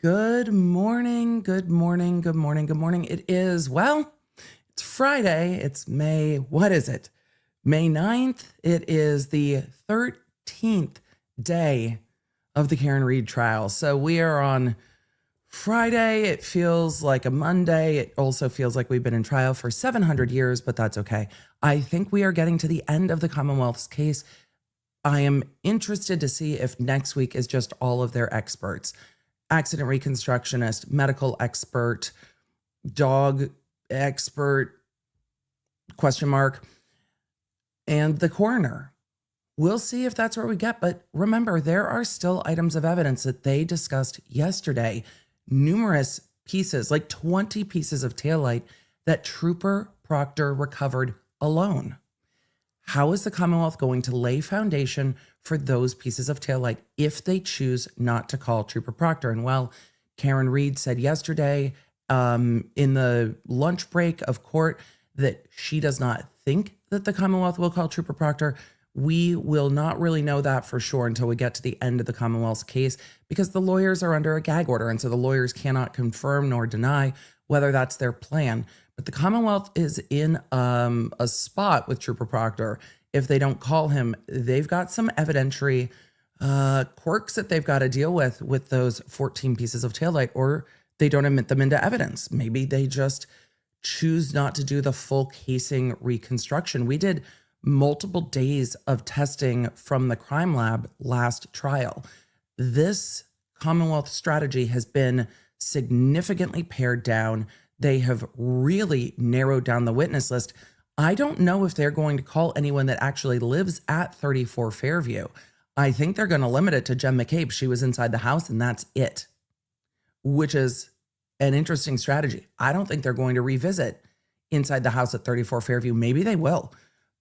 Good morning, good morning, good morning, good morning. It is, well, it's Friday. It's May, what is it? May 9th. It is the 13th day of the Karen Read trial. So we are on Friday. It feels like a Monday. It also feels like we've been in trial for 700 years, but that's okay. I think we are getting to the end of the Commonwealth's case. I am interested to see if next week is just all of their experts. Accident reconstructionist, medical expert, dog expert, question mark, and the coroner. We'll see if that's where we get. But remember, there are still items of evidence that they discussed yesterday. Numerous pieces, like 20 pieces of taillight that Trooper Proctor recovered alone. How is the Commonwealth going to lay foundation for those pieces of taillight if they choose not to call Trooper Proctor? And well, Karen Read said yesterday in the lunch break of court that she does not think that the Commonwealth will call Trooper Proctor. We will not really know that for sure until we get to the end of the Commonwealth's case, because the lawyers are under a gag order. And so the lawyers cannot confirm nor deny whether that's their plan. But the Commonwealth is in a spot with Trooper Proctor. If they don't call him, they've got some evidentiary quirks that they've got to deal with those 14 pieces of taillight, or they don't admit them into evidence. Maybe they just choose not to do the full casing reconstruction. We did multiple days of testing from the crime lab last trial. This Commonwealth strategy has been significantly pared down. They have really narrowed down the witness list. I don't know if they're going to call anyone that actually lives at 34 Fairview. I think they're going to limit it to Jen McCabe. She was inside the house and that's it, which is an interesting strategy. I don't think they're going to revisit inside the house at 34 Fairview. Maybe they will,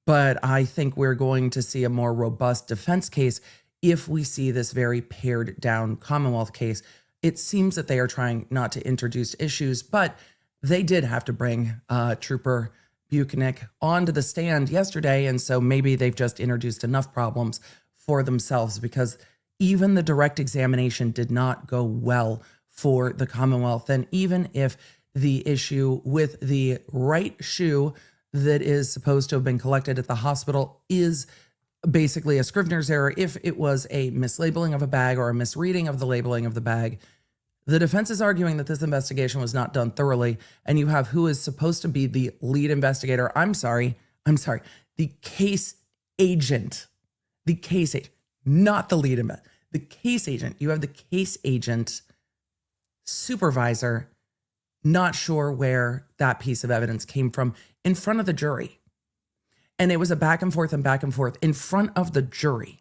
but I think we're going to see a more robust defense case if we see this very pared down Commonwealth case. It seems that they are trying not to introduce issues, but they did have to bring Trooper Bukhenik onto the stand yesterday, and so maybe they've just introduced enough problems for themselves, because even the direct examination did not go well for the Commonwealth. And even if the issue with the right shoe that is supposed to have been collected at the hospital is basically a Scrivener's error, if it was a mislabeling of a bag or a misreading of the labeling of the bag, the defense is arguing that this investigation was not done thoroughly, and you have who is supposed to be the lead investigator. The case agent, not the lead investigator, the case agent. You have the case agent supervisor, not sure where that piece of evidence came from in front of the jury. And it was a back and forth in front of the jury.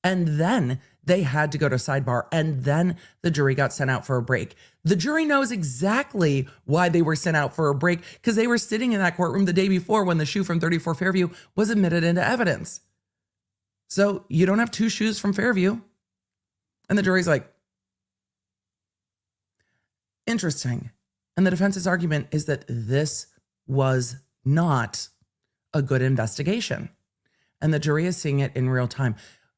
And then they had to go to sidebar, and then the jury got sent out for a break. The jury knows exactly why they were sent out for a break, because they were sitting in that courtroom the day before when the shoe from 34 Fairview was admitted into evidence. So you don't have two shoes from Fairview. And the jury's like, interesting. And the defense's argument is that this was not a good investigation. And the jury is seeing it in real time.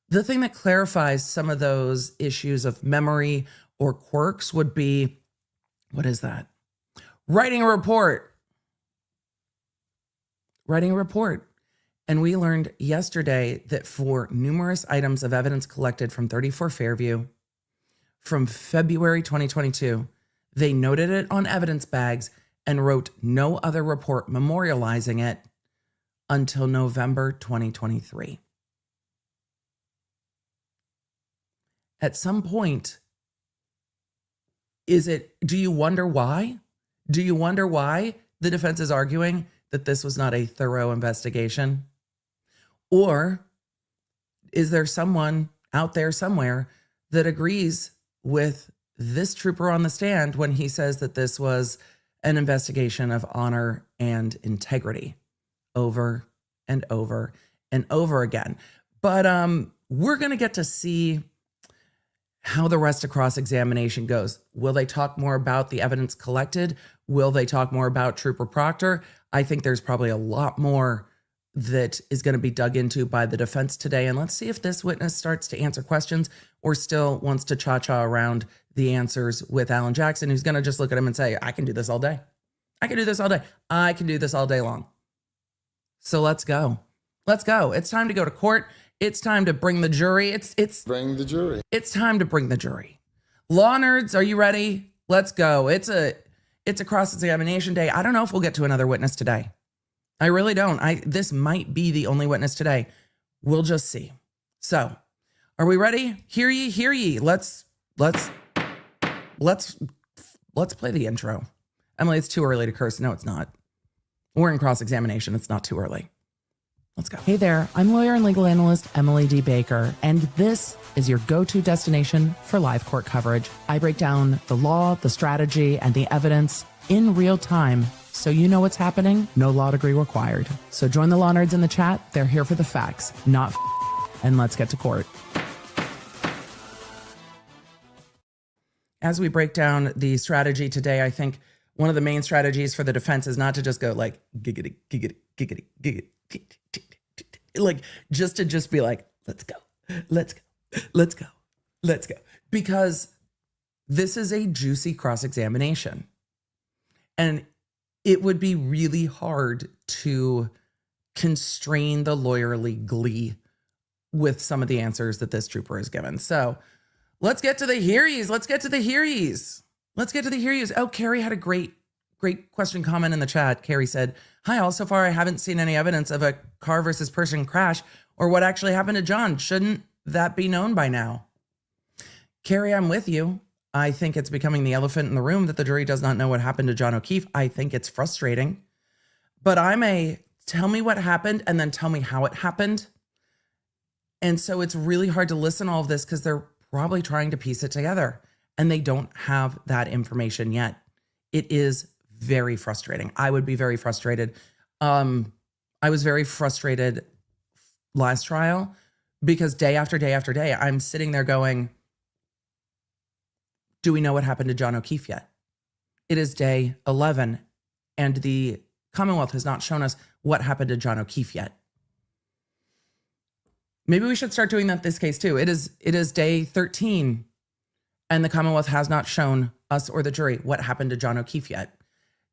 The thing that clarifies some of those issues of memory or quirks would be, what is that? Writing a report. And we learned yesterday that for numerous items of evidence collected from 34 Fairview from February 2022, they noted it on evidence bags and wrote no other report memorializing it until November 2023. At some point, do you wonder why? Do you wonder why the defense is arguing that this was not a thorough investigation? Or is there someone out there somewhere that agrees with this trooper on the stand when he says that this was an investigation of honor and integrity over and over and over again? But we're going to get to see how the rest of cross-examination goes. Will they talk more about the evidence collected? Will they talk more about Trooper Proctor? I think there's probably a lot more that is going to be dug into by the defense today. And let's see if this witness starts to answer questions or still wants to cha-cha around the answers with Alan Jackson, who's going to just look at him and say, I can do this all day. I can do this all day. I can do this all day long. So let's go. Let's go. It's time to go to court. It's time to bring the jury. Bring the jury. It's time to bring the jury. Law nerds, are you ready? Let's go. It's a cross-examination day. I don't know if we'll get to another witness today. I really don't. This might be the only witness today. We'll just see. So, are we ready? Hear ye, hear ye. Let's play the intro. Emily, it's too early to curse. No, it's not. We're in cross-examination. It's not too early. Let's go. Hey there, I'm lawyer and legal analyst Emily D. Baker, and this is your go-to destination for live court coverage. I break down the law, the strategy, and the evidence in real time so you know what's happening. No law degree required. So join the law nerds in the chat. They're here for the facts, not and let's get to court. As we break down the strategy today, I think one of the main strategies for the defense is not to just go like giggity, giggity, giggity, giggity, like just be like, let's go, let's go, let's go, let's go. Because this is a juicy cross-examination. And it would be really hard to constrain the lawyerly glee with some of the answers that this trooper has given. So let's get to the hearies. Let's get to the hearies. Let's get to the hearies. Oh, Carrie had a great question comment in the chat. Carrie said, hi, all so far I haven't seen any evidence of a car versus person crash or what actually happened to John. Shouldn't that be known by now? Carrie, I'm with you. I think it's becoming the elephant in the room that the jury does not know what happened to John O'Keefe. I think it's frustrating. But tell me what happened and then tell me how it happened. And so it's really hard to listen to all of this because they're probably trying to piece it together and they don't have that information yet. It is very frustrating. I would be very frustrated. I was very frustrated last trial because day after day after day, I'm sitting there going, do we know what happened to John O'Keefe yet? It is day 11 and the Commonwealth has not shown us what happened to John O'Keefe yet. Maybe we should start doing that this case too. It is day 13 and the Commonwealth has not shown us or the jury what happened to John O'Keefe yet.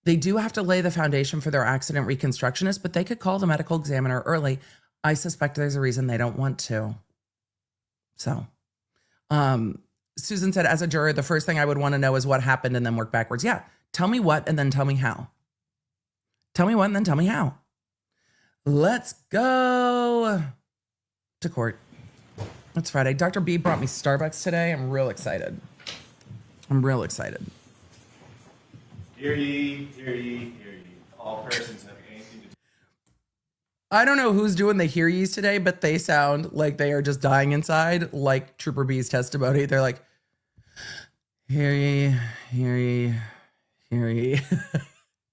They do have to lay the foundation for their accident reconstructionist, but they could call the medical examiner early. I suspect there's a reason they don't want to. So, Susan said, as a juror, the first thing I would want to know is what happened and then work backwards. Yeah, tell me what and then tell me how. Tell me what and then tell me how. Let's go to court. It's Friday. Dr. B brought me Starbucks today. I'm real excited. Hear ye, hear ye, hear ye. All persons having anything to do. I don't know who's doing the hear ye's today, but they sound like they are just dying inside, like Trooper B's testimony. They're like, hear ye, hear ye, hear ye.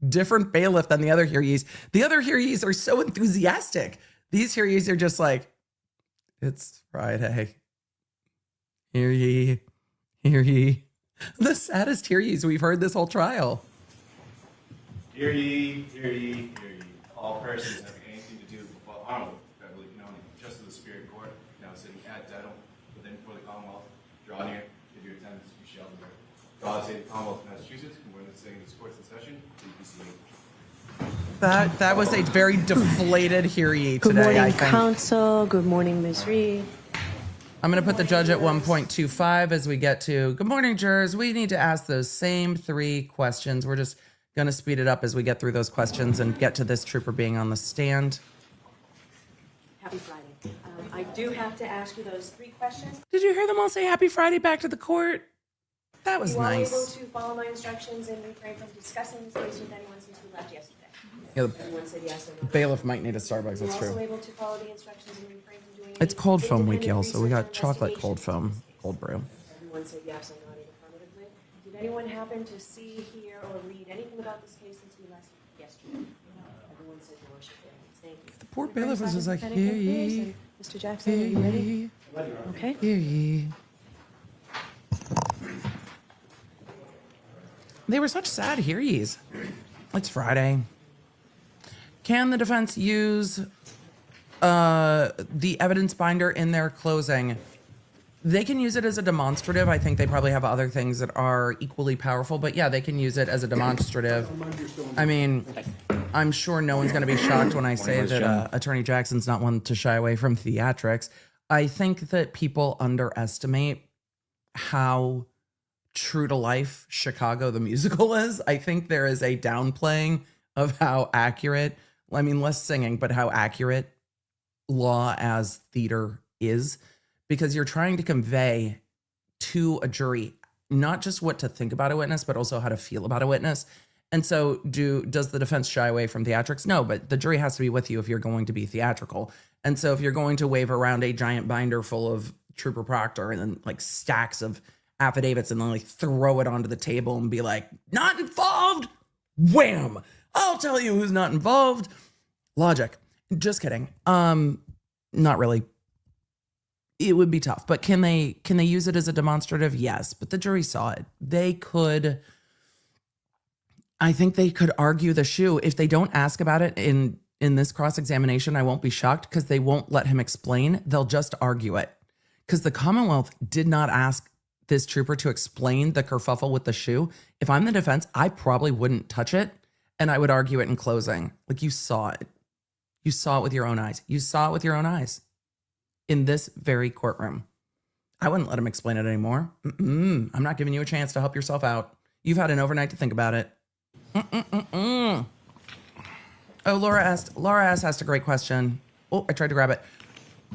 Different bailiff than the other hear ye's. The other hear ye's are so enthusiastic. These hear ye's are just like, it's Friday. Hear ye, hear ye. The saddest hear ye's we've heard this whole trial. Hear ye, hear ye, hear ye. All persons having anything to do with Honorable Beverly Canoni, Justice of the Superior Court, now sitting at Dedham, within before the Commonwealth, draw near, give your attendance, you shall be heard. God save the Commonwealth of Massachusetts, and when the sitting of this court's in session, please be seated. That was a very deflated hear ye today. Good morning, I think. counsel. Good morning, Ms. Reed. I'm going to put the judge at 1.25 as we get to good morning, jurors. We need to ask those same 3 questions. We're just going to speed it up as we get through those questions and get to this trooper being on the stand. Happy Friday. I do have to ask you those 3 questions. Did you hear them all say happy Friday back to the court? That was You are able nice. to follow my instructions and refrain from discussing this case with anyone since we left yesterday. Yeah, Everyone said yes or no. bailiff might need a Starbucks, You're that's also true. able to follow the instructions and refrain from doing It's any cold foam week, y'all, independent so we got research or chocolate cold investigation. foam, cold brew. Everyone said yes or nodding affirmatively. Did anyone happen to see, hear, or read anything about this case since we left yesterday? Everyone said no, she did. Thank you. The poor Your bailiff was just like, defendant hear appears, ye, and Mr. Jackson, are hear you ready? ye, Okay. hear ye. They were such sad hear ye's. It's Friday. Can the defense use the evidence binder in their closing, they can use it as a demonstrative. I think they probably have other things that are equally powerful, but yeah, they can use it as a demonstrative. I mean, I'm sure no one's going to be shocked when I say that Attorney Jackson's not one to shy away from theatrics. I think that people underestimate how true to life Chicago the musical is. I think there is a downplaying of how accurate, I mean, less singing, but how accurate law as theater is, because you're trying to convey to a jury not just what to think about a witness, but also how to feel about a witness. And so does the defense shy away from theatrics? No, but the jury has to be with you if you're going to be theatrical. And so if you're going to wave around a giant binder full of Trooper Proctor and then like stacks of affidavits and then like throw it onto the table and be like, not involved, wham, I'll tell you who's not involved. Logic. Just kidding. Not really. It would be tough, but can they use it as a demonstrative? Yes, but the jury saw it. I think they could argue the shoe. If they don't ask about it in this cross-examination, I won't be shocked because they won't let him explain. They'll just argue it. Because the Commonwealth did not ask this trooper to explain the kerfuffle with the shoe. If I'm the defense, I probably wouldn't touch it, and I would argue it in closing. Like, you saw it. You saw it with your own eyes. You saw it with your own eyes in this very courtroom. I wouldn't let him explain it anymore. I'm not giving you a chance to help yourself out. You've had an overnight to think about it. Oh, Laura asked a great question. Oh, I tried to grab it.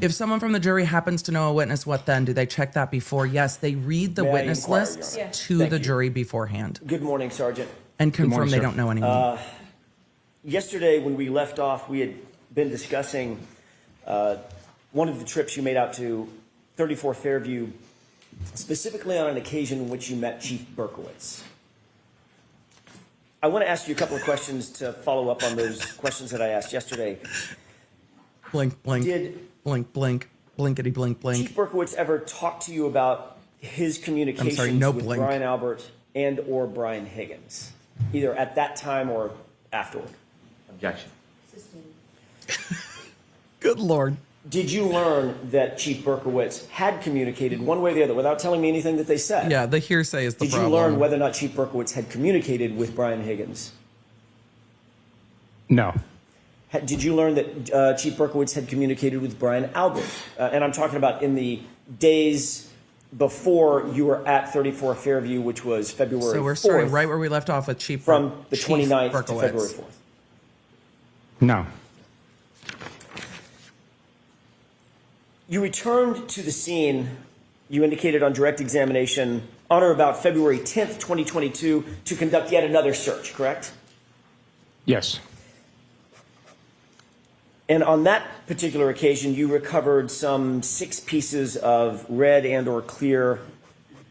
If someone from the jury happens to know a witness, what then? Do they check that before? Yes, they read the witness lists to the jury beforehand. Good morning, Sergeant. And confirm they don't know anyone. Yesterday, when we left off, we had been discussing one of the trips you made out to 34 Fairview, specifically on an occasion in which you met Chief Berkowitz. I want to ask you a couple of questions to follow up on those questions that I asked yesterday. Blink, blink, blink, blink, blinkety, blink, blink. Chief Berkowitz ever talk to you about his communications with blink. Brian Albert and or Brian Higgins, either at that time or afterward? Objection. Good Lord. Did you learn that Chief Berkowitz had communicated one way or the other without telling me anything that they said? Yeah, the hearsay is the problem. Did you learn whether or not Chief Berkowitz had communicated with Brian Higgins? No. Did you learn that Chief Berkowitz had communicated with Brian Albert? And I'm talking about in the days before you were at 34 Fairview, which was February 4th. So we're starting right where we left off with Chief from the Chief 29th Berkowitz. to February 4th. No. You returned to the scene, you indicated on direct examination, on or about February 10th, 2022, to conduct yet another search, correct? Yes. And on that particular occasion, you recovered some 6 pieces of red and or clear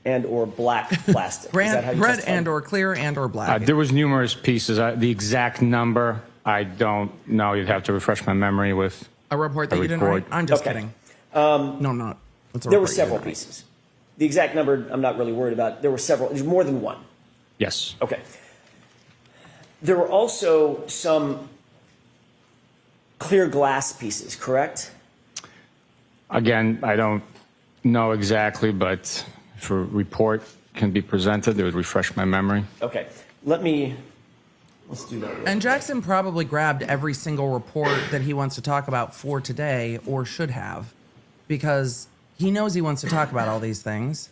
and or black plastic. Is that how you red testified? and or clear and or black. There was numerous pieces. The exact number, I don't know. You'd have to refresh my memory with A report that you didn't write? I'm just kidding. No, I'm not. There were several pieces. The exact number, I'm not really worried about. There were several. There's more than one. Yes. Okay. There were also some clear glass pieces, correct? Again, I don't know exactly, but if a report can be presented, it would refresh my memory. Okay. Let's do that. And Jackson probably grabbed every single report that he wants to talk about for today, or should have, because he knows he wants to talk about all these things.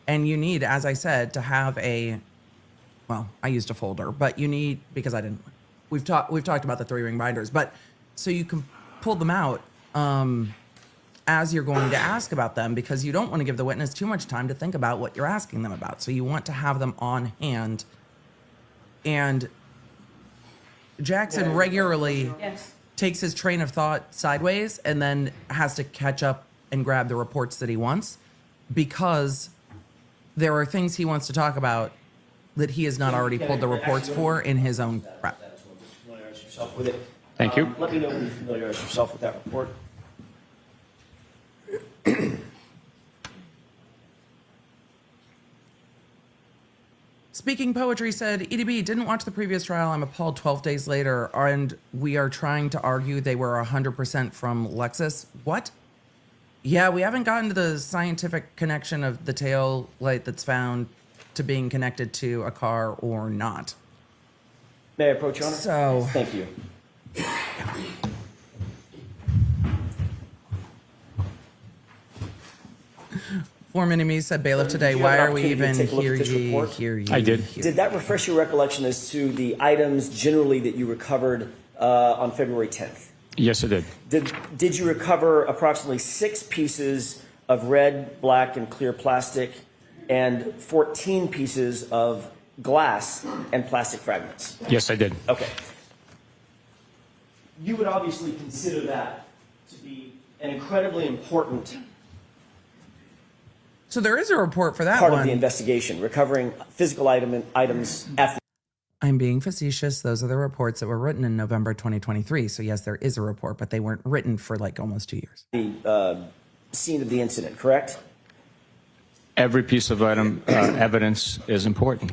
And you need, as I said, to have well, I used a folder, but you need, because I didn't, we've talked about the 3-ring binders, but so you can pull them out as you're going to ask about them, because you don't want to give the witness too much time to think about what you're asking them about. So you want to have them on hand. And Jackson regularly takes his train of thought sideways and then has to catch up and grab the reports that he wants, because there are things he wants to talk about that he has not already pulled the reports for in his own prep. Familiarize yourself with it. Thank you. Let me know when you familiarize yourself with that report. Speaking Poetry said, EDB, didn't watch the previous trial. I'm appalled 12 days later. And we are trying to argue they were 100% from Lexus. What? Yeah, we haven't gotten to the scientific connection of the tail light that's found to being connected to a car or not. May I approach, Your Honor? So, Thank you. Foreman and me said bailiff today. Did you Why have an are we opportunity to even take a look here at this ye, report? here ye? I did. here Did that refresh your recollection as to the items generally that you recovered on February 10th? Yes, it did. Did you recover approximately 6 pieces of red, black, and clear plastic and 14 pieces of glass and plastic fragments? Yes, I did. Okay. You would obviously consider that to be an incredibly important So there is a report for that part one. of the investigation, recovering physical items at the I'm being facetious. Those are the reports that were written in November 2023. So yes, there is a report, but they weren't written for like almost 2 years. scene of the incident, correct? Every piece of evidence is important.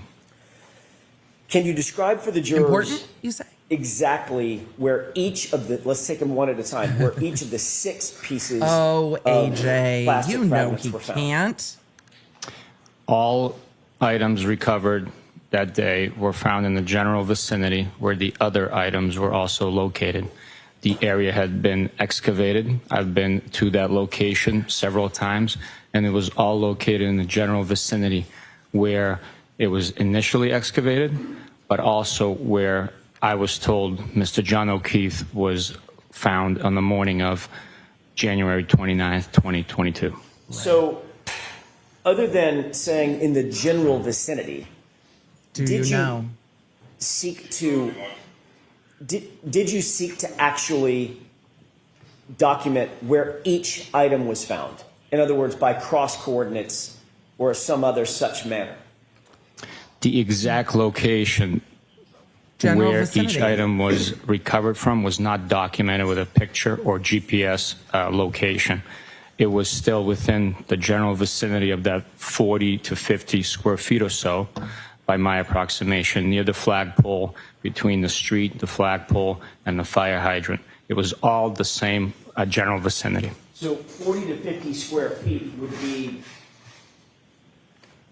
Can you describe for the jurors Important, you say? exactly where each of the, let's take them one at a time, where each of the 6 pieces Oh, of AJ, plastic you know fragments he were found? can't. All items recovered that day were found in the general vicinity where the other items were also located. The area had been excavated. I've been to that location several times, and it was all located in the general vicinity where it was initially excavated, but also where I was told Mr. John O'Keefe was found on the morning of January 29th, 2022. So, other than saying in the general vicinity, Do Did you you- know? seek to, did you seek to actually document where each item was found? In other words, by cross coordinates or some other such manner? The exact location General where vicinity. each item was recovered from was not documented with a picture or GPS location. It was still within the general vicinity of that 40 to 50 square feet or so, by my approximation, near the flagpole, between the street, the flagpole, and the fire hydrant. It was all the same general vicinity. So 40 to 50 square feet would be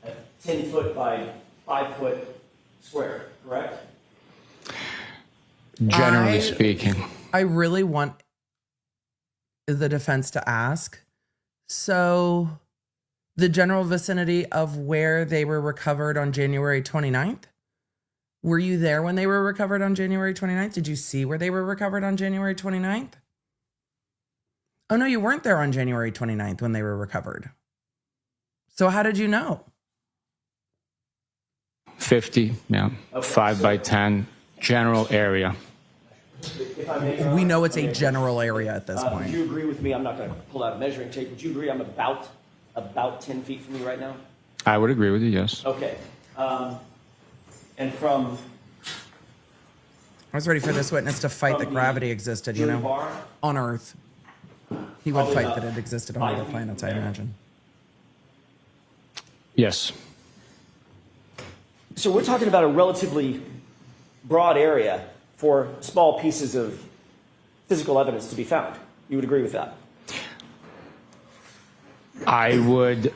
a 10 foot by 5 foot square, correct? Generally I- speaking. I really want the defense to ask. So, the general vicinity of where they were recovered on January 29th? Were you there when they were recovered on January 29th? Did you see where they were recovered on January 29th? Oh, no, you weren't there on January 29th when they were recovered. So, how did you know? 50, yeah, Okay, 5 so- by 10, general area. If I may, Your We Honor, know it's a okay. general area at this Would point. you agree with me? I'm not going to pull out a measuring tape. Would you agree I'm about 10 feet from you right now? I would agree with you, yes. Okay. And from I was ready for this witness to fight that From the gravity existed, you jury know, bar, on Earth. He would Probably fight about that it existed on 5 other feet planets, I there. imagine. Yes. so we're talking about a relatively broad area for small pieces of physical evidence to be found. You would agree with that? I would,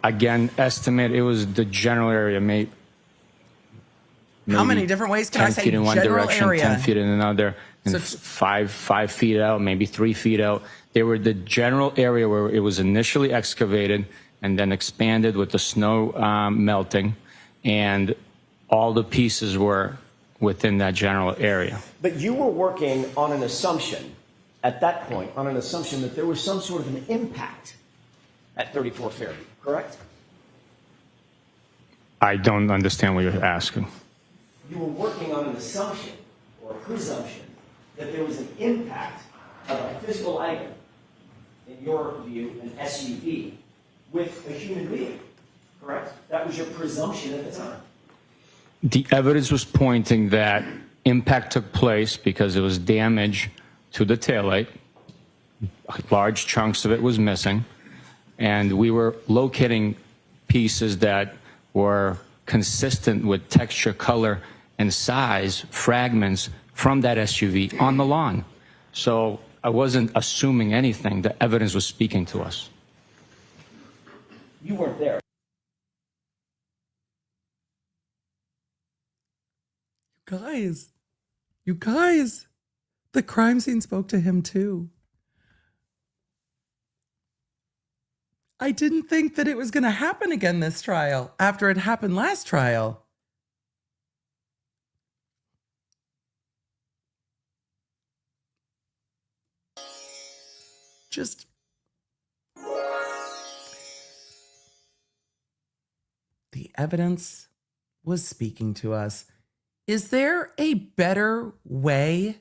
again, estimate it was the general area, How many maybe different ways can I 10 say feet in one general direction, area? 10 feet in another, and So- 5 feet out, maybe 3 feet out. They were the general area where it was initially excavated and then expanded with the snow melting, and all the pieces were within that general area. But you were working on an assumption at that point, on an assumption that there was some sort of an impact at 34 Fairview, correct? I don't understand what you're asking. You were working on an assumption or a presumption that there was an impact of a physical item, in your view, an SUV, with a human being, correct? That was your presumption at the time. The evidence was pointing that impact took place because there was damage to the taillight. Large chunks of it was missing. And we were locating pieces that were consistent with texture, color, and size fragments from that SUV on the lawn. So I wasn't assuming anything. The evidence was speaking to us. You weren't there. You guys, the crime scene spoke to him too. I didn't think that it was going to happen again this trial after it happened last trial. Just the evidence was speaking to us. Is there a better way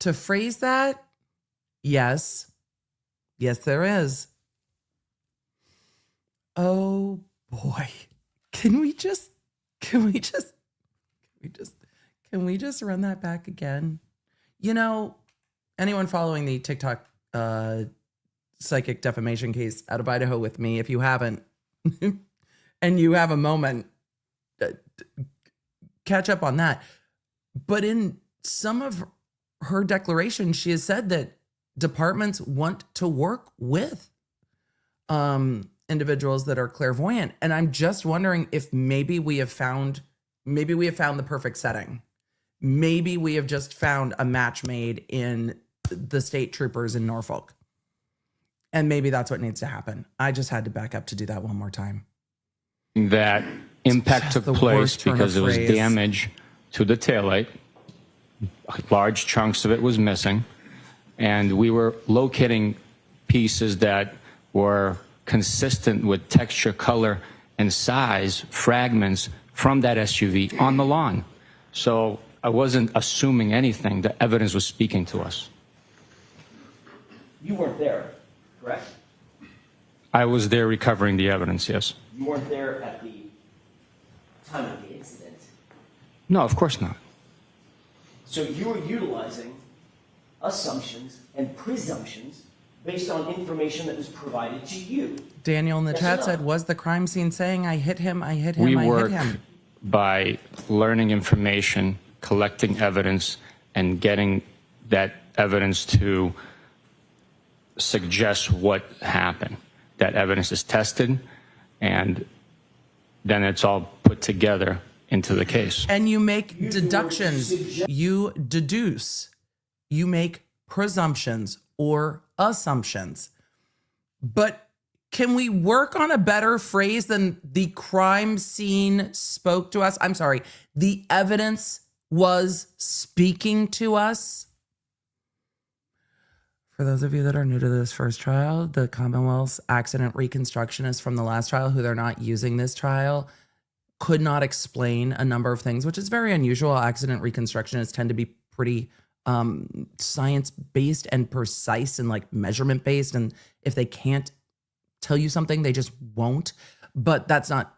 to phrase that? Yes. Yes, there is. Oh boy. Can we just run that back again? You know, anyone following the TikTok psychic defamation case out of Idaho with me, if you haven't, and you have a moment, catch up on that. But in some of her declarations, she has said that departments want to work with individuals that are clairvoyant. And I'm just wondering if maybe we have found the perfect setting. Maybe we have just found a match made in the state troopers in Norfolk. And maybe that's what needs to happen. I just had to back up to do that one more time. That impact took place because there was phrase. damage to the taillight. Large chunks of it was missing. And we were locating pieces that were consistent with texture, color, and size fragments from that SUV on the lawn. So I wasn't assuming anything. The evidence was speaking to us. You weren't there, correct? I was there recovering the evidence, yes. You weren't there at the time of the incident. No, of course not. So you were utilizing assumptions and presumptions based on information that was provided to you. Daniel in the Yes or chat no? said, was the crime scene saying, I hit him, I hit him, We I work hit him? by learning information, collecting evidence, and getting that evidence to suggest what happened. That evidence is tested, and then it's all put together into the case. And you make Use the word deductions, suggest- you deduce, you make presumptions or assumptions. But can we work on a better phrase than the crime scene spoke to us? I'm sorry, the evidence was speaking to us. For those of you that are new to this first trial, the Commonwealth's accident reconstructionist from the last trial, who they're not using this trial, could not explain a number of things, which is very unusual. Accident reconstructionists tend to be pretty science-based and precise and like measurement-based. And if they can't tell you something, they just won't. But that's not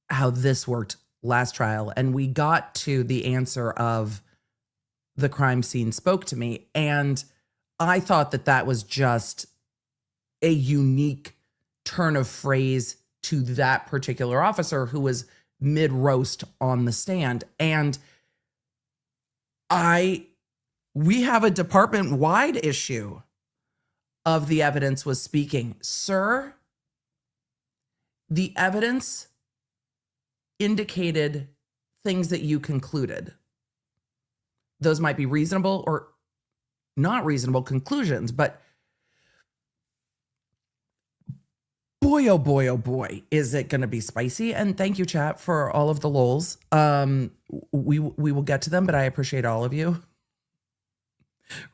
how this worked last trial. And we got to the answer of the crime scene spoke to me. And I thought that that was just a unique turn of phrase to that particular officer who was mid-roast on the stand. And we have a department-wide issue of the evidence was speaking. Sir, the evidence indicated things that you concluded. Those might be reasonable or not reasonable conclusions, but boy, oh boy, is it going to be spicy. And thank you, chat, for all of the lols. We will get to them, but I appreciate all of you.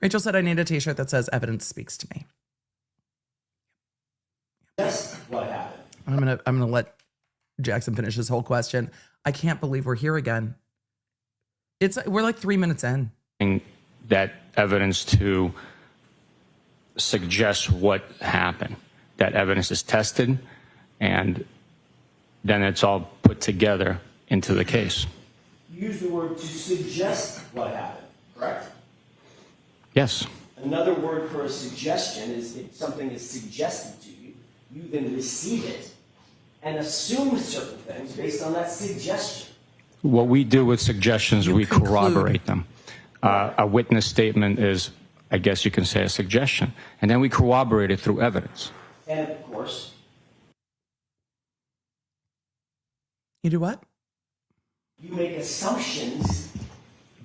Rachel said, I need a t-shirt that says evidence speaks to me. That's what happened. I'm gonna let Jackson finish his whole question. I can't believe we're here again. We're like 3 minutes in. That evidence to suggest what happened. That evidence is tested, and then it's all put together into the case. You used the word to suggest what happened, correct? Yes. Another word for a suggestion is if something is suggested to you, you then receive it and assumed certain things based on that suggestion. What we do with suggestions, we conclude. corroborate them. A witness statement is, I guess you can say, a suggestion. And then we corroborate it through evidence. And of course, You do what? you make assumptions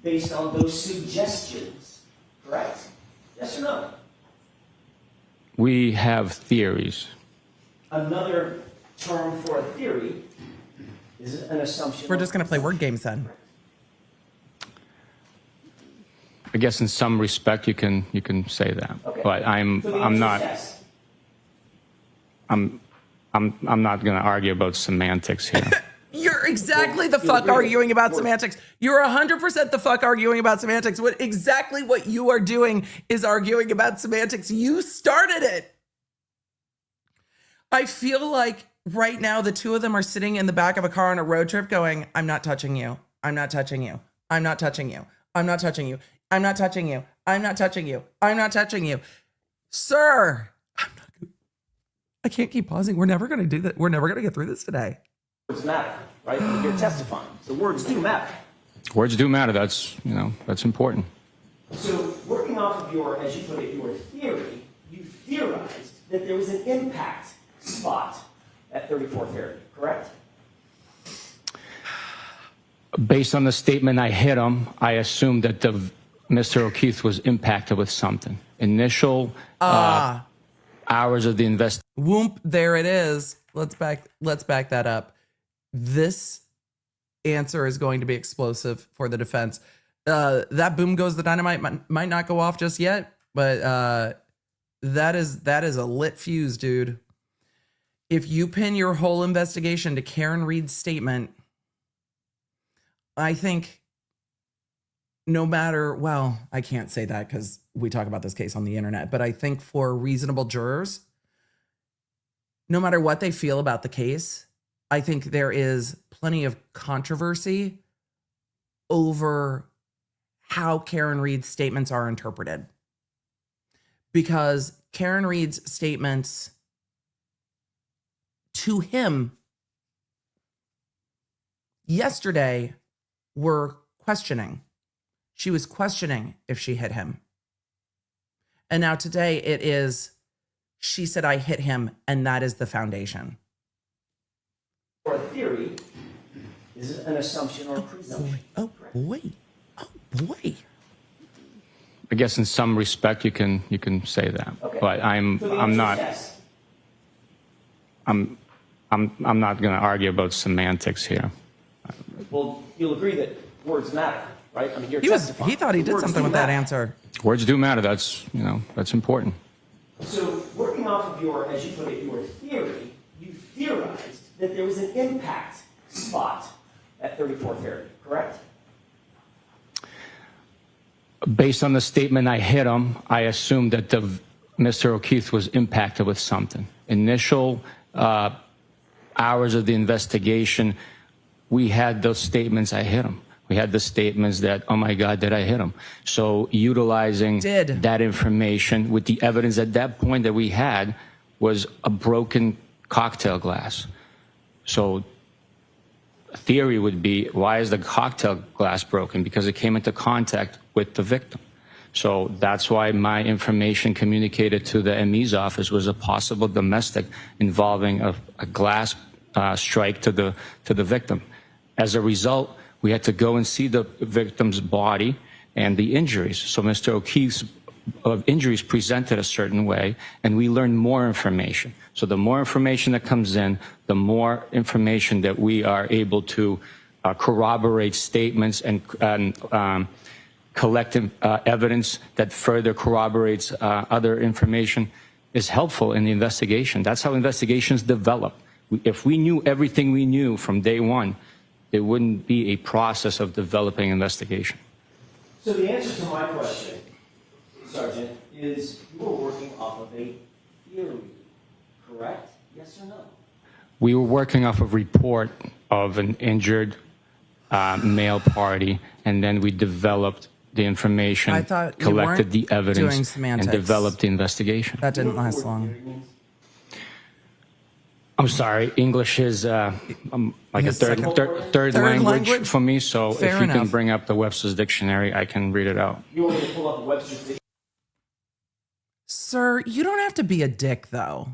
based on those suggestions, correct? Yes or no? We have theories. Another term for a theory is an assumption. We're just going to play word games then. I guess in some respect you can say that. Okay. But I'm So the answer is not yes. I'm not going to argue about semantics here. You're exactly the You'll fuck agree arguing that about word- semantics. You're 100% the fuck arguing about semantics. Exactly what you are doing is arguing about semantics. You started it. I feel like right now the two of them are sitting in the back of a car on a road trip going, I'm not touching you. I'm not touching you. I'm not touching you. I'm not touching you. I'm not touching you. I'm not touching you. I'm not touching you. Sir, I can't keep pausing. We're never going to do that. We're never going to get through this today. Words matter, right? You're testifying. So words do matter. Words do matter. That's important. So working off of your, as you put it, your theory, you theorized that there was an impact spot at 34 Fairview, correct? Based on the statement I hit him, I assumed that Mr. O'Keefe was impacted with something. Initial hours of the investigation. Whoop, there it is. Let's back that up. This answer is going to be explosive for the defense. That boom goes the dynamite might not go off just yet, but that is a lit fuse, dude. If you pin your whole investigation to Karen Reed's statement, I think no matter, well, I can't say that because we talk about this case on the internet, but I think for reasonable jurors, no matter what they feel about the case, I think there is plenty of controversy over how Karen Reed's statements are interpreted. Because Karen Reed's statements to him yesterday were questioning. She was questioning if she hit him. And now today it is, she said, I hit him, and that is the foundation. Or a theory is an assumption or a presumption. Oh boy. Oh boy. I guess in some respect you can say that. Okay. But So the answer is I'm not yes. I'm not going to argue about semantics here. Well, you'll agree that words matter, right? I mean, you're He testifying. thought he did Words something do with that matter. answer. Words do matter. That's important. So working off of your, as you put it, your theory, you theorized that there was an impact spot at 34 Fairview, correct? Based on the statement I hit him, I assumed that Mr. O'Keefe was impacted with something. Initial hours of the investigation, we had those statements, I hit him. We had the statements that, oh my God, did I hit him? So utilizing that information with the evidence at that point that we had was a broken cocktail glass. So a theory would be, why is the cocktail glass broken? Because it came into contact with the victim. So that's why my information communicated to the ME's office was a possible domestic involving a glass strike to the victim. As a result, we had to go and see the victim's body and the injuries. So Mr. O'Keefe's injuries presented a certain way, and we learned more information. So the more information that comes in, the more information that we are able to corroborate statements and collect evidence that further corroborates other information is helpful in the investigation. That's how investigations develop. If we knew everything we knew from day one, it wouldn't be a process of developing investigation. So the answer to my question, Sergeant, is you were working off of a theory, correct? Yes or no? We were working off a report of an injured male party, and then we developed the information, I thought you collected weren't the doing evidence, semantics. and developed the investigation. That didn't You know what last the word long. theory means? I'm sorry, English is like a His third Third language language? for me, so Fair if you can enough. bring up the Webster's Dictionary, I can read it out. You want me to pull up Webster's Dictionary? Sir, you don't have to be a dick, though.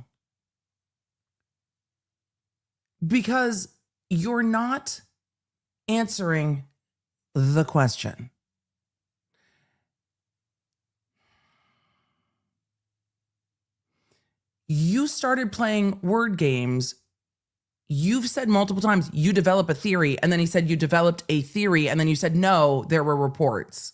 Because you're not answering the question. You started playing word games. You've said multiple times you develop a theory, and then he said you developed a theory, and then you said no, there were reports.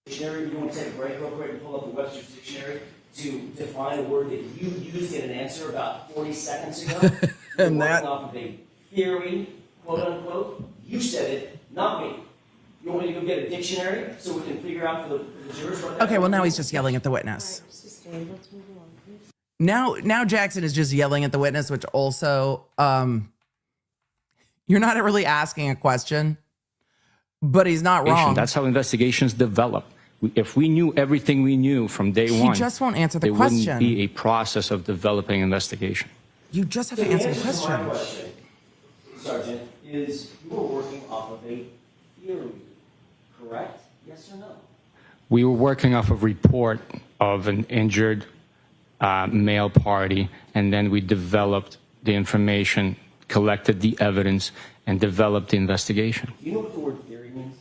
Dictionary. You want to take a break real quick and pull up the Webster's Dictionary to define a word that you used in an answer about 40 seconds ago? And You're that- working off of a theory, quote unquote. You said it, not me. You want me to go get a dictionary so we can figure out for the jurors what that Okay, well, now word he's means? just yelling at the All witness. right, sustained, let's move along, please. Now Jackson is just yelling at the witness, which also, you're not really asking a question, but he's not wrong. That's how investigations develop. If we knew everything we knew from day He one, just won't answer the there question. wouldn't be a process of developing investigation. You just have So to the answer the answer to my question. question, Sergeant, is you were working off of a theory, correct? Yes or no? We were working off a report of an injured male party, and then we developed the information, collected the evidence, and developed the investigation. Do you know what the word theory means?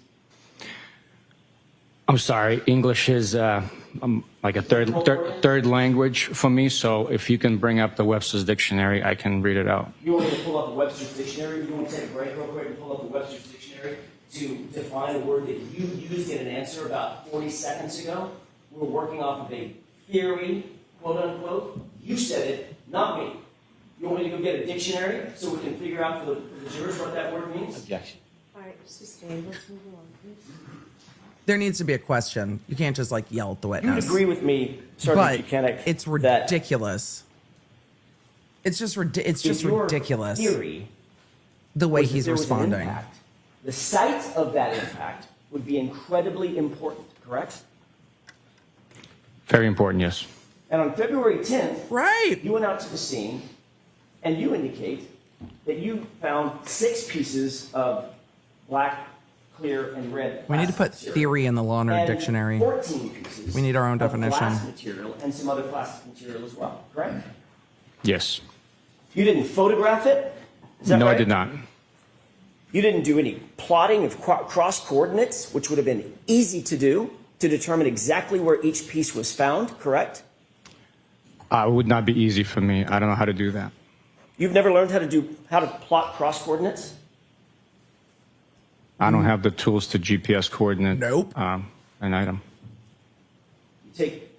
I'm sorry, English is like a third language for me, so if you can bring up the Webster's Dictionary, I can read it out. You want me to pull up the Webster's Dictionary? You want to take a break real quick and pull up the Webster's Dictionary to define a word that you used in an answer about 40 seconds ago? We're working off of a theory, quote unquote. You said it, not me. You want me to go get a dictionary so we can figure out for the jurors what that word means? Objection. All right, sustained, let's move along, please. There needs to be a question. You can't just like yell at the You would witness. agree with me, But Sergeant Bukhenik, it's that ridiculous. It's just if your ridiculous theory the way was that he's there was an responding. impact, the site of that impact would be incredibly important, correct? Very important, yes. And on February 10th, Right. you went out to the scene and you indicate that you found 6 pieces of black, clear, and red. We need to plastic put material, theory in the law and order and dictionary. 14 pieces We need our own of definition. glass material and some other plastic material as well, correct? Yes. You didn't photograph it? Is that No, right? I did not. You didn't do any plotting of cross coordinates, which would have been easy to do to determine exactly where each piece was found, correct? It would not be easy for me. I don't know how to do that. You've never learned how to plot cross coordinates? I don't have the tools to GPS coordinate Nope. You an item. take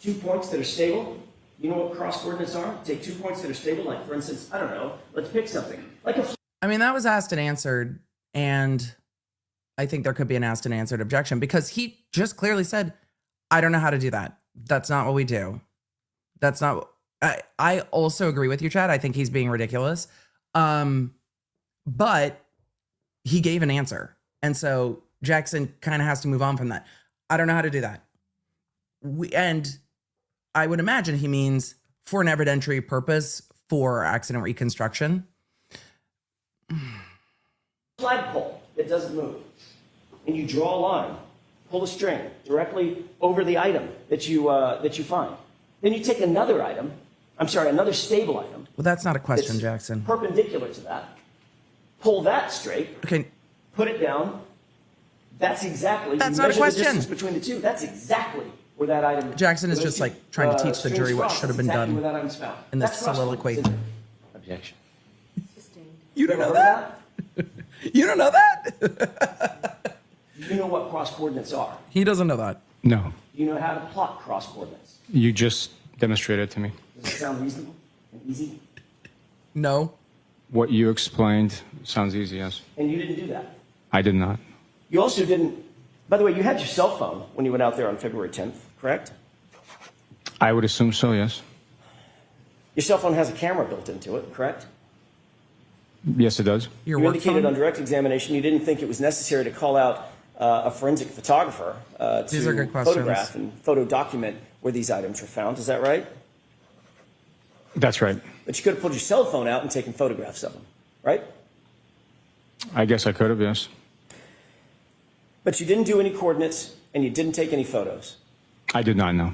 2 points that are stable. You know what cross coordinates are? Take 2 points that are stable, like for instance, I don't know, let's pick something. Like a I mean, that was asked and answered, and I think there could be an asked and answered objection because he just clearly said, I don't know how to do that. That's not what we do. That's not, I also agree with you, Chad. I think he's being ridiculous. But he gave an answer. And so Jackson kind of has to move on from that. I don't know how to do that. And I would imagine he means for an evidentiary purpose for accident reconstruction. flagpole that doesn't move. And you draw a line, pull a string directly over the item that you find. Then you take another item, another stable item. Well, that's not a question, that's Jackson. perpendicular to that. Pull that straight, Okay, put it down. That's exactly. That's you not a measure question. The distance between the two. That's exactly where that item. Jackson is where just those like trying to teach the strings jury what cross. should have That's been exactly done where that item's found. in this That's cross soliloquy. coordinates, isn't it? Objection. Sustained. You don't Ever know heard of that? You don't know that? You know what cross coordinates are. He doesn't know that. No. You know how to plot cross coordinates. You just demonstrated to me. Does it sound reasonable and easy? No. What you explained sounds easy, yes. And you didn't do that. I did not. You also didn't. By the way, you had your cell phone when you went out there on February 10th, correct? I would assume so, yes. Your cell phone has a camera built into it, correct? Yes, it does. Your You work indicated phone? on direct examination you didn't think it was necessary to call out a forensic photographer These are to good questions. photograph and photo document where these items were found. Is that right? That's right. But you could have pulled your cell phone out and taken photographs of them, right? I guess I could have, yes. But you didn't do any coordinates and you didn't take any photos. I did not know.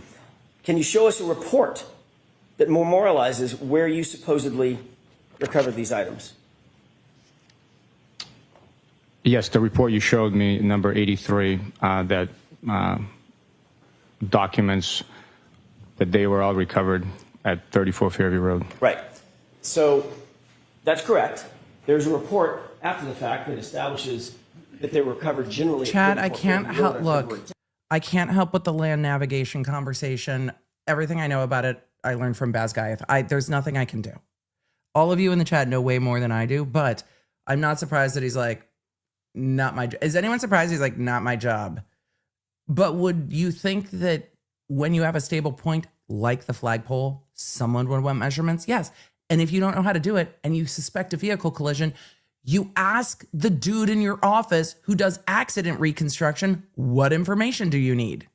Can you show us a report that memorializes where you supposedly recovered these items? Yes, the report you showed me, number 83, that documents that they were all recovered at 34 Fairview Road. Right. So that's correct. There's a report after the fact that establishes that they were recovered generally. at Chad, I 34 can't Fairview Road help. on Look, February 10th. I can't help with the land navigation conversation. Everything I know about it, I learned from Baz Guyeth. There's nothing I can do. All of you in the chat know way more than I do, but I'm not surprised that he's like, not my. Is anyone surprised he's like, not my job? But would you think that when you have a stable point like the flagpole, someone would want measurements? Yes. And if you don't know how to do it and you suspect a vehicle collision, you ask the dude in your office who does accident reconstruction, what information do you need?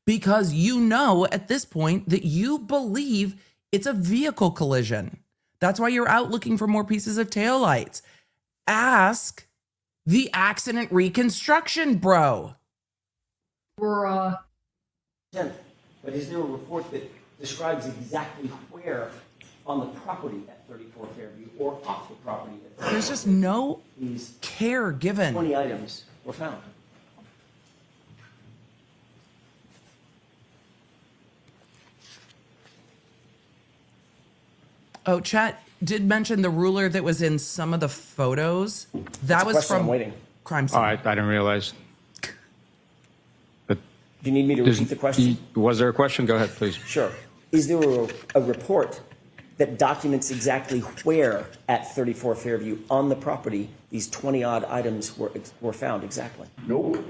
Because you know at this point that you believe it's a vehicle collision. That's why you're out looking for more pieces of taillights. Ask the accident reconstruction bro. We're 10th. But is there a report that describes exactly where on the property at 34 Fairview or off the property at 34 There's just no these care given. 20 items were found? Oh, chat did mention the ruler that was in some of the photos. That was Question, I'm from waiting. crime scene. All right, I didn't realize. But Do you need me to repeat the question? was there a question? Go ahead, please. Sure. Is there a report that documents exactly where at 34 Fairview on the property these 20-odd items were found exactly? Nope.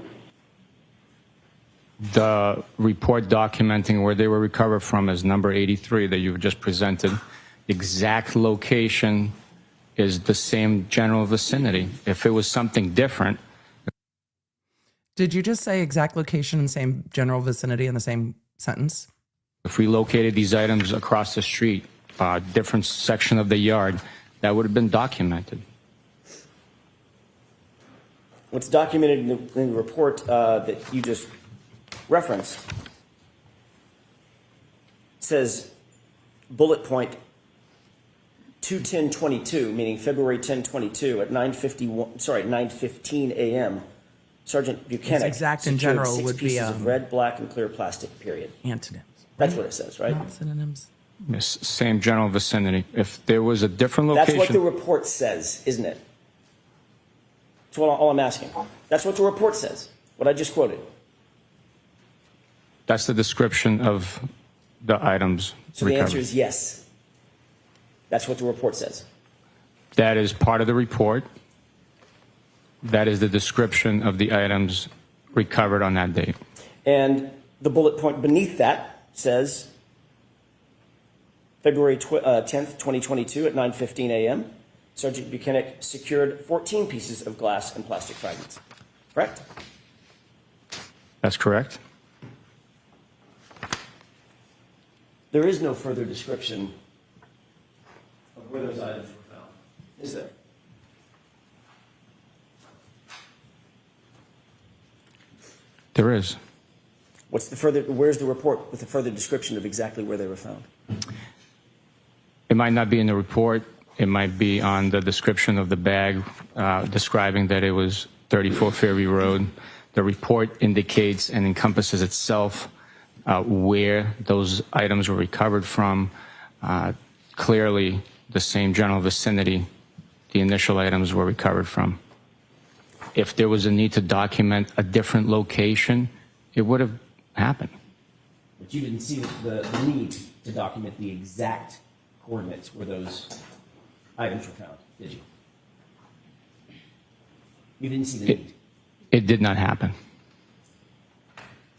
The report documenting where they were recovered from is number 83 that you've just presented. Exact location is the same general vicinity. If it was something different, Did you just say exact location and same general vicinity in the same sentence? if we located these items across the street, different section of the yard, that would have been documented. What's documented in the report that you just referenced says bullet point 2/10/22, meaning February 10/22 at 9:15 a.m. Sergeant Bukhenik exact in secured general 6 would be, pieces of red, black, and clear plastic. Period. Antonyms. That's what it says, right? Not synonyms. Yes, same general vicinity. If there was a different That's location, what the report says, isn't it? That's all I'm asking. That's what the report says. What I just quoted. that's the description of the items So the recovered. answer is yes. That's what the report says. That is part of the report. That is the description of the items recovered on that date. And the bullet point beneath that says February 10th, 2022 at 9:15 a.m. Sergeant Bukhenik secured 14 pieces of glass and plastic fragments. Correct? That's correct. There is no further description of where those items were found, is there? There is. Where's the report with the further description of exactly where they were found? It might not be in the report. It might be on the description of the bag describing that it was 34 Fairview Road. The report indicates and encompasses itself where those items were recovered from. Clearly, the same general vicinity the initial items were recovered from. If there was a need to document a different location, it would have happened. But you didn't see the need to document the exact coordinates where those items were found, did you? You didn't see the need. It did not happen.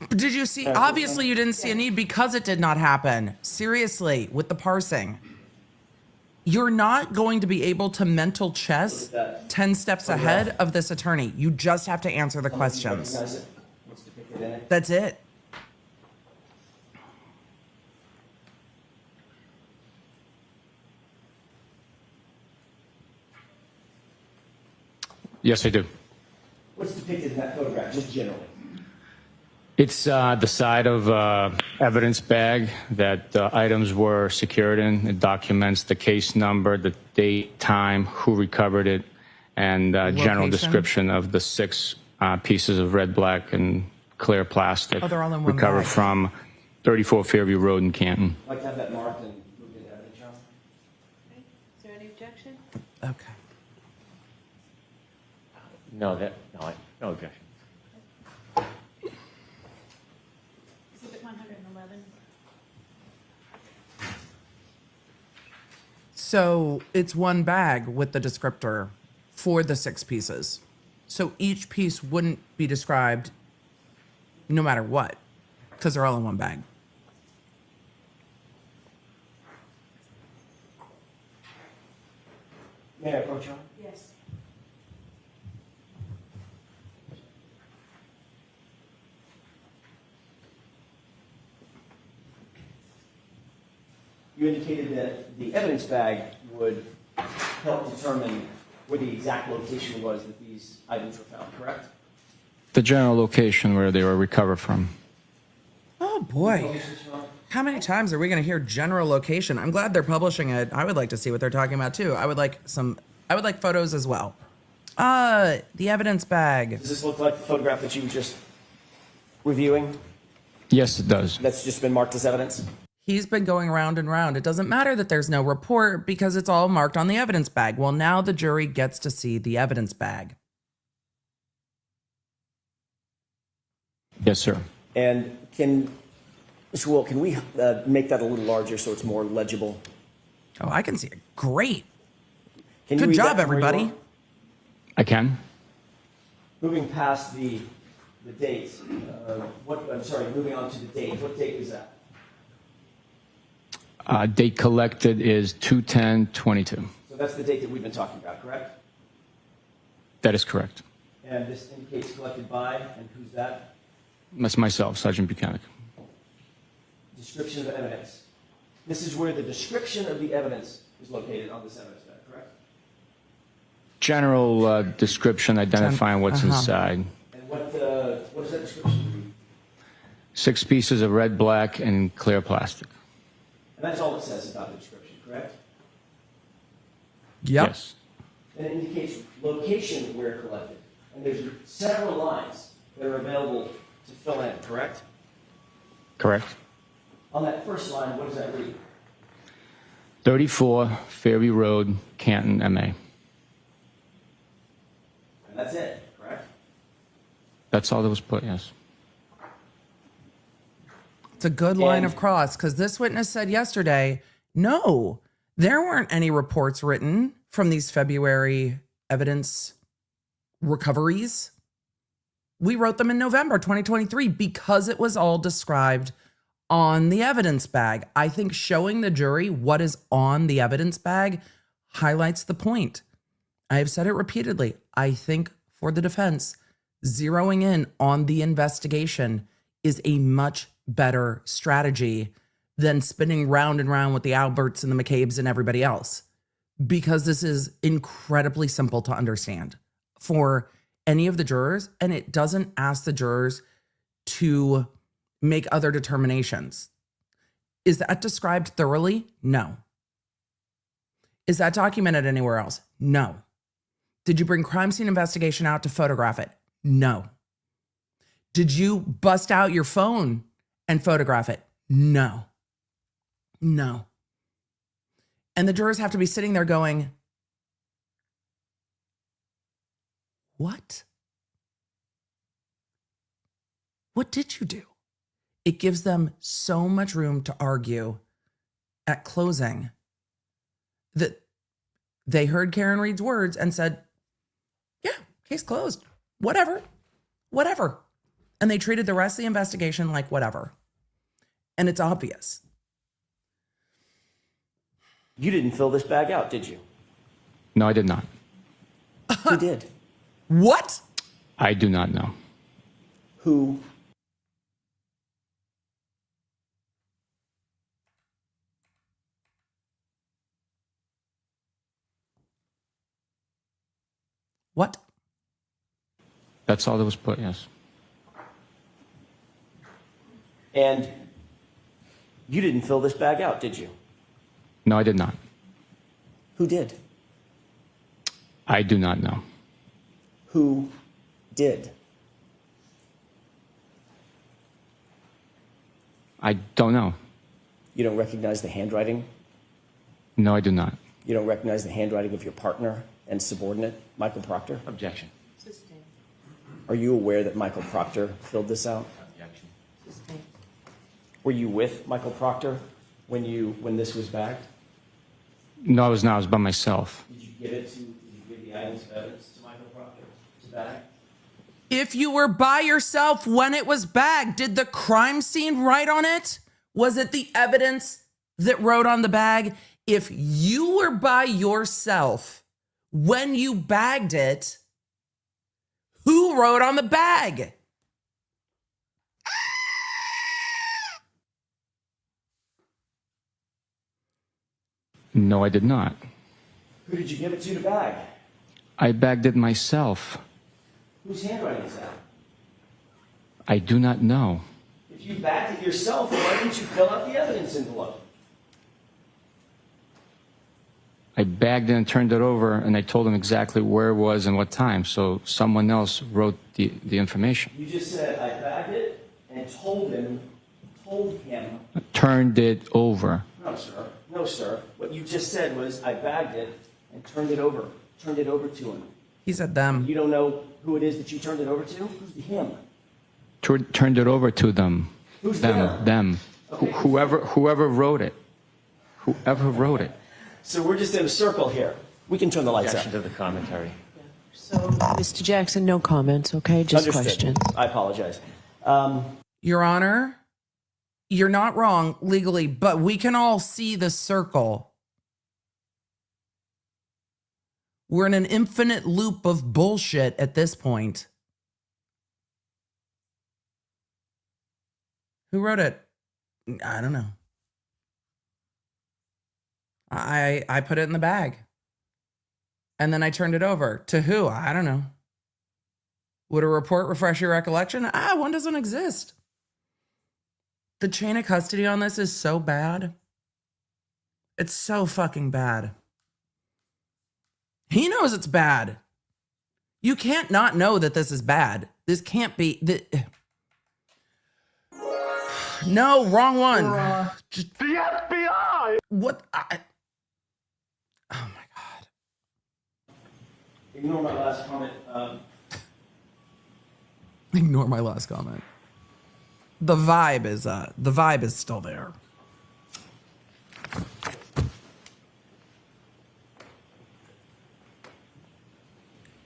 Did you see? Obviously, you didn't see a need because it did not happen. Seriously, with the parsing. You're not going to be able to mental chess 10 steps ahead of this attorney. You just have to answer the questions. Recognize it? What's depicted in it? That's it. Yes, I do. What's depicted in that photograph, just generally? It's the side of evidence bag that items were secured in. It documents the case number, the date, time, who recovered it, and general Location? description of the 6 pieces of red, black, and clear plastic Oh, they're all in one recovered bag. from 34 Fairview Road in Canton. I'd like to have that marked and moved into evidence, John. Okay. Is there any objection? Okay. No objection. Exhibit 111. So it's one bag with the descriptor for the 6 pieces. So each piece wouldn't be described no matter what, because they're all in one bag. May I approach, John? Yes. You indicated that the evidence bag would help determine where the exact location was that these items were found, correct? The general location where they were recovered from. Oh boy. How many times are we going to hear general location? I'm glad they're publishing it. I would like to see what they're talking about too. I would like photos as well. The evidence bag. Does this look like the photograph that you were just reviewing? Yes, it does. That's just been marked as evidence? He's been going round and round. It doesn't matter that there's no report because it's all marked on the evidence bag. Well, now the jury gets to see the evidence bag. Yes, sir. And Mr. Wool, can we make that a little larger so it's more legible? Oh, I can see it. Great. Can you Good read job, that from where you everybody. are? I can. Moving past the date, moving on to the date. What date is that? Date collected is 2/10/22. So that's the date that we've been talking about, correct? That is correct. And this indicates collected by, and who's that? That's myself, Sergeant Bukhenik. Description of evidence. This is where the description of the evidence is located on this evidence bag, correct? General description identifying what's inside. And what does that description read? 6 pieces of red, black, and clear plastic. And that's all it says about the description, correct? Yep. Yes. And it indicates location where collected. And there's several lines that are available to fill in, correct? Correct. On that first line, what does that read? 34 Fairview Road, Canton, MA. And that's it, correct? That's all that was put, yes. It's a good line And- of cross because this witness said yesterday, no, there weren't any reports written from these February evidence recoveries. We wrote them in November 2023 because it was all described on the evidence bag. I think showing the jury what is on the evidence bag highlights the point. I have said it repeatedly. I think for the defense, zeroing in on the investigation is a much better strategy than spinning round and round with the Alberts and the McCabe's and everybody else, because this is incredibly simple to understand for any of the jurors, and it doesn't ask the jurors to make other determinations. Is that described thoroughly? No. Is that documented anywhere else? No. Did you bring crime scene investigation out to photograph it? No. Did you bust out your phone and photograph it? No. No. And the jurors have to be sitting there going, what? What did you do? It gives them so much room to argue at closing that they heard Karen Reed's words and said, yeah, case closed. Whatever. And they treated the rest of the investigation like whatever. And it's obvious. You didn't fill this bag out, did you? No, I did not. Who did? What? I do not know. Who? What? That's all that was put, yes. And you didn't fill this bag out, did you? No, I did not. Who did? I do not know. Who did? I don't know. You don't recognize the handwriting? No, I do not. You don't recognize the handwriting of your partner and subordinate, Michael Proctor? Objection. Sustained. Are you aware that Michael Proctor filled this out? Objection. Sustained. Were you with Michael Proctor when this was bagged? No, I was not. I was by myself. Did you give the items of evidence to Michael Proctor to bag? If you were by yourself when it was bagged, did the crime scene write on it? Was it the evidence that wrote on the bag? If you were by yourself when you bagged it, who wrote on the bag? No, I did not. Who did you give it to bag? I bagged it myself. Whose handwriting is that? I do not know. If you bagged it yourself, why didn't you fill out the evidence envelope? I bagged it and turned it over, and I told him exactly where it was and what time. So someone else wrote the information. You just said, I bagged it and told him. Turned it over. No, sir. No, sir. What you just said was, I bagged it and turned it over to him. He said them. You don't know who it is that you turned it over to? Who's the him? Turned it over to them. Who's them? them? Okay. Whoever wrote it. Whoever wrote it. So we're just in a circle here. We can turn the lights Objection out. to the commentary. So, Mr. Jackson, no comments, okay? Just Understood. questions. I apologize. Your Honor, you're not wrong legally, but we can all see the circle. We're in an infinite loop of bullshit at this point. Who wrote it? I don't know. I put it in the bag. And then I turned it over. To who? I don't know. Would a report refresh your recollection? One doesn't exist. The chain of custody on this is so bad. It's so fucking bad. He knows it's bad. You can't not know that this is bad. This can't be. No, wrong one. The FBI! What? Oh my God. Ignore my last comment. Ignore my last comment. The vibe is still there.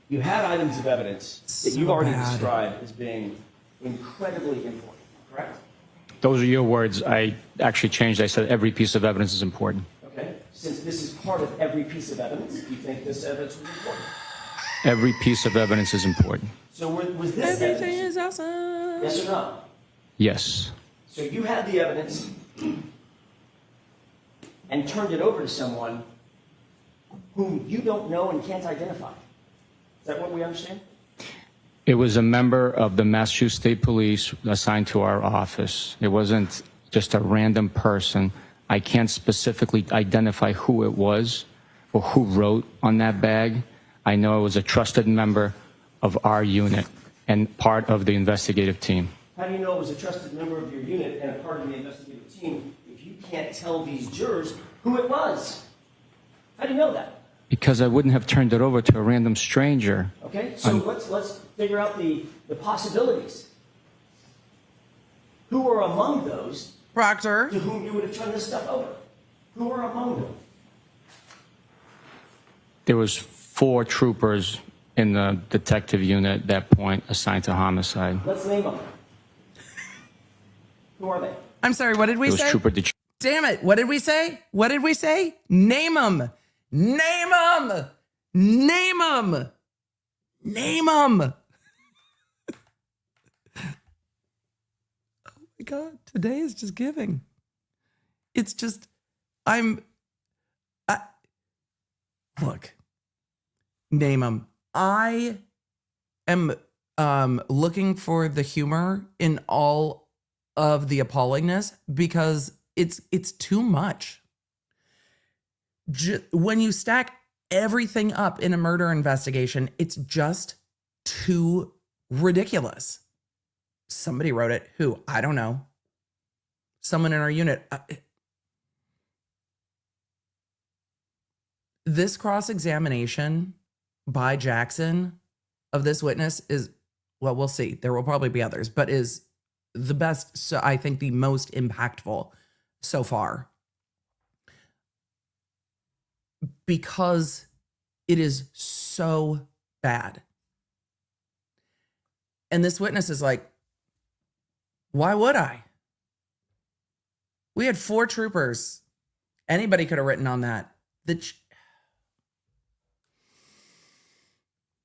You had items of evidence that So you've already bad. described as being incredibly important, correct? Those are your words. I actually changed. I said every piece of evidence is important. Okay. Since this is part of every piece of evidence, do you think this evidence was important? Every piece of evidence is important. So was this Everything evidence? is awesome. Yes or no? Yes. So you had the evidence and turned it over to someone whom you don't know and can't identify. Is that what we understand? It was a member of the Massachusetts State Police assigned to our office. It wasn't just a random person. I can't specifically identify who it was or who wrote on that bag. I know it was a trusted member of our unit and part of the investigative team. How do you know it was a trusted member of your unit and a part of the investigative team if you can't tell these jurors who it was? How do you know that? Because I wouldn't have turned it over to a random stranger. Okay, so let's figure out the possibilities. Who are among those Proctor. to whom you would have turned this stuff over? Who are among them? There was 4 troopers in the detective unit at that point assigned to homicide. Let's name them. Who are they? I'm sorry, what did we It was say? Trooper Damn it, what did we say? What did we say? Name them. Name them. Name them. Name them. Oh my God, today is just giving. It's just, look, name them. I am looking for the humor in all of the appallingness because it's too much. When you stack everything up in a murder investigation, it's just too ridiculous. Somebody wrote it. Who? I don't know. Someone in our unit. This cross-examination by Jackson of this witness is, well, we'll see. There will probably be others, but is the best, so I think the most impactful so far. Because it is so bad. And this witness is like, why would I? We had 4 troopers. Anybody could have written on that.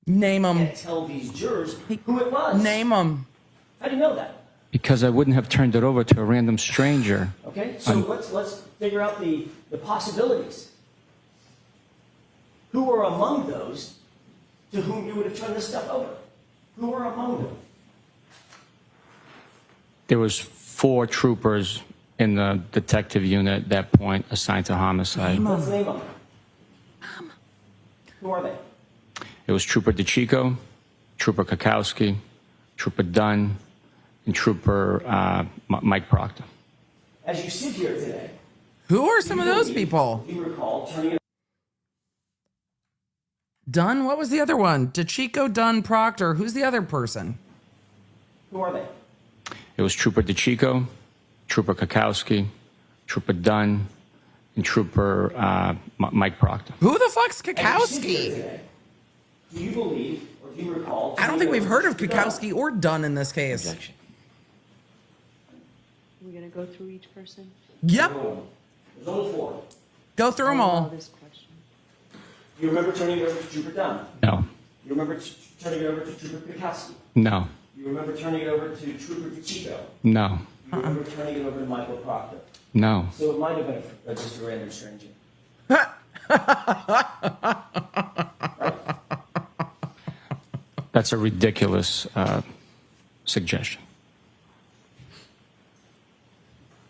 Name them. Can't tell these jurors who it was. Name them. How do you know that? Because I wouldn't have turned it over to a random stranger. Okay, so let's figure out the possibilities. Who were among those to whom you would have turned this stuff over? Who were among them? There was 4 troopers in the detective unit at that point assigned to homicide. Let's name them. Who are they? It was Trooper DeChico, Trooper Kakowski, Trooper Dunn, and Trooper Mike Proctor. As you sit here today, Who are some of those people? you recall turning it Dunn? What was the other one? DeChico, Dunn, Proctor. Who's the other person? Who are they? It was Trooper DeChico, Trooper Kakowski, Trooper Dunn, and Trooper Mike Proctor. Who the fuck's As you sit here Kakowski? today, do you believe or do you recall? I don't think we've heard of Kakowski or Dunn in this case. Objection. We're gonna go through each person? Yep. There's only 4. Go through them Allow all. this question. Do you remember turning it over to Trooper Dunn? No, You remember turning it over to Trooper Pikowski? no, You remember turning it over to Trooper DeChico? no, You remember turning it over to Michael Proctor? no. So it might have been just a random stranger. That's a ridiculous suggestion.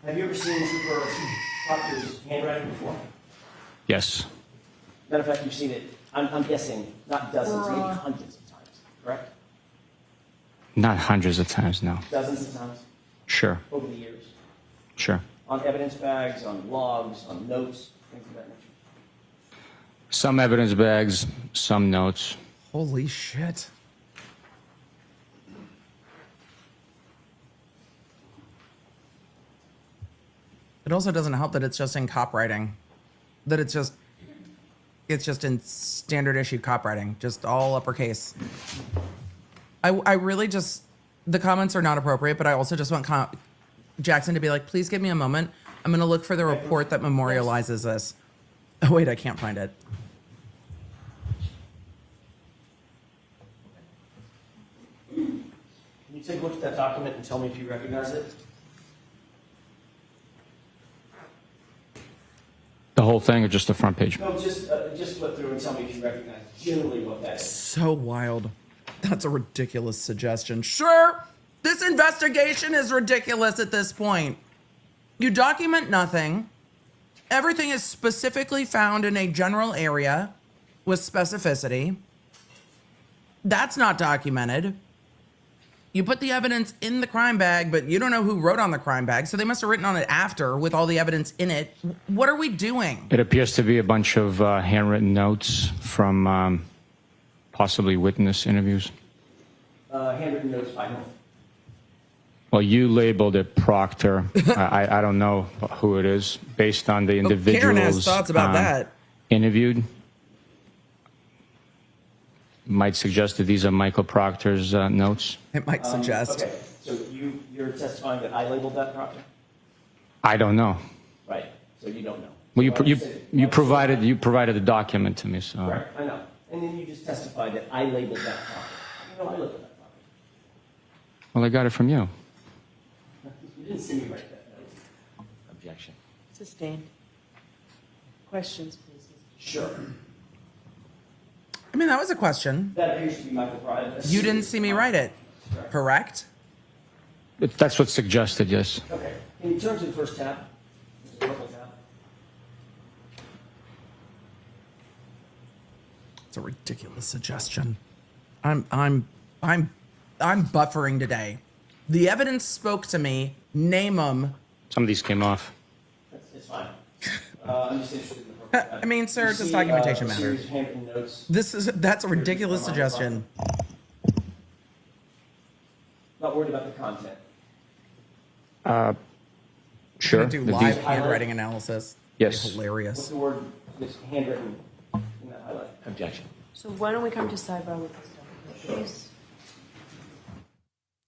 Have you ever seen Trooper Proctor's handwriting before? Yes, Matter of fact, you've seen it, I'm guessing, not dozens, maybe hundreds of times, correct? not hundreds of times, no. Dozens of times Sure, over the years. sure. On evidence bags, on logs, on notes, things of that nature. Some evidence bags, some notes. Holy shit. It also doesn't help that it's just in copywriting. That it's just in standard issue copywriting, just all uppercase. I really just, the comments are not appropriate, but I also just want Jackson to be like, please give me a moment. I'm going to look for the report that memorializes this. Oh, wait, I can't find it. Can you take a look at that document and tell me if you recognize it? The whole thing or just the front page? No, just flip through and tell me if you recognize generally what that is. So wild. That's a ridiculous suggestion. Sure, this investigation is ridiculous at this point. You document nothing. Everything is specifically found in a general area with specificity. That's not documented. You put the evidence in the crime bag, but you don't know who wrote on the crime bag, so they must have written on it after with all the evidence in it. What are we doing? It appears to be a bunch of handwritten notes from possibly witness interviews. Handwritten notes by whom? Well, you labeled it Proctor. I don't know who it is based on the individuals Karen has thoughts about that. interviewed. Might suggest that these are Michael Proctor's notes. It might suggest. Okay, so you're testifying that I labeled that Proctor? I don't know. Right, so you don't know. Well, So you provided a document to me, so. Right, I know. And then you just testified that I labeled that Proctor. You know I labeled that Proctor. Well, I got it from you. You didn't see me write that note. Objection. Sustained. Questions, please. Sure. I mean, that was a question. That appears to be Michael Pride. You didn't see me write it, correct? That's what's suggested, yes. Okay. In terms of the first tab, the purple tab. It's a ridiculous suggestion. I'm buffering today. The evidence spoke to me. Name them. Some of these came off. It's fine. I'm just interested in the purple tab. I mean, sir, You does see, documentation a matter? series of handwritten notes. That's a ridiculous suggestion. Not worried about the content. Sure. Do The live de- handwriting analysis. Yes. What's Hilarious. the word that's handwritten in that highlight? Objection. So why don't we come to sidebar with this stuff, please?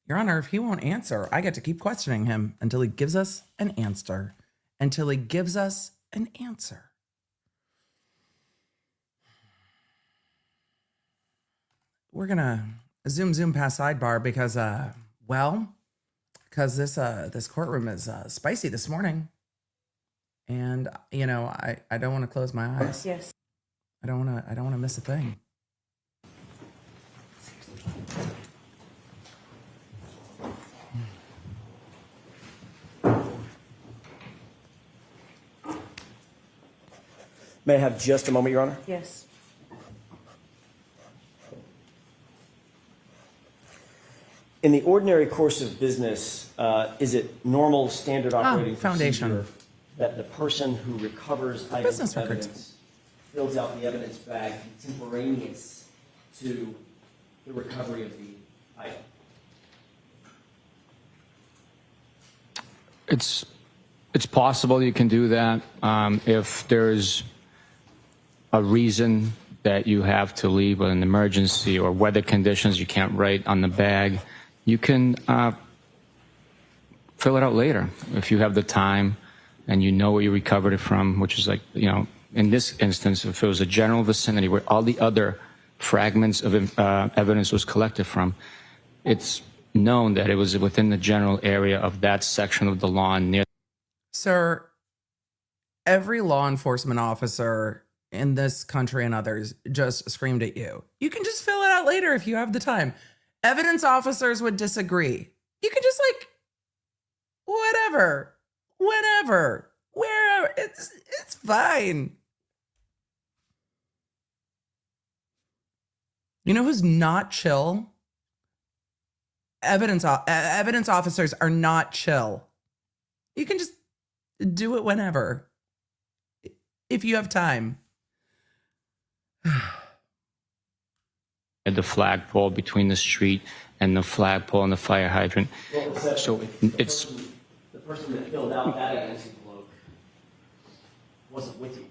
Your Honor, if he won't answer, I get to keep questioning him until he gives us an answer. Until he gives us an answer. We're gonna zoom past sidebar because, because this courtroom is spicy this morning, and you know I don't want to close my eyes. Yes. I don't want to miss a thing. May I have just a moment, Your Honor? Yes. In the ordinary course of business, is it normal standard operating foundation. procedure that the person who recovers items Business of records. evidence fills out the evidence bag contemporaneous to the recovery of the item? It's possible you can do that if there's a reason that you have to leave, an emergency or weather conditions you can't write on the bag. You can fill it out later if you have the time and you know where you recovered it from, which is like, you know, in this instance, if it was a general vicinity where all the other fragments of evidence was collected from, it's known that it was within the general area of that section of the lawn near. Sir, every law enforcement officer in this country and others just screamed at you. You can just fill it out later if you have the time. Evidence officers would disagree. You can just like, whatever, whenever, wherever. It's fine. You know who's not chill? Evidence officers are not chill. You can just do it whenever, if you have time. The flagpole between the street and the flagpole and the fire hydrant. Well, except So if it's the person that filled out that evidence envelope wasn't with you.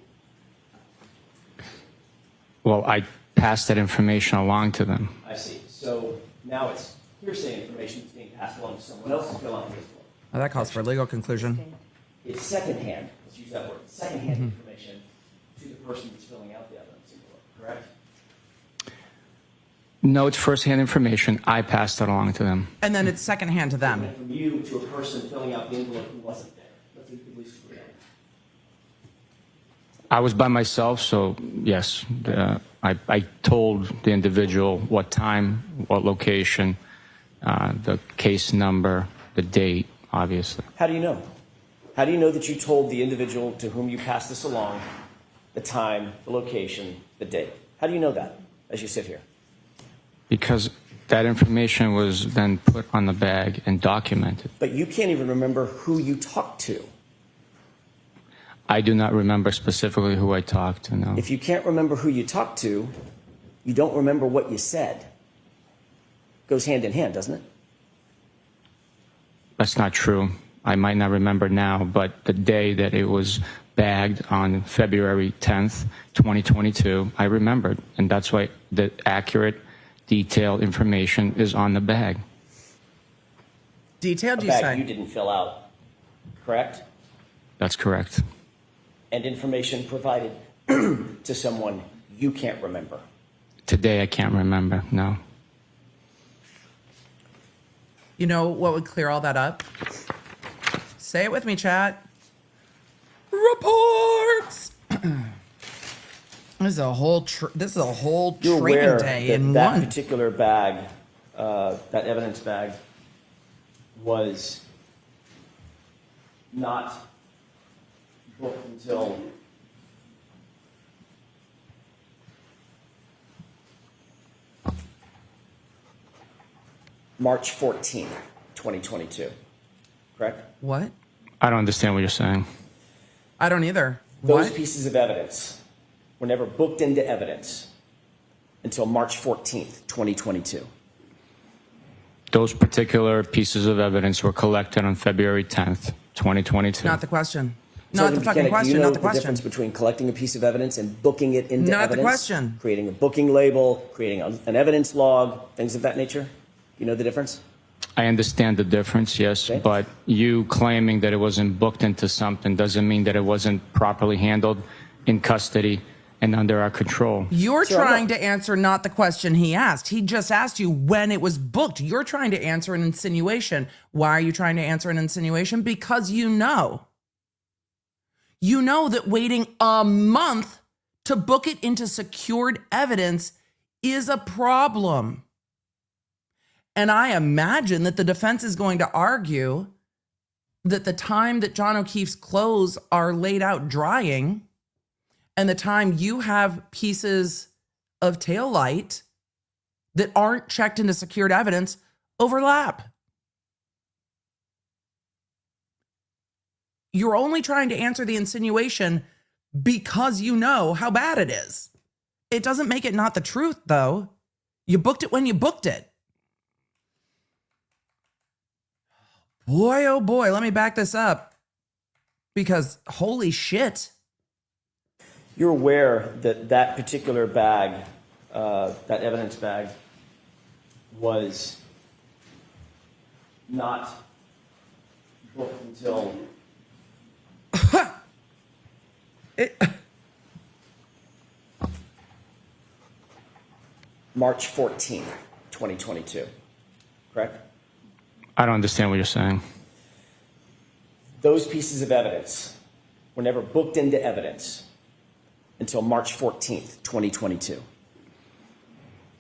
well, I passed that information along to them. I see. So now it's hearsay information that's being passed along to someone else to fill out the envelope. Well, that calls for a legal conclusion. It's secondhand, let's use that word, secondhand information to the person that's filling out the evidence envelope, correct? No, it's firsthand information. I passed it along to them. And then it's secondhand to them. And from you to a person filling out the envelope who wasn't there. Let's at least agree on that. I was by myself, so yes, I told the individual what time, what location, the case number, the date, obviously. How do you know? How do you know that you told the individual to whom you passed this along the time, the location, the date? How do you know that as you sit here? Because that information was then put on the bag and documented. But you can't even remember who you talked to. I do not remember specifically who I talked to, no. If you can't remember who you talked to, you don't remember what you said. Goes hand in hand, doesn't it? That's not true. I might not remember now, but the day that it was bagged on February 10th, 2022, I remembered. And that's why the accurate, detailed information is on the bag. Detailed, A you bag you say? didn't fill out, correct? That's correct. And information provided to someone you can't remember. Today, I can't remember, no. You know what would clear all that up? Say it with me, chat. Reports! This is a whole You're training aware day that in that one. particular bag, that evidence bag, was not booked until March 14th, 2022, correct? What? I don't understand what you're saying. I don't either. Those What? pieces of evidence were never booked into evidence until March 14th, 2022. Those particular pieces of evidence were collected on February 10th, 2022. Not the question. Sergeant Not the fucking Bukhenik, question. do you know Not the the difference question. between collecting a piece of evidence and booking it into Not the evidence? question. Creating a booking label, creating an evidence log, things of that nature? You know the difference? I understand the difference, yes, Okay. but you claiming that it wasn't booked into something doesn't mean that it wasn't properly handled in custody and under our control. You're Sir, I'm trying not- to answer not the question he asked. He just asked you when it was booked. You're trying to answer an insinuation. Why are you trying to answer an insinuation? Because you know. You know that waiting a month to book it into secured evidence is a problem. And I imagine that the defense is going to argue that the time that John O'Keefe's clothes are laid out drying and the time you have pieces of Taillight that aren't checked into secured evidence overlap. You're only trying to answer the insinuation because you know how bad it is. It doesn't make it not the truth, though. You booked it when you booked it. Boy, oh boy, let me back this up. Because holy shit. You're aware that that particular bag, that evidence bag, was not booked until March 14th, 2022, correct? I don't understand what you're saying. Those pieces of evidence were never booked into evidence until March 14th, 2022.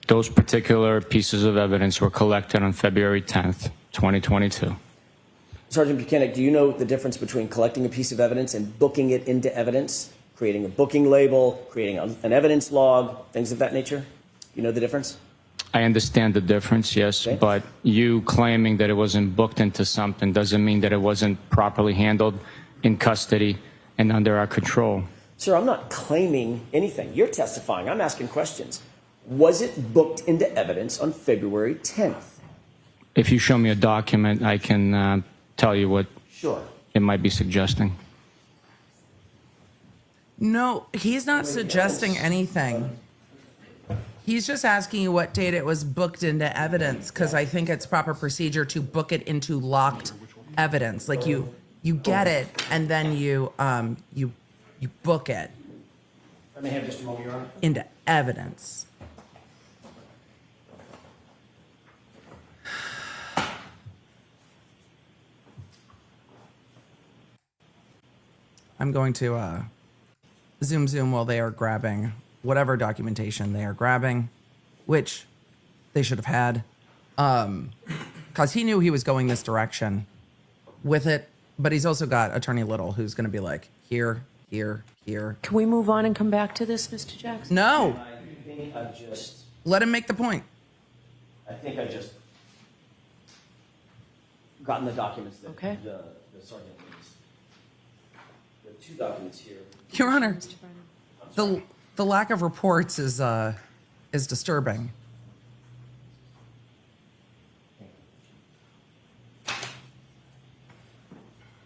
Those particular pieces of evidence were collected on February 10th, 2022. Sergeant Bukhenik, do you know the difference between collecting a piece of evidence and booking it into evidence, creating a booking label, creating an evidence log, things of that nature? You know the difference? I understand the difference, yes, Okay. but you claiming that it wasn't booked into something doesn't mean that it wasn't properly handled in custody and under our control. Sir, I'm not claiming anything. You're testifying. I'm asking questions. Was it booked into evidence on February 10th? If you show me a document, I can tell you what Sure. it might be suggesting. No, he's not suggesting anything. He's just asking you what date it was booked into evidence, because I think it's proper procedure to book it into locked evidence. Like you get it and then you book it Let me have just a moment, Your Honor. into evidence. I'm going to zoom while they are grabbing whatever documentation they are grabbing, which they should have had, because he knew he was going this direction with it. But he's also got Attorney Little, who's going to be like, here. Can we move on and come back to this, Mr. Jackson? No, I think I've just let him make the point. gotten the documents that Okay. the sergeant needs. There are two documents here. Your Honor, Mr. Brennan. the lack of reports is disturbing.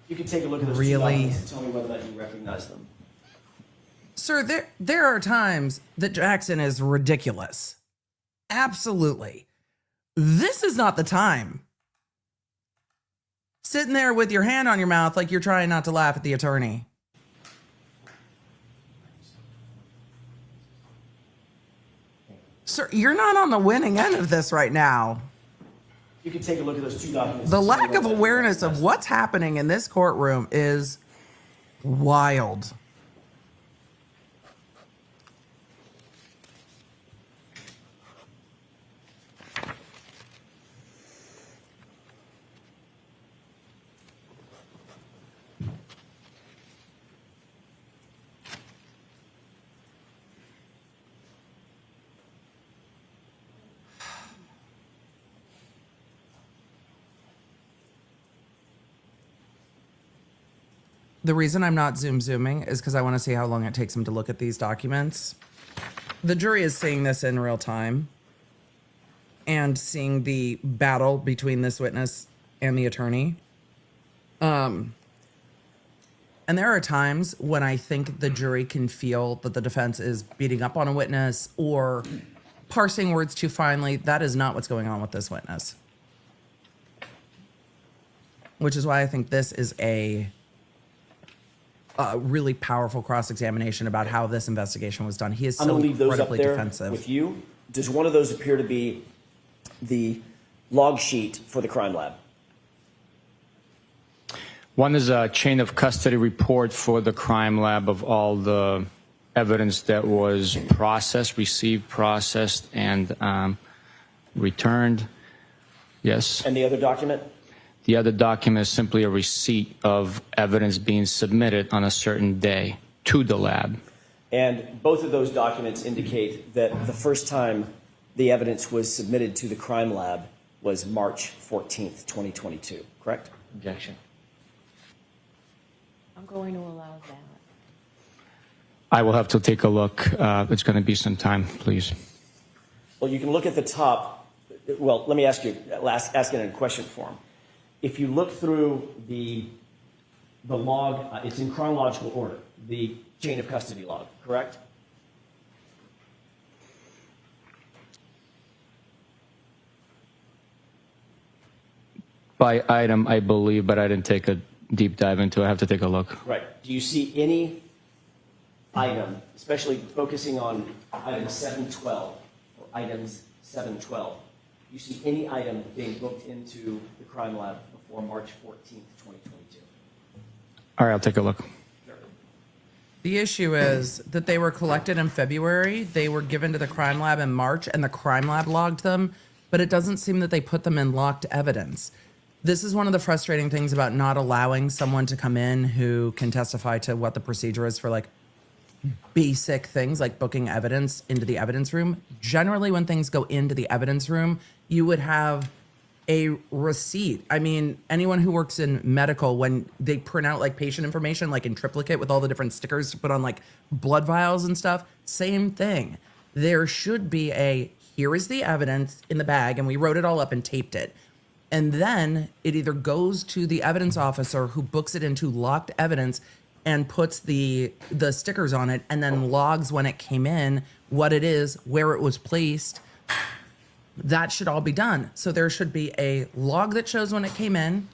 You can take a look at those Really? two documents and tell me whether or not you recognize them. Sir, there are times that Jackson is ridiculous. Absolutely. This is not the time. Sitting there with your hand on your mouth like you're trying not to laugh at the attorney. Sir, you're not on the winning end of this right now. You can take a look at those two documents. The and tell me lack of whether or not you awareness of recognize them. what's happening in this courtroom is wild. The reason I'm not zooming is because I want to see how long it takes them to look at these documents. The jury is seeing this in real time and seeing the battle between this witness and the attorney. And there are times when I think the jury can feel that the defense is beating up on a witness or parsing words too finely. That is not what's going on with this witness. Which is why I think this is a really powerful cross-examination about how this investigation was done. He is I'm so going to leave those up incredibly there defensive. with you. Does one of those appear to be the log sheet for the crime lab? One is a chain of custody report for the crime lab of all the evidence that was processed, received, processed, and returned. Yes. And the other document? The other document is simply a receipt of evidence being submitted on a certain day to the lab. And both of those documents indicate that the first time the evidence was submitted to the crime lab was March 14th, 2022, correct? Objection. I'm going to allow that. I will have to take a look. It's going to be some time, please. Well, you can look at the top. Well, let me ask you, ask it in a question form. If you look through the log, it's in chronological order, the chain of custody log, correct? By item, I believe, but I didn't take a deep dive into it. I have to take a look. Right. Do you see any item, especially focusing on item 712 or items 712, do you see any item being booked into the crime lab before March 14th, 2022? All right, I'll take a look. The issue is that they were collected in February. They were given to the crime lab in March, and the crime lab logged them, but it doesn't seem that they put them in locked evidence. This is one of the frustrating things about not allowing someone to come in who can testify to what the procedure is for like basic things like booking evidence into the evidence room. Generally, when things go into the evidence room, you would have a receipt. I mean, anyone who works in medical, when they print out like patient information, like in triplicate with all the different stickers to put on like blood vials and stuff, same thing. There should be a, here is the evidence in the bag, and we wrote it all up and taped it. And then it either goes to the evidence officer who books it into locked evidence and puts the stickers on it and then logs when it came in, what it is, where it was placed. That should all be done. So there should be a log that shows when it came in,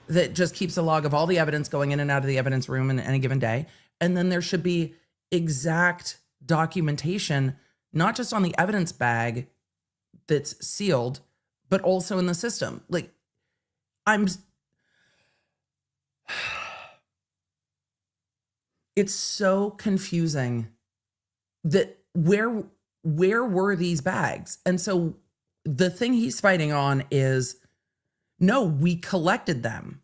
that just keeps a log of all the evidence going in and out of the evidence room in any given day. And then there should be exact documentation, not just on the evidence bag that's sealed, but also in the system. Like, it's so confusing that where were these bags? And so the thing he's fighting on is, no, we collected them,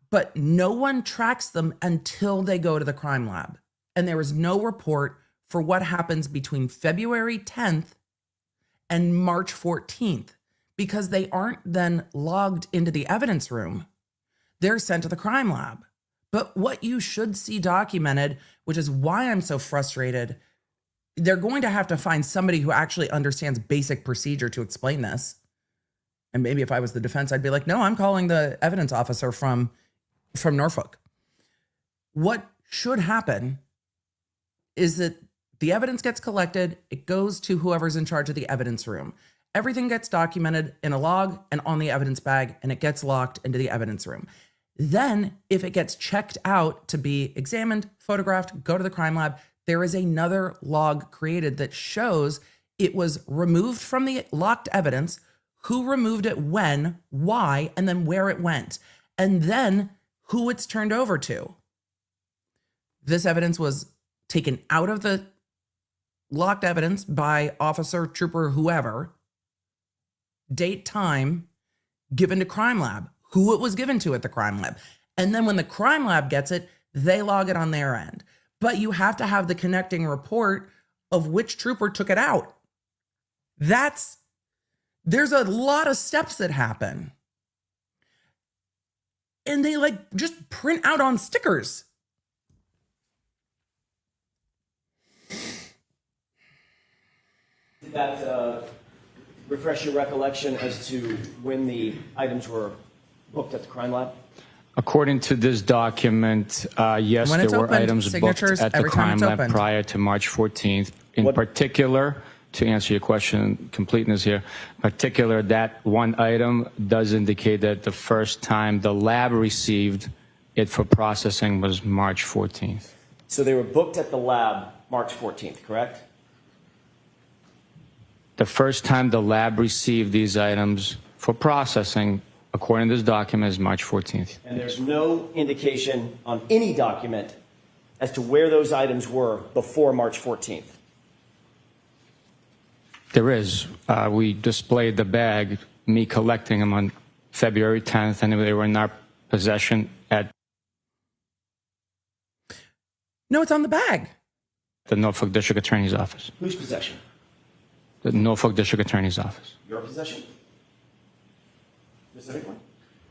but no one tracks them until they go to the crime lab. And there is no report for what happens between February 10th and March 14th. Because they aren't then logged into the evidence room. They're sent to the crime lab. But what you should see documented, which is why I'm so frustrated, they're going to have to find somebody who actually understands basic procedure to explain this. And maybe if I was the defense, I'd be like, no, I'm calling the evidence officer from Norfolk. What should happen is that the evidence gets collected, it goes to whoever's in charge of the evidence room. Everything gets documented in a log and on the evidence bag, and it gets locked into the evidence room. Then, if it gets checked out to be examined, photographed, go to the crime lab, there is another log created that shows it was removed from the locked evidence, who removed it when, why, and then where it went, and then who it's turned over to. This evidence was taken out of the locked evidence by officer, trooper, whoever, date, time, given to crime lab, who it was given to at the crime lab. And then when the crime lab gets it, they log it on their end. But you have to have the connecting report of which trooper took it out. There's a lot of steps that happen. And they like just print out on stickers. that refresh your recollection as to when the items were booked at the crime lab? According to this document, yes, When there it's were opened, items booked signatures at the every time crime it's lab opened. prior to March 14th. In What- particular, to answer your question, completeness here, particular, that one item does indicate that the first time the lab received it for processing was March 14th. So they were booked at the lab March 14th, correct? The first time the lab received these items for processing, according to this document, is March 14th. And there's no indication on any document as to where those items were before March 14th. There is. We displayed the bag, me collecting them on February 10th, and they were in our possession at No, it's on the bag. the Norfolk District Attorney's Office. Whose possession? The Norfolk District Attorney's Office. Your possession? Specifically?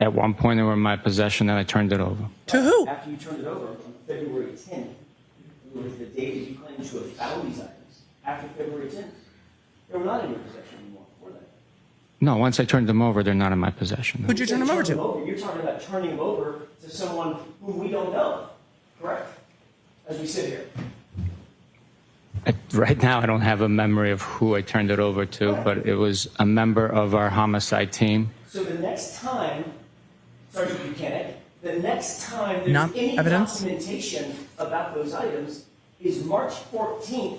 At one point, they were in my possession, and I turned it over. To who? After you turned it over on February 10th, it was the date that you claimed to have found these items. After February 10th, they were not in your possession anymore, were they? No, once I turned them over, they're not in my possession. No. Who'd you turn them over to? You're talking about turning them over to someone whom we don't know, correct? As we sit here. Right now, I don't have a memory of who I turned it over to, but it was a member of our homicide team. So the next time, Sergeant Bukhenik, the next time there's Not any evidence? documentation about those items is March 14th,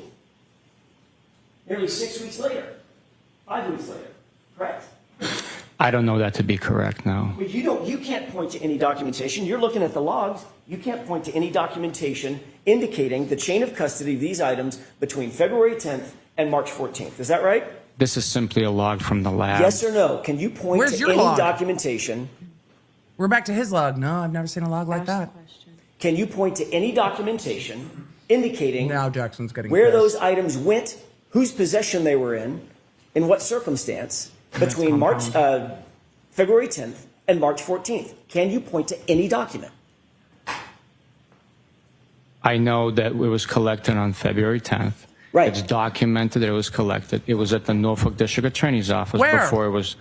nearly 6 weeks later, 5 weeks later, correct? I don't know that to be correct, no. But you can't point to any documentation. You're looking at the logs. You can't point to any documentation indicating the chain of custody of these items between February 10th and March 14th. Is that right? This is simply a log from the lab. Yes or no? Can you point Where's to your any log? documentation? We're back to his log. No, I've never seen a log like that. Can you point to any documentation indicating Now Jackson's getting where pissed. those items went, whose possession they were in what circumstance between February 10th and March 14th? Can you point to any document? I know that it was collected on February 10th. Right. It's documented that it was collected. It was at the Norfolk District Attorney's Office Where? before it was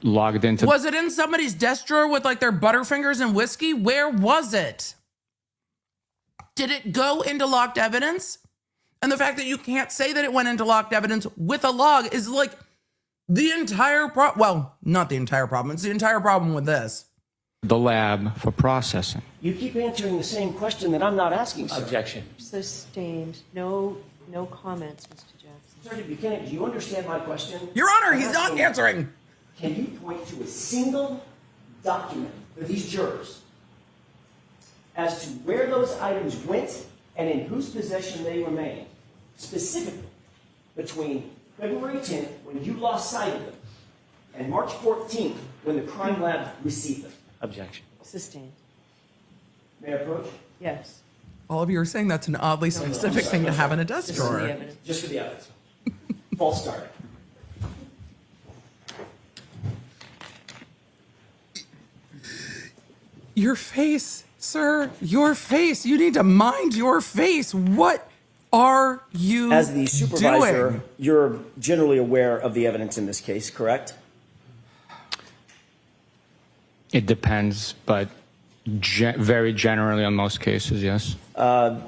logged into. Was it in somebody's desk drawer with like their Butterfingers and whiskey? Where was it? Did it go into locked evidence? And the fact that you can't say that it went into locked evidence with a log is like the entire problem. Well, not the entire problem. It's the entire problem with this. the lab for processing. You keep answering the same question that I'm not asking, sir. Objection. Sustained. No comments, Mr. Jackson. Sergeant Buchanan, do you understand my question? Your Honor, I'm he's not asking, answering. Can you point to a single document for these jurors as to where those items went and in whose possession they remained, specifically between February 10th, when you lost sight of them, and March 14th, when the crime lab received them? Objection. Sustained. May I approach? Yes. All of you are saying that's an oddly specific thing to have in a desk This is the drawer. evidence. Just for the evidence. False start. Your face, sir, your face. You need to mind your face. What are you As the supervisor, doing? you're generally aware of the evidence in this case, correct? It depends, but very generally on most cases, yes. As a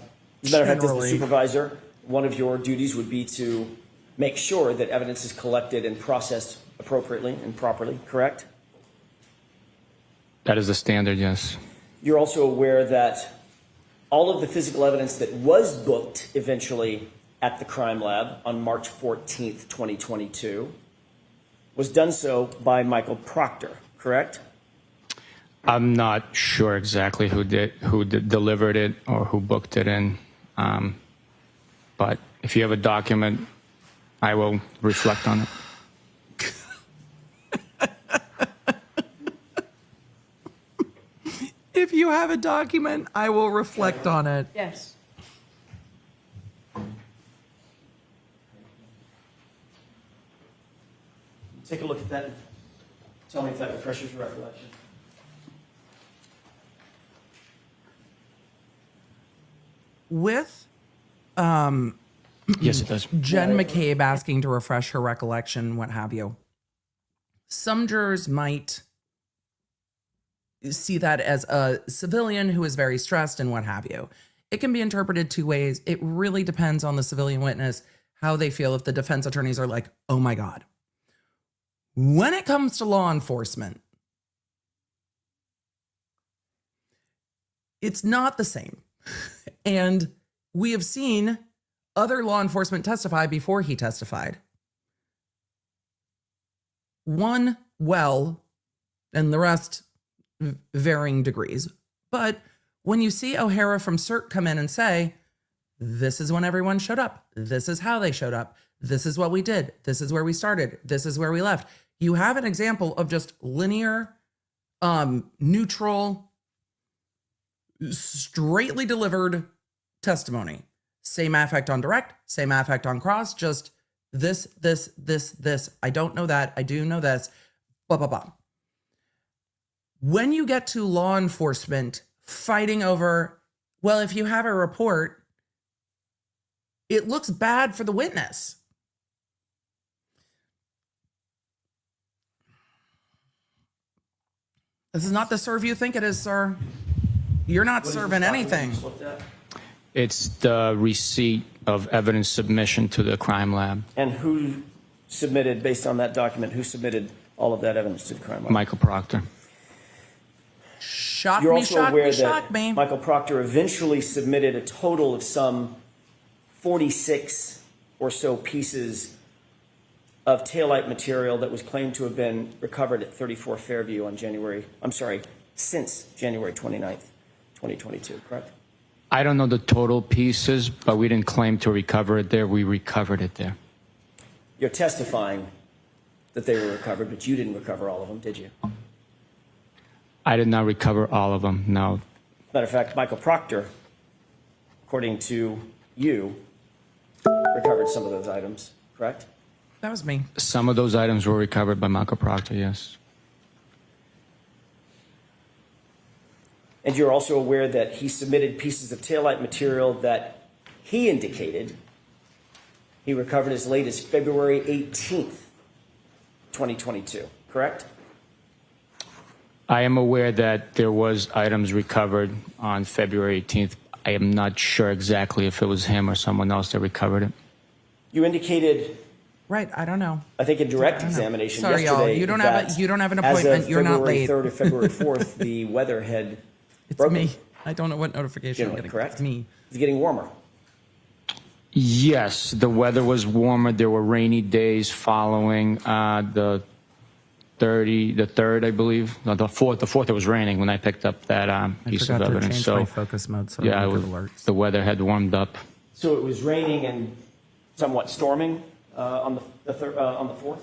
matter of fact, as the Generally. supervisor, one of your duties would be to make sure that evidence is collected and processed appropriately and properly, correct? That is the standard, yes. You're also aware that all of the physical evidence that was booked eventually at the crime lab on March 14th, 2022, was done so by Michael Proctor, correct? I'm not sure exactly who delivered it or who booked it in, but if you have a document, I will reflect on it. If you have a document, I will reflect on it. Yes. Take a look at that and tell me if that refreshes your recollection. With Yes, it does. Jen McCabe asking to refresh her recollection, what have you. Some jurors might see that as a civilian who is very stressed and what have you. It can be interpreted two ways. It really depends on the civilian witness, how they feel. If the defense attorneys are like, oh my God. When it comes to law enforcement, it's not the same. And we have seen other law enforcement testify before he testified. One well, and the rest varying degrees. But when you see O'Hara from CERT come in and say, this is when everyone showed up, this is how they showed up, this is what we did, this is where we started, this is where we left, you have an example of just linear, neutral, straightly delivered testimony. Same affect on direct, same affect on cross, just this. I don't know that, I do know this, blah, blah, blah. When you get to law enforcement fighting over, well, if you have a report, it looks bad for the witness. This is not the serve you think it is, sir. You're not serving anything. It's the receipt of evidence submission to the crime lab. And who submitted, based on that document, who submitted all of that evidence to the crime lab? Michael Proctor. Shock You're me, also shock aware me, that shock me. Michael Proctor eventually submitted a total of some 46 or so pieces of taillight material that was claimed to have been recovered at 34 Fairview on since January 29th, 2022, correct? I don't know the total pieces, but we didn't claim to recover it there. We recovered it there. You're testifying that they were recovered, but you didn't recover all of them, did you? I did not recover all of them, no. Matter of fact, Michael Proctor, according to you, recovered some of those items, correct? That was me. Some of those items were recovered by Michael Proctor, yes. And you're also aware that he submitted pieces of taillight material that he indicated he recovered as late as February 18th, 2022, correct? I am aware that there was items recovered on February 18th. I am not sure exactly if it was him or someone else that recovered it. You indicated, Right, I don't know. I think, in direct examination Sorry, yesterday. y'all. You don't have an as appointment. of You're not February late. 3rd or February 4th, the weather had It's broken. me. I don't know what notification I'm Generally, getting. correct? It's me. It's getting warmer. Yes, the weather was warmer. There were rainy days following the 3rd, I believe. No, the 4th. The 4th, it was raining when I picked up that I piece forgot of to evidence. change So, my focus mode so yeah, I it don't was, get alerts. the weather had warmed up. So it was raining and somewhat storming on the 4th?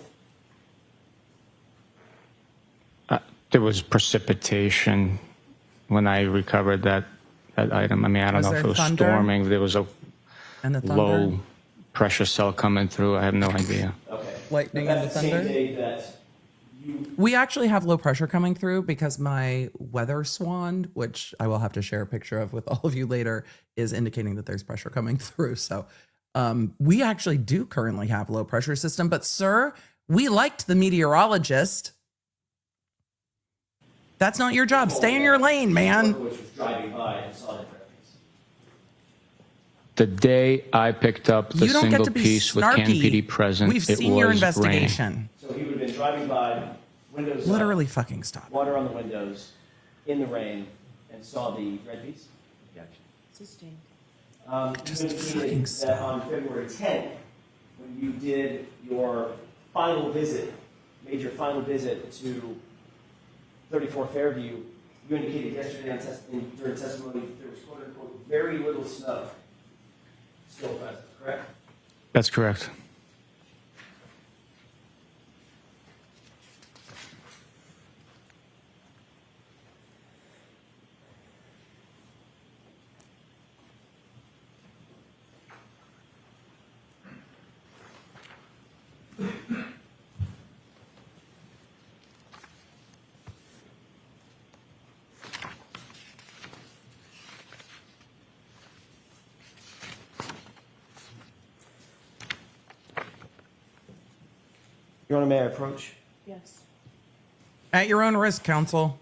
There was precipitation when I recovered that item. I mean, I don't Was know if there it was thunder? storming. There was a And the thunder, low pressure cell coming through. I have no idea. Okay. lightning, But and the that's the same thunder. day that you We actually have low pressure coming through because my weather swan, which I will have to share a picture of with all of you later, is indicating that there's pressure coming through. So we actually do currently have low pressure system. But sir, we liked the meteorologist. That's not your job. Stay in your lane, man. which was driving by and saw the therapies. The day I picked up the You don't get single to be piece with snarky. KMPD present, We've it seen your was investigation. So he would have been driving by, windows up, Literally fucking stop. water on the windows, in the rain, and saw the red piece. Sustained. Just You fucking indicated that stop. on February 10th, when you did your final visit, made your final visit to 34 Fairview, you indicated yesterday during testimony that there was quote unquote very little snow still present, correct? That's correct. Your Honor, may I approach? Yes. At your own risk, counsel.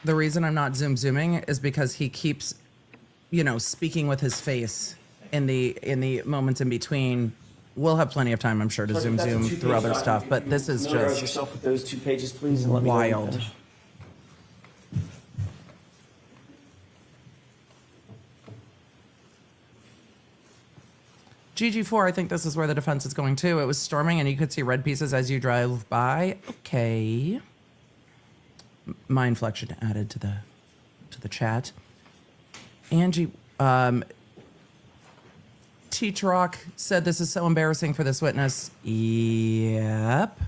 The reason I'm not zooming is because he keeps, speaking with his face in the moments in between. We'll have plenty of time, I'm sure, to That's a zoom two-page through other document. stuff, but Can this you is familiarize just yourself with those 2 pages, please, and let me know when you're wild. finished. GG4, I think this is where the defense is going too. It was storming and you could see red pieces as you drive by. Okay. My inflection added to the chat. Angie, Teach Rock said this is so embarrassing for this witness. Yep.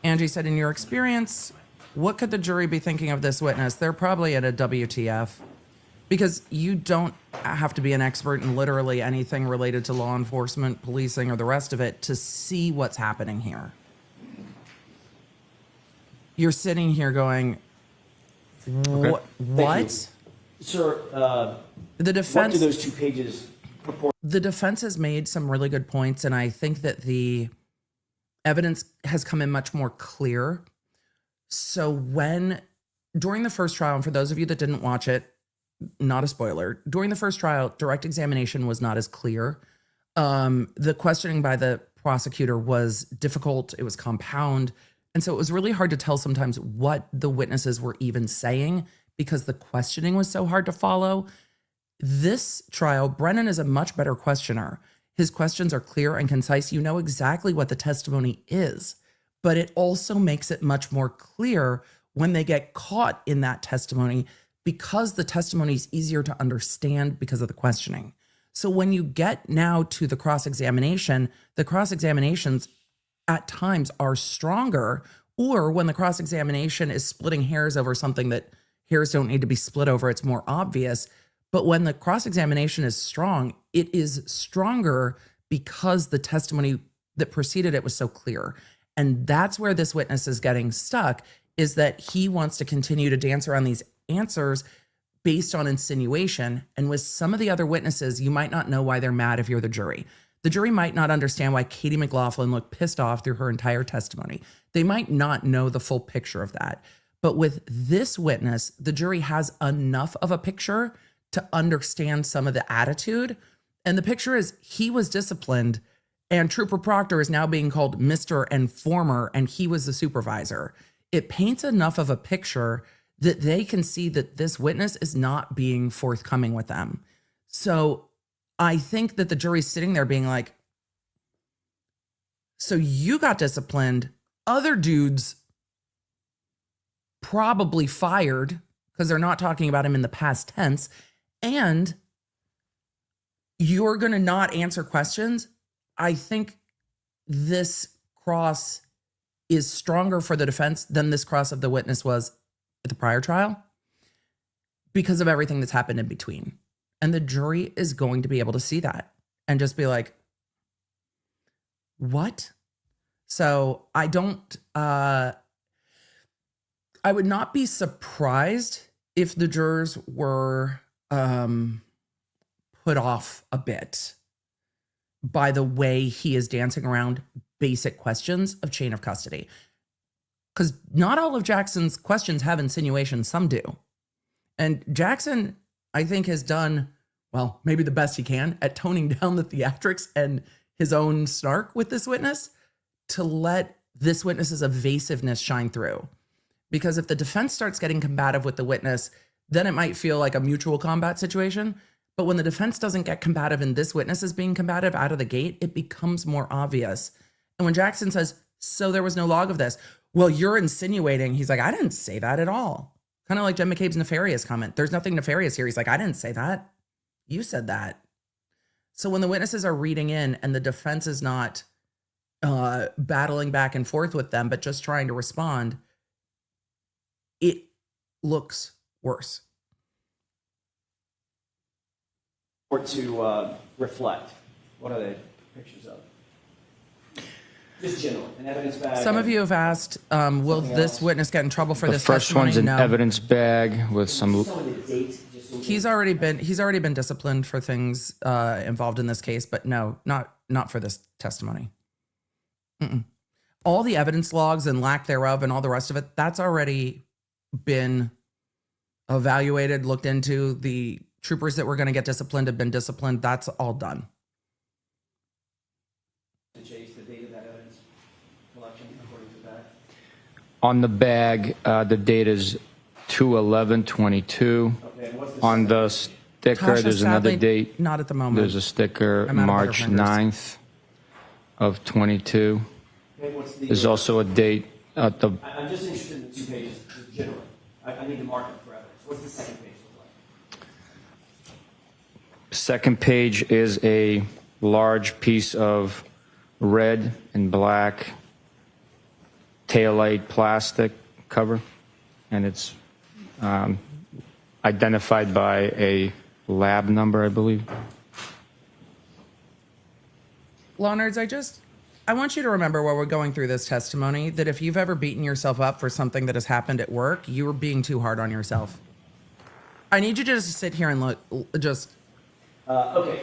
Angie said, in your experience, what could the jury be thinking of this witness? They're probably at a WTF. Because you don't have to be an expert in literally anything related to law enforcement, policing, or the rest of it to see what's happening here. You're sitting here going, what? Thank you. Sir, The what defense, do those 2 pages purport? the defense has made some really good points, and I think that the evidence has come in much more clear. So during the first trial, and for those of you that didn't watch it, not a spoiler, during the first trial, direct examination was not as clear. The questioning by the prosecutor was difficult. It was compound. And so it was really hard to tell sometimes what the witnesses were even saying because the questioning was so hard to follow. This trial, Brennan is a much better questioner. His questions are clear and concise. You know exactly what the testimony is, but it also makes it much more clear when they get caught in that testimony because the testimony is easier to understand because of the questioning. So when you get now to the cross-examination, the cross-examinations at times are stronger, or when the cross-examination is splitting hairs over something that hairs don't need to be split over, it's more obvious. But when the cross-examination is strong, it is stronger because the testimony that preceded it was so clear. And that's where this witness is getting stuck, is that he wants to continue to dance around these answers based on insinuation. And with some of the other witnesses, you might not know why they're mad if you're the jury. The jury might not understand why Katie McLaughlin looked pissed off through her entire testimony. They might not know the full picture of that. But with this witness, the jury has enough of a picture to understand some of the attitude. And the picture is he was disciplined and Trooper Proctor is now being called Mr. and former, and he was the supervisor. It paints enough of a picture that they can see that this witness is not being forthcoming with them. So I think that the jury's sitting there being like, so you got disciplined, other dudes probably fired because they're not talking about him in the past tense, and you're going to not answer questions. I think this cross is stronger for the defense than this cross of the witness was at the prior trial because of everything that's happened in between. And the jury is going to be able to see that and just be like, what? So I would not be surprised if the jurors were put off a bit by the way he is dancing around basic questions of chain of custody. Because not all of Jackson's questions have insinuations, some do. And Jackson, I think, has done, well, maybe the best he can at toning down the theatrics and his own snark with this witness to let this witness's evasiveness shine through. Because if the defense starts getting combative with the witness, then it might feel like a mutual combat situation. But when the defense doesn't get combative and this witness is being combative out of the gate, it becomes more obvious. And when Jackson says, so there was no log of this, well, you're insinuating, he's like, I didn't say that at all. Kind of like Jen McCabe's nefarious comment. There's nothing nefarious here. He's like, I didn't say that. You said that. So when the witnesses are reading in and the defense is not battling back and forth with them, but just trying to respond, it looks worse. to reflect? What are they pictures of? Just generally, an evidence bag. Some of you have asked, will this else? witness get in trouble for The this first testimony? one's an No. evidence bag with some. Some of the date. Just so we He's already been disciplined for things involved in this case, but no, not for this testimony. All the evidence logs and lack thereof and all the rest of it, that's already been evaluated, looked into. The troopers that were going to get disciplined have been disciplined. That's all done. to chase the date of that evidence collection according to that. On the bag, the date is 2/11/22. Okay, and what's the On the second? sticker, Tasha, there's another sadly, date. Not at the moment. There's a sticker, I'm out of March butterfingers. 9th of 22. Okay, what's the, There's also a date at the I'm just interested in the 2 pages, just generally. I need to mark them for evidence. What's the second page look like? second page is a large piece of red and black taillight plastic cover, and it's identified by a lab number, I believe. Law nerds, I want you to remember while we're going through this testimony that if you've ever beaten yourself up for something that has happened at work, you were being too hard on yourself. I need you to just sit here and look, Okay.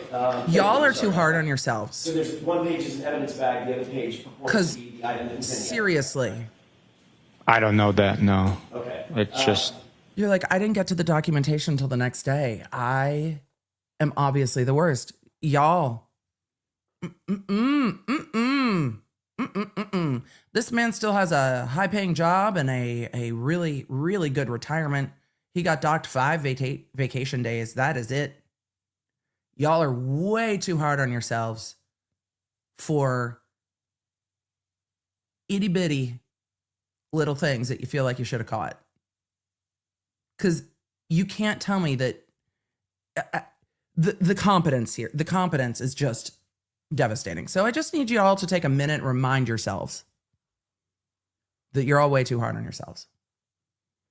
y'all are sorry. too hard on yourselves. So there's 1 page is an evidence bag, the other page purports 'Cause to be the item that's in the Seriously. I don't know that, no. Okay. It's just, You're like, I didn't get to the documentation until the next day. I am obviously the worst. Y'all. This man still has a high-paying job and a really, really good retirement. He got docked 5 vacation days. That is it. Y'all are way too hard on yourselves for itty-bitty little things that you feel like you should have caught. Because you can't tell me that the competence here, the competence is just devastating. So I just need you all to take a minute and remind yourselves that you're all way too hard on yourselves.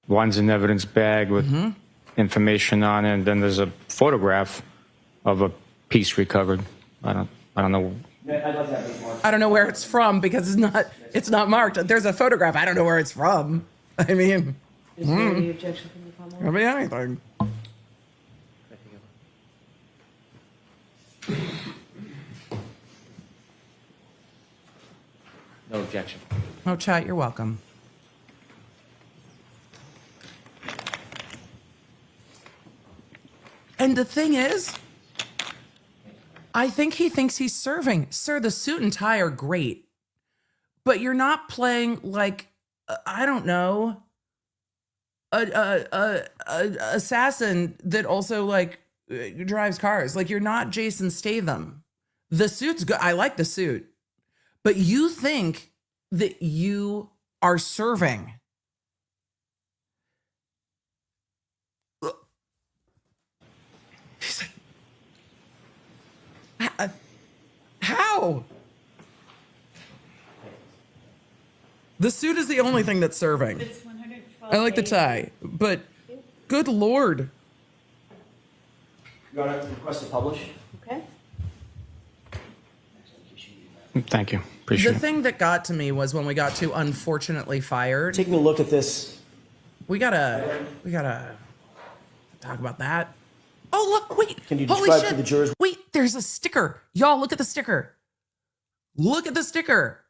one's an evidence bag with information on it, and then there's a photograph of a piece recovered. I don't know. I'd like to have this marked. I don't know where it's from because it's not marked. There's a photograph. I don't know where it's from. I mean, Is there any objection from the public? could be anything. No objection. Oh, chat, you're welcome. And the thing is, I think he thinks he's serving. Sir, the suit and tie are great, but you're not playing like, I don't know, a assassin that also like drives cars. Like, you're not Jason Statham. The suit's good. I like the suit, but you think that you are serving. He's like, how? The suit is the only thing that's serving. It's 112. I like the tie, but good Lord. You want to request to publish? Okay. Thank you. The Appreciate it. thing that got to me was when we got to unfortunately fired. Taking a look at this. We gotta talk about that. Oh, look, wait. Can you Holy describe shit. to the jurors? Wait, there's a sticker. Y'all, look at the sticker. Look at the sticker.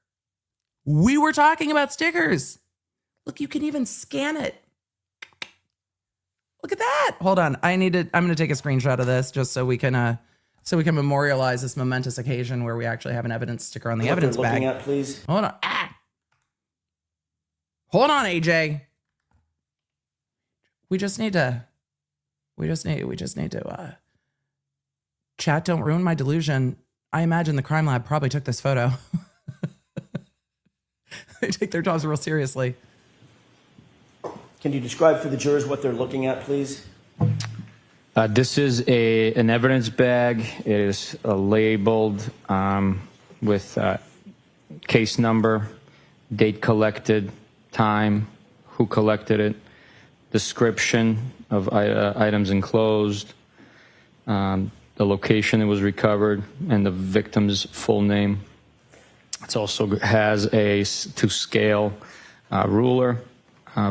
We were talking about stickers. Look, you can even scan it. Look at that. Hold on. I'm gonna take a screenshot of this just so we can memorialize this momentous occasion where we actually have an evidence sticker on the What evidence they're looking bag. at, please. Hold on. Hold on, AJ. We just need to chat, don't ruin my delusion. I imagine the crime lab probably took this photo. They take their jobs real seriously. Can you describe for the jurors what they're looking at, please? This is an evidence bag. It is labeled with case number, date collected, time, who collected it, description of items enclosed, the the location it was recovered, and the victim's full name. It also has a to scale ruler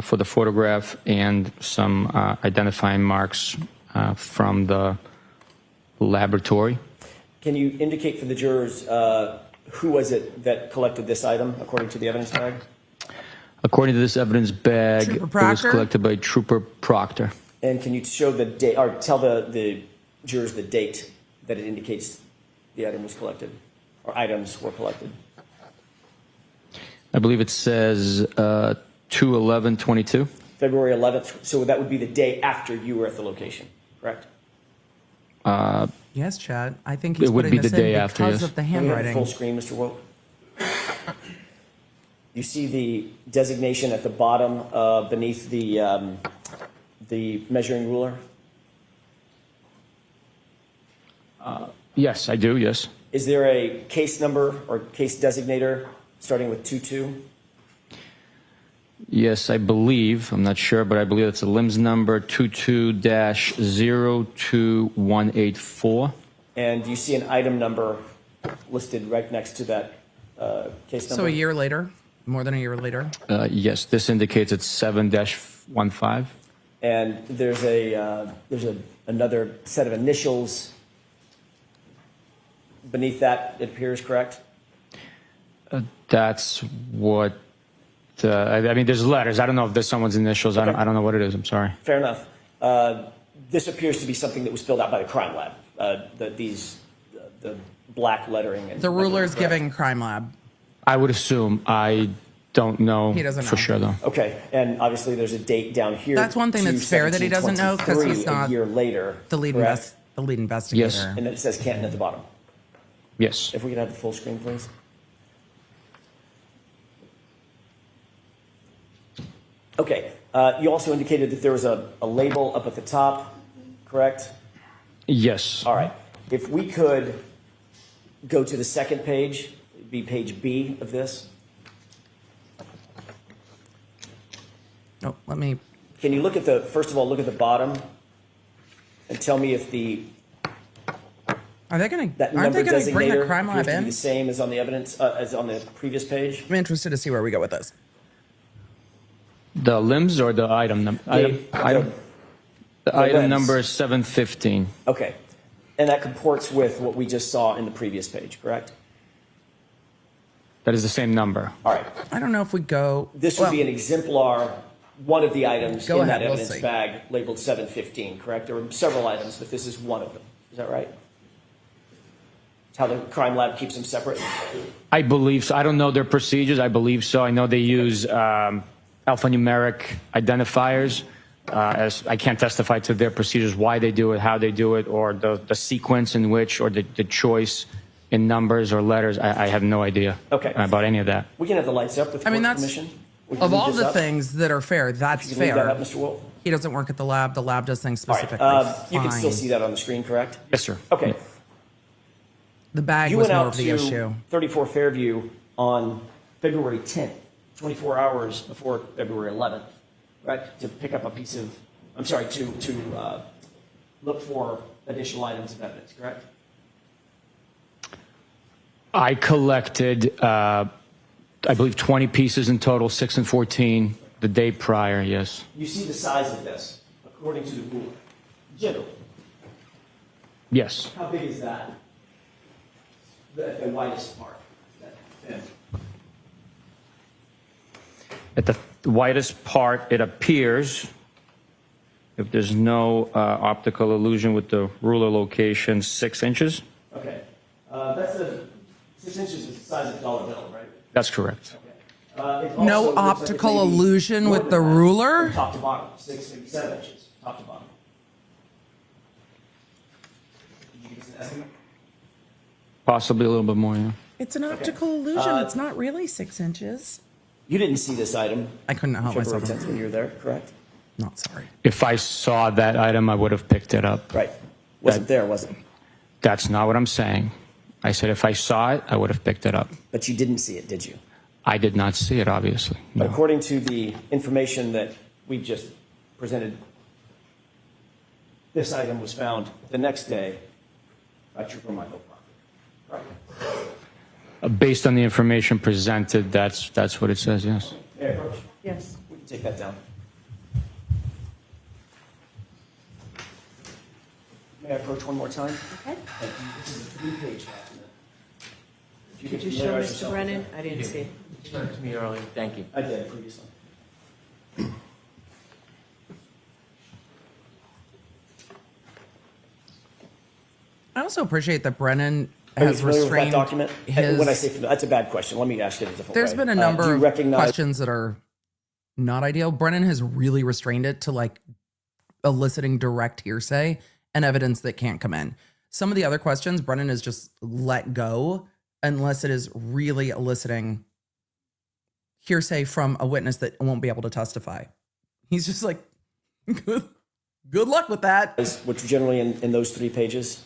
for the photograph and some identifying marks from the laboratory. Can you indicate for the jurors who was it that collected this item according to the evidence bag? According to this evidence bag, it was collected by Trooper Proctor. And can you show the date, or tell the jurors the date that it indicates the item was collected, or items were collected? I believe it says 2/11/22. February 11th. So that would be the day after you were at the location, correct? Yes, Chad. I think he's It would putting be this the day in after, because yes. of the Can we have handwriting. full screen, Mr. Woke? You see the designation at the bottom beneath the measuring ruler? Yes, I do, yes. Is there a case number or case designator starting with 22? Yes, I believe. I'm not sure, but I believe it's a LIMS number 22-02184. And you see an item number listed right next to that case number? So a year later, more than a year later. Yes, this indicates it's 7-15. And there's another set of initials beneath that, it appears, correct? That's what. I mean, there's letters. I don't know if there's someone's initials. Okay. I don't know what it is. I'm sorry. Fair enough. This appears to be something that was filled out by the crime lab. The black lettering. And The ruler's correct? giving crime lab. I would assume. I don't know. He doesn't for know. sure, though. Okay, and obviously there's a date down here. That's one thing that's fair that he doesn't know, 'cause he's 2/17/23, not a year later. The lead correct? investigator. Yes. And then it says Canton at the bottom. Yes. If we could have the full screen, please. Okay. You also indicated that there was a label up at the top, correct? Yes. All right. If we could go to the second page, it'd be page B of this. Oh, let me. Can you look at first of all, look at the bottom and tell me if Are they going that to? Aren't number they going to bring the designator crime lab appears to be in? the same as on the evidence, as on the previous page? I'm interested to see where we go with this. The limbs or the item number? The Item limbs. number is 715. Okay. And that comports with what we just saw in the previous page, correct? That is the same number. All right. I don't know if we go. This would be an exemplar, one of the items Go in ahead, that we'll evidence see. bag labeled 715, correct? There were several items, but this is one of them. Is that right? It's how the crime lab keeps them separate? I believe so. I don't know their procedures. I believe so. I know they use alphanumeric identifiers. As I can't testify to their procedures, why they do it, how they do it, or the sequence in which, or the choice in numbers or letters. I have no idea Okay. about any of that. We can have the lights up with I mean, court's that's permission. We can of leave all this the up. things that are fair. That's You can leave that up, fair. Mr. Wolf. He doesn't work at the lab. The lab does things All right. specifically. You can still Fine. see that on the screen, correct? Yes, sir. Okay. The bag You was went more out of the to issue. 34 Fairview on February 10th, 24 hours before February 11th, right? To pick up a piece of, I'm sorry, to look for additional items of evidence, correct? I collected, I believe, 20 pieces in total, 6 and 14, the day prior, yes. You see the size of this, according to the ruler. Generally, Yes. how big is that? The widest part. That thin. At the widest part, it appears, if there's no optical illusion with the ruler location, 6 inches. Okay. That's 6 inches is the size of a dollar bill, right? That's correct. It No also looks like optical it may be illusion more with than the that, ruler? from top to bottom, 6, maybe 7 inches, top to bottom. Did you give us an estimate? Possibly a little bit more, yeah. It's an optical illusion. It's not really 6 inches. You didn't see this item I couldn't help February myself. 10th when you were there, correct? Not sorry. If I saw that item, I would have picked it up. Right. Wasn't there, was it? That's not what I'm saying. I said if I saw it, I would have picked it up. But you didn't see it, did you? I did not see it, obviously. But No. according to the information that we just presented, this item was found the next day Trooper Michael Proctor. Right. Based on the information presented, that's what it says, yes. May I approach? Yes. We can take that down. May I approach one more time? Okay. Thank you. This is a 3-page document. If Did could you show familiarize Mr. yourself Brennan? with I didn't see. You showed it to me earlier. Thank you. it. I did previously. I also appreciate that Brennan Are you has familiar with that restrained document? his. When I say familiar, that's a bad question. Let me ask it a different There's way. been a Do number you of recognize- questions that are not ideal. Brennan has really restrained it to like eliciting direct hearsay and evidence that can't come in. Some of the other questions, Brennan has just let go unless it is really eliciting hearsay from a witness that won't be able to testify. He's just like, good luck with that. Which generally in those 3 pages?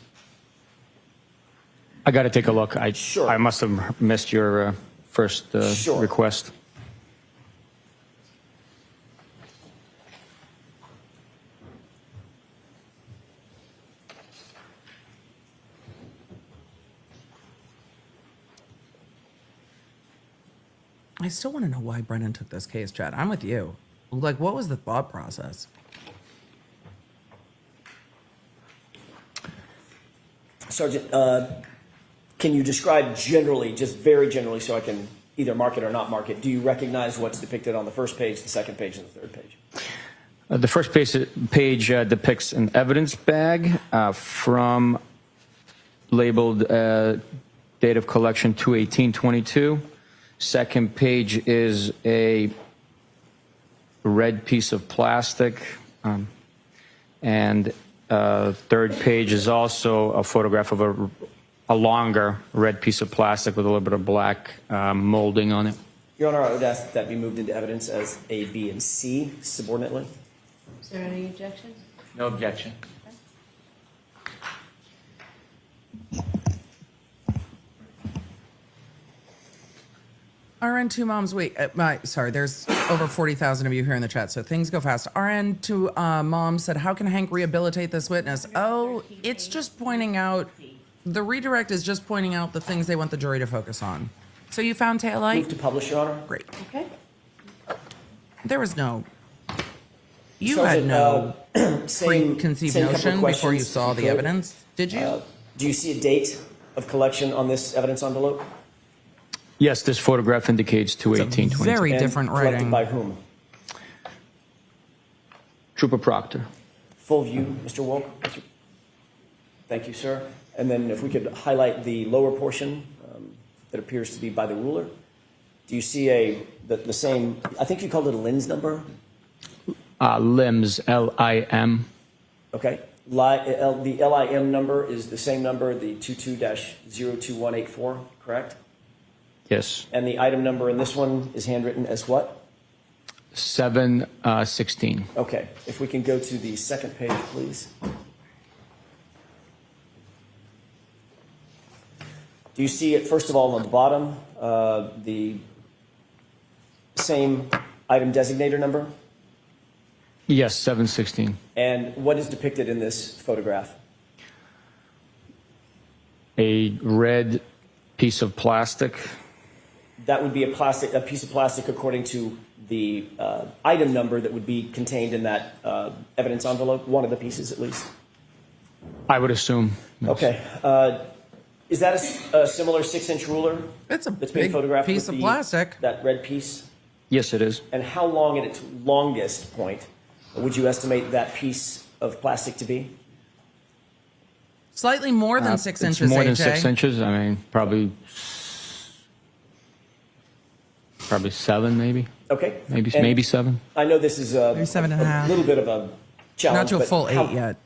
I got to take a look. Sure. I must have missed your first Sure. request. I still want to know why Brennan took this case, Chad. I'm with you. Like, what was the thought process? Sergeant, can you describe generally, just very generally, so I can either mark it or not mark it, do you recognize what's depicted on the first page, the second page, and the third page? The first page depicts an evidence bag from labeled date of collection 2/18/22. Second page is a red piece of plastic. And third page is also a photograph of a longer red piece of plastic with a little bit of black molding on it. Your Honor, I would ask that that be moved into evidence as A, B, and C subordinately. Is there any objection? No objection. RN2 moms, wait, sorry, there's over 40,000 of you here in the chat, so things go fast. RN2 mom said, how can Hank rehabilitate this witness? Oh, it's just pointing out, the redirect is just pointing out the things they want the jury to focus on. So you found Move Taillight? to publish, Your Honor. Great. Okay. There was no, you had Sergeant, no same preconceived couple of notion before you questions, saw if the could. evidence, did you? Do you see a date of collection on this evidence envelope? Yes, this photograph indicates 2/18/22. Very And different collected writing. by whom? Trooper Proctor. Full view, Mr. Wolk. Thank you, sir. And then if we could highlight the lower portion that appears to be by the ruler. Do you see the same, I think you called it a lens number? Limbs, LIM. Okay. The LIM number is the same number, the 22-02184, correct? Yes. And the item number in this one is handwritten as what? 7/16. Okay. If we can go to the second page, please. Do you see it, first of all, on the bottom, the same item designator number? Yes, 7/16. And what is depicted in this photograph? A red piece of plastic. That would be a piece of plastic according to the item number that would be contained in that evidence envelope, one of the pieces at least. I would assume. Yes. Okay. Is that a similar 6-inch ruler? It's a that's being big photographed piece with of plastic. That red piece? Yes, it is. And how long at its longest point would you estimate that piece of plastic to be? Slightly more than 6 It's inches, more AJ. than 6 inches. I mean, probably 7, maybe. Okay. Maybe And maybe 7. I know this is Maybe 7.5. a little bit of a challenge. Not to a but full how- 8 yet.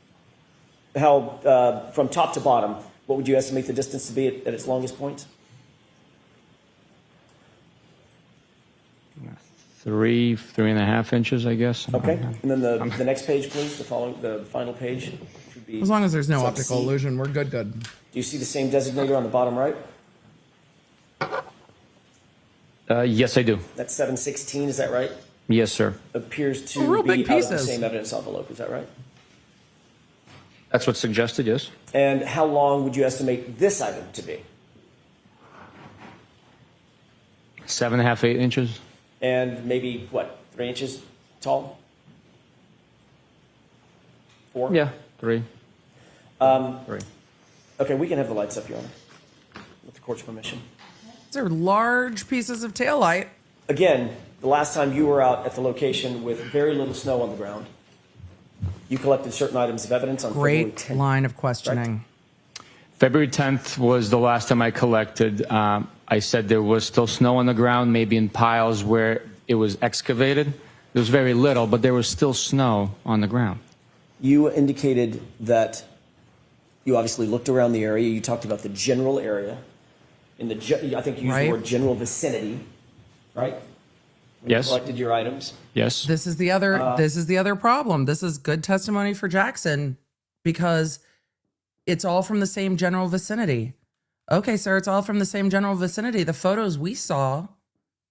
How, from top to bottom, what would you estimate the distance to be at its longest point? 3.5 inches, I guess. Okay. And then the next page, please, the final page. Should be, As long as there's no is that optical C? illusion, we're good. Do you see the same designator on the bottom right? Yes, I do. That's 716, is that right? Yes, sir. Appears to Oh, real be big out of the pieces. same evidence envelope, is that right? That's what's suggested, yes. And how long would you estimate this item to be? 7.5, 8 inches. And maybe, what, 3 inches tall? 4? Yeah, 3. 3. Okay, we can have the lights up, Your Honor, with the court's permission. These are large pieces of taillight. Again, the last time you were out at the location with very little snow on the ground, you collected certain items of evidence on February Great 10th. line of questioning. February 10th was the last time I collected. I said there was still snow on the ground, maybe in piles where it was excavated. There was very little, but there was still snow on the ground. You indicated that you obviously looked around the area. You talked about the general area. I think you used Right. the word general vicinity, right? When Yes. You collected your items. Yes. This is the other problem. This is good testimony for Jackson because it's all from the same general vicinity. Okay, sir, it's all from the same general vicinity. The photos we saw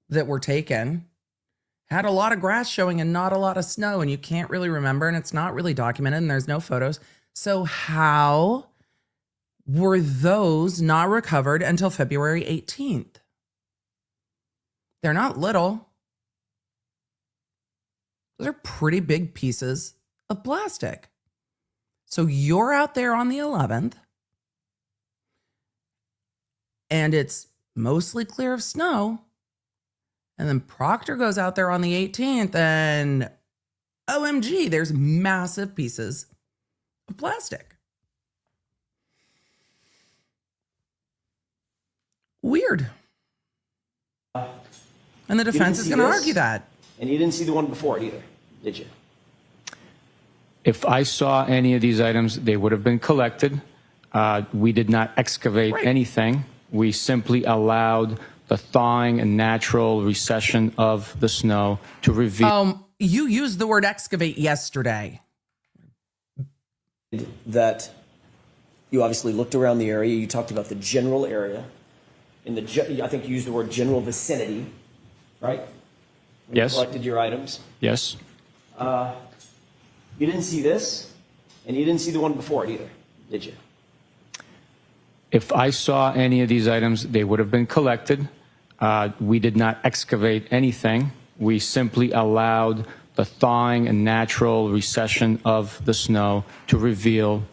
that were taken had a lot of grass showing and not a lot of snow, and you can't really remember, and it's not really documented, and there's no photos. So how were those not recovered until February 18th? They're not little. Those are pretty big pieces of plastic. So you're out there on the 11th, and it's mostly clear of snow. And then Proctor goes out there on the 18th, and OMG, there's massive pieces of plastic. Weird. And the defense is going to argue that. And you didn't see the one before it either, did you? If I saw any of these items, they would have been collected. We did not excavate anything. We simply allowed the thawing and natural recession of the snow to reveal. You used the word excavate yesterday. That you obviously looked around the area. You talked about the general area. I think you used the word general vicinity, right? When Yes. You collected your items. Yes. You didn't see this, and you didn't see the one before it either, did you? If I saw any of these items, they would have been collected. We did not excavate anything. We simply allowed the thawing and natural recession of the snow to reveal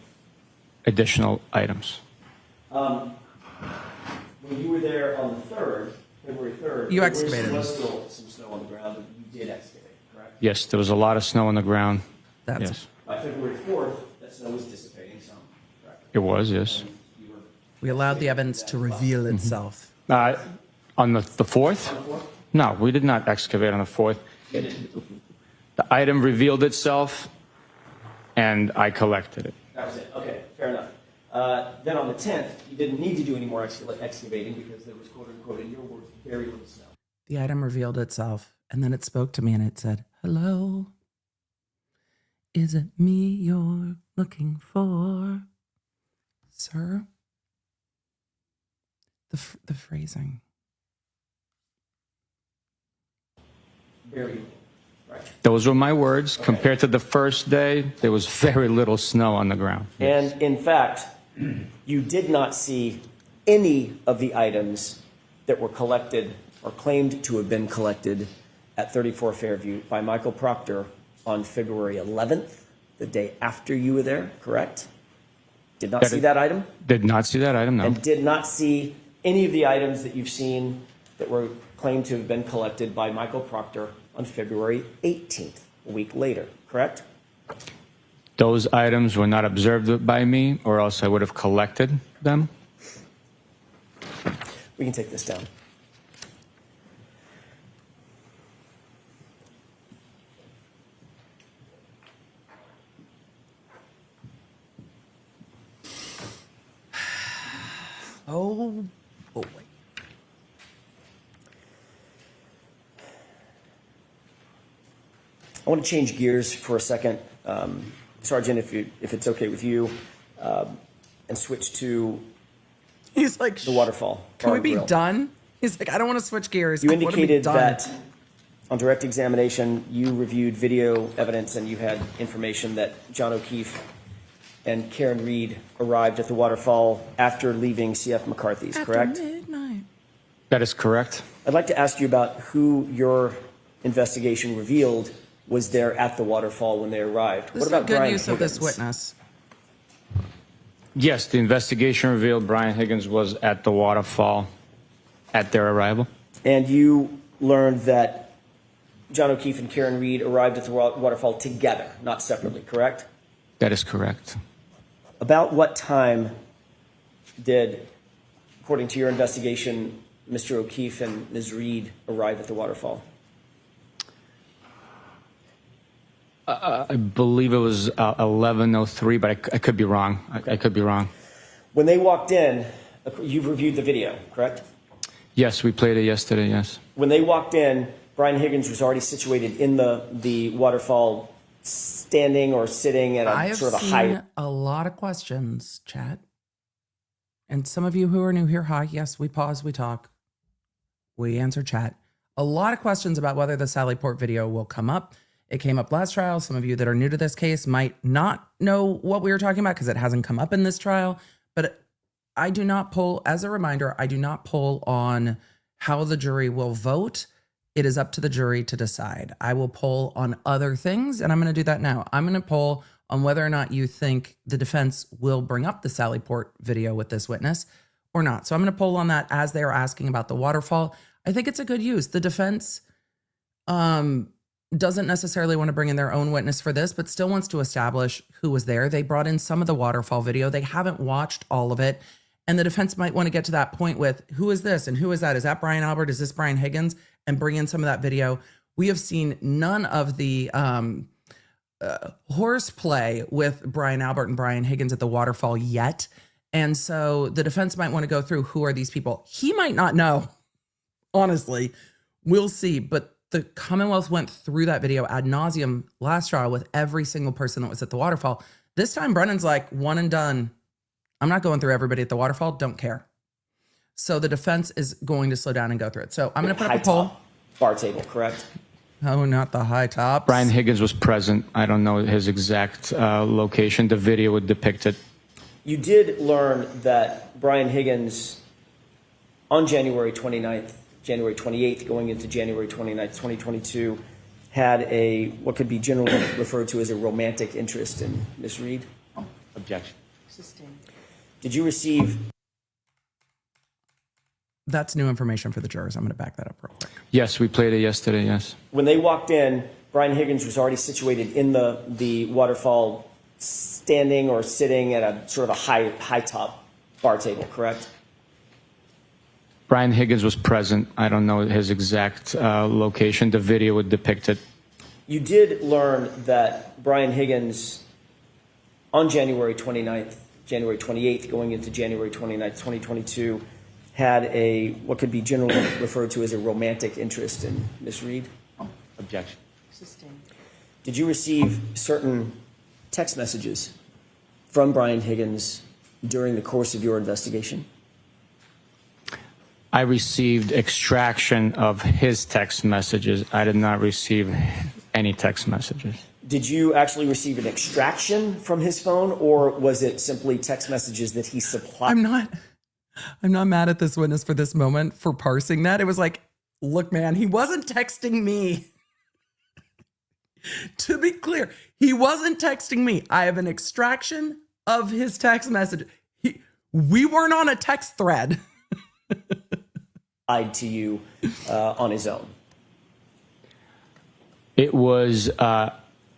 additional items. When you were there on the 3rd, February 3rd, You excavated. there was still some snow on the ground, but you did excavate, correct? Yes, there was a lot of snow on the ground. That's Yes, By February 4th, that snow was dissipating some, correct? it was, yes. You were We allowed the evidence to reveal itself. On the 4th? on the 4th? No, we did not excavate on the 4th. The item revealed itself, and I collected it. That was it. Okay, fair enough. Then on the 10th, you didn't need to do any more excavating because there was, quote unquote, in your words, very little snow. The item revealed itself, and then it spoke to me and it said, "Hello, is it me you're looking for, sir?" The phrasing. Very little, right? Those were my words. Compared to the first day, there was very little snow on the ground. And in fact, you did not see any of the items that were collected or claimed to have been collected at 34 Fairview by Michael Proctor on February 11th, the day after you were there, correct? Did not see that item? Did not see that item, no. And did not see any of the items that you've seen that were claimed to have been collected by Michael Proctor on February 18th, a week later, correct? Those items were not observed by me, or else I would have collected them. We can take this down. Oh boy. I want to change gears for a second, Sergeant, if it's okay with you, and switch to He's like, the waterfall. "Can we bar be grill. done?" He's like, "I don't want to switch gears. You I wanna be indicated done." that on direct examination, you reviewed video evidence and you had information that John O'Keefe and Karen Reed arrived at the waterfall after leaving CF McCarthy's, correct? After midnight. That is correct. I'd like to ask you about who your investigation revealed was there at the waterfall when they arrived. This What about is a good Brian use of this Higgins? witness. Yes, the investigation revealed Brian Higgins was at the waterfall at their arrival. And you learned that John O'Keefe and Karen Reed arrived at the waterfall together, not separately, correct? That is correct. About what time did, according to your investigation, Mr. O'Keefe and Ms. Reed arrive at the waterfall? I believe it was 11:03, but I could be wrong. I could be wrong. When they walked in, you've reviewed the video, correct? Yes, we played it yesterday, yes. When they walked in, Brian Higgins was already situated in the waterfall, standing or sitting at I a have sort of a seen high. a lot of questions, chat. And some of you who are new here, hi, yes, we pause, we talk, we answer chat. A lot of questions about whether the Sally Port video will come up. It came up last trial. Some of you that are new to this case might not know what we were talking about because it hasn't come up in this trial. But I do not poll, as a reminder, I do not poll on how the jury will vote. It is up to the jury to decide. I will poll on other things, and I'm going to do that now. I'm going to poll on whether or not you think the defense will bring up the Sally Port video with this witness or not. So I'm going to poll on that as they are asking about the waterfall. I think it's a good use. The defense doesn't necessarily want to bring in their own witness for this, but still wants to establish who was there. They brought in some of the waterfall video. They haven't watched all of it. And the defense might want to get to that point with who is this and who is that? Is that Brian Albert? Is this Brian Higgins? And bring in some of that video. We have seen none of the horseplay with Brian Albert and Brian Higgins at the waterfall yet. And so the defense might want to go through who are these people. He might not know, honestly. We'll see. But the Commonwealth went through that video ad nauseum last trial with every single person that was at the waterfall. This time, Brennan's like, one and done. I'm not going through everybody at the waterfall. Don't care. So the defense is going to slow down and go through it. So I'm going to put up a poll. Bar table, correct? Oh, not the high tops. Brian Higgins was present. I don't know his exact location. The video would depict it. You did learn that Brian Higgins, on January 29th, January 28th, going into January 29th, 2022, had a, what could be generally referred to as a romantic interest in Ms. Reed? Objection. Sustained. Did you receive... That's new information for the jurors. I'm going to back that up real quick. Yes, we played it yesterday, yes. When they walked in, Brian Higgins was already situated in the waterfall, standing or sitting at a sort of a high top bar table, correct? Brian Higgins was present. I don't know his exact location. The video would depict it. You did learn that Brian Higgins, on January 29th, January 28th, going into January 29th, 2022, had a, what could be generally referred to as a romantic interest in Ms. Reed? Objection. Sustained. Did you receive certain text messages from Brian Higgins during the course of your investigation? I received extraction of his text messages. I did not receive any text messages. Did you actually receive an extraction from his phone, or was it simply text messages that he supplied? I'm not mad at this witness for this moment for parsing that. It was like, look, man, he wasn't texting me. To be clear, he wasn't texting me. I have an extraction of his text message. We weren't on a text thread. Lied to you on his own. It was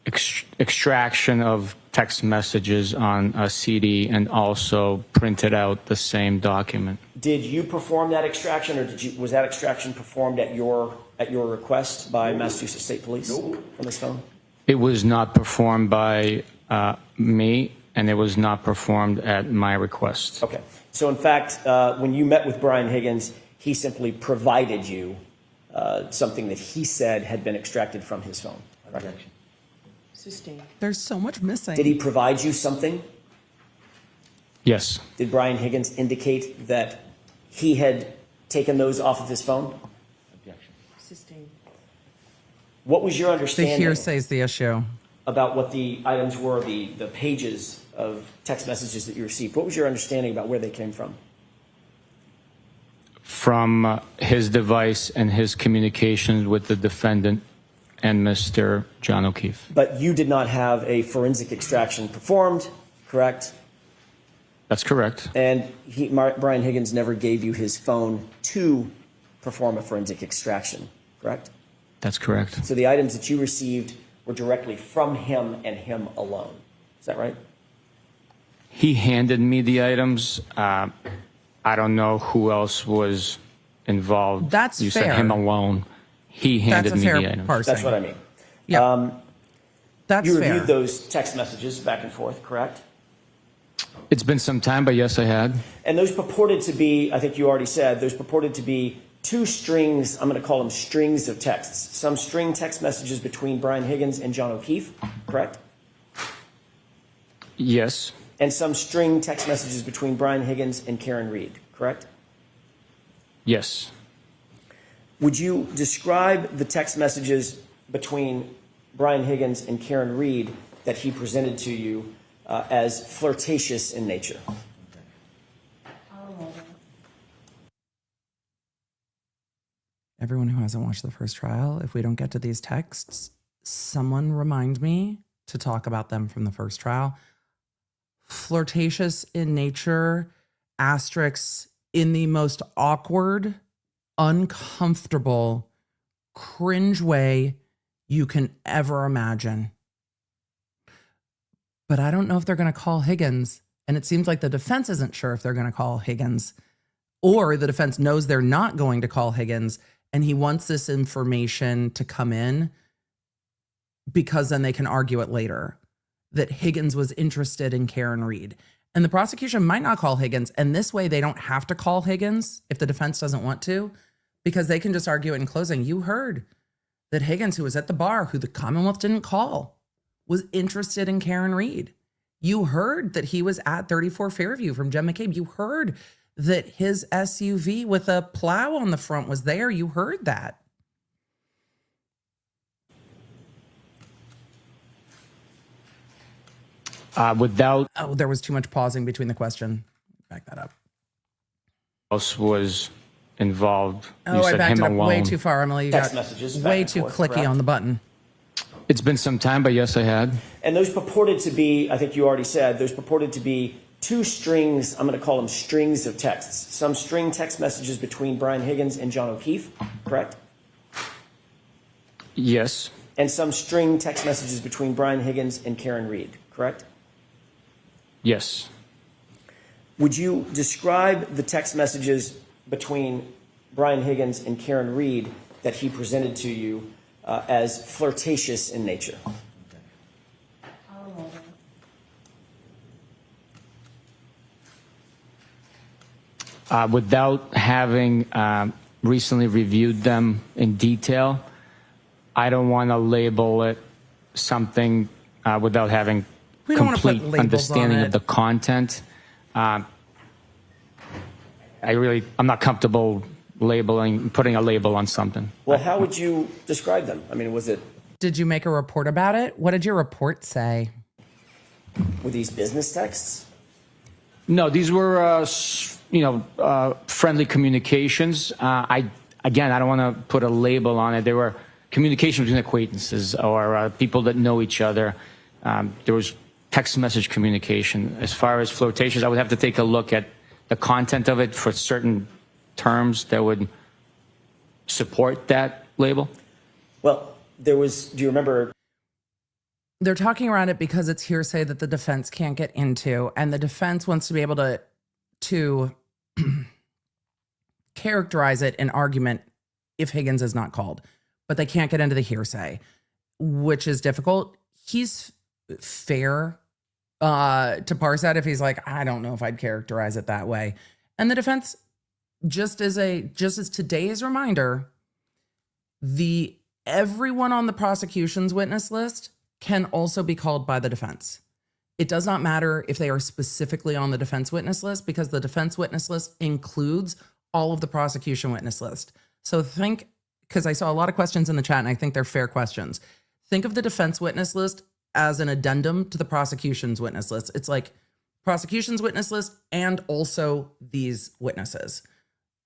extraction of text messages on a CD and also printed out the same document. Did you perform that extraction, or was that extraction performed at your request by Massachusetts State Police from this phone? It was not performed by me, and it was not performed at my request. Okay. So in fact, when you met with Brian Higgins, he simply provided you something that he said had been extracted from his phone. Objection. Sustained. There's so much missing. Did he provide you something? Yes. Did Brian Higgins indicate that he had taken those off of his phone? Objection. Sustained. What was your The understanding hearsay is the issue. about what the items were, the pages of text messages that you received? What was your understanding about where they came from? From his device and his communications with the defendant and Mr. John O'Keefe. But you did not have a forensic extraction performed, correct? That's correct. And Brian Higgins never gave you his phone to perform a forensic extraction, correct? That's correct. So the items that you received were directly from him and him alone. Is that right? He handed me the items. I don't know who else was involved. That's you fair. said him alone. He handed That's a me fair the items. parsing. That's what I mean. Yeah. That's You fair. reviewed those text messages back and forth, correct? It's been some time, but yes, I had. And those purported to be, I think you already said, those purported to be two strings, I'm going to call them strings of texts. Some string text messages between Brian Higgins and John O'Keefe, correct? Yes. And some string text messages between Brian Higgins and Karen Reed, correct? Yes. Would you describe the text messages between Brian Higgins and Karen Reed that he presented to you as flirtatious in nature? Everyone who hasn't watched the first trial, if we don't get to these texts, someone remind me to talk about them from the first trial. Flirtatious in nature, asterisks in the most awkward, uncomfortable, cringe way you can ever imagine. But I don't know if they're going to call Higgins. And it seems like the defense isn't sure if they're going to call Higgins, or the defense knows they're not going to call Higgins. And he wants this information to come in because then they can argue it later that Higgins was interested in Karen Reed. And the prosecution might not call Higgins. And this way they don't have to call Higgins if the defense doesn't want to, because they can just argue it in closing. You heard that Higgins, who was at the bar, who the Commonwealth didn't call, was interested in Karen Reed. You heard that he was at 34 Fairview from Jen McCabe. You heard that his SUV with a plow on the front was there. You heard that. Without Oh, there was too much pausing between the question. Back that up. else was involved. Oh, you I said backed him it up alone. way too far, Emily. You Text got messages back way and too forth, clicky correct? on the button. It's been some time, but yes, I had. And those purported to be, I think you already said, those purported to be two strings, I'm going to call them strings of texts. Some string text messages between Brian Higgins and John O'Keefe, correct? Yes. And some string text messages between Brian Higgins and Karen Reed, correct? Yes. Would you describe the text messages between Brian Higgins and Karen Reed that he presented to you as flirtatious in nature? Without having recently reviewed them in detail, I don't want to label it something without having We don't wanna put complete labels understanding on of the content. I'm not comfortable putting a label on something. Well, how would you describe them? I mean, was it Did you make a report about it? What did your report say? with these business texts? No, these were, friendly communications. I don't want to put a label on it. They were communication between acquaintances or people that know each other. There was text message communication. As far as flirtations, I would have to take a look at the content of it for certain terms that would support that label. Well, there was, do you remember? They're talking around it because it's hearsay that the defense can't get into, and the defense wants to be able to characterize it in argument if Higgins is not called, but they can't get into the hearsay, which is difficult. He's fair to parse out if he's like, I don't know if I'd characterize it that way. And the defense, just as today's reminder, everyone on the prosecution's witness list can also be called by the defense. It does not matter if they are specifically on the defense witness list, because the defense witness list includes all of the prosecution witness list. So think, because I saw a lot of questions in the chat and I think they're fair questions. Think of the defense witness list as an addendum to the prosecution's witness list. It's like prosecution's witness list and also these witnesses.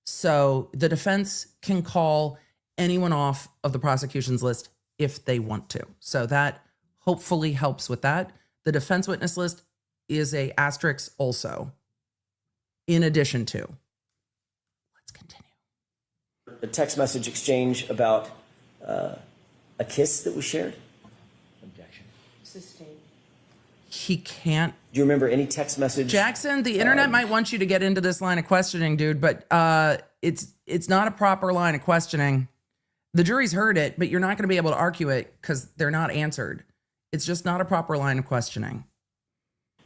So the defense can call anyone off of the prosecution's list if they want to. So that hopefully helps with that. The defense witness list is a asterisk also, in addition to. Let's continue. A text message exchange about a kiss that was shared. Objection. Sustained. He can't. Do you remember any text message? Jackson, the internet might want you to get into this line of questioning, dude, but it's not a proper line of questioning. The jury's heard it, but you're not going to be able to argue it because they're not answered. It's just not a proper line of questioning.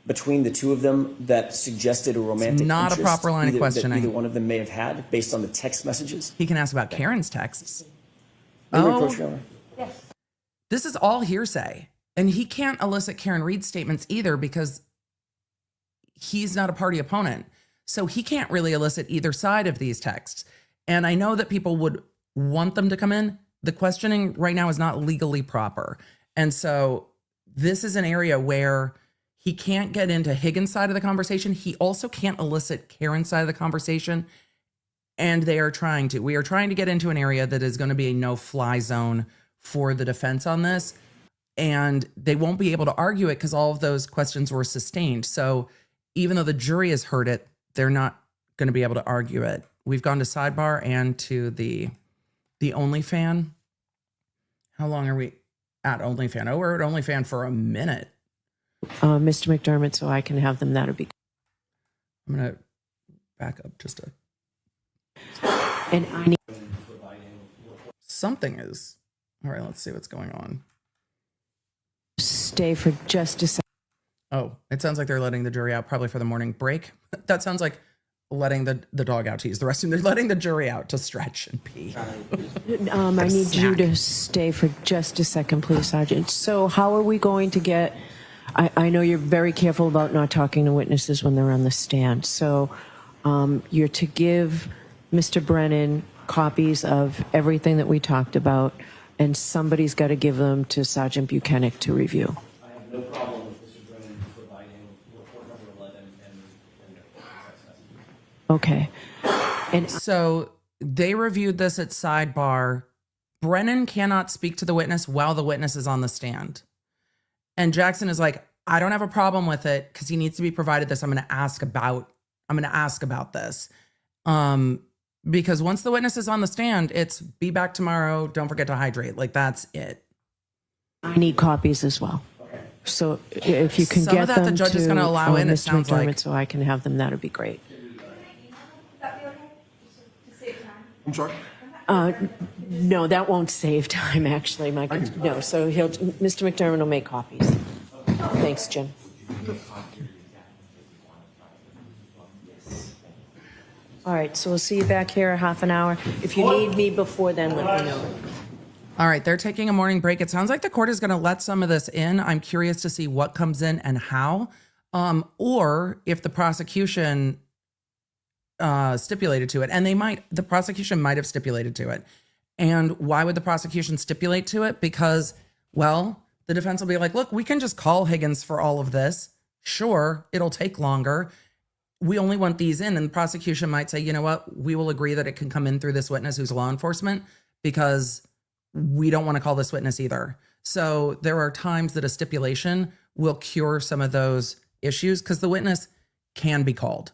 Between the two of them that suggested a romantic It's not a interest proper line of that questioning. either one of them may have had based on the text messages? He can ask about Karen's texts. May we Oh. approach, Your Honor? Yes. This is all hearsay. And he can't elicit Karen Reed's statements either because he's not a party opponent. So he can't really elicit either side of these texts. And I know that people would want them to come in. The questioning right now is not legally proper. And so this is an area where he can't get into Higgins' side of the conversation. He also can't elicit Karen's side of the conversation. And we are trying to get into an area that is going to be a no-fly zone for the defense on this. And they won't be able to argue it because all of those questions were sustained. So even though the jury has heard it, they're not going to be able to argue it. We've gone to sidebar and to the OnlyFan. How long are we at OnlyFan? Oh, we're at OnlyFan for a minute. Mr. McDermott, so I can have them. That'll be. I'm going to back up just a... And I need. Something is... All right, let's see what's going on. Stay for just a second. Oh, it sounds like they're letting the jury out probably for the morning break. That sounds like letting the dog out to use the restroom. They're letting the jury out to stretch and pee. I need you to stay for just a second, please, Sergeant. So how are we going to get... I know you're very careful about not talking to witnesses when they're on the stand. So you're to give Mr. Brennan copies of everything that we talked about, and somebody's got to give them to Sergeant Bukhenik to review. I have no problem with Mr. Brennan providing report number 11 and the text messages. Okay. And So they reviewed this at sidebar. Brennan cannot speak to the witness while the witness is on the stand. And Jackson is like, I don't have a problem with it because he needs to be provided this. I'm going to ask about this. Because once the witness is on the stand, it's be back tomorrow. Don't forget to hydrate. Like, that's it. I need copies as well. So if you can Some get of that them the judge to is gonna allow in, it Mr. sounds McDermott, like. so I can have them, that would be great. I'm sorry? No, that won't save time, actually, Mike. No, so Mr. McDermott will make copies. Thanks, Jim. All right, so we'll see you back here in half an hour. If you need me before then, let me know. All right, they're taking a morning break. It sounds like the court is going to let some of this in. I'm curious to see what comes in and how, or if the prosecution stipulated to it. And the prosecution might have stipulated to it. And why would the prosecution stipulate to it? Because, well, the defense will be like, look, we can just call Higgins for all of this. Sure, it'll take longer. We only want these in. And the prosecution might say, you know what? We will agree that it can come in through this witness who's law enforcement because we don't want to call this witness either. So there are times that a stipulation will cure some of those issues because the witness can be called.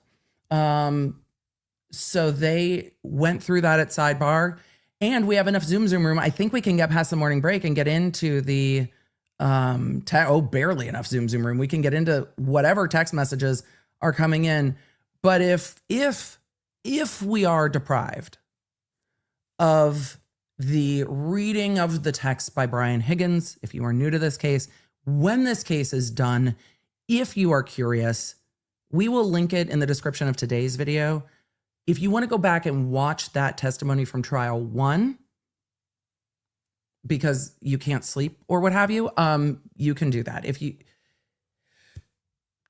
So they went through that at sidebar, and we have enough Zoom room. I think we can get past the morning break and get into the barely enough Zoom room. We can get into whatever text messages are coming in. But if we are deprived of the reading of the text by Brian Higgins, if you are new to this case, when this case is done, if you are curious, we will link it in the description of today's video. If you want to go back and watch that testimony from trial 1, because you can't sleep or what have you, you can do that.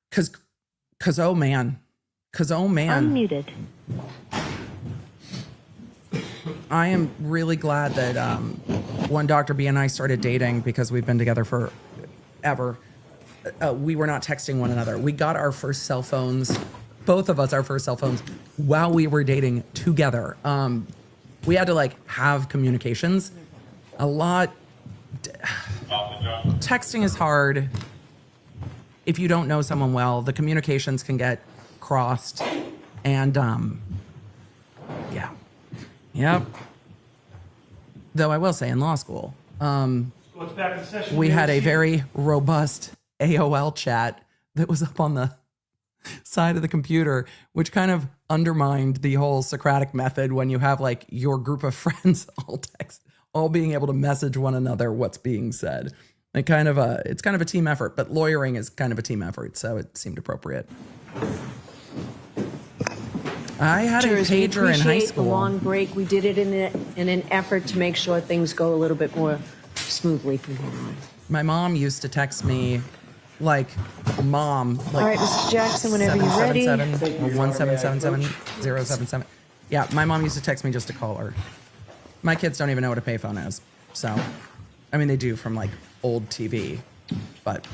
Cause oh man. Unmuted. I am really glad that when Dr. B and I started dating, because we've been together for ever, we were not texting one another. We got our first cell phones, both of us, our first cell phones, while we were dating together. We had to like have communications a lot. Texting is hard. If you don't know someone well, the communications can get crossed. And yeah. Yep. Though I will say in law school, we had a very robust AOL chat that was up on the side of the computer, which kind of undermined the whole Socratic method when you have like your group of friends all being able to message one another what's being said. It's kind of a team effort, but lawyering is kind of a team effort, so it seemed appropriate. I had a pager in high school. The long break. We did it in an effort to make sure things go a little bit more smoothly from here on. My mom used to text me like mom. Like, all right, Mr. Jackson, whenever you're ready. 1-777-077. Yeah, my mom used to text me just to call her. My kids don't even know what a payphone is. So, I mean, they do from like old TV, but.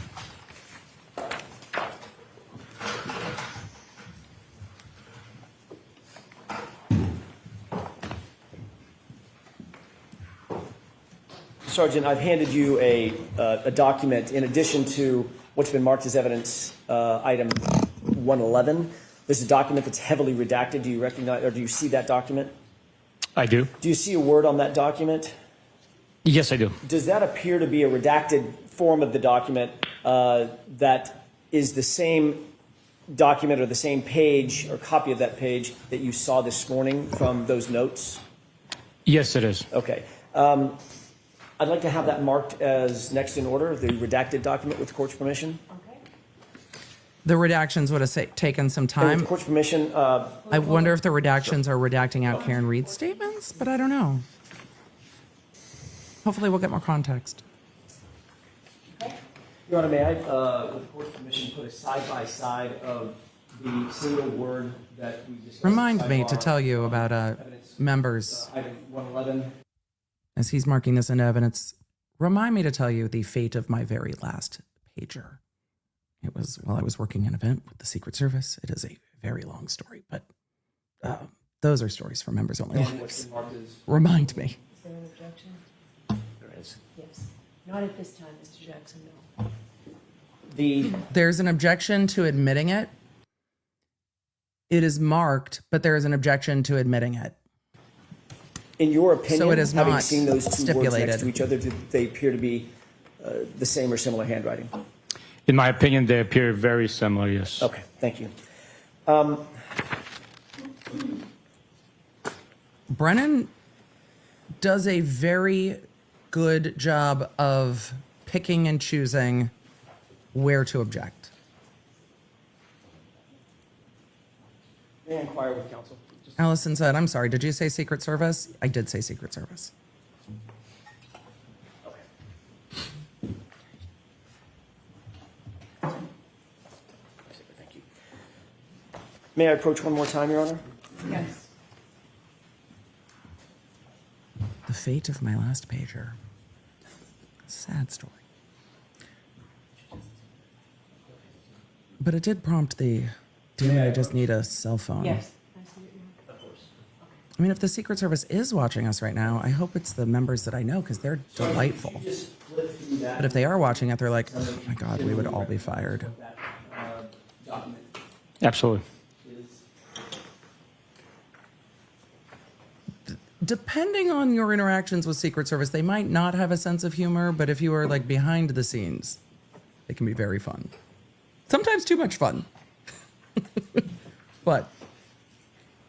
Sergeant, I've handed you a document in addition to what's been marked as evidence item 111. There's a document that's heavily redacted. Do you recognize or do you see that document? I do. Do you see a word on that document? Yes, I do. Does that appear to be a redacted form of the document that is the same document or the same page or copy of that page that you saw this morning from those notes? Yes, it is. Okay. I'd like to have that marked as next in order, the redacted document with the court's permission. Okay. The redactions would have taken some And with time. the court's permission, I wonder if the redactions are redacting out Karen Reed's statements, but I don't know. Hopefully we'll get more context. Your Honor, may I, with the court's permission, put a side-by-side of the single word that we discussed? Remind me to sidebar, tell you about evidence, members, item 111. as he's marking this into evidence, remind me to tell you the fate of my very last pager. It was while I was working an event with the Secret Service. It is a very long story, but those are stories for members only. And what's been marked as Remind me. Is there an objection? There is. Yes. Not at this time, Mr. Jackson, no. There's an objection to admitting it. It is marked, but there is an objection to admitting it. In your opinion, So it is having not seen those two words stipulated. next to each other, do they appear to be the same or similar handwriting? In my opinion, they appear very similar, yes. Okay, thank you. Brennan does a very good job of picking and choosing where to object. May I inquire with counsel? Allison said, I'm sorry, did you say Secret Service? I did say Secret Service. Thank you. May I approach one more time, Your Honor? Yes. The fate of my last pager. Sad story. But it did prompt the, damn it, I just need a cell phone. Yes. I mean, if the Secret Service is watching us right now, I hope it's the members that I know because they're delightful. But if they are watching it, they're like, oh my God, we would all be fired. Absolutely. Depending on your interactions with Secret Service, they might not have a sense of humor, but if you are like behind the scenes, it can be very fun. Sometimes too much fun. But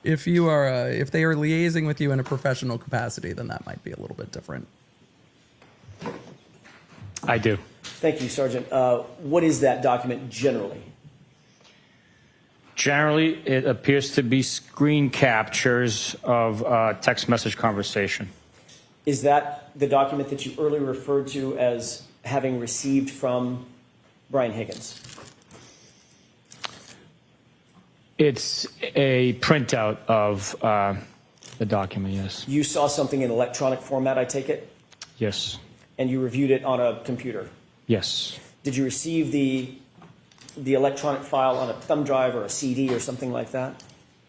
if you are, if they are liaising with you in a professional capacity, then that might be a little bit different. I do. Thank you, Sergeant. What is that document generally? Generally, it appears to be screen captures of text message conversation. Is that the document that you earlier referred to as having received from Brian Higgins? It's a printout of the document, yes. You saw something in electronic format, I take it, Yes. and you reviewed it on a computer. Yes. Did you receive the electronic file on a thumb drive or a CD or something like that?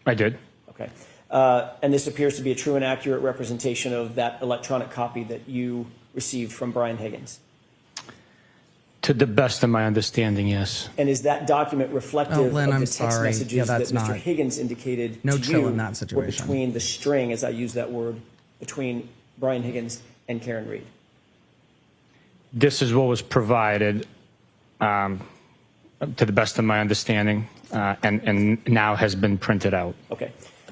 I did. Okay. And this appears to be a true and accurate representation of that electronic copy that you received from Brian Higgins. To the best of my understanding, yes. And is that document reflective Lynn, of I'm the text sorry. messages Yeah, that that's Mr. not- Higgins indicated No to chill you in that were situation. between the string, as I use that word, between Brian Higgins and Karen Reed? This is what was provided, to the best of my understanding, and now has been printed out. Okay.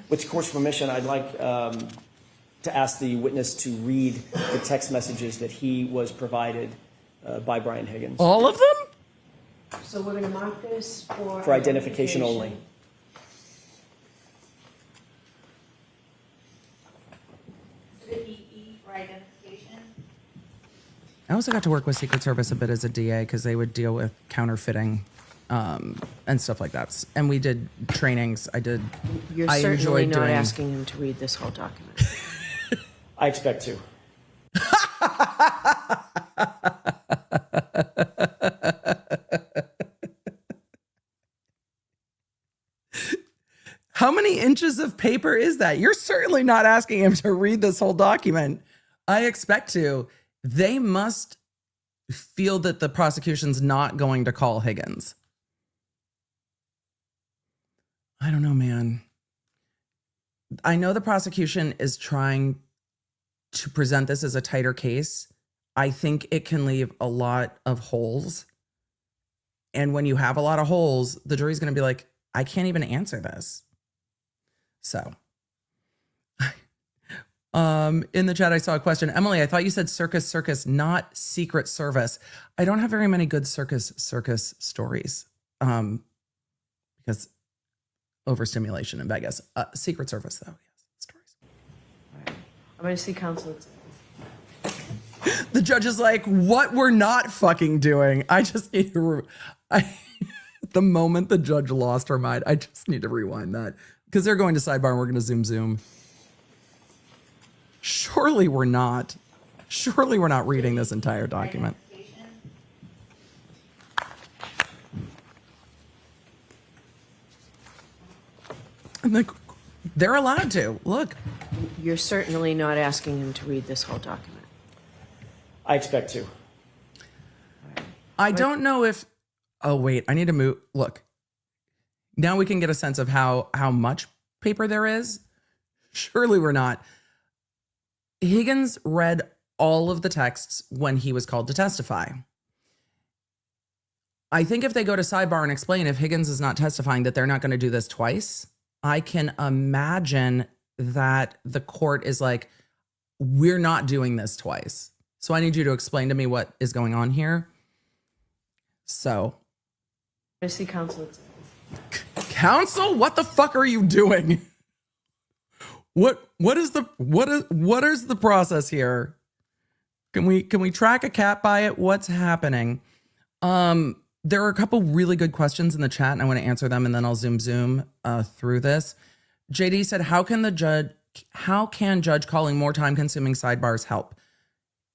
With court's permission, I'd like to ask the witness to read the text messages that he was provided by Brian Higgins. All of them? So we're going to mark this For identification only. The EE for identification. I also got to work with Secret Service a bit as a DA because they would deal with counterfeiting and stuff like that. And we did trainings. You're I certainly enjoyed not doing. asking him to read this whole document. I expect to. How many inches of paper is that? You're certainly not asking him to read this whole document. I expect to. They must feel that the prosecution's not going to call Higgins. I don't know, man. I know the prosecution is trying to present this as a tighter case. I think it can leave a lot of holes. And when you have a lot of holes, the jury's going to be like, I can't even answer this. So, in the chat, I saw a question. Emily, I thought you said circus, not Secret Service. I don't have very many good circus stories because overstimulation in Vegas. Secret Service, though, yes, stories. I'm going to see counsel. The judge is like, what we're not fucking doing. I just need to, the moment the judge lost her mind, I just need to rewind that. Because they're going to sidebar and we're going to zoom. Surely we're not reading this entire document. And they're allowed to. Look. You're certainly not asking him to read this whole document. I expect to. I don't know if, oh wait, I need to move. Look. Now we can get a sense of how much paper there is. Surely we're not. Higgins read all of the texts when he was called to testify. I think if they go to sidebar and explain if Higgins is not testifying that they're not going to do this twice, I can imagine that the court is like, we're not doing this twice. So I need you to explain to me what is going on here. So. I see counsel. Counsel, what the fuck are you doing? What is the process here? Can we track a cat by it? What's happening? There are a couple really good questions in the chat, and I want to answer them, and then I'll zoom through this. JD said, how can judge calling more time-consuming sidebars help?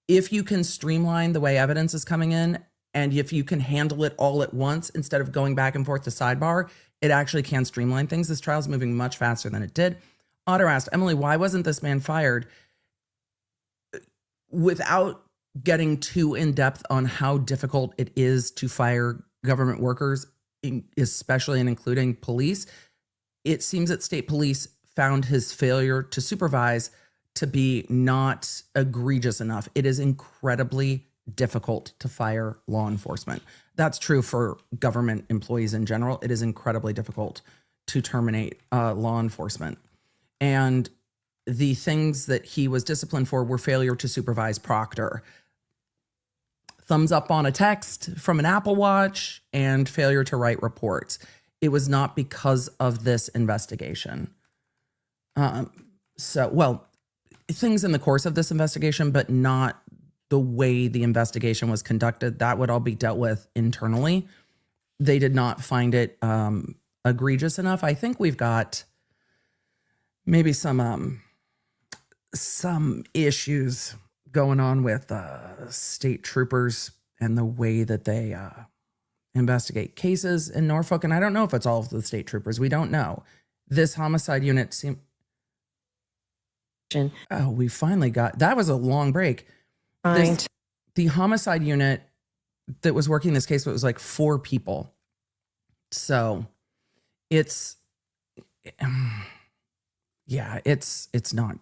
If you can streamline the way evidence is coming in, and if you can handle it all at once instead of going back and forth to sidebar, it actually can streamline things. This trial is moving much faster than it did. Otter asked, Emily, why wasn't this man fired? Without getting too in depth on how difficult it is to fire government workers, especially and including police, it seems that state police found his failure to supervise to be not egregious enough. It is incredibly difficult to fire law enforcement. That's true for government employees in general. It is incredibly difficult to terminate law enforcement. And the things that he was disciplined for were failure to supervise Proctor, thumbs up on a text from an Apple Watch, and failure to write reports. It was not because of this investigation. Things in the course of this investigation, but not the way the investigation was conducted. That would all be dealt with internally. They did not find it egregious enough. I think we've got maybe some issues going on with state troopers and the way that they investigate cases in Norfolk. And I don't know if it's all of the state troopers. We don't know. This homicide unit oh, we finally got, that was a long break. The homicide unit that was working this case, it was like 4 people. So it's, yeah, it's not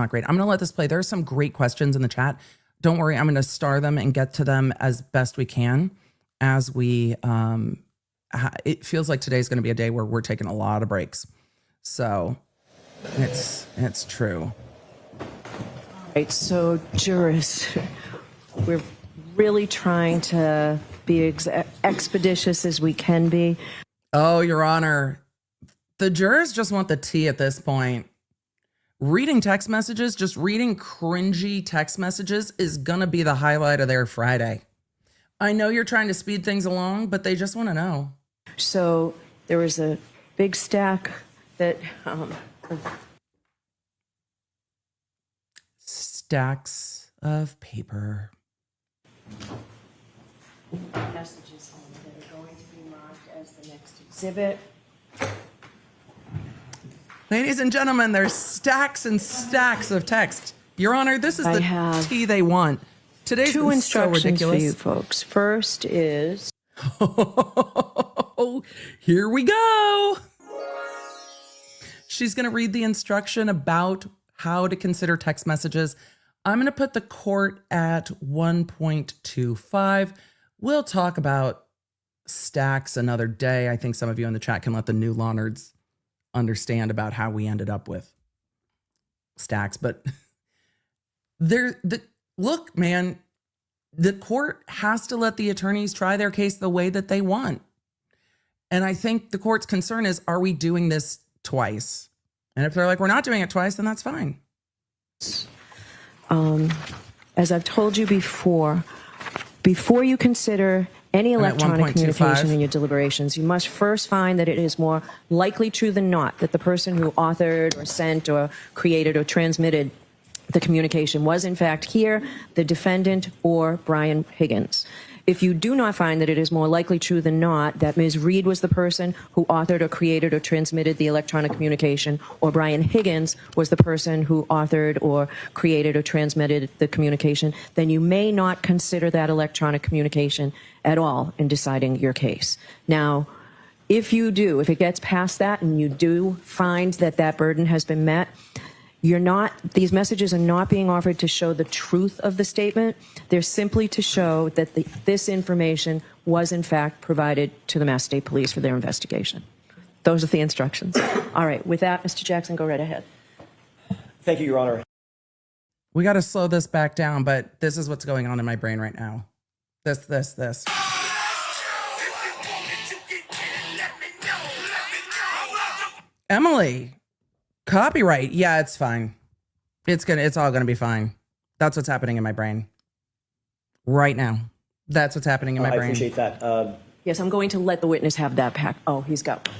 great. I'm going to let this play. There are some great questions in the chat. Don't worry. I'm going to star them and get to them as best we can as we, it feels like today's going to be a day where we're taking a lot of breaks. So it's true. Right, so jurors, we're really trying to be expeditious as we can be. Oh, Your Honor, the jurors just want the tea at this point. Reading text messages, just reading cringy text messages is gonna be the highlight of their Friday. I know you're trying to speed things along, but they just want to know. So there was a big stack that stacks of paper. Messages that are going to be marked as the next exhibit. Ladies and gentlemen, there's stacks and stacks of text. Your Honor, this is the tea they want. Today's 2 instructions so ridiculous for you folks. First is... Oh, here we go. She's going to read the instruction about how to consider text messages. I'm going to put the court at 1.25. We'll talk about stacks another day. I think some of you in the chat can let the new law nerds understand about how we ended up with stacks. But look, man, the court has to let the attorneys try their case the way that they want. And I think the court's concern is, are we doing this twice? And if they're like, we're not doing it twice, then that's fine. As I've told you before you consider any electronic communication in your deliberations, you must first find that it is more likely true than not that the person who authored or sent or created or transmitted the communication was in fact here, the defendant, or Brian Higgins. If you do not find that it is more likely true than not that Ms. Reed was the person who authored or created or transmitted the electronic communication, or Brian Higgins was the person who authored or created or transmitted the communication, then you may not consider that electronic communication at all in deciding your case. Now, if it gets past that and you do find that that burden has been met, these messages are not being offered to show the truth of the statement. They're simply to show that this information was in fact provided to the Mass State Police for their investigation. Those are the instructions. All right, with that, Mr. Jackson, go right ahead. Thank you, Your Honor. We got to slow this back down, but this is what's going on in my brain right now. This. Emily. Copyright. Yeah, it's fine. It's all gonna be fine. That's what's happening in my brain right now. That's what's happening in my brain. I appreciate that. Yes, I'm going to let the witness have that pack. Oh, he's got one.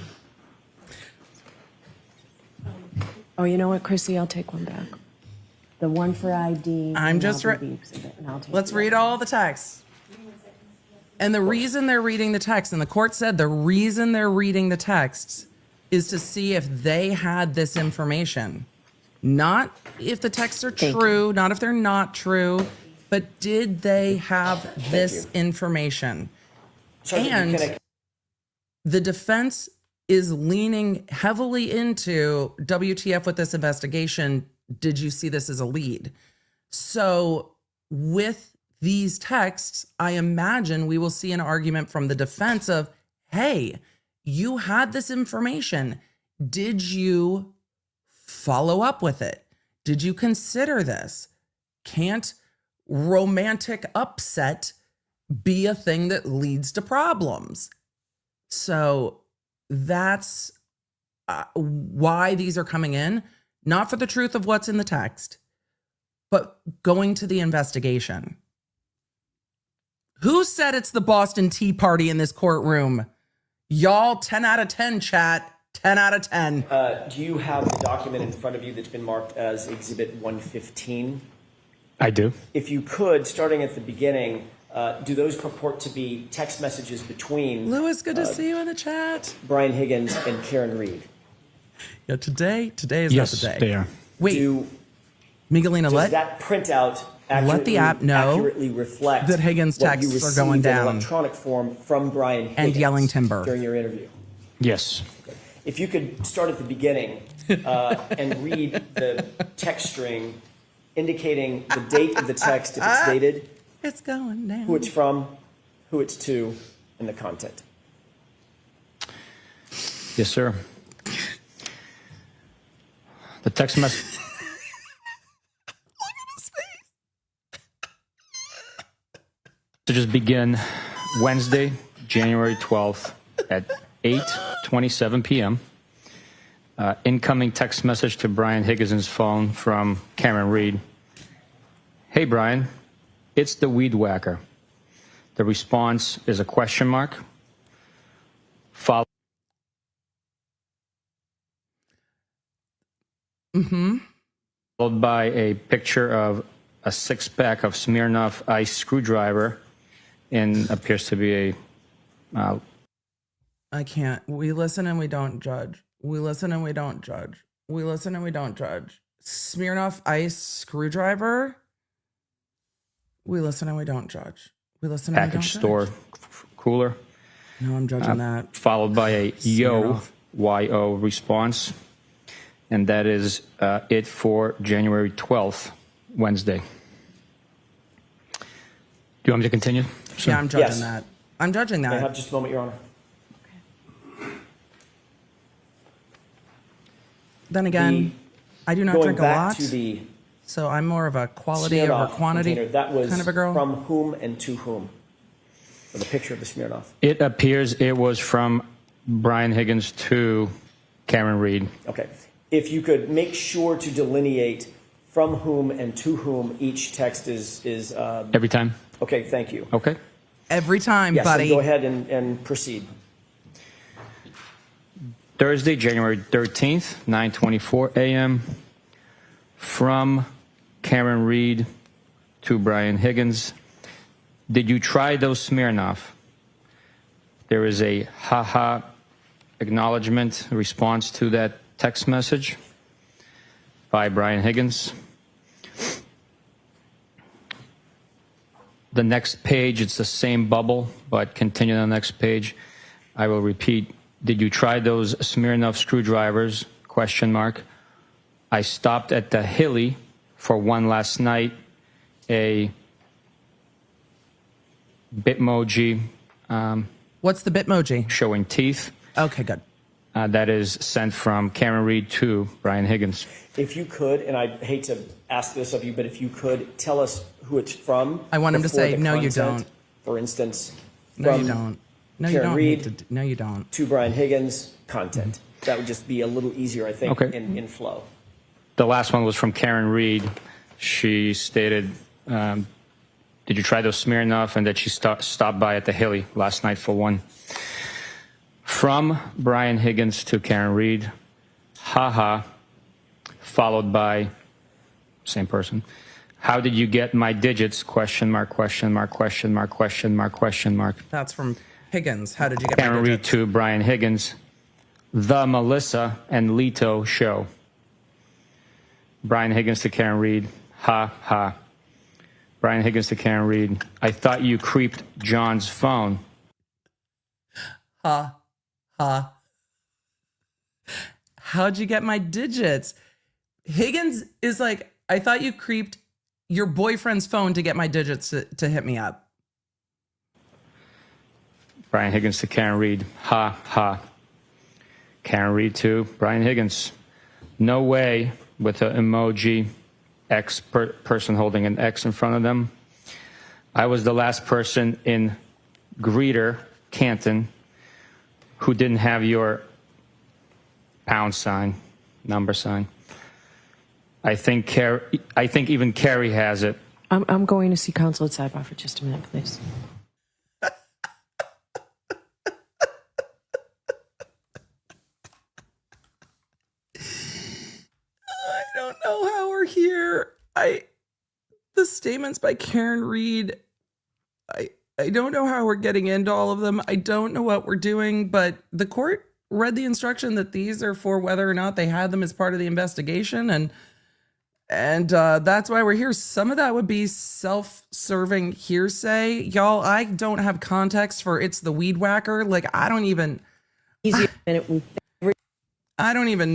Oh, you know what, Chrissy? I'll take one back. The one for ID. Let's read all the text. And the reason they're reading the text, and the court said the reason they're reading the texts is to see if they had this information. Not if the texts are true, not if they're not true, but did they have this information? And the defense is leaning heavily into WTF with this investigation. Did you see this as a lead? So with these texts, I imagine we will see an argument from the defense of, hey, you had this information. Did you follow up with it? Did you consider this? Can't romantic upset be a thing that leads to problems? So that's why these are coming in, not for the truth of what's in the text, but going to the investigation. Who said it's the Boston Tea Party in this courtroom? Y'all, 10 out of 10, chat. 10 out of 10. Do you have the document in front of you that's been marked as Exhibit 115? I do. If you could, starting at the beginning, do those purport to be text messages between Lewis, good to see you in the chat. Brian Higgins and Karen Reed? Yeah, today is Yes, not the day. they are. Wait, Do, Miguelina, does let that printout let the app know accurately reflect that Higgins what you texts are going received in down electronic form from Brian Higgins and yelling timber. during your interview? Yes. If you could start at the beginning and read the text string indicating the date of the text, if it's dated, it's going down. who it's from, who it's to, and the content. Yes, sir. The text message. Messages begin Wednesday, January 12th at 8:27 p.m. Incoming text message to Brian Higgins' phone from Karen Reed. Hey, Brian, it's the weed whacker. The response is a question mark, followed by a picture of a six-pack of Smirnoff Ice screwdriver and appears to be a I can't. We listen and we don't judge. We listen and we don't judge. We listen and we don't judge. Smirnoff Ice screwdriver. We listen and we don't judge. We listen and we don't package judge. store cooler, No, I'm judging that. followed by a Smirnoff. YO response. And that is it for January 12th, Wednesday. Do you want me to continue? Yeah, I'm judging Yes. that. I'm judging May I that. have just a moment, Your Honor? Then again, I do not Going drink a back lot, to the so I'm more of a quality over Smirnoff quantity container, that was kind of a girl. from whom and to whom? For the picture of the Smirnoff. It appears it was from Brian Higgins to Karen Reed. Okay. If you could make sure to delineate from whom and to whom each text is Every time? okay, thank you. Okay. Every time, Yes, buddy. then go ahead and proceed. Thursday, January 13th, 9:24 a.m. From Karen Reed to Brian Higgins. Did you try those Smirnoff? There is a haha acknowledgement response to that text message by Brian Higgins. The next page, it's the same bubble, but continue on the next page. I will repeat. Did you try those Smirnoff screwdrivers? Question mark. I stopped at the Hilly for one last night. A Bitmoji What's the Bitmoji? showing teeth. Okay, good. That is sent from Karen Reed to Brian Higgins. If you could, and I hate to ask this of you, but if you could tell us who it's from. I want him to before say, the "No, you content." don't. For instance, No, from you don't. No, you Karen don't. Reed need to- No, you don't. to Brian Higgins, content. That would just be a little easier, I think, Okay. in flow. The last one was from Karen Reed. She stated, did you try those Smirnoff? And that she stopped by at the Hilly last night for one. From Brian Higgins to Karen Reed, haha, followed by same person. How did you get my digits? Question mark, question mark, question mark, question mark, question mark. That's from Higgins. How did you get my Karen Reed digits? to Brian Higgins, the Melissa and Leto show. Brian Higgins to Karen Reed, ha ha. Brian Higgins to Karen Reed, I thought you creeped John's phone. Ha. How'd you get my digits? Higgins is like, I thought you creeped your boyfriend's phone to get my digits to hit me up. Brian Higgins to Karen Reed, ha ha. Karen Reed to Brian Higgins, no way, with an emoji, person holding an X in front of them. I was the last person in Greeter, Canton, who didn't have your pound sign, number sign. I think even Carrie has it. I'm going to see counsel at sidebar for just a minute, please. I don't know how we're here. The statements by Karen Reed I don't know how we're getting into all of them. I don't know what we're doing, but the court read the instruction that these are for whether or not they had them as part of the investigation, and that's why we're here. Some of that would be self-serving hearsay. Y'all, I don't have context for it's the weed whacker. Like, I don't even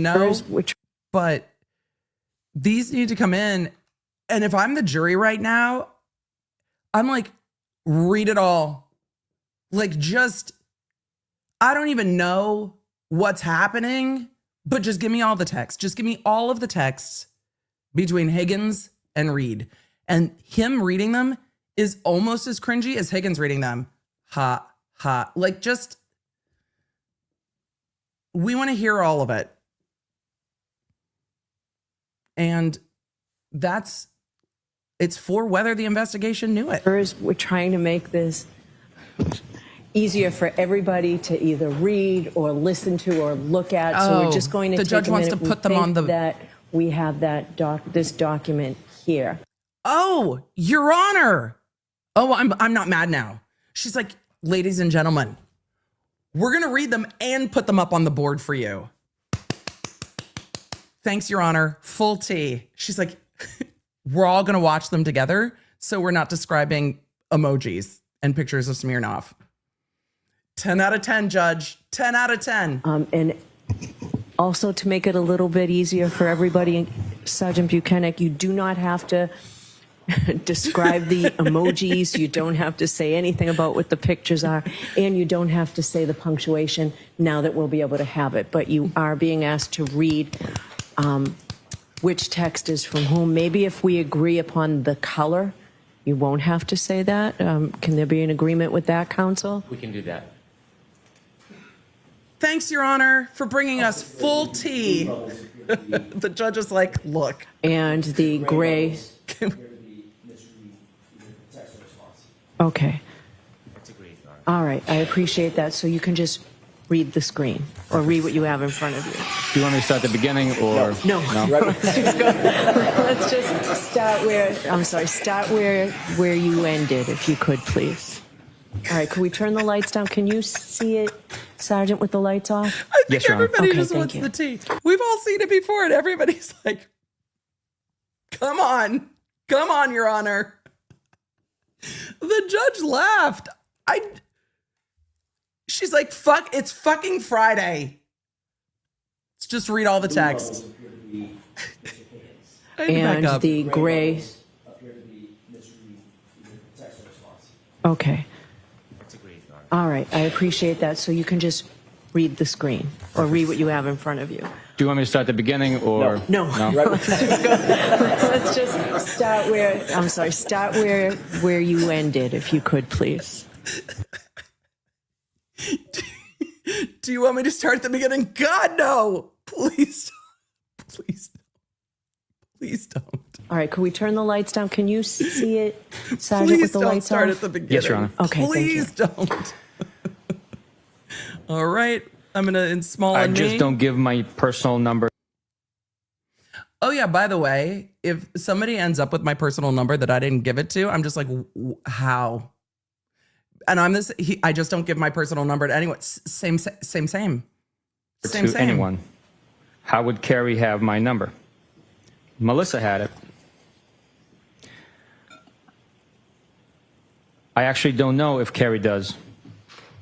know, but these need to come in. And if I'm the jury right now, I'm like, read it all. Like, just, I don't even know what's happening, but just give me all the text. Just give me all of the texts between Higgins and Reed. And him reading them is almost as cringy as Higgins reading them. Ha, ha. Like, just, we want to hear all of it. And it's for whether the investigation knew it. We're trying to make this easier for everybody to either read or listen to or look at. So we're just going to the take judge a wants minute. to put them on the that we have this document here. Oh, Your Honor. Oh, I'm not mad now. She's like, ladies and gentlemen, we're going to read them and put them up on the board for you. Thanks, Your Honor. Full T. She's like, we're all going to watch them together, so we're not describing emojis and pictures of Smirnoff. 10 out of 10, Judge. 10 out of 10. And also, to make it a little bit easier for everybody, Sergeant Bukhenik, you do not have to describe the emojis. You don't have to say anything about what the pictures are, and you don't have to say the punctuation now that we'll be able to have it. But you are being asked to read which text is from whom. Maybe if we agree upon the color, you won't have to say that. Can there be an agreement with that, counsel? We can do that. Thanks, Your Honor, for bringing us full tea. The judge is like, look. And the gray. Okay. That's agreed, Your Honor. All right. I appreciate that. So you can just read the screen or read what you have in front of you. Do you want me to start at the beginning or? No. Let's just start where you ended, if you could, please. All right. Can we turn the lights down? Can you see it, Sergeant, with the lights off? I think Yes, Your Honor. everybody Okay, just thank wants you. the tea. We've all seen it before, and everybody's like, come on, Your Honor. The judge laughed. She's like, fuck, it's fucking Friday. Let's just read all the text. And the gray. Okay. That's agreed, Your Honor. All right. I appreciate that. So you can just read the screen or read what you have in front of you. Do you want me to start at the beginning or? No. Let's just start where you ended, if you could, please. Do you want me to start at the beginning? God, no. Please don't. All right. Can we turn the lights down? Can you see it, Sergeant, with the don't lights start off? at the beginning. Yes, Your Honor. Okay, thank you. Please don't. All right. I'm going to, in small I on just me. don't give my personal number. Oh, yeah. By the way, if somebody ends up with my personal number that I didn't give it to, I'm just like, how? And I just don't give my personal number to anyone. Same. To anyone. How would Carrie have my number? Melissa had it. I actually don't know if Carrie does.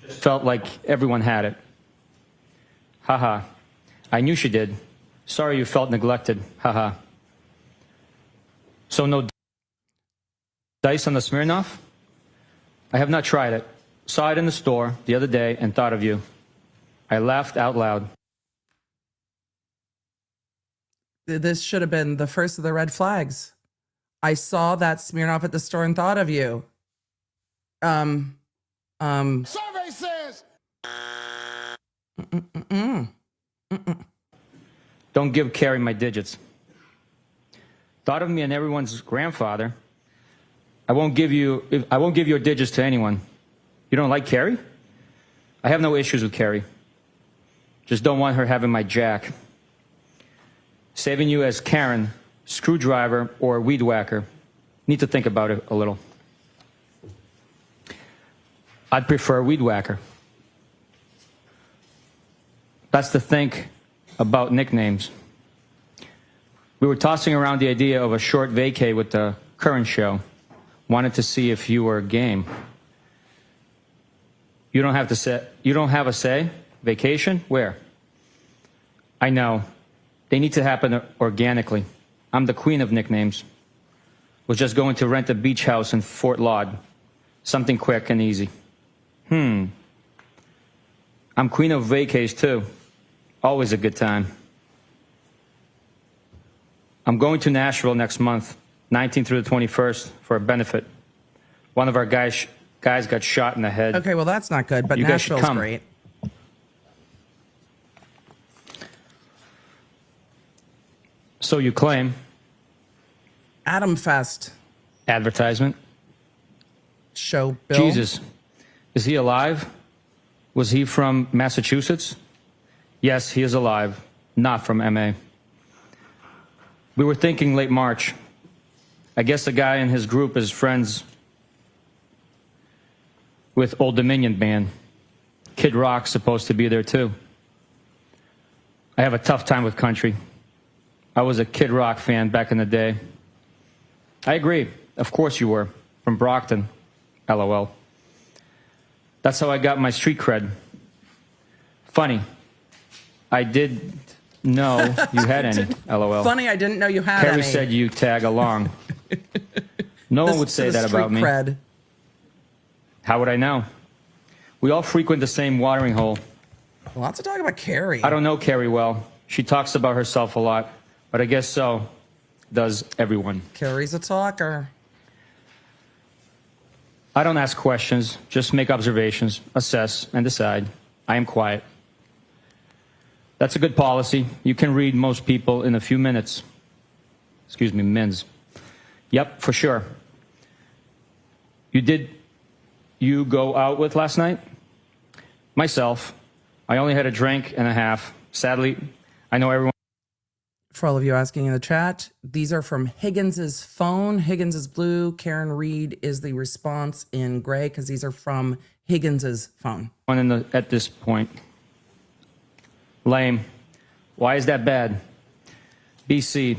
Felt like everyone had it. Haha. I knew she did. Sorry you felt neglected. Haha. So no dice on the Smirnoff? I have not tried it. Saw it in the store the other day and thought of you. I laughed out loud. This should have been the first of the red flags. I saw that Smirnoff at the store and thought of you. Survey says. Don't give Carrie my digits. Thought of me and everyone's grandfather. I won't give your digits to anyone. You don't like Carrie? I have no issues with Carrie. Just don't want her having my jack. Saving you as Karen, screwdriver, or weed whacker. Need to think about it a little. I'd prefer Weed Whacker. That's to think about nicknames. We were tossing around the idea of a short vacay with the current show. Wanted to see if you were game. You don't have a say? Vacation? Where? I know. They need to happen organically. I'm the queen of nicknames. Was just going to rent a beach house in Fort Laud. Something quick and easy. I'm queen of vacays too. Always a good time. I'm going to Nashville next month, 19th through the 21st, for a benefit. One of our guys got shot in the head. Okay, well, that's not good, but You guys should Nashville's come. great. So you claim. Adam Fest Advertisement. show, Bill. Jesus. Is he alive? Was he from Massachusetts? Yes, he is alive. Not from MA. We were thinking late March. I guess the guy in his group is friends with Old Dominion Band. Kid Rock's supposed to be there too. I have a tough time with country. I was a Kid Rock fan back in the day. I agree. Of course you were. From Brockton. LOL. That's how I got my street cred. Funny. I didn't know you had any. LOL. Funny, I didn't know you had Carrie any. said you tag along. No one would say that about me. Cred. How would I know? We all frequent the same watering hole. Lots of talk about Carrie. I don't know Carrie well. She talks about herself a lot, but I guess so does everyone. Carrie's a talker. I don't ask questions, just make observations, assess, and decide. I am quiet. That's a good policy. You can read most people in a few minutes. Excuse me, mins. Yep, for sure. You go out with last night? Myself. I only had a drink and a half. Sadly, I know everyone. For all of you asking in the chat, these are from Higgins's phone. Higgins is blue. Karen Reed is the response in gray because these are from Higgins's phone. At this point. Lame. Why is that bad? BC.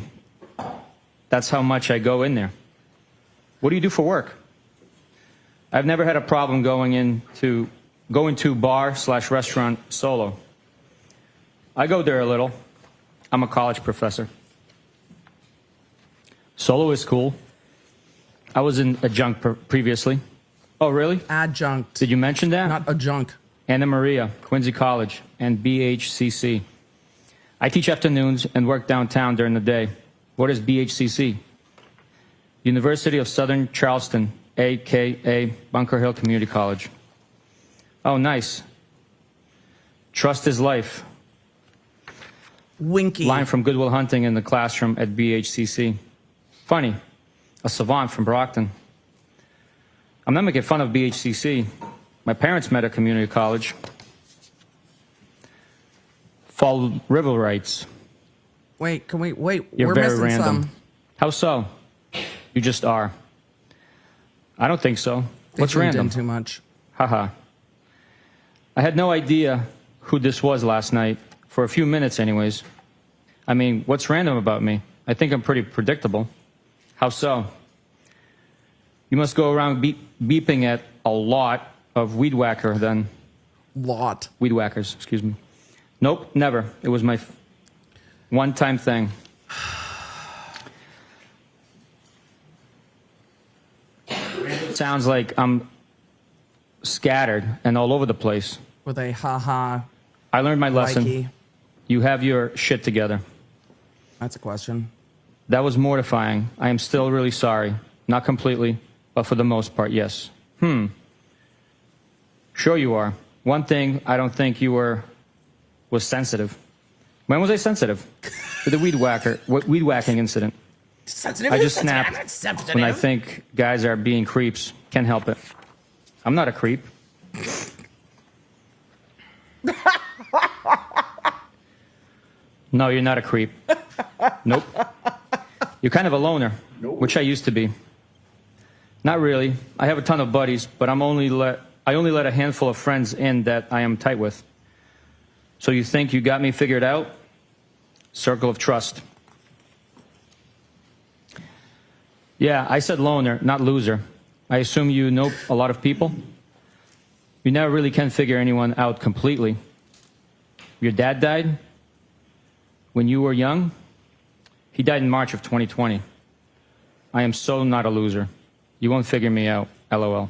That's how much I go in there. What do you do for work? I've never had a problem going to bar/restaurant solo. I go there a little. I'm a college professor. Solo is cool. I was in adjunct previously. Oh, really? Adjunct. Did you mention that? Not adjunct. Anna Maria, Quincy College, and BHCC. I teach afternoons and work downtown during the day. What is BHCC? University of Southern Charleston, a.k.a. Bunker Hill Community College. Oh, nice. Trust is life. Winky. Line from Good Will Hunting in the classroom at BHCC. Funny. A savant from Brockton. I'm not making fun of BHCC. My parents met at community college. Fall River writes. Wait, You're we're very missing random. some. How so? You just are. I don't think so. They What's tuned in random? too much. Haha. I had no idea who this was last night. For a few minutes, anyways. I mean, what's random about me? I think I'm pretty predictable. How so? You must go around beeping at a lot of weed whacker then. Lot. Weed whackers, excuse me. Nope, never. It was my one-time thing. Sounds like I'm scattered and all over the place. With a haha. I learned my lesson. Likey. You have your shit together. That's a question. That was mortifying. I am still really sorry. Not completely, but for the most part, yes. Sure you are. One thing I don't think you was sensitive. When was I sensitive? To the weed whacking incident. Sensitive. I just snapped when I think guys are being creeps. Can't help it. I'm not a creep. No, you're not a creep. Nope. You're kind of a loner, which I used to be. Not really. I have a ton of buddies, but I'm only let I only let a handful of friends in that I am tight with. So you think you got me figured out? Circle of trust. Yeah, I said loner, not loser. I assume you know a lot of people? You never really can figure anyone out completely. Your dad died when you were young? He died in March of 2020. I am so not a loser. You won't figure me out, LOL.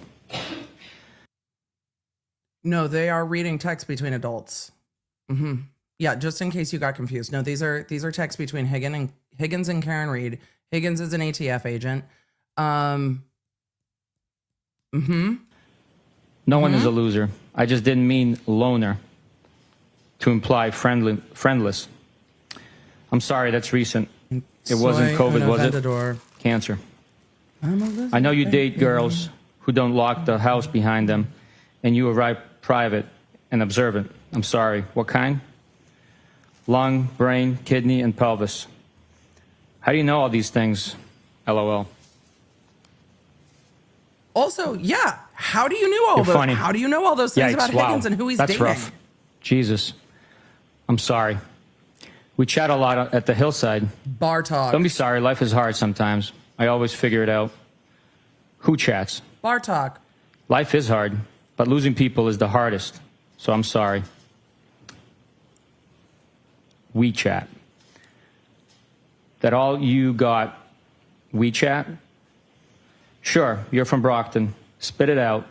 No, they are reading text between adults. Yeah, just in case you got confused. No, these are texts between Higgins and Karen Reed. Higgins is an ATF agent. No one is a loser. I just didn't mean loner to imply friendless. I'm sorry, that's recent. It wasn't COVID, was it? Cancer. I know you date girls who don't lock the house behind them, and you arrive private and observant. I'm sorry. What kind? Lung, brain, kidney, and pelvis. How do you know all these things? LOL. Also, yeah, how do you know all You're those? funny. How do you know all those things Yikes, about Higgins and who he's That's dating? rough. Jesus. I'm sorry. We chat a lot at the hillside. Bar talk. Don't be sorry. Life is hard sometimes. I always figure it out. Who chats? Bar talk. Life is hard, but losing people is the hardest. So I'm sorry. We chat. That all you got? WeChat? Sure, you're from Brockton. Spit it out.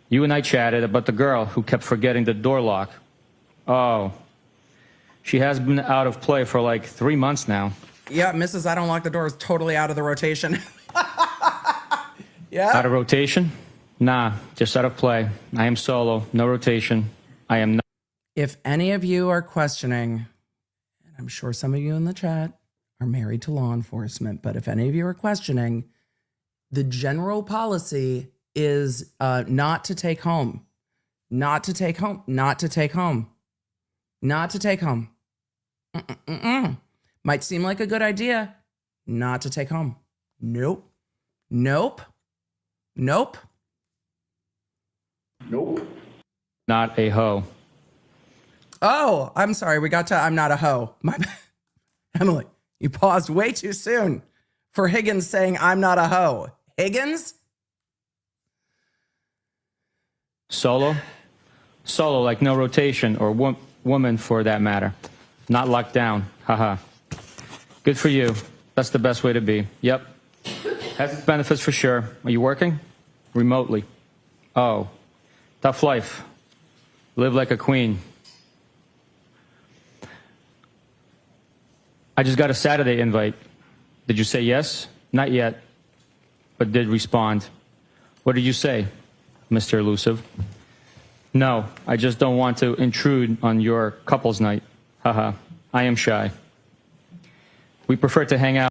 You and I chatted about the girl who kept forgetting the door lock. Oh. She has been out of play for like 3 months now. Yeah, Mrs. I don't lock the door is totally out of the rotation. Yeah. Out of rotation? Nah, just out of play. I am solo, no rotation. I am not. If any of you are questioning, and I'm sure some of you in the chat are married to law enforcement, but if any of you are questioning, the general policy is not to take home. Not to take home. Not to take home. Not to take home. Might seem like a good idea. Not to take home. Nope. Nope. Nope. Nope. Not a hoe. Oh, I'm sorry. We got to I'm not a hoe. My bad. Emily, you paused way too soon for Higgins saying I'm not a hoe. Higgins? Solo? Solo, like no rotation, or woman for that matter. Not locked down. Haha. Good for you. That's the best way to be. Yep. Has its benefits for sure. Are you working? Remotely. Oh. Tough life. Live like a queen. I just got a Saturday invite. Did you say yes? Not yet, but did respond. What did you say, Mr. Elusive? No, I just don't want to intrude on your couple's night. Haha, I am shy. We prefer to hang out.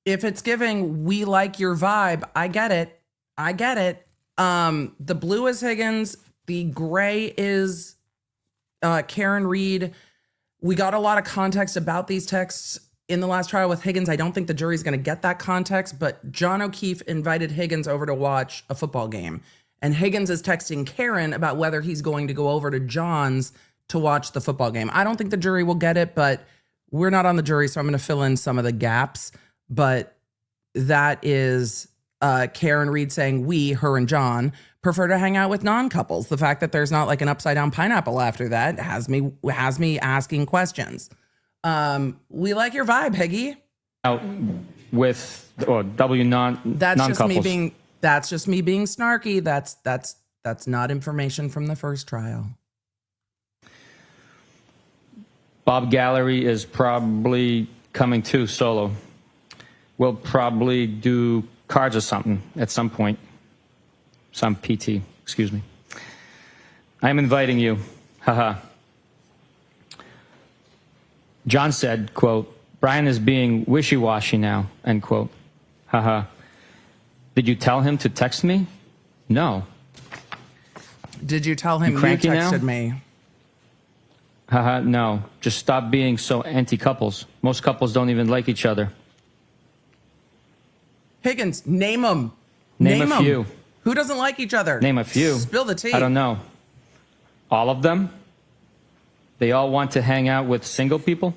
If it's giving we like your vibe, I get it. I get it. The blue is Higgins. The gray is Karen Reed. We got a lot of context about these texts in the last trial with Higgins. I don't think the jury's going to get that context, but John O'Keefe invited Higgins over to watch a football game. And Higgins is texting Karen about whether he's going to go over to John's to watch the football game. I don't think the jury will get it, but we're not on the jury, so I'm going to fill in some of the gaps. But that is Karen Reed saying we, her and John, prefer to hang out with non-couples. The fact that there's not like an upside down pineapple after that has me asking questions. We like your vibe, Higgy. Out with or W non-couples. That's just me being snarky. That's not information from the first trial. Bob Gallery is probably coming too solo. We'll probably do cards or something at some point. Some PT, excuse me. I'm inviting you. Haha. John said, quote, Brian is being wishy-washy now, end quote. Haha. Did you tell him to text me? No. Did you tell him you texted me? Haha, no. Just stop being so anti-couples. Most couples don't even like each other. Higgins, name them. Name a few. Who doesn't like each other? Name a few. Spill the tea. I don't know. All of them? They all want to hang out with single people?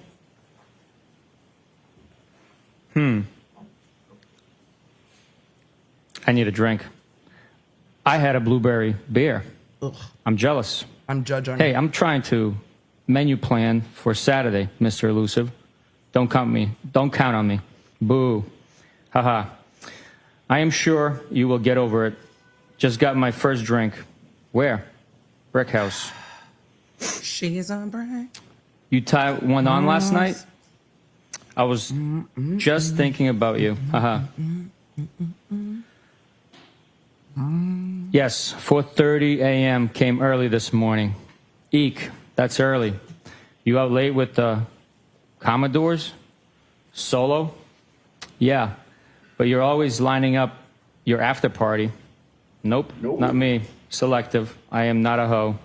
I need a drink. I had a blueberry beer. Ugh. I'm jealous. I'm judging. Hey, I'm trying to menu plan for Saturday, Mr. Elusive. Don't count on me. Boo. Haha. I am sure you will get over it. Just got my first drink. Where? Brick House. She's on break. You tied one on last night? I was just thinking about you. Haha. Yes, 4:30 a.m. came early this morning. Eek, that's early. You out late with the Commodores? Solo? Yeah, but you're always lining up your after party. Nope, not me. Selective. I am not a hoe.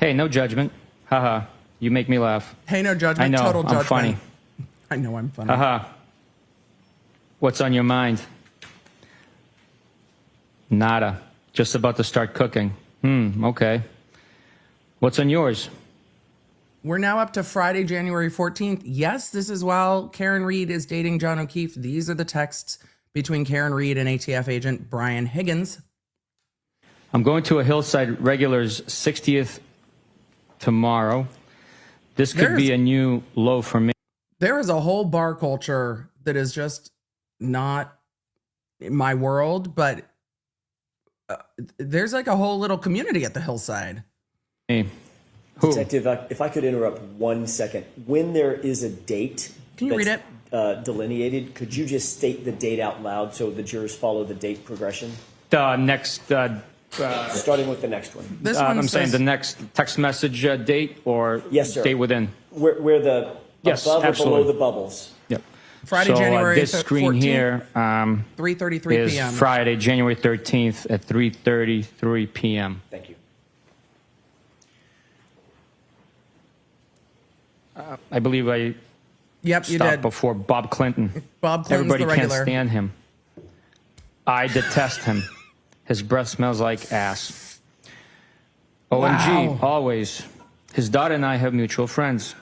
Hey, no judgment. Haha, you make me laugh. Hey, no judgment. I know, Total judgment. I'm funny. I know I'm funny. Haha. What's on your mind? Nada. Just about to start cooking. Okay. What's on yours? We're now up to Friday, January 14th. Yes, this is while Karen Reed is dating John O'Keefe. These are the texts between Karen Reed and ATF agent Brian Higgins. I'm going to a Hillside Regulars 60th tomorrow. This could be a new low for me. There is a whole bar culture that is just not my world, but there's like a whole little community at the Hillside. Hey. Who? Detective, if I could interrupt 1 second. When there is a date Can you read it? Delineated, could you just state the date out loud so the jurors follow the date progression? Next. Starting with the next one. This one I'm says, saying the next text message date or Yes, sir. date within. Where the Yes, above absolutely. or below the bubbles. Yep. Friday, January this screen 14th, here 3:33 is p.m. Friday, January 13th at 3:33 p.m. Thank you. I believe I Yep, you stopped did. before Bob Clinton. Bob Clinton's Everybody the can't regular. stand him. I detest him. His breath smells like ass. OMG, Wow. always. His daughter and I have mutual friends.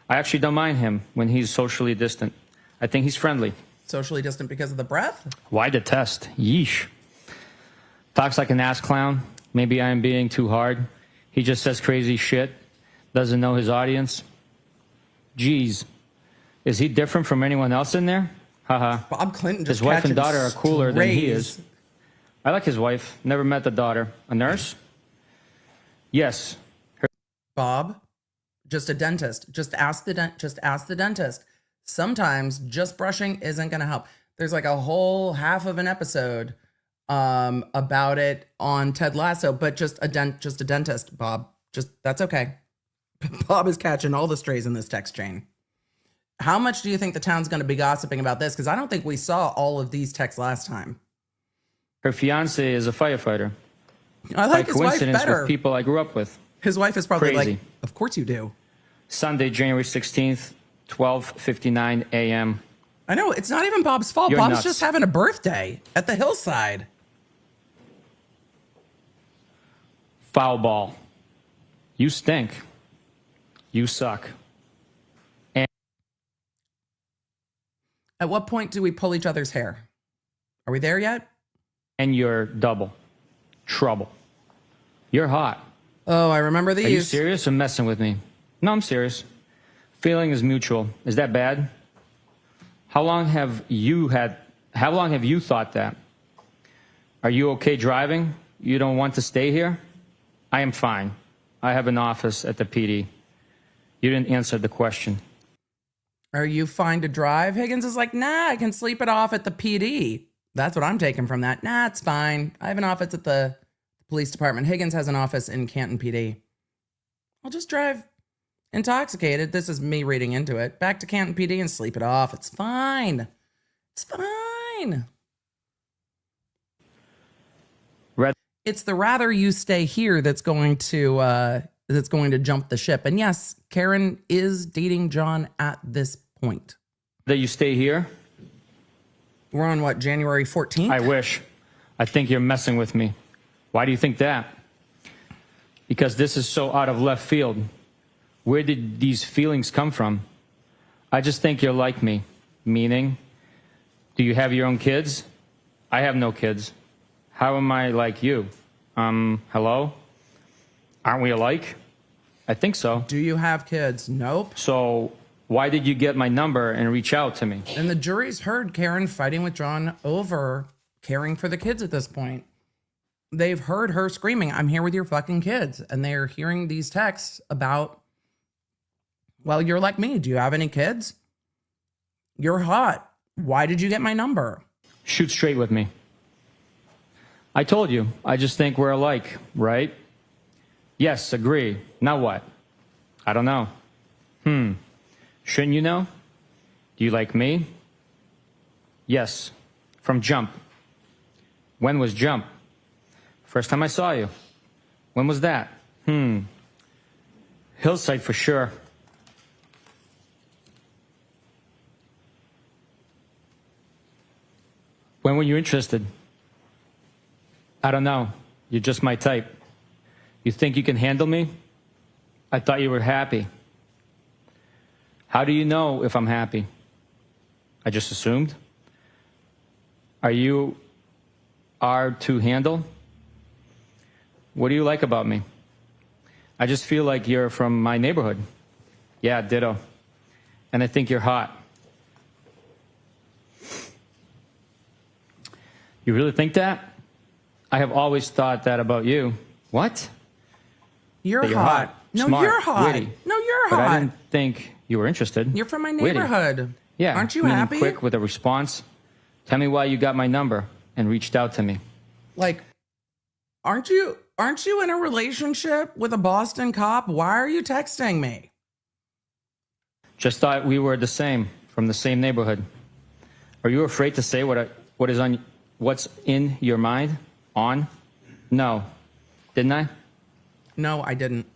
I actually don't mind him when he's socially distant. I think he's friendly. Socially distant because of the breath? Why detest? Yeesh. Talks like an ass clown. Maybe I am being too hard. He just says crazy shit. Doesn't know his audience. Geez. Is he different from anyone else in there? Haha. Bob Clinton just His wife and catching daughter are cooler than he is. strays. I like his wife. Never met the daughter. A nurse? Yes. Bob, just a dentist. Just ask the dentist. Sometimes just brushing isn't going to help. There's like a whole half of an episode about it on Ted Lasso, but just a dentist, Bob. Just that's okay. Bob is catching all the strays in this text chain. How much do you think the town's going to be gossiping about this? Because I don't think we saw all of these texts last time. Her fiance is a firefighter. I like his wife coincidence better. with people I grew up with. His wife is probably Crazy. like, of course you do. Sunday, January 16th, 12:59 a.m. I know, it's not even Bob's fault. You're Bob's nuts. just having a birthday at the Hillside. Foul ball. You stink. You suck. At what point do we pull each other's hair? Are we there yet? And you're double. Trouble. You're hot. Oh, I remember these. Are you serious or messing with me? No, I'm serious. Feeling is mutual. Is that bad? How long have you thought that? Are you okay driving? You don't want to stay here? I am fine. I have an office at the PD. You didn't answer the question. Are you fine to drive? Higgins is like, nah, I can sleep it off at the PD. That's what I'm taking from that. Nah, it's fine. I have an office at the police department. Higgins has an office in Canton PD. I'll just drive intoxicated. This is me reading into it. Back to Canton PD and sleep it off. It's fine. It's fine. It's the rather you stay here that's going to jump the ship. And yes, Karen is dating John at this point. That you stay here? We're on what, January 14th? I wish. I think you're messing with me. Why do you think that? Because this is so out of left field. Where did these feelings come from? I just think you're like me. Meaning, do you have your own kids? I have no kids. How am I like you? Hello? Aren't we alike? I think so. Do you have kids? Nope. So why did you get my number and reach out to me? And the jury's heard Karen fighting with John over caring for the kids at this point. They've heard her screaming, I'm here with your fucking kids. And they're hearing these texts about, well, you're like me. Do you have any kids? You're hot. Why did you get my number? Shoot straight with me. I told you, I just think we're alike, right? Yes, agree. Now what? I don't know. Shouldn't you know? Do you like me? Yes. From jump. When was jump? First time I saw you. When was that? Hillside for sure. When were you interested? I don't know. You're just my type. You think you can handle me? I thought you were happy. How do you know if I'm happy? I just assumed. Are you to handle? What do you like about me? I just feel like you're from my neighborhood. Yeah, ditto. And I think you're hot. You really think that? I have always thought that about you. What? You're That hot. No, smart, you're hot. witty. No, you're But I hot. didn't think you were interested. You're from my Witty. neighborhood. Yeah. Aren't you meaning happy? quick with a response. Tell me why you got my number and reached out to me. Like, aren't you in a relationship with a Boston cop? Why are you texting me? Just thought we were the same, from the same neighborhood. Are you afraid to say what's in your mind? On? No. Didn't I? No, I didn't.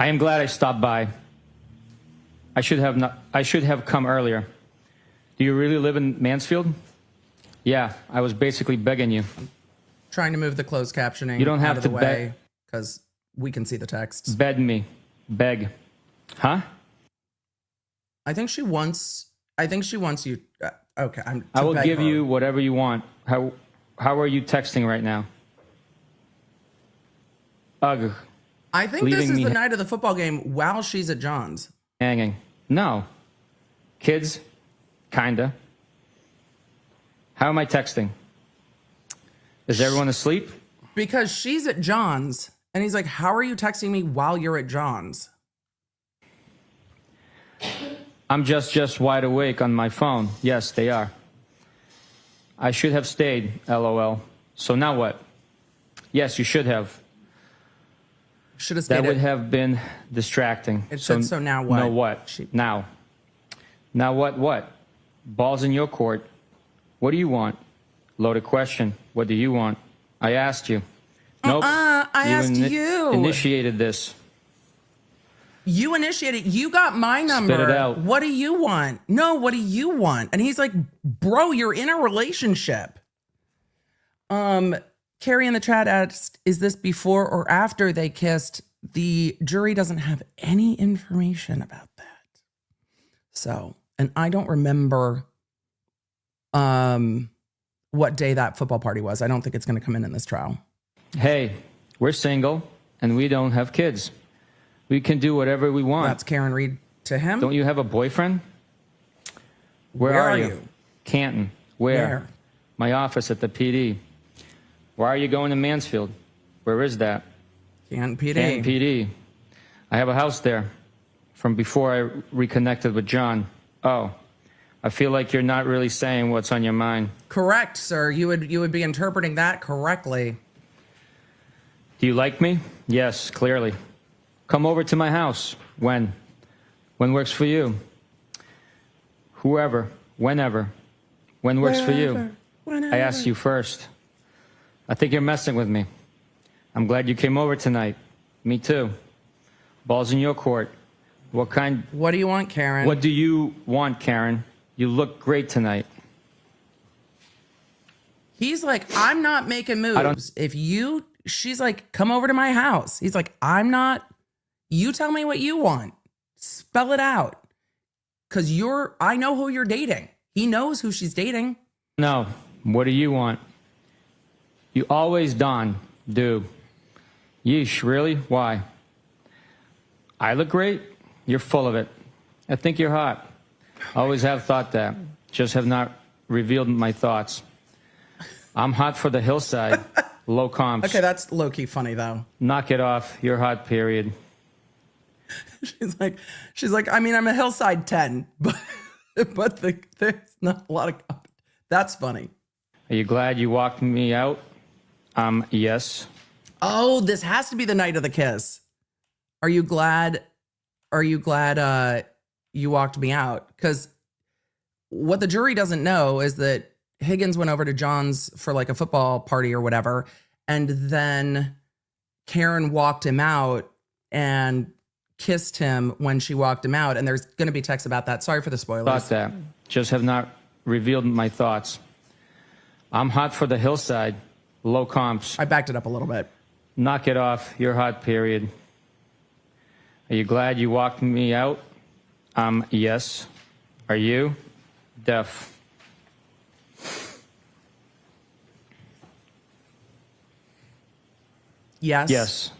I am glad I stopped by. I should have come earlier. Do you really live in Mansfield? Yeah, I was basically begging you. Trying to move the closed captioning You don't have out of the to way because we can see the texts. Beg me. Beg. Huh? I think she wants you. Okay, I will give you whatever you want. How are you texting right now? Ugh. I think this leaving is me the night of the football game while she's at John's. Hanging. No. Kids? Kinda. How am I texting? Is everyone asleep? Because she's at John's, and he's like, how are you texting me while you're at John's? I'm just wide awake on my phone. Yes, they are. I should have stayed, LOL. So now what? Yes, you should have. Should have stayed. That would have been distracting. It said, so now what? No what? Now. Now what? Ball's in your court. What do you want? Loaded question. What do you want? I asked you. Nope. I asked you. Initiated this. You initiated. You got my number. Spit it out. What do you want? No, what do you want? And he's like, bro, you're in a relationship. Carrie in the chat asked, is this before or after they kissed? The jury doesn't have any information about that. So, and I don't remember what day that football party was. I don't think it's going to come in this trial. Hey, we're single and we don't have kids. We can do whatever we want. That's Karen Reed to him. Don't you have a boyfriend? Where are you? Canton. Where? My office at the PD. Why are you going to Mansfield? Where is that? Canton PD. Canton PD. I have a house there from before I reconnected with John. Oh, I feel like you're not really saying what's on your mind. Correct, sir. You would be interpreting that correctly. Do you like me? Yes, clearly. Come over to my house. When? When works for you? Whoever. Whenever. When works for you? Whenever. I asked you first. I think you're messing with me. I'm glad you came over tonight. Me too. Ball's in your court. What do you want, Karen? What do you want, Karen? You look great tonight. He's like, I'm not making moves. She's like, come over to my house. He's like, I'm not, you tell me what you want. Spell it out. Cause I know who you're dating. He knows who she's dating. No. What do you want? You always do. Yeesh, really? Why? I look great? You're full of it. I think you're hot. Always have thought that. Just have not revealed my thoughts. I'm hot for the hillside. Low comps. Okay, that's low-key funny though. Knock it off. You're hot, period. She's like, I mean, I'm a hillside 10, but there's not a lot of, that's funny. Are you glad you walked me out? Yes. Oh, this has to be the night of the kiss. Are you glad you walked me out? Because what the jury doesn't know is that Higgins went over to John's for like a football party or whatever, and then Karen walked him out and kissed him when she walked him out, and there's going to be text about that. Sorry for the spoilers. Thought that. Just have not revealed my thoughts. I'm hot for the hillside. Low comps. I backed it up a little bit. Knock it off. You're hot, period. Are you glad you walked me out? Yes. Are you? Def. Yes. Yes.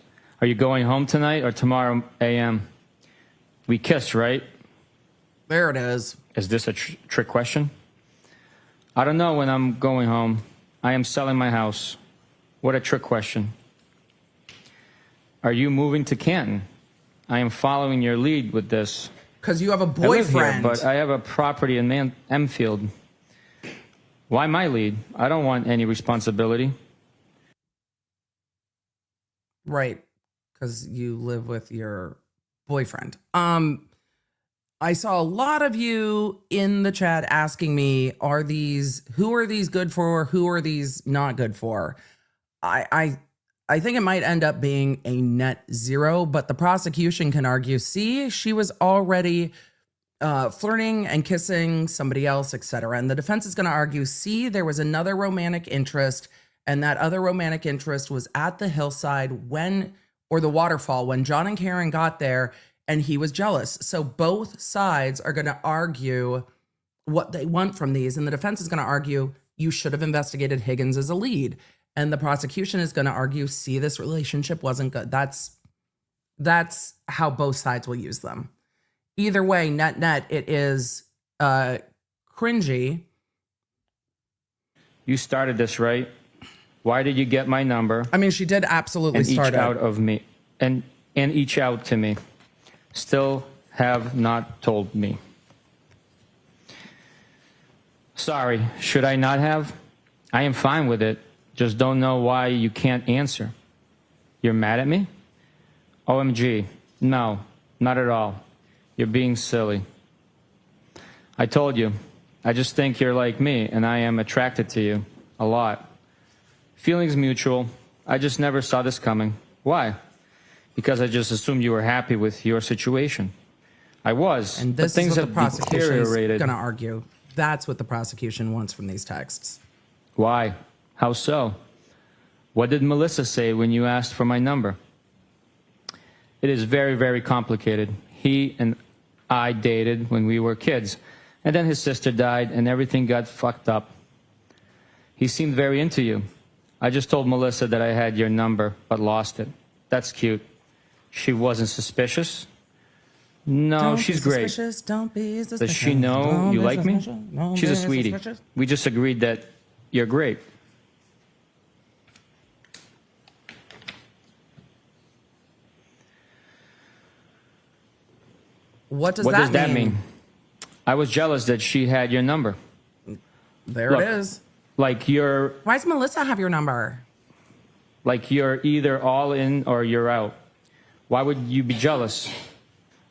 Are you going home tonight or tomorrow a.m.? We kissed, right? There it is. Is this a trick question? I don't know when I'm going home. I am selling my house. What a trick question. Are you moving to Canton? I am following your lead with this. Because you have a I live here, boyfriend. but I have a property in Enfield. Why my lead? I don't want any responsibility. Right. Because you live with your boyfriend. I saw a lot of you in the chat asking me, who are these good for? Who are these not good for? I think it might end up being a net zero, but the prosecution can argue, see, she was already flirting and kissing somebody else, etc. And the defense is going to argue, see, there was another romantic interest, and that other romantic interest was at the hillside or the waterfall when John and Karen got there, and he was jealous. So both sides are going to argue what they want from these. And the defense is going to argue, you should have investigated Higgins as a lead. And the prosecution is going to argue, see, this relationship wasn't good. That's how both sides will use them. Either way, net, it is cringy. You started this, right? Why did you get my number? I mean, she did absolutely and start each out of me and each out to me. Still have not told me. Sorry, should I not have? I am fine with it. Just don't know why you can't answer. You're mad at me? OMG. No, not at all. You're being silly. I told you. I just think you're like me, and I am attracted to you a lot. Feelings mutual. I just never saw this coming. Why? Because I just assumed you were happy with your situation. I was, and but this things is what have the prosecution is deteriorated. going to argue. That's what the prosecution wants from these texts. Why? How so? What did Melissa say when you asked for my number? It is very, very complicated. He and I dated when we were kids, and then his sister died, and everything got fucked up. He seemed very into you. I just told Melissa that I had your number, but lost it. That's cute. She wasn't suspicious? No, Don't she's be great. suspicious, don't be suspicious. Does she know Don't you be like me? suspicious, don't She's a be sweetie. suspicious. We just agreed that you're great. What does What that does that mean? I was jealous that she had your number. There Look, it is. Like you're Why does Melissa have your number? either all in or you're out. Why would you be jealous?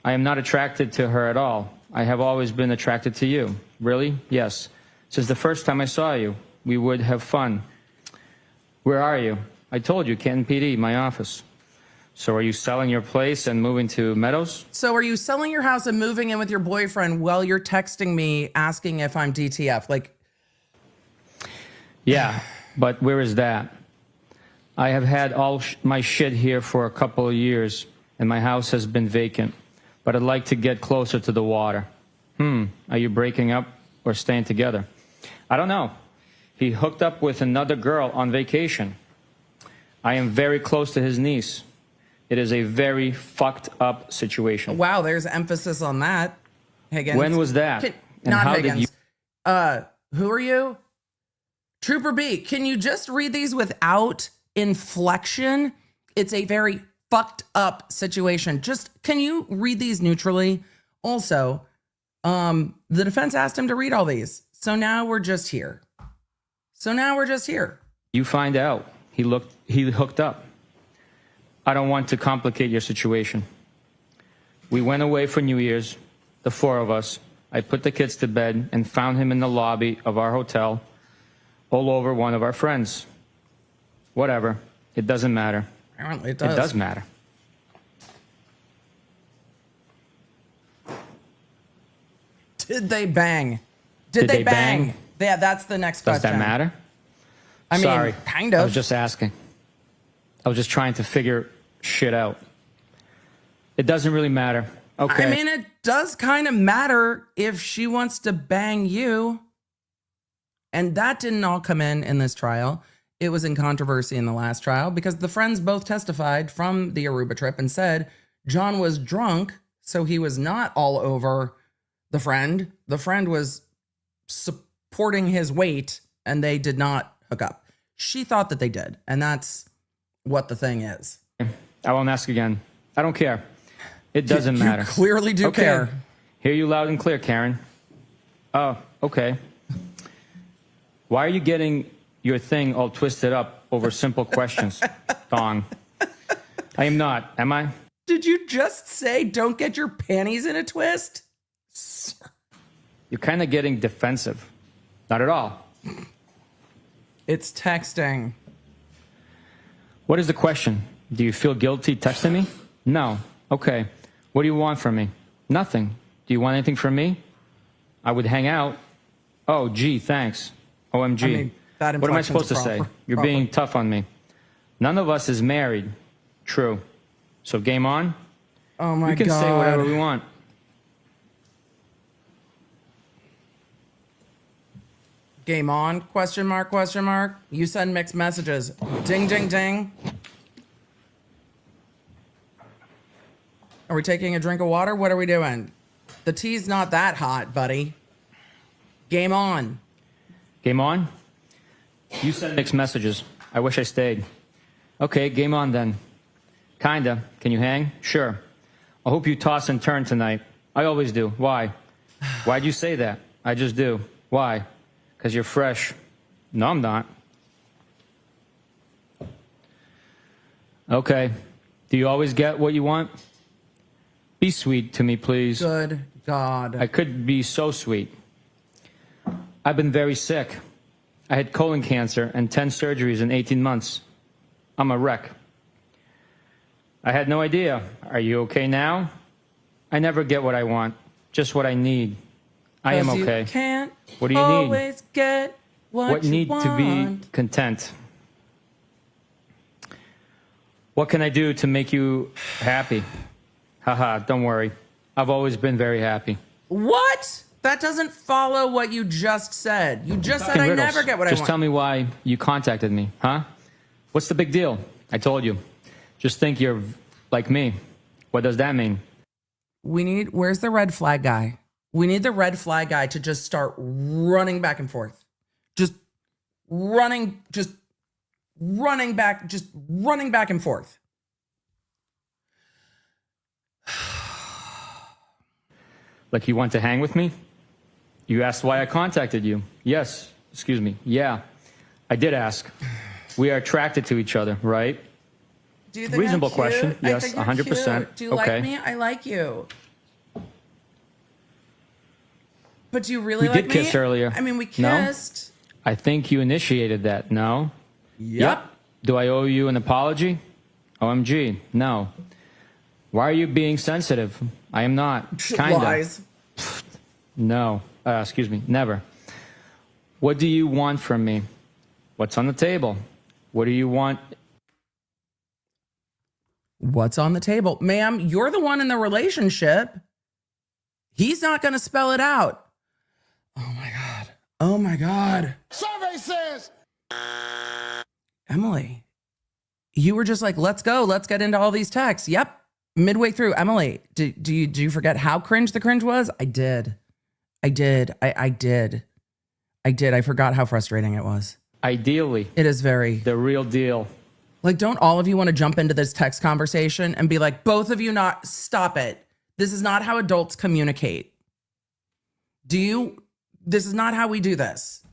I am not attracted to her at all. I have always been attracted to you. Really? Yes. Since the first time I saw you, we would have fun. Where are you? I told you, Canton PD, my office. So are you selling your place and moving to Meadows? So are you selling your house and moving in with your boyfriend while you're texting me asking if I'm DTF? Like, Yeah. But where is that? I have had all my shit here for a couple of years, and my house has been vacant. But I'd like to get closer to the water. Are you breaking up or staying together? I don't know. He hooked up with another girl on vacation. I am very close to his niece. It is a very fucked up situation. Wow, there's emphasis on that. Higgins. When was that? And Not how Higgins. did you? Who are you? Trooper B, can you just read these without inflection? It's a very fucked up situation. Just, can you read these neutrally? Also, the defense asked him to read all these. So now we're just here. You find out he hooked up. I don't want to complicate your situation. We went away for New Year's, the four of us. I put the kids to bed and found him in the lobby of our hotel, all over one of our friends. Whatever. It doesn't matter. Apparently it does. It does matter. Did they bang? Did they bang? Yeah, that's the next Does question. that matter? I mean, Sorry. kind of. I was just asking. I was just trying to figure shit out. It doesn't really matter. Okay. I mean, it does kind of matter if she wants to bang you. And that didn't all come in this trial. It was in controversy in the last trial because the friends both testified from the Aruba trip and said John was drunk, so he was not all over the friend. The friend was supporting his weight and they did not hook up. She thought that they did. And that's what the thing is. I won't ask again. I don't care. It doesn't matter. You clearly do care. Hear you loud and clear, Karen. Oh, okay. Why are you getting your thing all twisted up over simple questions, Thong? I am not, am I? Did you just say don't get your panties in a twist? You're kind of getting defensive. Not at all. It's texting. What is the question? Do you feel guilty texting me? No. Okay. What do you want from me? Nothing. Do you want anything from me? I would hang out. Oh, gee, thanks. OMG. I mean, that what am I supposed to inflection's say? You're being tough on me. None of us is married. True. So game on? Oh my God. We can say whatever we want. Game on? Question mark, question mark. You send mixed messages. Ding, ding, ding. Are we taking a drink of water? What are we doing? The tea's not that hot, buddy. Game on. Game on? You send mixed messages. I wish I stayed. Okay, game on then. Kinda. Can you hang? Sure. I hope you toss and turn tonight. I always do. Why? Why'd you say that? I just do. Why? Because you're fresh. No, I'm not. Okay. Do you always get what you want? Be sweet to me, please. Good God. I could be so sweet. I've been very sick. I had colon cancer and 10 surgeries in 18 months. I'm a wreck. I had no idea. Are you okay now? I never get what I want, just what I need. I am okay. You can't What do you always need? get what you need want. to be content? What can I do to make you happy? Haha, don't worry. I've always been very happy. What? That doesn't follow what you just said. You just said I Riddles. never get what I want. Just tell me why you contacted me, huh? What's the big deal? I told you. Just think you're like me. What does that mean? Where's the red flag guy? We need the red flag guy to just start running back and forth. Just running back and forth. Like you want to hang with me? You asked why I contacted you. Yes. Excuse me. Yeah. I did ask. We are attracted to each other, right? Do you think Reasonable I'm cute? question. I Yes, think you're 100%. cute. Do you Okay. like me? I like you. But do you really We like did me? kiss earlier. I mean, we No? kissed. I think you initiated that. No? Yep. Do I owe you an apology? OMG. No. Why are you being sensitive? I am not. Kinda. Lies. No. Excuse me. Never. What do you want from me? What's on the table? What do you want? What's on the table? Ma'am, you're the one in the relationship. He's not going to spell it out. Oh my God. Oh my God. Survey says. Emily, you were just like, let's go. Let's get into all these texts. Yep. Midway through. Emily, do you forget how cringe the cringe was? I did. I did. I forgot how frustrating it was. Ideally, It is very. the real deal. Like, don't all of you want to jump into this text conversation and be like, both of you not, stop it. This is not how adults communicate. This is not how we do this.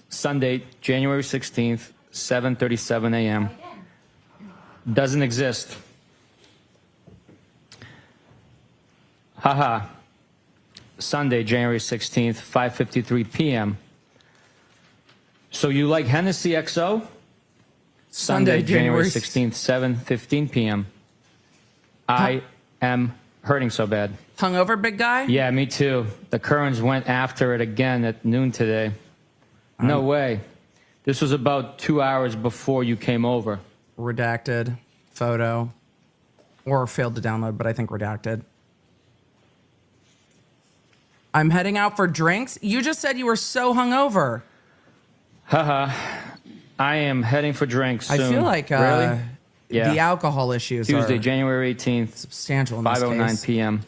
Sunday, January 16th, 7:37 a.m. Doesn't exist. Haha. Sunday, January 16th, 5:53 p.m. So you like Hennessy XO? Sunday, January 16th, 7:15 p.m. I am hurting so bad. Hungover, big guy? Yeah, me too. The Currens went after it again at noon today. No way. This was about 2 hours before you came over. Redacted photo. Or failed to download, but I think redacted. I'm heading out for drinks. You just said you were so hungover. Haha. I am heading for drinks soon. I feel like Really? Yeah. the alcohol issues Tuesday, are January 18th, substantial in this 5:09 case. p.m.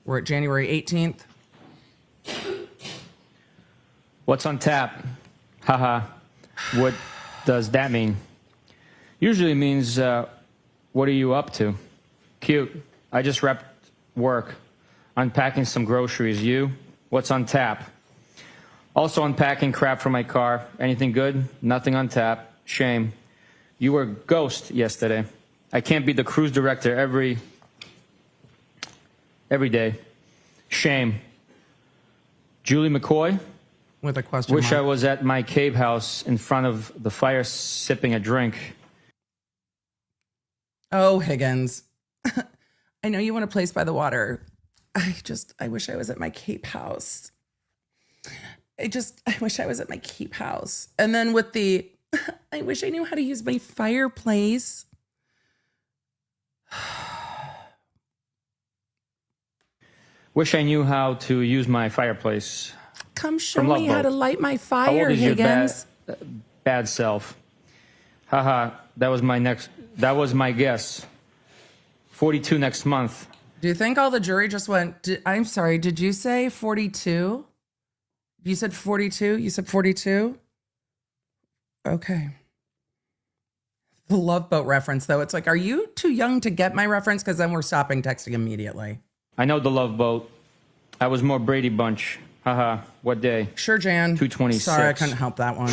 We're at January 18th. What's on tap? Haha. What does that mean? Usually means, what are you up to? Cute. I just wrapped work. Unpacking some groceries. You? What's on tap? Also unpacking crap for my car. Anything good? Nothing on tap. Shame. You were ghost yesterday. I can't be the cruise director every day. Shame. Julie McCoy? With a question Wish I mark. was at my cave house in front of the fire sipping a drink. Oh, Higgins. I know you want a place by the water. I wish I was at my Cape house. I wish I was at my Cape house. And then with the, I wish I knew how to use my fireplace. Wish I knew how to use my fireplace. Come show From me Love how to Boat. light my How fire, old is your Higgins. bad self? Haha, that was my guess. 42 next month. Do you think all the jury just went, I'm sorry, did you say 42? You said 42? You said 42? Okay. The Love Boat reference, though. It's like, are you too young to get my reference? Because then we're stopping texting immediately. I know the Love Boat. I was more Brady Bunch. Haha, what day? Sure, Jan. 226. Sorry, I couldn't help that one.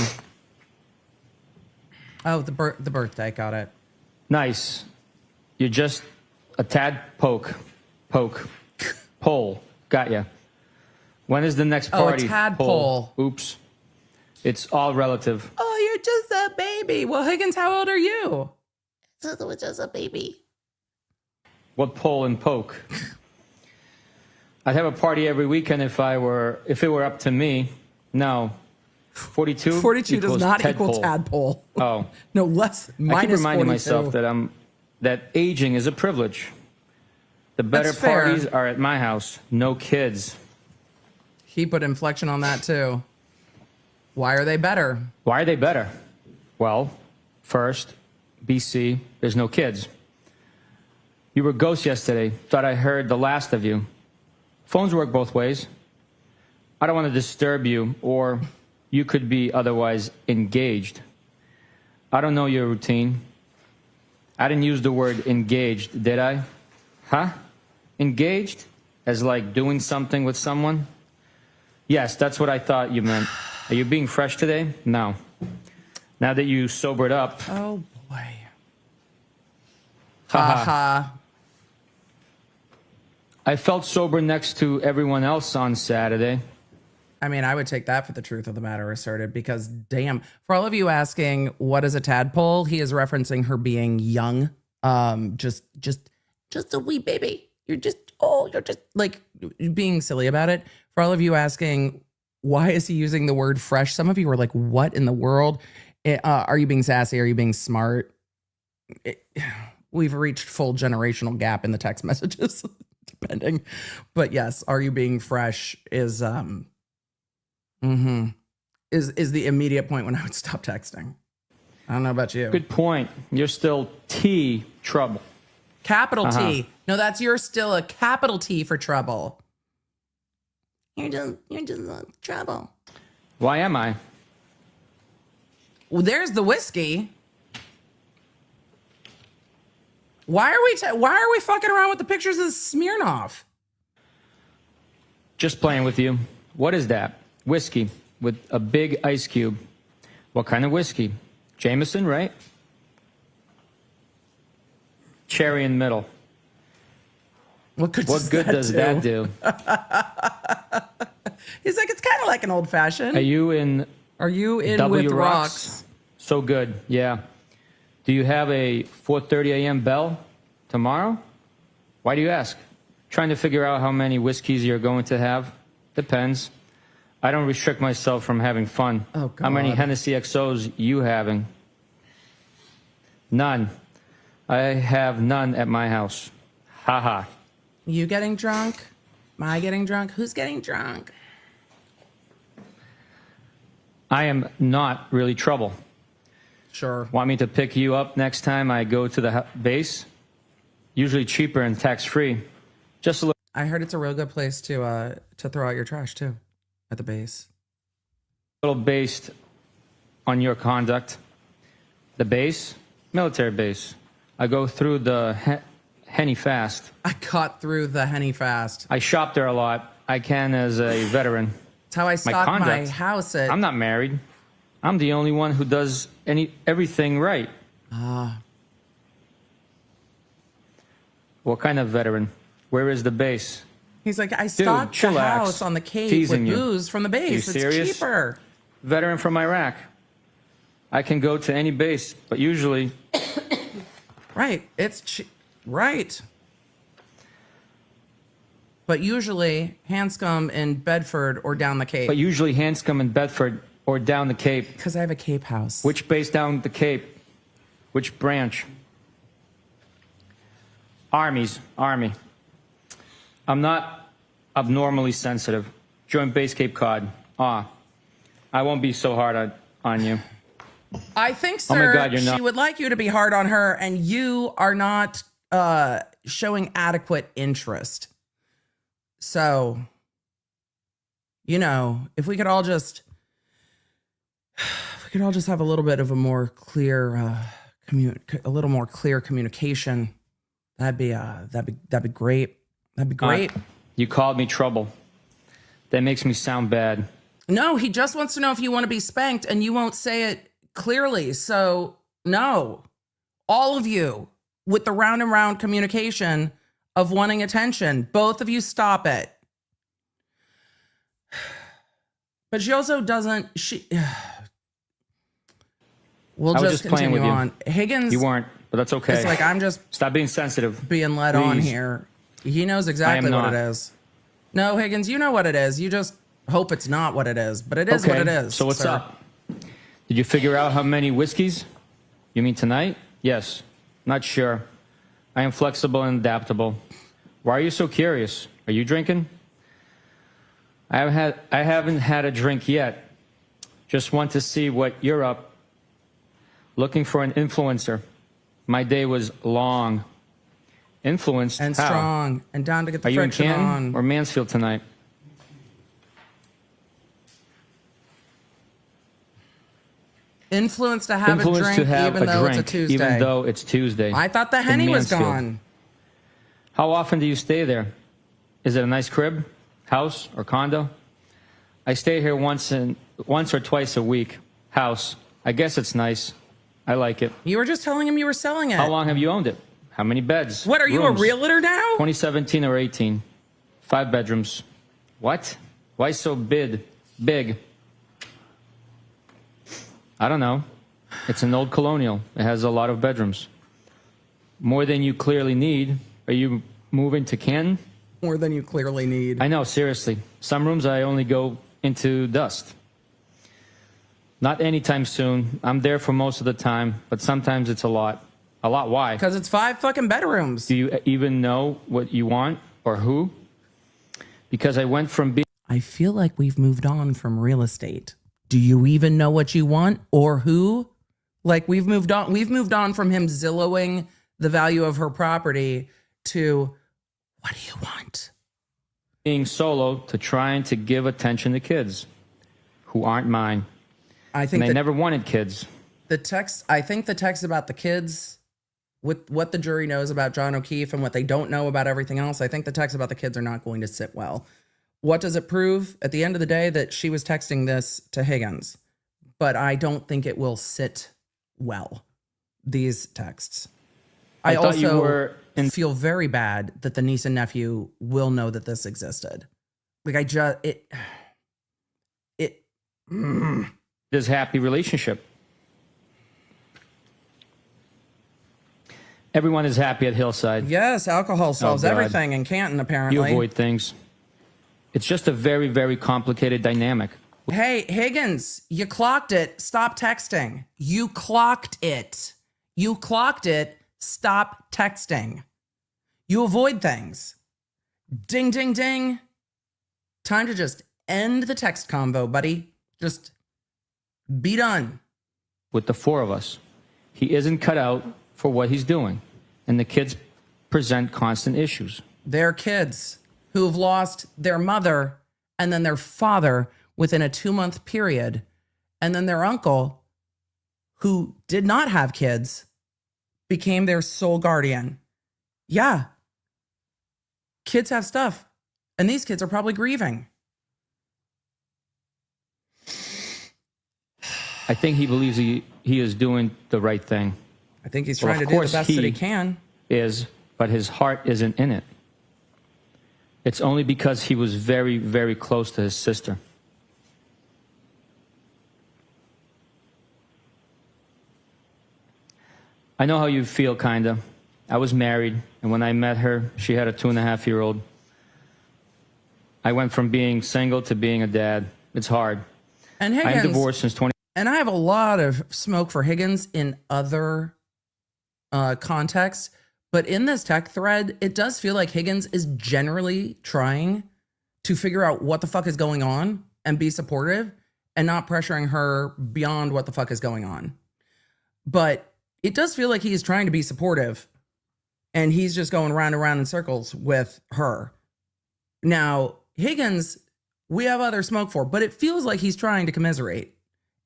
Oh, the birthday. Got it. Nice. You're just a tad poke. Pole. Got ya. When is the next Oh, a party? tadpole. Oops. It's all relative. Oh, you're just a baby. Well, Higgins, how old are you? Just a baby. What pole and poke? I'd have a party every weekend if it were up to me. No. 42? 42 does equals not equal tadpole. tadpole. Oh. No, less. I Minus keep reminding 42. myself that aging is a privilege. The better That's fair. parties are at my house. No kids. He put inflection on that too. Why are they better? Why are they better? Well, first, BC, there's no kids. You were ghost yesterday. Thought I heard the last of you. Phones work both ways. I don't want to disturb you, or you could be otherwise engaged. I don't know your routine. I didn't use the word engaged, did I? Huh? Engaged? As like doing something with someone? Yes, that's what I thought you meant. Are you being fresh today? No. Now that you sobered up. Oh boy. Haha. Ha. I felt sober next to everyone else on Saturday. I mean, I would take that for the truth of the matter asserted, because damn, for all of you asking what is a tadpole, he is referencing her being young. Just a wee baby. You're just like being silly about it. For all of you asking why is he using the word fresh? Some of you were like, what in the world? Are you being sassy? Are you being smart? We've reached full generational gap in the text messages, depending. But yes, are you being fresh is the immediate point when I would stop texting. I don't know about you. Good point. You're still T trouble. Capital T. No, you're still a capital T for trouble. You're just trouble. Why am I? Well, there's the whiskey. Why are we fucking around with the pictures of Smirnoff? Just playing with you. What is that? Whiskey with a big ice cube. What kind of whiskey? Jameson, right? Cherry in the middle. What good does that do? He's like, it's kind of like an old fashioned. Are you in with rocks? So good, yeah. Do you have a 4:30 a.m. bell tomorrow? Why do you ask? Trying to figure out how many whiskeys you're going to have? Depends. I don't restrict myself from having fun. Oh, God. How many Hennessy XOs you having? None. I have none at my house. Ha ha. You getting drunk? Am I getting drunk? Who's getting drunk? I am not really trouble. Sure. Want me to pick you up next time I go to the base? Usually cheaper and tax-free. Just a little. I heard it's a real good place to throw out your trash too, at the base. Based on your conduct. The base, military base. I go through the Henny fast. I got through the Henny fast. I shop there a lot. I can as a veteran. It's how I stock my house at. I'm not married. I'm the only one who does everything right. What kind of veteran? Where is the base? He's like, I stocked the house on the Cape with booze from the base. It's cheaper. Veteran from Iraq. I can go to any base, but usually. Right. Right. But usually Hanscom in Bedford or down the Cape. But usually Hanscom in Bedford or down the Cape. Because I have a Cape house. Which base down the Cape? Which branch? Army. I'm not abnormally sensitive. Join base Cape Cod. I won't be so hard on you. I think, sir, oh my God, she would like you to be hard on her, and you are not showing adequate interest. So, if we could all just have a little bit of a more clear, communication, that'd be great. That'd be great. You called me trouble. That makes me sound bad. No, he just wants to know if you want to be spanked, and you won't say it clearly. So, no. All of you with the round and round communication of wanting attention, both of you stop it. But she also doesn't. We'll just continue on. Higgins. You weren't, but that's okay. It's like, I'm just. Stop being sensitive. Being led on here. He knows exactly what it is. No, Higgins, you know what it is. You just hope it's not what it is, but it is what it is. So what's up? Did you figure out how many whiskeys? You mean tonight? Yes. Not sure. I am flexible and adaptable. Why are you so curious? Are you drinking? I haven't had a drink yet. Just want to see what you're up. Looking for an influencer. My day was long. Influenced and how? Strong and down to get the Are you in friction Canton on. or Mansfield tonight? Influenced to have a drink even though it's a Tuesday. Even though it's Tuesday. I thought the Henny was gone. How often do you stay there? Is it a nice crib, house, or condo? I stay here once or twice a week. House. I guess it's nice. I like it. You were just telling him you were selling it. How long have you owned it? How many beds? What, are you a realtor now? 2017 or 18. 5 bedrooms. What? Why so big? I don't know. It's an old colonial. It has a lot of bedrooms. More than you clearly need. Are you moving to Canton? More than you clearly need. I know, seriously. Some rooms I only go into dust. Not anytime soon. I'm there for most of the time, but sometimes it's a lot. A lot. Why? Because it's 5 fucking bedrooms. Do you even know what you want or who? Because I went from being... I feel like we've moved on from real estate. Do you even know what you want or who? Like we've moved on. We've moved on from him Zillowing the value of her property to what do you want? Being solo to trying to give attention to kids who aren't mine. I think and they never wanted kids. I think the text about the kids, with what the jury knows about John O'Keefe and what they don't know about everything else, I think the text about the kids are not going to sit well. What does it prove? At the end of the day, that she was texting this to Higgins. But I don't think it will sit well, these texts. I also feel very bad that the niece and nephew will know that this existed. Like This happy relationship. Everyone is happy at Hillside. Yes, alcohol solves everything in Canton, apparently. You avoid things. It's just a very, very complicated dynamic. Hey, Higgins, you clocked it. Stop texting. You clocked it. You clocked it. Stop texting. You avoid things. Ding, ding, ding. Time to just end the text convo, buddy. Just be done. With the 4 of us, he isn't cut out for what he's doing, and the kids present constant issues. They're kids who've lost their mother and then their father within a 2-month period, and then their uncle, who did not have kids, became their sole guardian. Yeah. Kids have stuff, and these kids are probably grieving. I think he believes he is doing the right thing. I think he's trying to do the best that he can. But his heart isn't in it. It's only because he was very, very close to his sister. I know how you feel, kinda. I was married, and when I met her, she had a 2.5-year-old. I went from being single to being a dad. It's hard. And Higgins, I'm divorced since 20... And I have a lot of smoke for Higgins in other contexts. But in this tech thread, it does feel like Higgins is generally trying to figure out what the fuck is going on and be supportive and not pressuring her beyond what the fuck is going on. But it does feel like he is trying to be supportive and he's just going round and round in circles with her. Now, Higgins, we have other smoke for, but it feels like he's trying to commiserate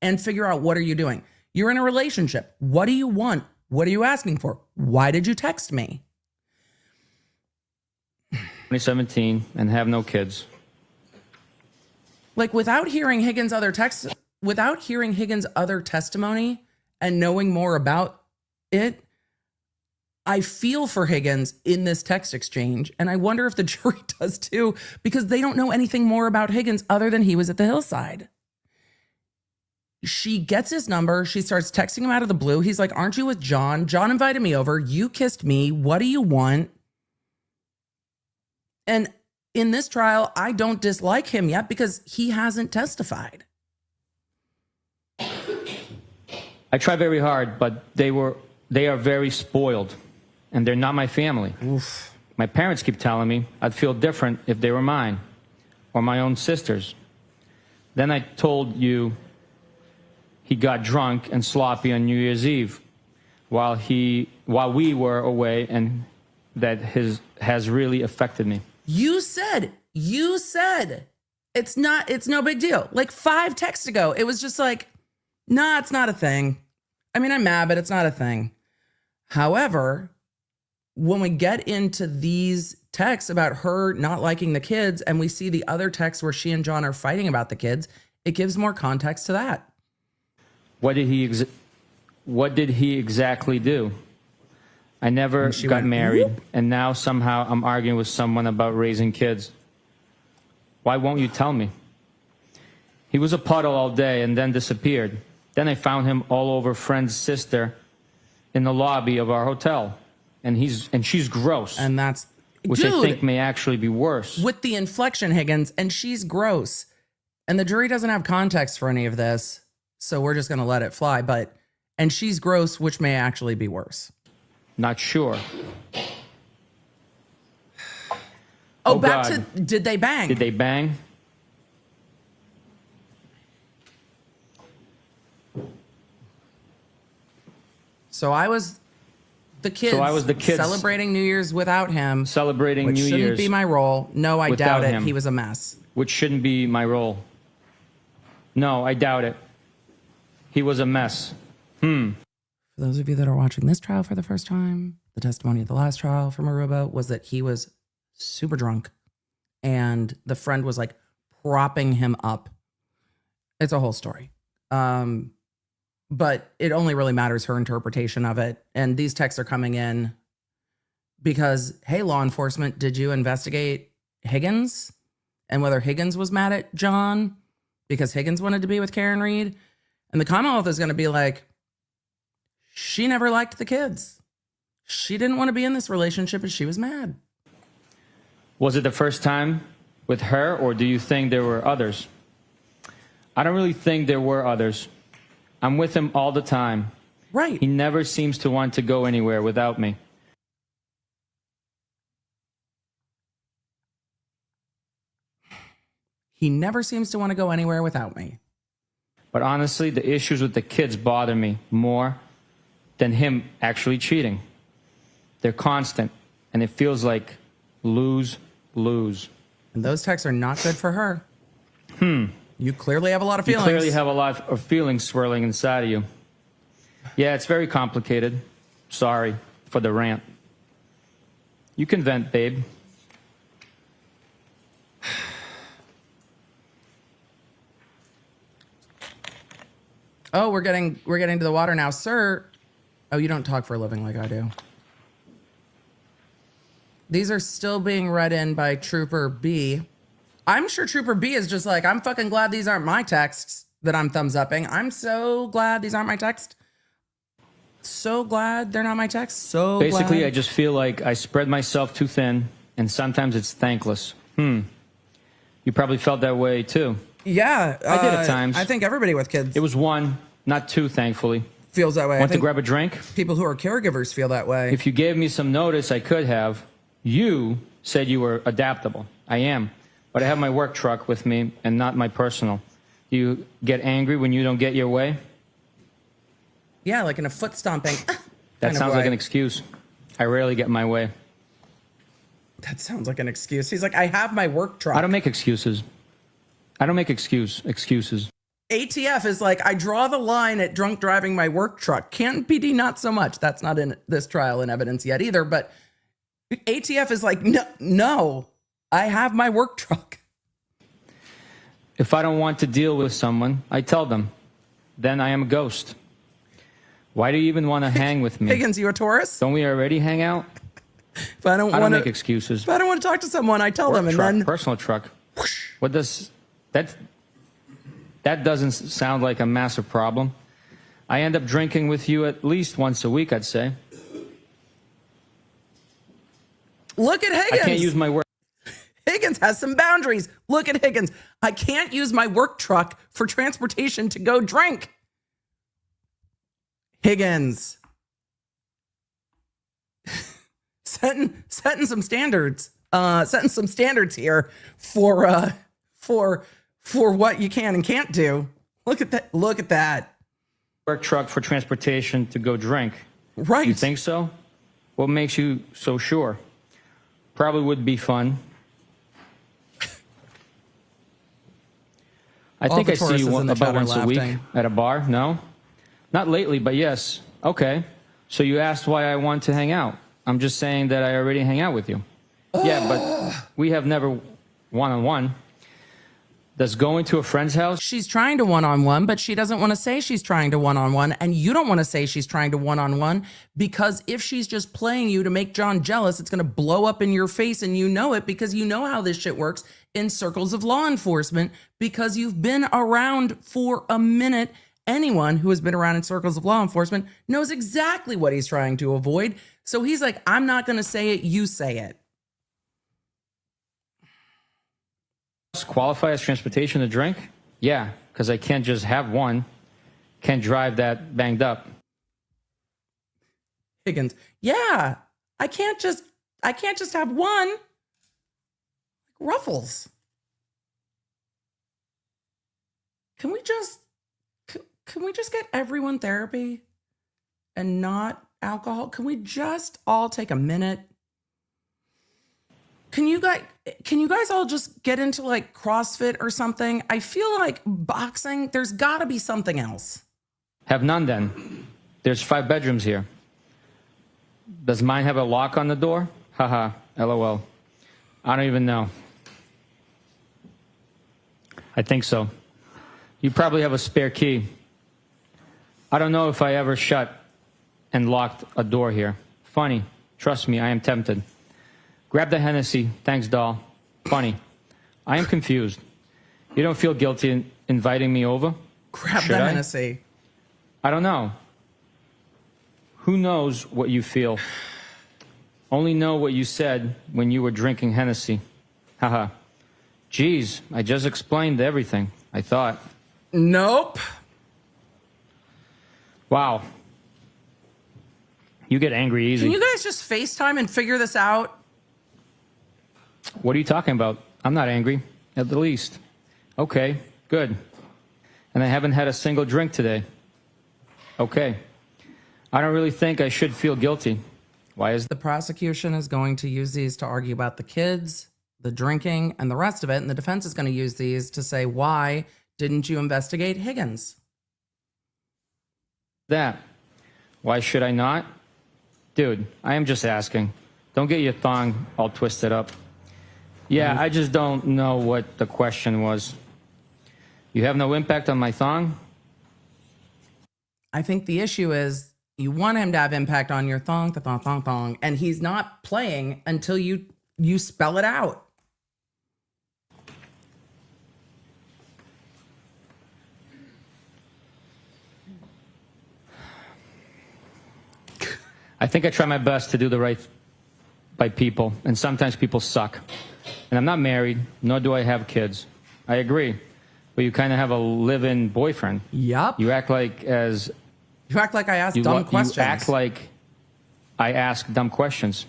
and figure out, what are you doing? You're in a relationship. What do you want? What are you asking for? Why did you text me? 2017 and have no kids. Like without hearing Higgins' other testimony and knowing more about it, I feel for Higgins in this text exchange. And I wonder if the jury does too, because they don't know anything more about Higgins other than he was at the hillside. She gets his number. She starts texting him out of the blue. He's like, aren't you with John? John invited me over. You kissed me. What do you want? And in this trial, I don't dislike him yet because he hasn't testified. I try very hard, but they are very spoiled, and they're not my family. Oof. My parents keep telling me I'd feel different if they were mine or my own sisters. Then I told you he got drunk and sloppy on New Year's Eve while we were away, and that has really affected me. You said it's no big deal. Like 5 texts ago, it was just like, nah, it's not a thing. I mean, I'm mad, but it's not a thing. However, when we get into these texts about her not liking the kids, and we see the other texts where she and John are fighting about the kids, it gives more context to that. What did he exactly do? I never got married, and now somehow I'm arguing with someone about raising kids. Why won't you tell me? He was a puddle all day and then disappeared. Then I found him all over friend's sister in the lobby of our hotel, and she's gross. And that's, which I think may actually be worse. With the inflection, Higgins, and she's gross. And the jury doesn't have context for any of this, so we're just going to let it fly. And she's gross, which may actually be worse. Not sure. Oh, back God. to, did they bang? Did they bang? So I was the kid. Celebrating New Year's without him. Celebrating which New shouldn't Year's be my role. No, I without doubt it. him. He was a mess. Which shouldn't be my role. No, I doubt it. He was a mess. For those of you that are watching this trial for the first time, the testimony of the last trial from Aruba was that he was super drunk and the friend was like propping him up. It's a whole story. But it only really matters her interpretation of it. And these texts are coming in because, hey, law enforcement, did you investigate Higgins and whether Higgins was mad at John because Higgins wanted to be with Karen Reed? And the Commonwealth is going to be like, she never liked the kids. She didn't want to be in this relationship and she was mad. Was it the first time with her, or do you think there were others? I don't really think there were others. I'm with him all the time. Right. He never seems to want to go anywhere without me. He never seems to want to go anywhere without me. But honestly, the issues with the kids bother me more than him actually cheating. They're constant, and it feels like lose-lose. And those texts are not good for her. You clearly have a lot of feelings. You clearly have a lot of feelings swirling inside of you. Yeah, it's very complicated. Sorry for the rant. You can vent, babe. Oh, we're getting to the water now, sir. Oh, you don't talk for a living like I do. These are still being read in by Trooper B. I'm sure Trooper B is just like, I'm fucking glad these aren't my texts that I'm thumbs upping. I'm so glad these aren't my texts. So glad they're not my texts. So Basically, glad. I just feel like I spread myself too thin, and sometimes it's thankless. You probably felt that way too. Yeah. I did at times. I think everybody with kids It was one, not two, thankfully. feels that way. Want I to think grab a drink? people who are caregivers feel that way. If you gave me some notice, I could have. You said you were adaptable. I am. But I have my work truck with me and not my personal. Do you get angry when you don't get your way? Yeah, like in a foot stomping. That sounds like an excuse. I rarely get my way. That sounds like an excuse. He's like, I have my work truck. I don't make excuses. I don't make excuses. ATF is like, I draw the line at drunk driving my work truck. Canton PD, not so much. That's not in this trial in evidence yet either. But ATF is like, no, I have my work truck. If I don't want to deal with someone, I tell them. Then I am a ghost. Why do you even want to hang with me? Higgins, you a Taurus? Don't we already hang out? If I don't make excuses. If I don't want to talk to someone, I tell Work them, and truck, then personal truck. What does that? That doesn't sound like a massive problem. I end up drinking with you at least once a week, I'd say. look at Higgins. I can't use my work. Higgins has some boundaries. Look at Higgins. I can't use my work truck for transportation to go drink. Higgins. setting some standards. Setting some standards here for what you can and can't do. Look at that. Look at that. Work truck for transportation to go drink. Right. You think so? What makes you so sure? Probably would be fun. I think I see you about once a week at a bar. No? Not lately, but yes. Okay. So you asked why I want to hang out. I'm just saying that I already hang out with you. Yeah, but we have never one-on-one. Does going to a friend's house? She's trying to one-on-one, but she doesn't want to say she's trying to one-on-one, and you don't want to say she's trying to one-on-one, because if she's just playing you to make John jealous, it's going to blow up in your face, and you know it, because you know how this shit works in circles of law enforcement, because you've been around for a minute. Anyone who has been around in circles of law enforcement knows exactly what he's trying to avoid. So he's like, I'm not going to say it, you say it. Qualify as transportation to drink? Yeah, because I can't just have one. Can't drive that banged up. Higgins, yeah, I can't just have one. Ruffles. Can we just get everyone therapy and not alcohol? Can we just all take a minute? Can you guys all just get into like CrossFit or something? I feel like boxing, there's got to be something else. Have none then. There's 5 bedrooms here. Does mine have a lock on the door? Haha, LOL. I don't even know. I think so. You probably have a spare key. I don't know if I ever shut and locked a door here. Funny. Trust me, I am tempted. Grab the Hennessy. Thanks, doll. Funny. I am confused. You don't feel guilty in inviting me over? Grab Should the I? Hennessy. I don't know. Who knows what you feel? Only know what you said when you were drinking Hennessy. Haha. Geez, I just explained everything, I thought. Nope. Wow. You get angry easy. Can you guys just FaceTime and figure this out? What are you talking about? I'm not angry, at the least. Okay, good. And I haven't had a single drink today. Okay. I don't really think I should feel guilty. Why is The prosecution is going to use these to argue about the kids, the drinking, and the rest of it. And the defense is going to use these to say, why didn't you investigate Higgins? that? Why should I not? Dude, I am just asking. Don't get your thong all twisted up. Yeah, I just don't know what the question was. You have no impact on my thong? I think the issue is you want him to have impact on your thong, and he's not playing until you spell it out. I think I try my best to do the right by people, and sometimes people suck. And I'm not married, nor do I have kids. I agree. But you kind of have a live-in boyfriend. Yup. You act like I ask dumb questions. You act like I ask dumb questions.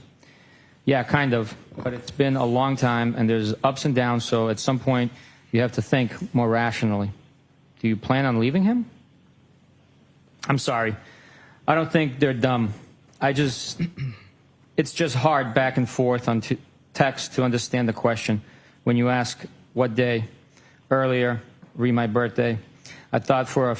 Yeah, kind of. But it's been a long time, and there's ups and downs, so at some point you have to think more rationally. Do you plan on leaving him? I'm sorry. I don't think they're dumb. It's just hard back and forth on text to understand the question. When you ask what day, earlier, re my birthday, I thought for a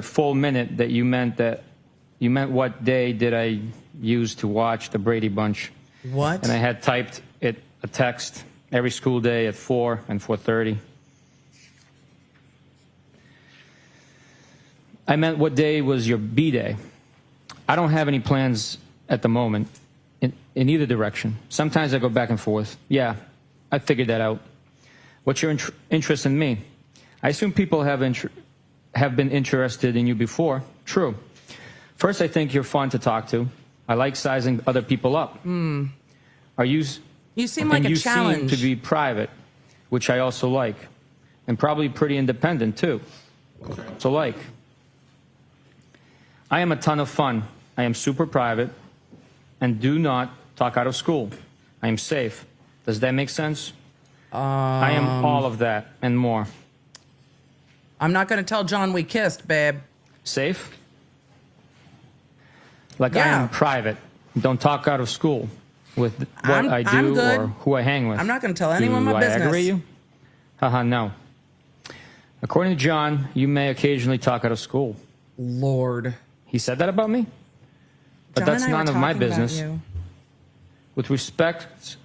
full minute that you meant what day did I use to watch the Brady Bunch. What? And I had typed a text every school day at 4 and 4:30. I meant what day was your B-day. I don't have any plans at the moment in either direction. Sometimes I go back and forth. Yeah, I figured that out. What's your interest in me? I assume people have been interested in you before. True. First, I think you're fun to talk to. I like sizing other people up. Are you? You seem like a challenge. You seem to be private, which I also like, and probably pretty independent too. So like, I am a ton of fun. I am super private, and do not talk out of school. I am safe. Does that make sense? I am all of that and more. I'm not going to tell John we kissed, babe. Safe? Like Yeah. I am private. Don't talk out of school with what I'm I do good. or who I hang with. I'm not going to tell anyone Do my I business. aggravate you? Haha, no. According to John, you may occasionally talk out of school. Lord. He said that about me? But John that's and I were none of my talking about business. you. With respect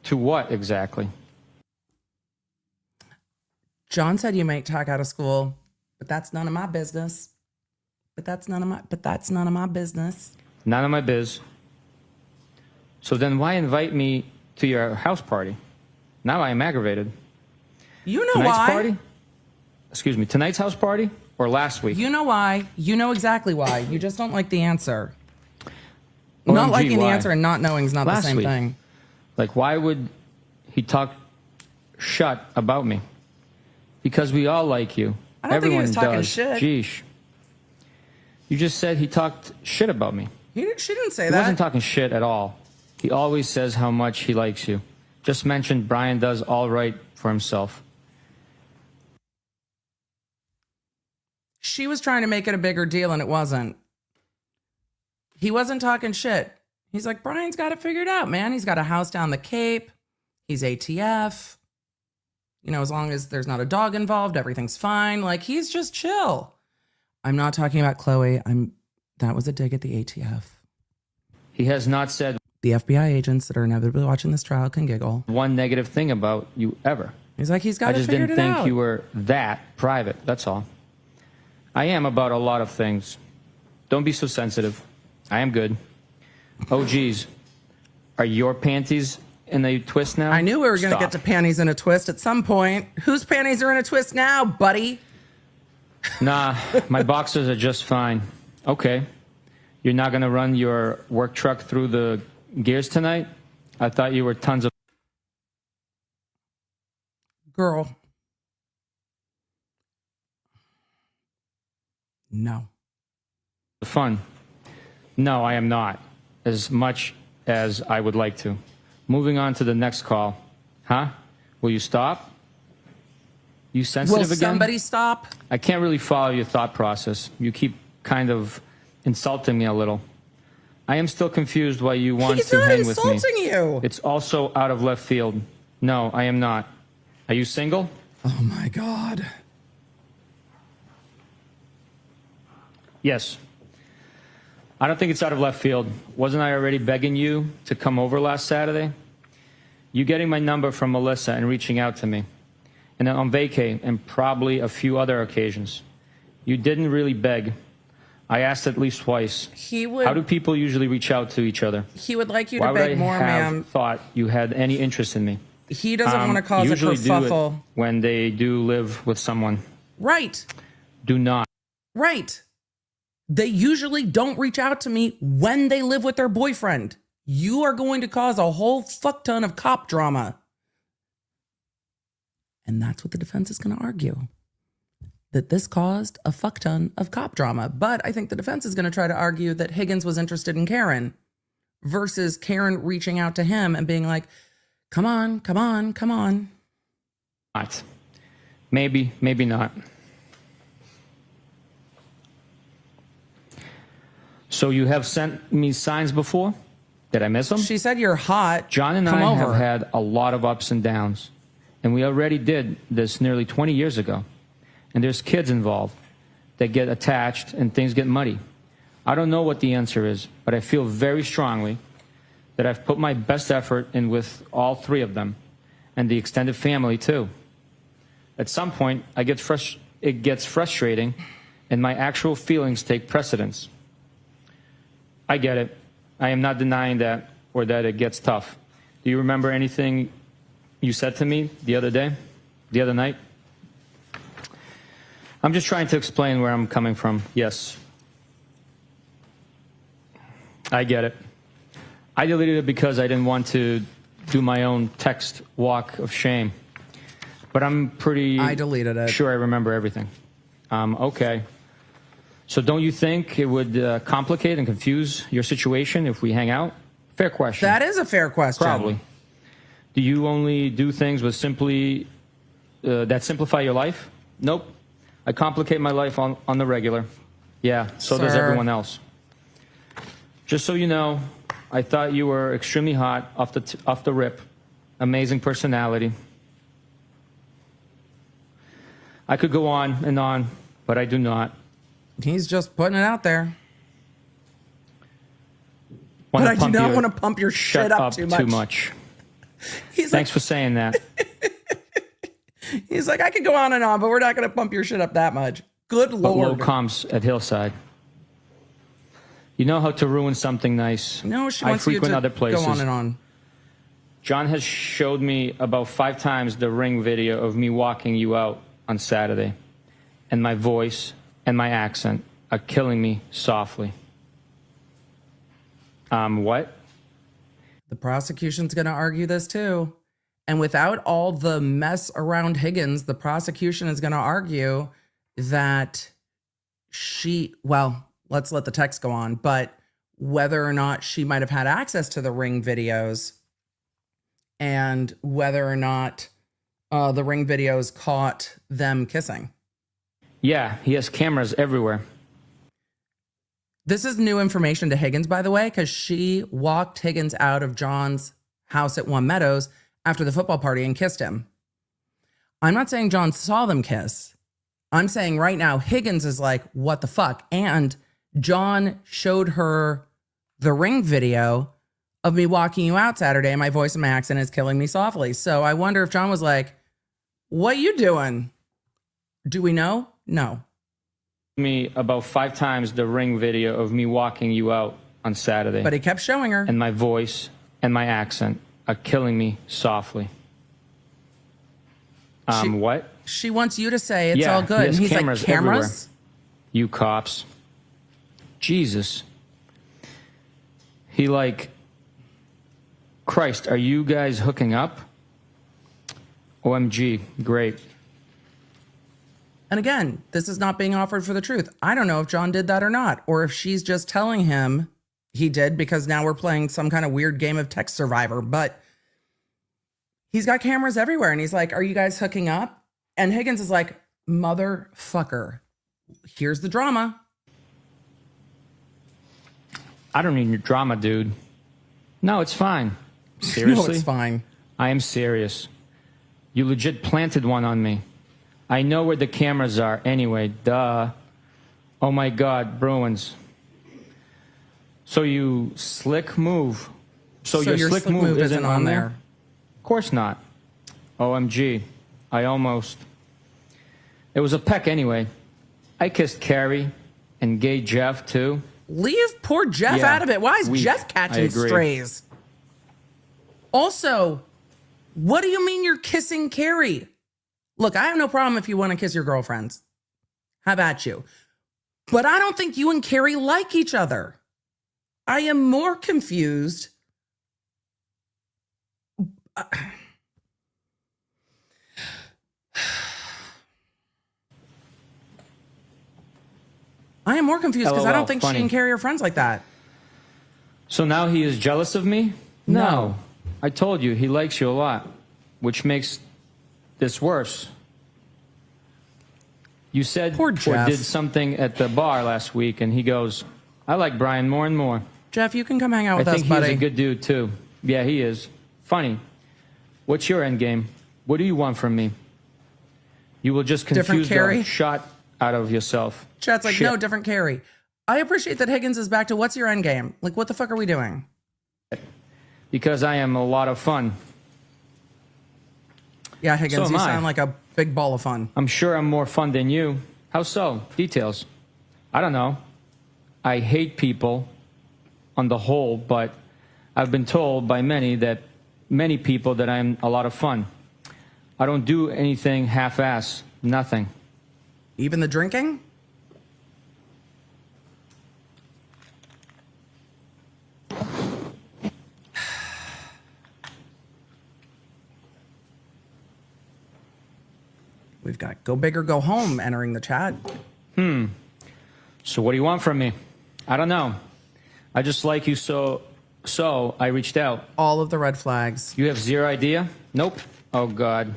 to what exactly? John said you might talk out of school, but that's none of my business. That's none of my business. None of my biz. So then why invite me to your house party? Now I am aggravated. You know Tonight's why? party? Excuse me, tonight's house party or last week? You know why. You know exactly why. You just don't like the answer. OMG, Not liking the why? answer and not knowing is not Last the same week. thing. Like, why would he talk shut about me? Because we all like you. I don't think he Everyone was talking does. shit. Jeesh. You just said he talked shit about me. She didn't say He that. wasn't talking shit at all. He always says how much he likes you. Just mentioned Brian does all right for himself. She was trying to make it a bigger deal and it wasn't. He wasn't talking shit. He's like, Brian's got it figured out, man. He's got a house down the Cape. He's ATF. You know, as long as there's not a dog involved, everything's fine. Like, he's just chill. I'm not talking about Chloe. That was a dig at the ATF. He has not said The FBI agents that are inevitably watching this trial can giggle. one negative thing about you ever. He's like, he's got I it just figured didn't it out. think you were that private. That's all. I am about a lot of things. Don't be so sensitive. I am good. Oh, geez. Are your panties in a twist now? I knew we were going to get to panties in a twist at some point. Whose panties are in a twist now, buddy? Nah, my boxers are just fine. Okay. You're not going to run your work truck through the gears tonight? I thought you were tons of Girl. No. fun. No, I am not. As much as I would like to. Moving on to the next call. Huh? Will you stop? You sensitive Will again? somebody stop? I can't really follow your thought process. You keep kind of insulting me a little. I am still confused why you want He's to not hang with me. insulting you. It's also out of left field. No, I am not. Are you single? Oh my God. Yes. I don't think it's out of left field. Wasn't I already begging you to come over last Saturday? You getting my number from Melissa and reaching out to me. And then on vacay and probably a few other occasions. You didn't really beg. I asked at least twice. He would. How do people usually reach out to each other? He would like you Why to would beg I more, have ma'am. thought you had any interest in me? He doesn't want to cause a usually do it kerfuffle. when they do live with someone. Right. Do not. Right. They usually don't reach out to me when they live with their boyfriend. You are going to cause a whole fuck ton of cop drama. And that's what the defense is going to argue. That this caused a fuck ton of cop drama. But I think the defense is going to try to argue that Higgins was interested in Karen versus Karen reaching out to him and being like, come on, come on, come on. Not. Maybe, maybe not. So you have sent me signs before? Did I miss them? She said you're hot. John and Come I over. have had a lot of ups and downs. And we already did this nearly 20 years ago. And there's kids involved that get attached and things get muddy. I don't know what the answer is, but I feel very strongly that I've put my best effort in with all three of them and the extended family too. At some point, it gets frustrating and my actual feelings take precedence. I get it. I am not denying that or that it gets tough. Do you remember anything you said to me the other night? I'm just trying to explain where I'm coming from. Yes. I get it. I deleted it because I didn't want to do my own text walk of shame. But I'm pretty I deleted it. sure I remember everything. Okay. So don't you think it would complicate and confuse your situation if we hang out? Fair question. That is a fair question. Probably. Do you only do things with that simplify your life? Nope. I complicate my life on the regular. Yeah, so does Sir. everyone else. Just so you know, I thought you were extremely hot off the rip. Amazing personality. I could go on, but I do not. He's just putting it out there. Wanna But I do pump not your- want to pump your shit up too much. He's Thanks for saying that. He's like, I could go on and on, but we're not going to pump your shit up that much. Good But low Lord. comps at Hillside. You know how to ruin something nice. No, she I wants you frequent to other places. go on and on. John has showed me about 5 times the ring video of me walking you out on Saturday. And my voice and my accent are killing me softly. What? The prosecution's going to argue this too. And without all the mess around Higgins, the prosecution is going to argue that well, let's let the text go on, but whether or not she might have had access to the ring videos and whether or not the ring videos caught them kissing. Yeah, he has cameras everywhere. This is new information to Higgins, by the way, because she walked Higgins out of John's house at One Meadows after the football party and kissed him. I'm not saying John saw them kiss. I'm saying right now, Higgins is like, what the fuck? And John showed her the ring video of me walking you out Saturday, and my voice and my accent is killing me softly. So I wonder if John was like, what you doing? Do we know? No. Me about 5 times the ring video of me walking you out on Saturday. But he kept showing her. And my voice and my accent are killing me softly. What? She wants you to say it's Yeah, all good. he has And he's like, cameras cameras? everywhere. You cops. Jesus. He like, Christ, are you guys hooking up? OMG, great. And again, this is not being offered for the truth. I don't know if John did that or not, or if she's just telling him he did because now we're playing some kind of weird game of Text Survivor. But he's got cameras everywhere. And he's like, are you guys hooking up? And Higgins is like, motherfucker, here's the drama. I don't need your drama, dude. No, it's fine. Seriously? No, it's fine. I am serious. You legit planted one on me. I know where the cameras are anyway. Duh. Oh my God, Bruins. So you slick move. So your slick move isn't on there? Of course not. OMG. I almost. It was a peck anyway. I kissed Carrie and gay Jeff too. Leave poor Jeff Yeah, out of it. Why is weak. Jeff I catching agree. strays? Also, what do you mean you're kissing Carrie? Look, I have no problem if you want to kiss your girlfriends. How about you? But I don't think you and Carrie like each other. I am more confused. I am more confused because I don't think funny. she and Carrie are friends like that. So now he is jealous of me? No. I told you, he likes you a lot, which makes this worse. You said Poor or Jeff. did something at the bar last week, and he goes, I like Brian more and more. Jeff, you can come hang out with I us, think buddy. he's a good dude, too. Yeah, he is. Funny. What's your end game? What do you want from me? You will just Different confuse Carrie? the shot out of yourself. Chat's like, Shit. no, different Carrie. I appreciate that Higgins is back to what's your end game? Like, what the fuck are we doing? Because I am a lot of fun. Yeah, Higgins, So you am I. sound like a big ball of fun. I'm sure I'm more fun than you. How so? Details. I don't know. I hate people on the whole, but I've been told by many people that I'm a lot of fun. I don't do anything half-ass, nothing. Even the drinking? We've got go big or go home entering the chat. So what do you want from me? I don't know. I just like you, so I reached out. All of the red flags. You have zero idea? Nope. Oh, God.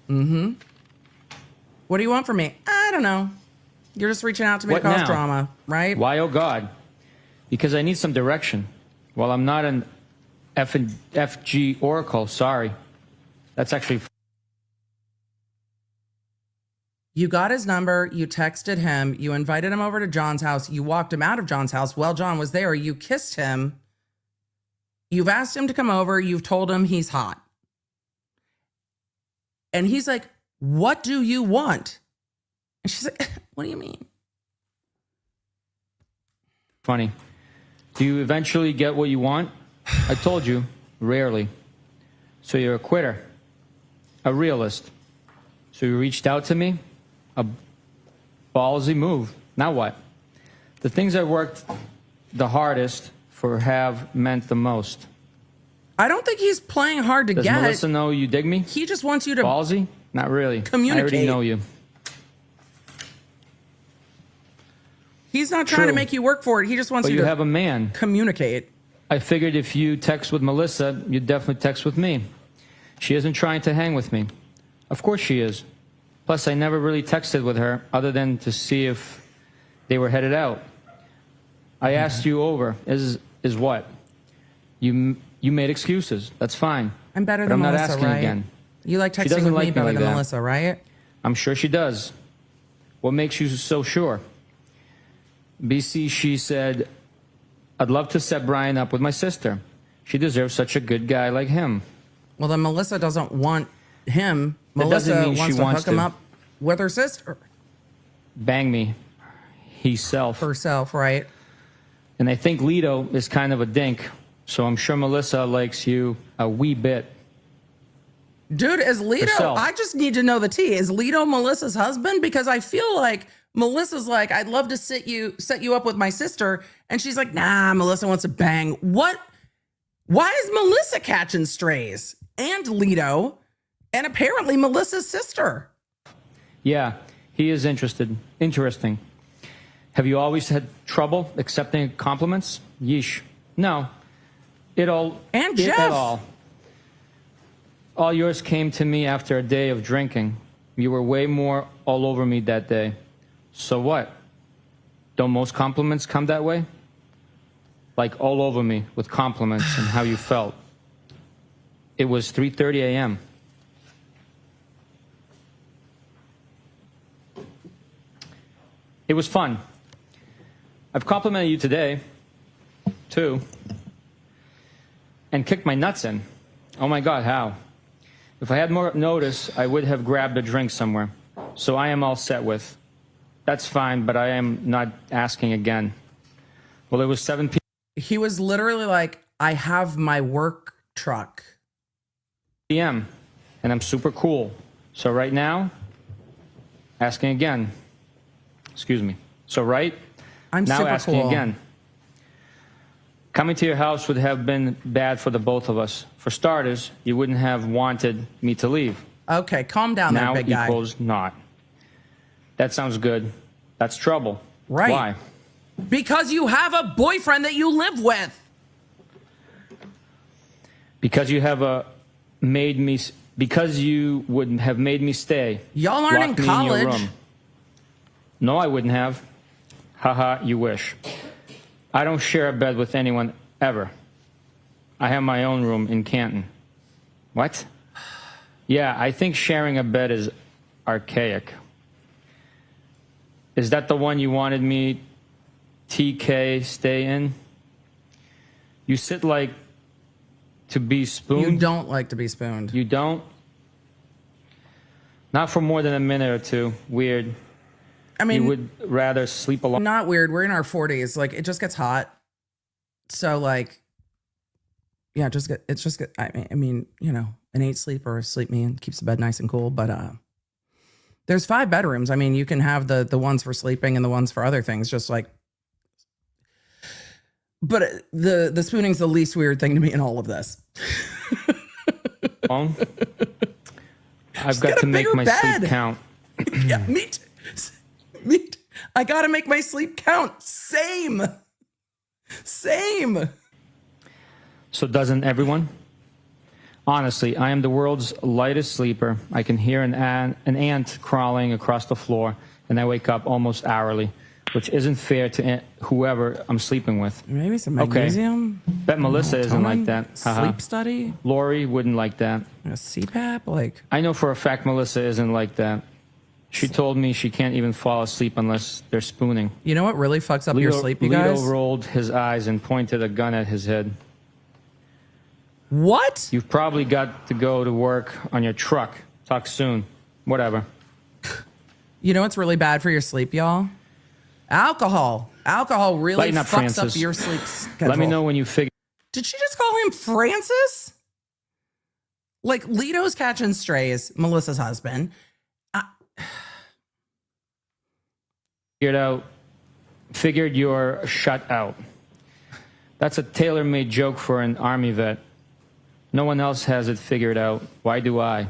What do you want from me? I don't know. You're just reaching out to me What to cause now? drama, right? Why, oh, God? Because I need some direction. Well, I'm not an FG Oracle. Sorry. That's actually... You got his number, you texted him, you invited him over to John's house, you walked him out of John's house while John was there, you kissed him, you've asked him to come over, you've told him he's hot. And he's like, what do you want? And she's like, what do you mean? Funny. Do you eventually get what you want? I told you, rarely. So you're a quitter, a realist. So you reached out to me? A ballsy move. Now what? The things I worked the hardest for have meant the most. I don't think he's playing hard to Does get. Melissa know you dig me? He just wants you to Ballsy? Not really. Communicate. I already know you. He's not trying to True. make you work for it. He just wants But you you to have a man. communicate. I figured if you text with Melissa, you'd definitely text with me. She isn't trying to hang with me. Of course she is. Plus, I never really texted with her other than to see if they were headed out. I asked you over. Is what? You made excuses. That's fine. I'm better But than I'm not Melissa, asking right? again. You like texting doesn't with me like me better like than that. Melissa, right? I'm sure she does. What makes you so sure? BC, she said, I'd love to set Brian up with my sister. She deserves such a good guy like him. Well, then Melissa doesn't want him. That doesn't Melissa mean she wants to wants hook him to. up with her sister Bang me. Heself. herself, right? And I think Lito is kind of a dink, so I'm sure Melissa likes you a wee bit. Dude, is Lito, Herself. I just need to know the tea. Is Lito Melissa's husband? Because I feel like Melissa's like, I'd love to set you up with my sister. And she's like, nah, Melissa wants to bang. What? Why is Melissa catching strays? And Lito, and apparently Melissa's sister. Yeah, he is interested. Interesting. Have you always had trouble accepting compliments? Yeesh. No. It all. And it Jeff. at all. All yours came to me after a day of drinking. You were way more all over me that day. So what? Don't most compliments come that way? Like all over me with compliments and how you felt. It was 3:30 a.m. It was fun. I've complimented you today, too, and kicked my nuts in. Oh my God, how? If I had more notice, I would have grabbed a drink somewhere. So I am all set with. That's fine, but I am not asking again. Well, it was 7 He was literally like, I have my work truck. p.m., and I'm super cool. So right now, asking again. Excuse me. So right I'm now super asking cool. again. Coming to your house would have been bad for the both of us. For starters, you wouldn't have wanted me to leave. Okay, calm down Now there, big guy. equals not. That sounds good. That's trouble. Right. Why? Because you have a boyfriend that you live with. Because you have made me. Because you would have made me stay. Y'all aren't Locked in me in your college. room. No, I wouldn't have. Haha, you wish. I don't share a bed with anyone ever. I have my own room in Canton. What? Yeah, I think sharing a bed is archaic. Is that the one you wanted me, TK, stay in? You sit like to be spooned? You don't like to be spooned. You don't? Not for more than a minute or two. Weird. I mean, You would rather sleep alone. not weird. We're in our 40s. Like, it just gets hot. So, like, yeah, I mean, you know, an 8 sleeper, sleep me and keeps the bed nice and cool. But there's 5 bedrooms. I mean, you can have the ones for sleeping and the ones for other things. Just like, but the spooning's the least weird thing to me in all of this. I've get got a to make bigger my bed. sleep count. Yeah, me too. Me too. I gotta make my sleep count. Same. So doesn't everyone? Honestly, I am the world's lightest sleeper. I can hear an ant crawling across the floor, and I wake up almost hourly, which isn't fair to whoever I'm sleeping with. Maybe some Okay. magnesium. Bet Melissa isn't like that. Haha. Sleep study. Lori wouldn't like that. A CPAP. Like, I know for a fact Melissa isn't like that. She told me she can't even fall asleep unless they're spooning. you know what really fucks up your sleep, you guys? Lito rolled his eyes and pointed a gun at his head. What? You've probably got to go to work on your truck. Talk soon. Whatever. You know what's really bad for your sleep, y'all? Alcohol. Alcohol really Lighten up, fucks Francis. up your sleep schedule. Let me know when you figure Did she just call him Francis? Like, Lito's catching strays, Melissa's husband. it out. Figured you're shut out. That's a tailor-made joke for an army vet. No one else has it figured out. Why do I?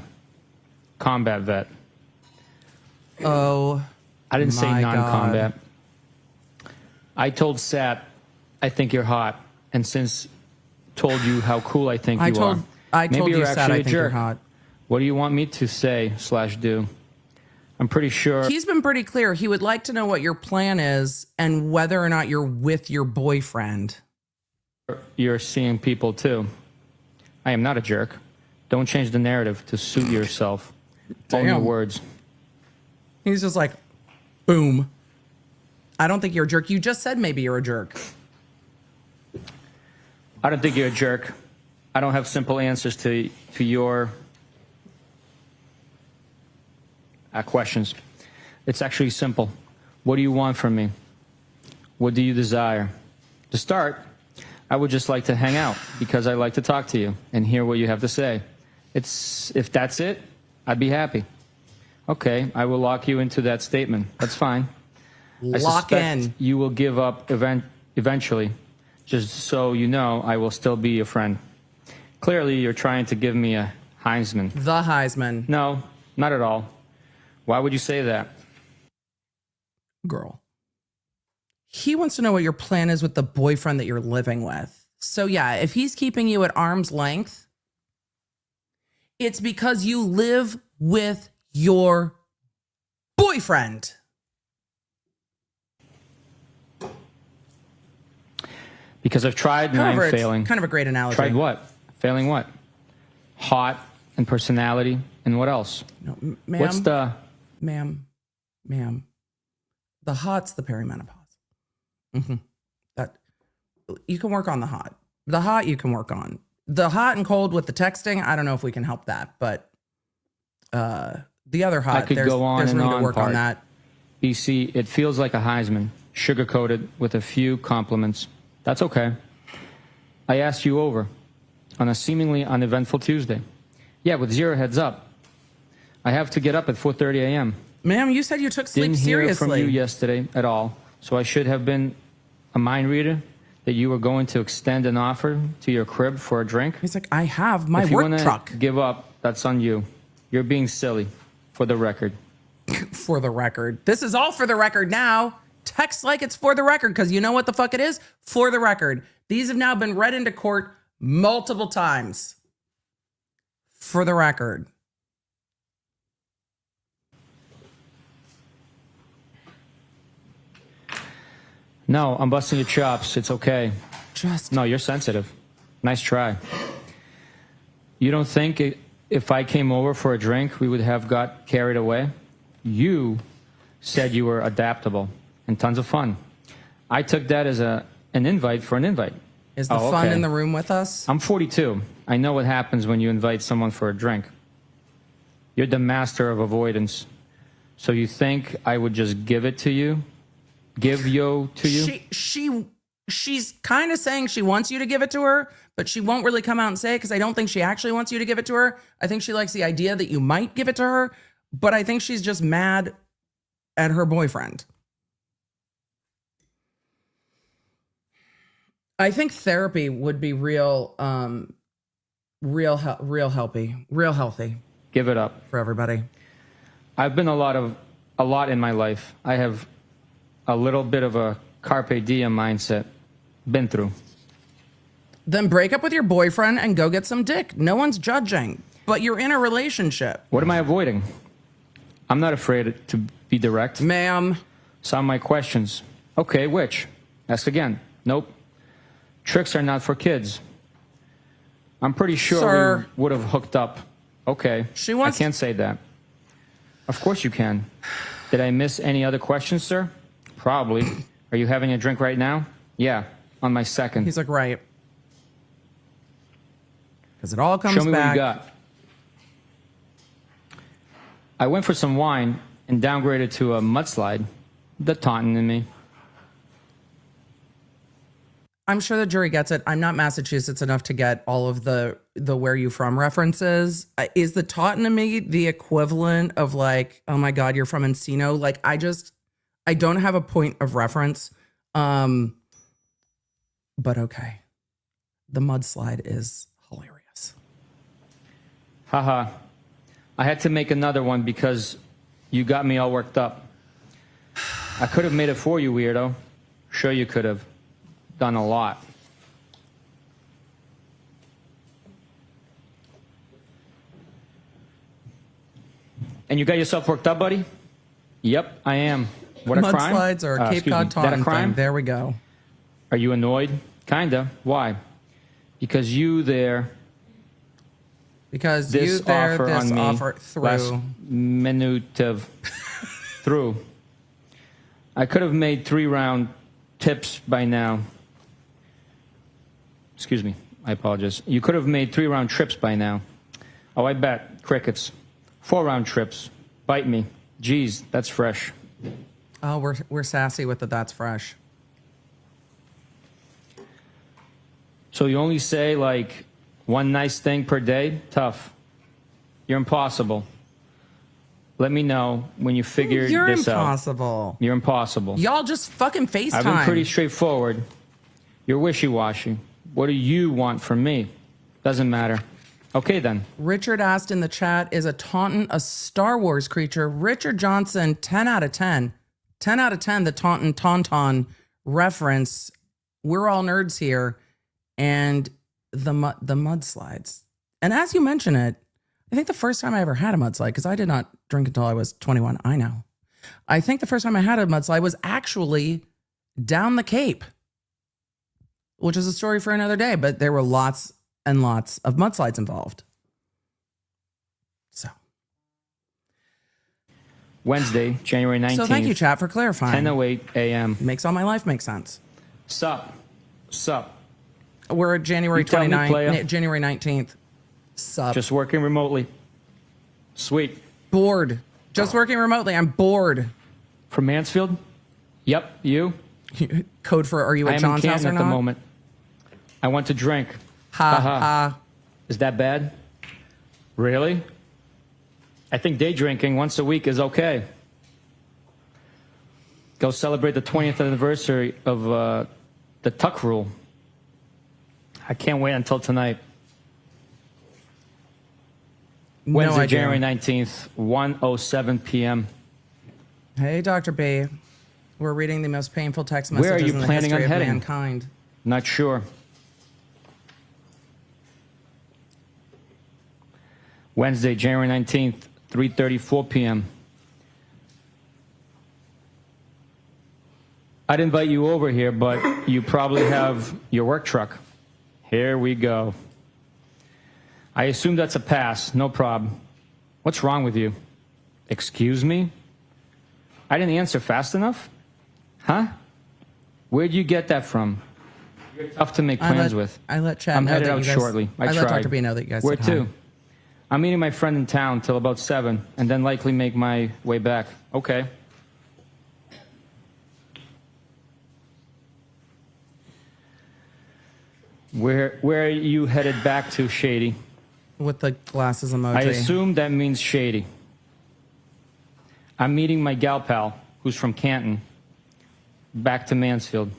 Combat vet. Oh, I didn't say my non-combat. God. I told Sat, I think you're hot. And since told you how cool I think I you told are. I Maybe told you, you're Sat, actually I a think you're jerk. hot. What do you want me to say / do? I'm pretty sure He's been pretty clear. He would like to know what your plan is and whether or not you're with your boyfriend. you're seeing people too. I am not a jerk. Don't change the narrative to suit yourself. Own your Damn. words. He's just like, boom. I don't think you're a jerk. You just said maybe you're a jerk. I don't think you're a jerk. I don't have simple answers to your questions. It's actually simple. What do you want from me? What do you desire? To start, I would just like to hang out because I like to talk to you and hear what you have to say. If that's it, I'd be happy. Okay, I will lock you into that statement. That's fine. I Lock suspect in. you will give up eventually. Just so you know, I will still be your friend. Clearly, you're trying to give me a Heisman. The Heisman. No, not at all. Why would you say that? Girl. He wants to know what your plan is with the boyfriend that you're living with. So yeah, if he's keeping you at arm's length, it's because you live with your boyfriend. Because I've tried and I'm However, it's failing. kind of a great analogy. Tried what? Failing what? Hot and personality and what else? No, ma'am. What's the... Ma'am. The hot's the perimenopause. That you can work on the hot. The hot you can work on. The hot and cold with the texting, I don't know if we can help that, but the other hot, I could there's go on room and to on work part. on that. BC, it feels like a Heisman, sugar-coated with a few compliments. That's okay. I asked you over on a seemingly uneventful Tuesday. Yeah, with 0 heads up. I have to get up at 4:30 a.m. Ma'am, you said you took sleep Didn't hear seriously. from you yesterday at all, so I should have been a mind reader that you were going to extend an offer to your crib for a drink. He's like, I have my If you work wanna truck. give up, that's on you. You're being silly, for the record. For the record. This is all for the record now. Text like it's for the record, because you know what the fuck it is? For the record. These have now been read into court multiple times. For the record. No, I'm busting your chops. It's okay. Just No, you're sensitive. Nice try. You don't think if I came over for a drink, we would have got carried away? You said you were adaptable and tons of fun. I took that as an invite for an invite. is the Oh, fun okay. in the room with us? I'm 42. I know what happens when you invite someone for a drink. You're the master of avoidance. So you think I would just give it to you? Give yo to you? She's kind of saying she wants you to give it to her, but she won't really come out and say it because I don't think she actually wants you to give it to her. I think she likes the idea that you might give it to her, but I think she's just mad at her boyfriend. I think therapy would be real healthy Give it up. for everybody. I've been a lot in my life. I have a little bit of a carpe diem mindset. Been through. Then break up with your boyfriend and go get some dick. No one's judging, but you're in a relationship. What am I avoiding? I'm not afraid to be direct. Ma'am, Some of my questions. Okay, which? Ask again. Nope. Tricks are not for kids. I'm pretty sure Sir. we would have hooked up. Okay. She wants- I can't say that. Of course you can. Did I miss any other questions, sir? Probably. Are you having a drink right now? Yeah, on my second. he's like, right. Because it all comes Show me back. what you got. I went for some wine and downgraded to a mudslide. The taunting in me. I'm sure the jury gets it. I'm not Massachusetts enough to get all of the where you from references. Is the tautnami the equivalent of like, oh my God, you're from Encino? Like, I don't have a point of reference. But okay. The mudslide is hilarious. Haha. I had to make another one because you got me all worked up. I could have made it for you, weirdo. Sure you could have. Done a lot. And you got yourself worked up, buddy? Yep, I am. What a crime? Mudslides or a Cape excuse me, Cod that a taunting crime? thing. There we go. Are you annoyed? Kinda. Why? Because you there, Because this you there, offer this on me, offer last through. minute of through. I could have made 3-round tips by now. Excuse me. I apologize. You could have made 3-round trips by now. Oh, I bet. Crickets. 4-round trips. Bite me. Geez, that's fresh. Oh, we're sassy with the that's fresh. So you only say like one nice thing per day? Tough. You're impossible. Let me know when you figure You're this out. impossible. You're impossible. Y'all just fucking FaceTime. I've been pretty straightforward. You're wishy-washy. What do you want from me? Doesn't matter. Okay, then. Richard asked in the chat, is a Taunton a Star Wars creature? Richard Johnson, 10 out of 10. 10 out of 10, the Taunton reference. We're all nerds here. And the mudslides. And as you mention it, I think the first time I ever had a mudslide, because I did not drink until I was 21, I know. I think the first time I had a mudslide was actually down the Cape, which is a story for another day, but there were lots and lots of mudslides involved. So. Wednesday, January 19th. So thank you, chat, for clarifying. 10:08 a.m. Makes all my life make sense. Sup. We're at January You tell me, 29th, player. January 19th. Sup. Just working remotely. Sweet. Bored. Just working remotely. I'm bored. From Mansfield? Yep, you? Code for are you I at am in John's house Canton or at not? the moment. I want to drink. Ha Haha. ha. Is that bad? Really? I think day drinking once a week is okay. Go celebrate the 20th anniversary of the Tuck Rule. I can't wait until tonight. Wednesday, idea. January 19th, 1:07 p.m. Hey, Dr. B. We're reading the most painful text Where are messages you in the planning history on of heading? mankind. Not sure. Wednesday, January 19th, 3:34 p.m. I'd invite you over here, but you probably have your work truck. Here we go. I assume that's a pass. No problem. What's wrong with you? Excuse me? I didn't answer fast enough? Huh? Where'd you get that from? You're tough to make plans with. I let chat I'm know headed that out you guys, shortly. I let tried. Dr. B know that you guys Where said hi. to? I'm meeting my friend in town till about 7, and then likely make my way back. Okay. Where are you headed back to, Shady? With the glasses emoji. I assume that means Shady. I'm meeting my gal pal, who's from Canton, back to Mansfield.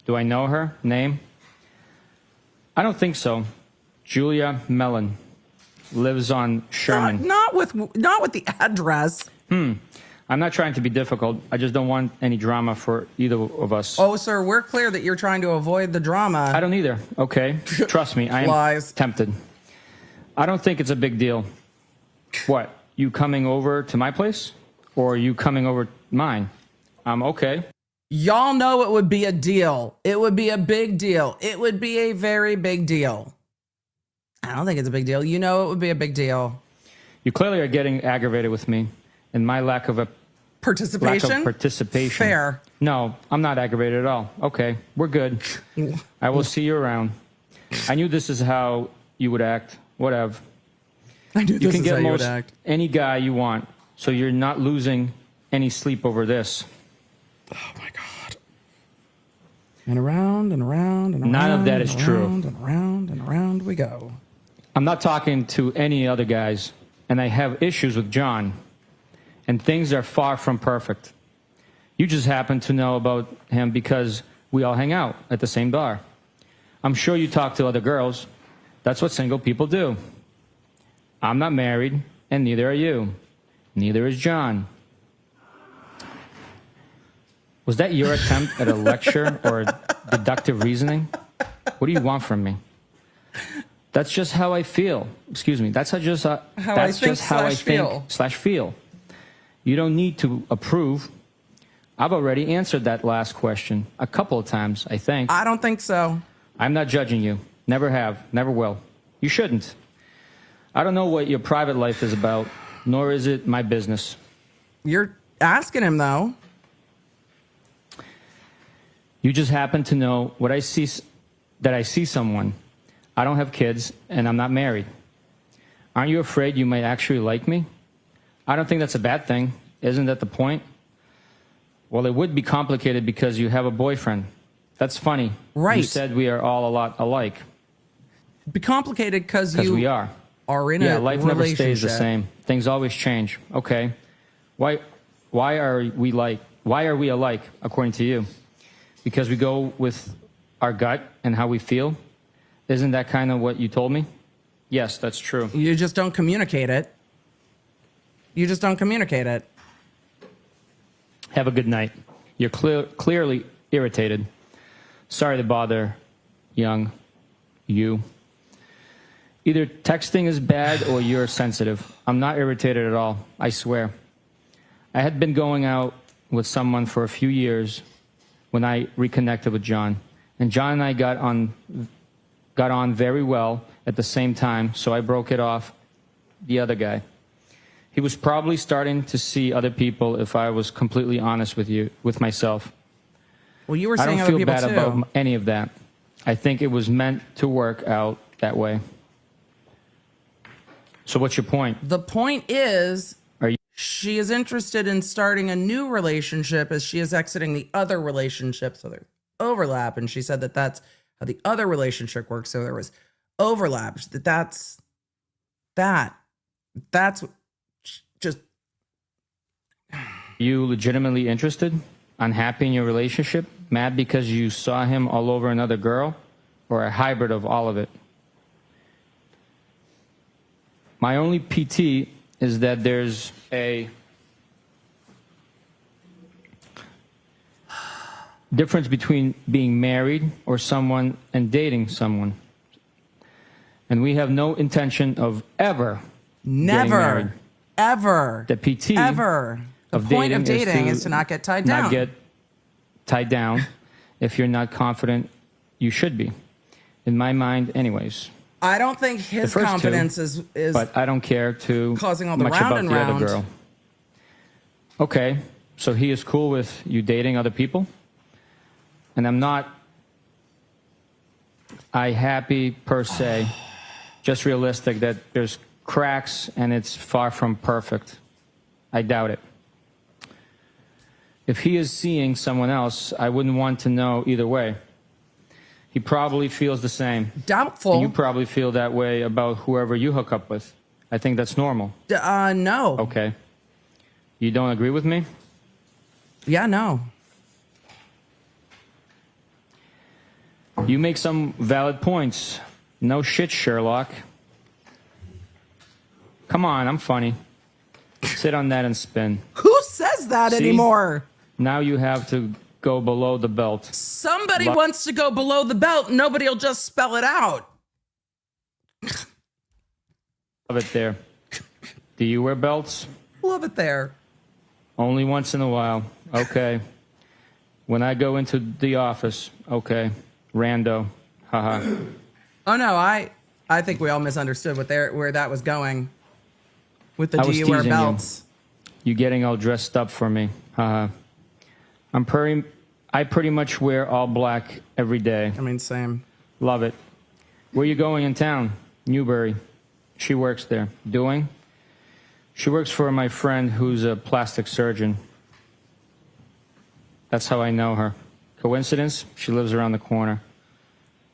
Do I know her? Name? I don't think so. Julia Mellon. Lives on Sherman. Not with the address. I'm not trying to be difficult. I just don't want any drama for either of us. Oh, sir, we're clear that you're trying to avoid the drama. I don't either. Okay. Trust me, I am Lies. tempted. I don't think it's a big deal. What? You coming over to my place? Or are you coming over mine? Okay. Y'all know it would be a deal. It would be a big deal. It would be a very big deal. I don't think it's a big deal. You know it would be a big deal. You clearly are getting aggravated with me and my lack of Participation? participation. Fair. No, I'm not aggravated at all. Okay, we're good. I will see you around. I knew this is how you would act. Whatever. I knew You this can is how get you would most act. any guy you want, so you're not losing any sleep over this. Oh my God. And around and around and around. None of that and is true. around and around and around we go. I'm not talking to any other guys, and I have issues with John, and things are far from perfect. You just happen to know about him because we all hang out at the same bar. I'm sure you talk to other girls. That's what single people do. I'm not married, and neither are you. Neither is John. Was that your attempt at a lecture or deductive reasoning? What do you want from me? That's just how I feel. Excuse me. That's just how I think / feel. You don't need to approve. I've already answered that last question a couple of times, I think. I don't think so. I'm not judging you. Never have. Never will. You shouldn't. I don't know what your private life is about, nor is it my business. You're asking him, though. You just happen to know what I see, that I see someone. I don't have kids, and I'm not married. Aren't you afraid you might actually like me? I don't think that's a bad thing. Isn't that the point? Well, it would be complicated because you have a boyfriend. That's funny. Right. You said we are all a lot alike. It'd be complicated because we are. In a life relationship. never stays the same. Things always change. Okay. Why are we alike, according to you? Because we go with our gut and how we feel? Isn't that kind of what you told me? Yes, that's true. You just don't communicate it. You just don't communicate it. Have a good night. You're clearly irritated. Sorry to bother, young you. Either texting is bad or you're sensitive. I'm not irritated at all, I swear. I had been going out with someone for a few years when I reconnected with John. And John and I got on very well at the same time, so I broke it off the other guy. He was probably starting to see other people if I was completely honest with myself. Well, you were saying other people too. I don't feel bad about any of that. I think it was meant to work out that way. So what's your point? The point is, she is interested in starting a new relationship as she is exiting the other relationship. So there's overlap. And she said that that's how the other relationship works. So there was overlap. That's just. You legitimately interested? Unhappy in your relationship? Mad because you saw him all over another girl? Or a hybrid of all of it? My only PT is that there's a difference between being married or someone and dating someone. And we have no intention of ever getting married. Ever. The PT ever. The point of dating is to not get tied down. Not get tied down. If you're not confident, you should be. In my mind, anyways. I don't think his confidence is. But I don't care too causing all the much round about and the round. other girl. Okay, so he is cool with you dating other people, and I'm not. Happy per se, just realistic that there's cracks and it's far from perfect. I doubt it. If he is seeing someone else, I wouldn't want to know either way. He probably feels the same. Doubtful. And you probably feel that way about whoever you hook up with. I think that's normal. No. Okay. You don't agree with me? Yeah, no. You make some valid points. No shit, Sherlock. Come on, I'm funny. Sit on that and spin. Who says that anymore? Now you have to go below the belt. Somebody wants to go below the belt. Nobody will just spell it out. Love it there. Do you wear belts? Love it there. Only once in a while. Okay. When I go into the office. Okay. Rando. Haha. Oh, no. I think we all misunderstood where that was going. With the I do was you wear teasing belts? You getting all dressed up for me. Haha. I pretty much wear all black every day. I mean, same. Love it. Where you going in town? Newbury. She works there. Doing? She works for my friend who's a plastic surgeon. That's how I know her. Coincidence? She lives around the corner.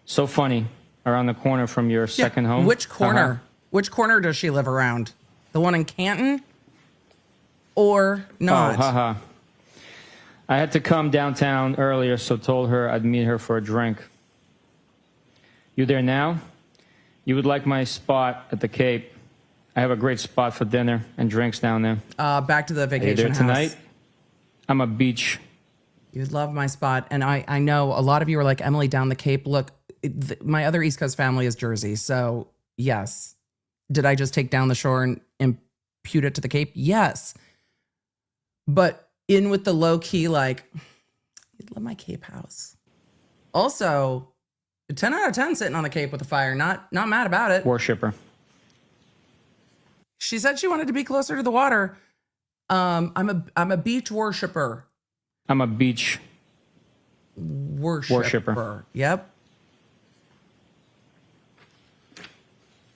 So funny. Around the corner from your second home. Which corner? Which corner does she live around? The one in Canton? Or not? Oh, haha. I had to come downtown earlier, so told her I'd meet her for a drink. You there now? You would like my spot at the Cape. I have a great spot for dinner and drinks down there. Back to the Are you vacation there house. tonight? I'm a beach. You'd love my spot. And I know a lot of you are like, Emily, down the Cape. Look, my other East Coast family is Jersey. So, yes. Did I just take down the shore and impute it to the Cape? Yes. But in with the low key, like, you'd love my Cape house. Also, 10 out of 10 sitting on the Cape with a fire. Not mad about it. Worshipper. She said she wanted to be closer to the water. I'm a beach worshiper. I'm a beach Worshipper. Yep.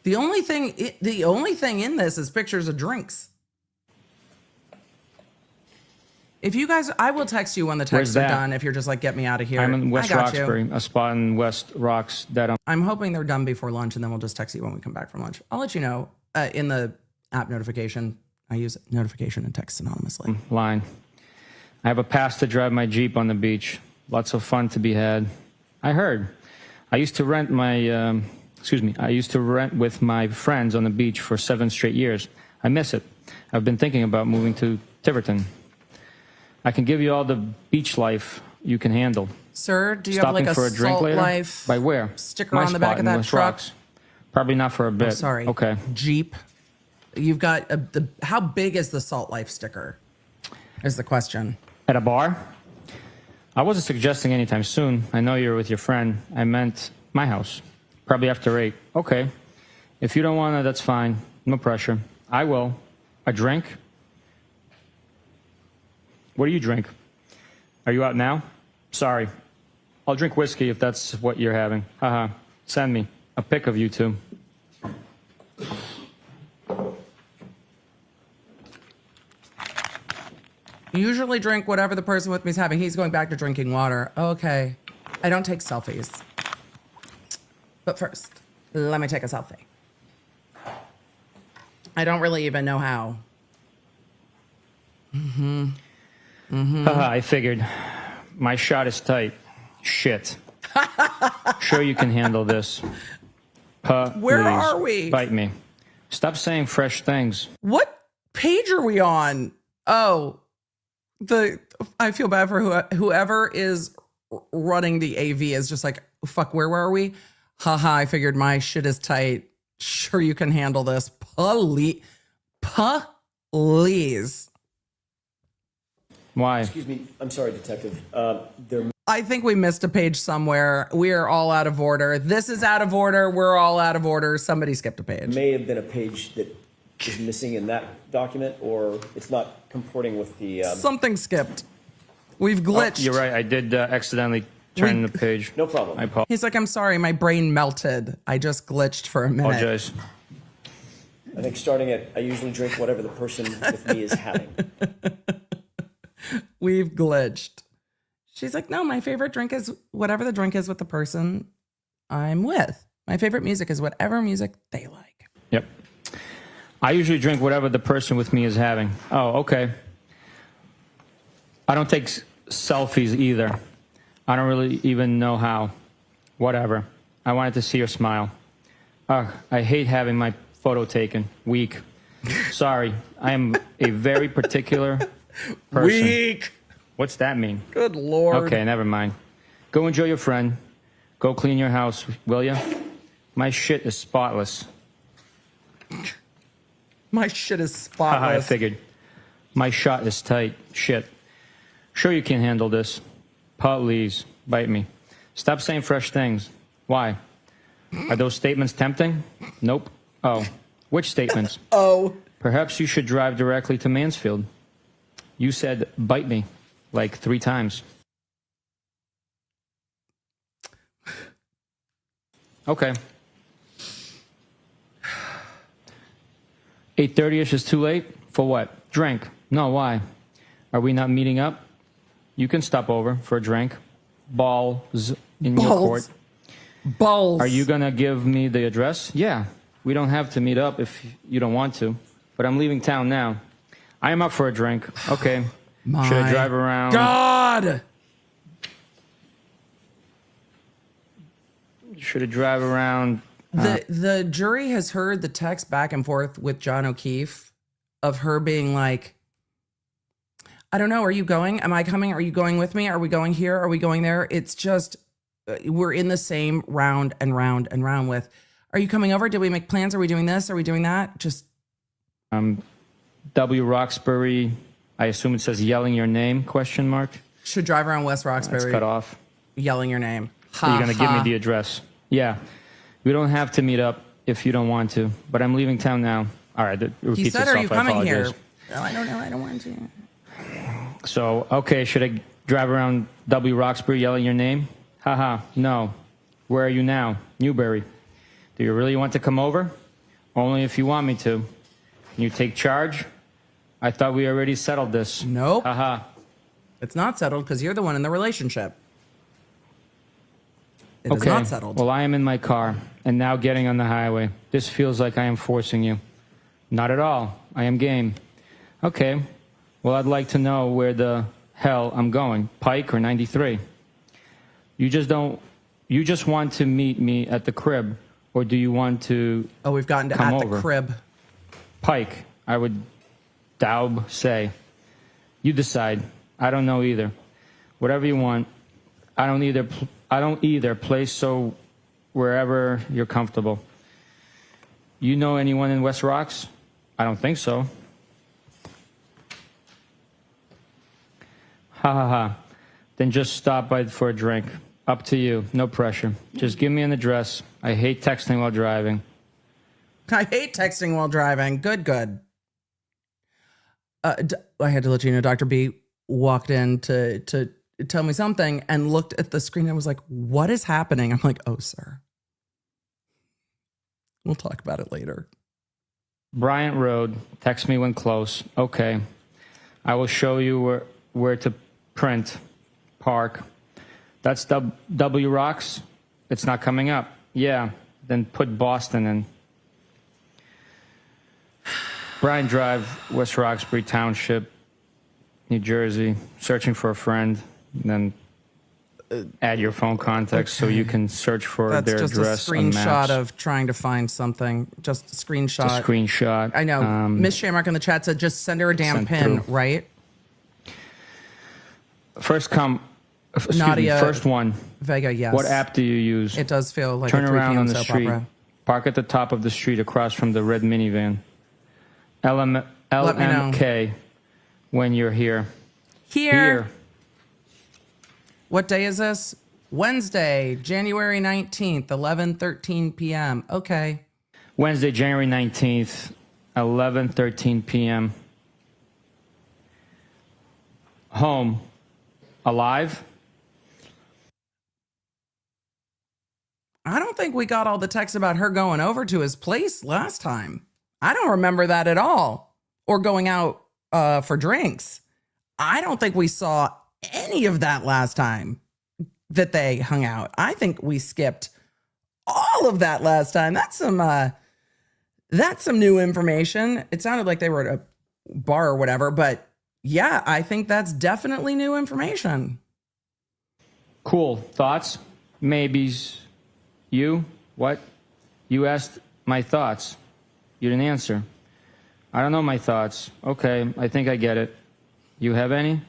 The only thing in this is pictures of drinks. If you guys, I will text you when the texts are that? done. If you're just like, get me out of here. I'm in West I got you. Roxbury, a spot in West Rocks that I'm hoping they're done before lunch, and then we'll just text you when we come back from lunch. I'll let you know in the app notification. I use notification and text synonymously. line. I have a pass to drive my Jeep on the beach. Lots of fun to be had. I heard. I used to rent with my friends on the beach for 7 straight years. I miss it. I've been thinking about moving to Tiverton. I can give you all the beach life you can handle. Sir, do you Stopping have like for a a drink Salt later? Life By where? sticker My on the back spot of in that West truck? Rocks. Probably not for a bit. Sorry. Okay. Jeep. You've got how big is the Salt Life sticker? Is the question. At a bar? I wasn't suggesting anytime soon. I know you're with your friend. I meant my house. Probably after 8. Okay. If you don't want to, that's fine. No pressure. I will. A drink? What do you drink? Are you out now? Sorry. I'll drink whiskey if that's what you're having. Haha. Send me a pic of you two. Usually drink whatever the person with me is having. He's going back to drinking water. Okay. I don't take selfies. But first, let me take a selfie. I don't really even know how. I figured. My shot is tight. Shit. Sure you can handle this. Where Please, are we? Bite me. Stop saying fresh things. What page are we on? Oh, I feel bad for whoever is running the AV is just like, fuck, where were we? Haha, I figured my shit is tight. Sure you can handle this. Please. Why? Excuse me. I'm sorry, Detective. I think we missed a page somewhere. We are all out of order. This is out of order. We're all out of order. Somebody skipped a page. may have been a page that is missing in that document, or it's not comporting with the. Something skipped. We've glitched. You're right. I did accidentally turn the page. No problem. I apologize. He's like, I'm sorry, my brain melted. I just glitched for a minute. I think starting at, I usually drink whatever the person with me is having. We've glitched. She's like, no, my favorite drink is whatever the drink is with the person I'm with. My favorite music is whatever music they like. Yep. I usually drink whatever the person with me is having. Oh, okay. I don't take selfies either. I don't really even know how. Whatever. I wanted to see her smile. Ugh, I hate having my photo taken. Weak. Sorry. I am a very particular person. Weak. What's that mean? Good Lord. Okay, never mind. Go enjoy your friend. Go clean your house, will ya? My shit is spotless. My shit is Haha, spotless. I figured. My shot is tight. Shit. Sure you can handle this. Please, bite me. Stop saying fresh things. Why? Are those statements tempting? Nope. Oh. Which statements? Oh. Perhaps you should drive directly to Mansfield. You said, bite me, like 3 times. Okay. 8:30ish is too late? For what? Drink. No, why? Are we not meeting up? You can stop over for a drink. Balls in your court. Balls. Are you going to give me the address? Yeah. We don't have to meet up if you don't want to. But I'm leaving town now. I am up for a drink. Okay. Should I drive around? God. Should I drive around The jury has heard the text back and forth with John O'Keefe of her being like, I don't know, are you going? Am I coming? Are you going with me? Are we going here? Are we going there? It's just, we're in the same round and round and round with, are you coming over? Did we make plans? Are we doing this? Are we doing that? Just. W. Roxbury, I assume it says yelling your name, question mark. Should drive around West That's Roxbury. cut off. Yelling your name. Are you going to give me the address? Yeah. We don't have to meet up if you don't want to, but I'm leaving town now. All right. He said, are you coming here? No, I don't know. I don't want to. So, okay, should I drive around W. Roxbury yelling your name? Haha, no. Where are you now? Newbury. Do you really want to come over? Only if you want me to. Can you take charge? I thought we already settled this. Nope. Haha. It's not settled because you're the one in the relationship. It is Okay. not settled. Well, I am in my car and now getting on the highway. This feels like I am forcing you. Not at all. I am game. Okay. Well, I'd like to know where the hell I'm going. Pike or 93? You just want to meet me at the crib, or do you want to Oh, we've gotten to come at over? the crib. Pike, I would daub say. You decide. I don't know either. Whatever you want. I don't either place, so wherever you're comfortable. You know anyone in West Rocks? I don't think so. Ha ha ha. Then just stop by for a drink. Up to you. No pressure. Just give me an address. I hate texting while driving. I hate texting while driving. Good. I had to let you know, Dr. B walked in to tell me something and looked at the screen and was like, what is happening? I'm like, oh, sir. We'll talk about it later. Bryant Road. Text me when close. Okay. I will show you where to print. Park. That's W Rocks. It's not coming up. Yeah. Then put Boston in. Bryant Drive, West Roxbury Township, New Jersey. Searching for a friend. And then add your phone contacts so you can search for That's their just address a on screenshot maps. of trying to find something. Just a screenshot. It's a screenshot. I know. Miss Shamrock in the chat said just send her a damn Sent pin, through. right? Nadia first one. Vega, yes. What app do you use? It does feel like Turn a 3 around p.m. on the soap street. opera. Park at the top of the street across from the red minivan. Let me know. LMK when you're here. Here. What day is this? Wednesday, January 19th, 11:13 p.m. Okay. Wednesday, January 19th, 11:13 p.m. Home. Alive? I don't think we got all the text about her going over to his place last time. I don't remember that at all. Or going out for drinks. I don't think we saw any of that last time that they hung out. I think we skipped all of that last time. That's some new information. It sounded like they were at a bar or whatever, but yeah, I think that's definitely new information. Cool. Thoughts? Maybes. You? What? You asked my thoughts. You didn't answer. I don't know my thoughts. Okay, I think I get it. You have any?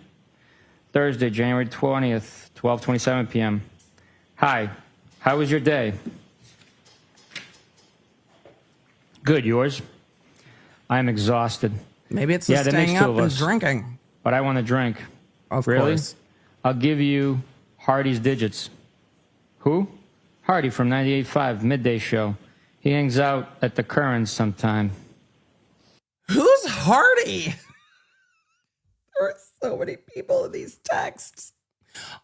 Thursday, January 20th, 12:27 p.m. Hi. How was your day? Good. Yours? I am exhausted. Maybe it's the Yeah, that makes staying two up of and us. drinking. But I want to drink. Of Really? course. I'll give you Hardy's digits. Who? Hardy from 98.5 Midday Show. He hangs out at the Currents sometime. Who's Hardy? There are so many people in these texts.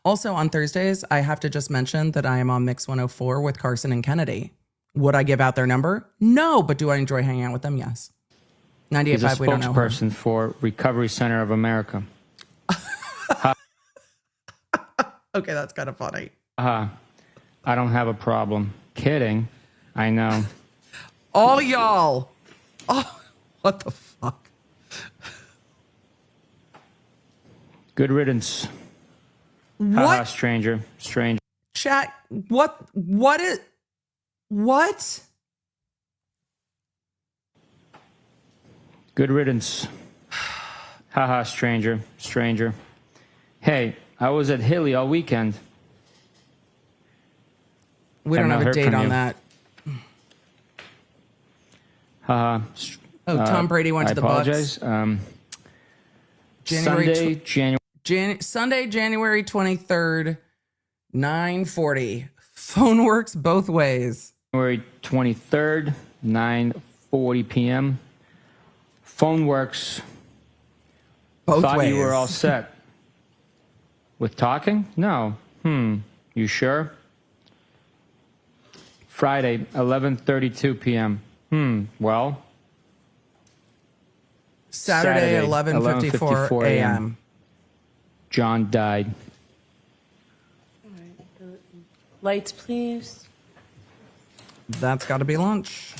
Also, on Thursdays, I have to just mention that I am on Mix 104 with Carson and Kennedy. Would I give out their number? No, but do I enjoy hanging out with them? Yes. He's a 98.5, we don't know her. spokesperson for Recovery Center of America. Okay, that's kind of funny. I don't have a problem. Kidding. I know. All y'all. Oh, what the fuck? Good riddance. What? Stranger. Stranger. Chat, what is, what? Good riddance. Haha, stranger. Hey, I was at Hilly all weekend. We don't Have have not a heard date from on you. that. Oh, Tom Brady went I to the apologize. Bucks. January Sunday, January 23rd, 9:40. Phone works both ways. January 23rd, 9:40 p.m. Phone works. Both Thought ways. you were all set. With talking? No. You sure? Friday, 11:32 p.m. Well. Saturday 11:54 a.m. John died. Lights, please. That's got to be lunch.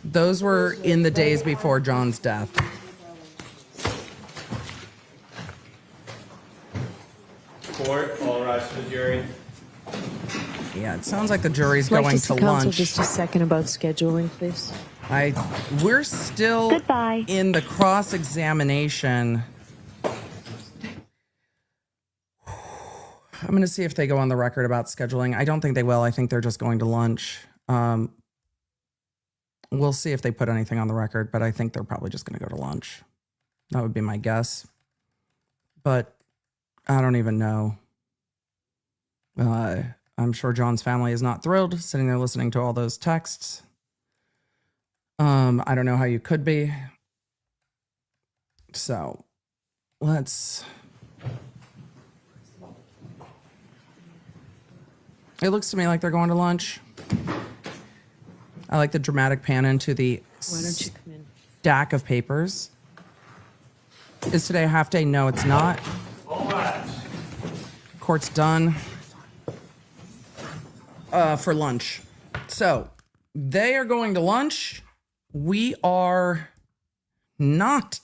Those were in the days before John's death. Court, all rise to the jury. Yeah, it sounds like the jury's Like going to to see counsel lunch. just a second about scheduling, please. We're still Goodbye. in the cross-examination. I'm going to see if they go on the record about scheduling. I don't think they will. I think they're just going to lunch. We'll see if they put anything on the record, but I think they're probably just going to go to lunch. That would be my guess. But I don't even know. I'm sure John's family is not thrilled sitting there listening to all those texts. I don't know how you could be. So it looks to me like they're going to lunch. I like the dramatic pan into the Why don't you come in? stack of papers. Is today a half day? No, it's not. Court's done for lunch. So they are going to lunch. We are not.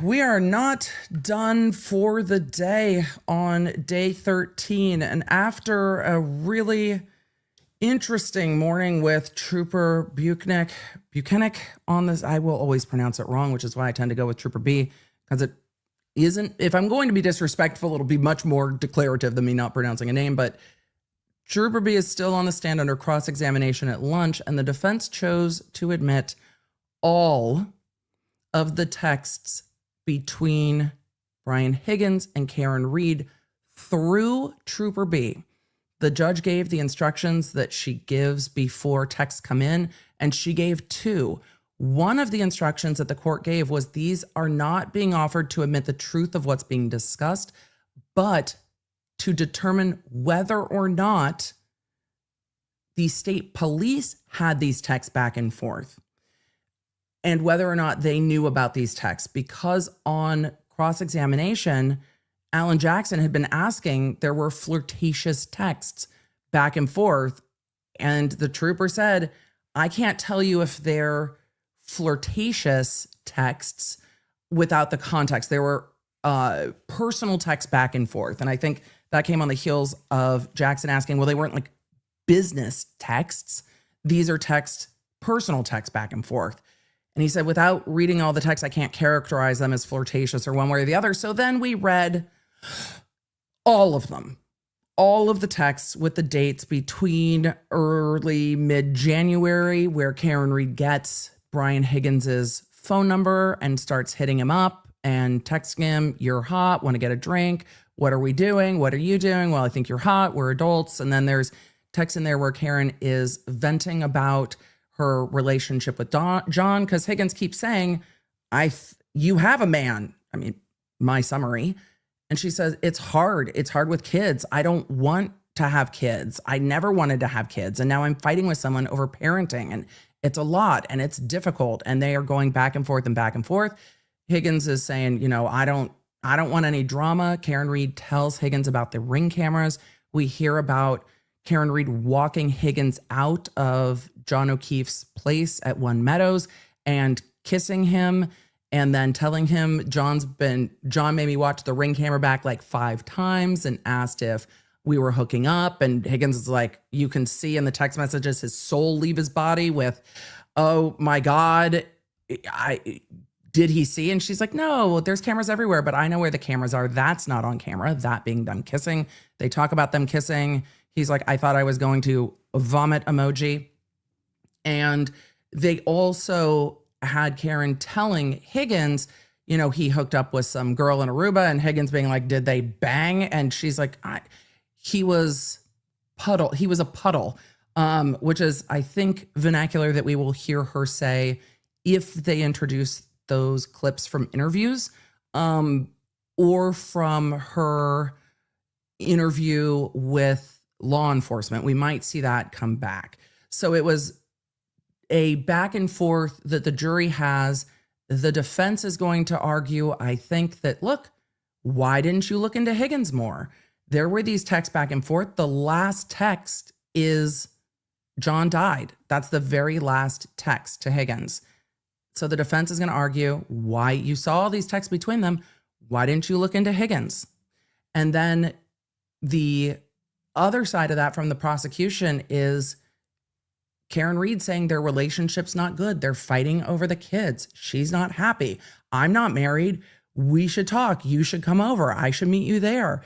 We are not done for the day on day 13. And after a really interesting morning with Trooper Bukhenik on this, I will always pronounce it wrong, which is why I tend to go with Trooper B, because it isn't, if I'm going to be disrespectful, it'll be much more declarative than me not pronouncing a name. But Trooper B is still on the stand under cross-examination at lunch, and the defense chose to admit all of the texts between Brian Higgins and Karen Reed through Trooper B. The judge gave the instructions that she gives before texts come in, and she gave two. One of the instructions that the court gave was these are not being offered to admit the truth of what's being discussed, but to determine whether or not the state police had these texts back and forth and whether or not they knew about these texts. Because on cross-examination, Alan Jackson had been asking, there were flirtatious texts back and forth. And the trooper said, I can't tell you if they're flirtatious texts without the context. There were personal texts back and forth. And I think that came on the heels of Jackson asking, well, they weren't like business texts. These are personal texts back and forth. And he said, without reading all the texts, I can't characterize them as flirtatious or one way or the other. So then we read all of them, all of the texts with the dates between early, mid-January, where Karen Reed gets Brian Higgins's phone number and starts hitting him up and texting him, you're hot, want to get a drink. What are we doing? What are you doing? Well, I think you're hot. We're adults. And then there's text in there where Karen is venting about her relationship with John, because Higgins keeps saying, you have a man. I mean, my summary. And she says, it's hard. It's hard with kids. I don't want to have kids. I never wanted to have kids. And now I'm fighting with someone over parenting. And it's a lot and it's difficult. And they are going back and forth and back and forth. Higgins is saying, I don't want any drama. Karen Reed tells Higgins about the Ring cameras. We hear about Karen Reed walking Higgins out of John O'Keefe's place at One Meadows and kissing him and then telling him John made me watch the Ring camera back like 5 times and asked if we were hooking up, and Higgins is like, you can see in the text messages his soul leave his body with, oh my God, did he see? And she's like, no, there's cameras everywhere, but I know where the cameras are. That's not on camera. That being them kissing. They talk about them kissing. He's like, I thought I was going to vomit emoji. And they also had Karen telling Higgins, you know, he hooked up with some girl in Aruba, and Higgins being like, did they bang? And she's like, he was puddle. He was a puddle, which is, I think, vernacular that we will hear her say if they introduce those clips from interviews, or from her interview with law enforcement. We might see that come back. So it was a back and forth that the jury has. The defense is going to argue, I think, that, look, why didn't you look into Higgins more? There were these texts back and forth. The last text is John died. That's the very last text to Higgins. So the defense is going to argue, why you saw all these texts between them, why didn't you look into Higgins? And then the other side of that from the prosecution is Karen Reed saying their relationship's not good. They're fighting over the kids. She's not happy. I'm not married. We should talk. You should come over. I should meet you there.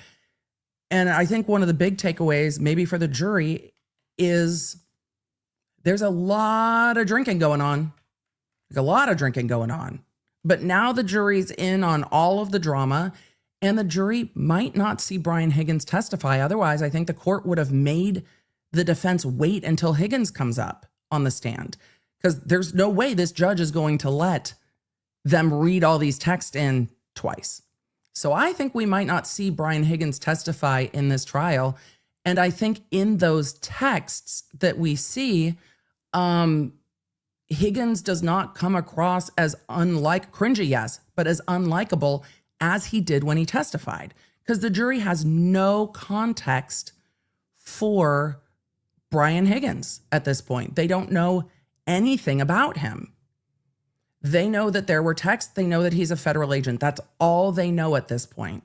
And I think one of the big takeaways, maybe for the jury, is there's a lot of drinking going on. A lot of drinking going on. But now the jury's in on all of the drama, and the jury might not see Brian Higgins testify. Otherwise, I think the court would have made the defense wait until Higgins comes up on the stand, because there's no way this judge is going to let them read all these texts in twice. So I think we might not see Brian Higgins testify in this trial. And I think in those texts that we see, Higgins does not come across as cringy, yes, but as unlikable as he did when he testified, because the jury has no context for Brian Higgins at this point. They don't know anything about him. They know that there were texts. They know that he's a federal agent. That's all they know at this point.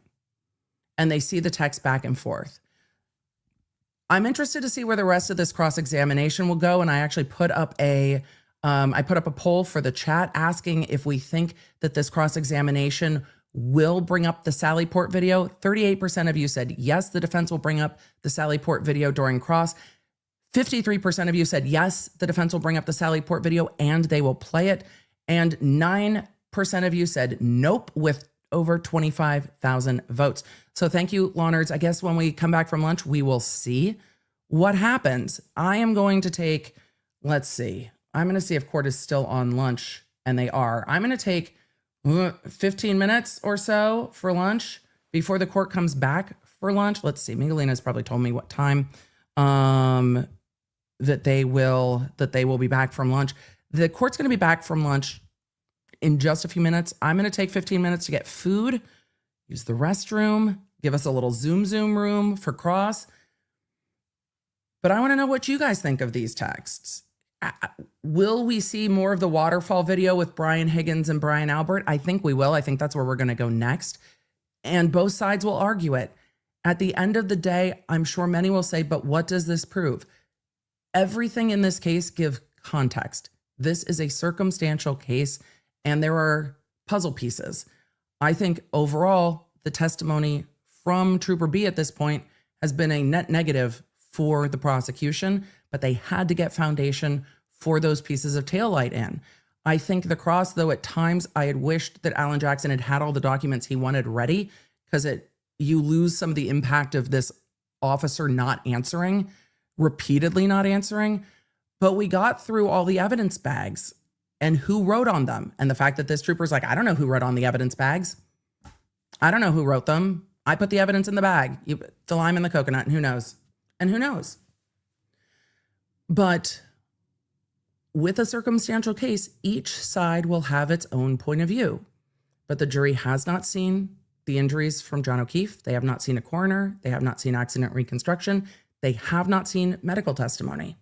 And they see the text back and forth. I'm interested to see where the rest of this cross-examination will go. And I actually put up a poll for the chat asking if we think that this cross-examination will bring up the Sally Port video. 38% of you said yes, the defense will bring up the Sally Port video during cross. 53% of you said yes, the defense will bring up the Sally Port video and they will play it. And 9% of you said nope, with over 25,000 votes. So thank you, Law Nerds. I guess when we come back from lunch, we will see what happens. I am going to take, let's see. I'm going to see if court is still on lunch, and they are. I'm going to take 15 minutes or so for lunch before the court comes back for lunch. Let's see. Miguelina's probably told me what time that they will be back from lunch. The court's going to be back from lunch in just a few minutes. I'm going to take 15 minutes to get food, use the restroom, give us a little Zoom room for cross. But I want to know what you guys think of these texts. Will we see more of the waterfall video with Brian Higgins and Brian Albert? I think we will. I think that's where we're going to go next. And both sides will argue it. At the end of the day, I'm sure many will say, but what does this prove? Everything in this case gives context. This is a circumstantial case, and there are puzzle pieces. I think overall, the testimony from Trooper B at this point has been a net negative for the prosecution, but they had to get foundation for those pieces of Taillight in. I think the cross, though, at times I had wished that Alan Jackson had all the documents he wanted ready, because you lose some of the impact of this officer not answering, repeatedly not answering. But we got through all the evidence bags and who wrote on them. And the fact that this trooper's like, I don't know who wrote on the evidence bags. I don't know who wrote them. I put the evidence in the bag, the lime and the coconut, and who knows? And who knows? But with a circumstantial case, each side will have its own point of view. But the jury has not seen the injuries from John O'Keefe. They have not seen a coroner. They have not seen accident reconstruction. They have not seen medical testimony.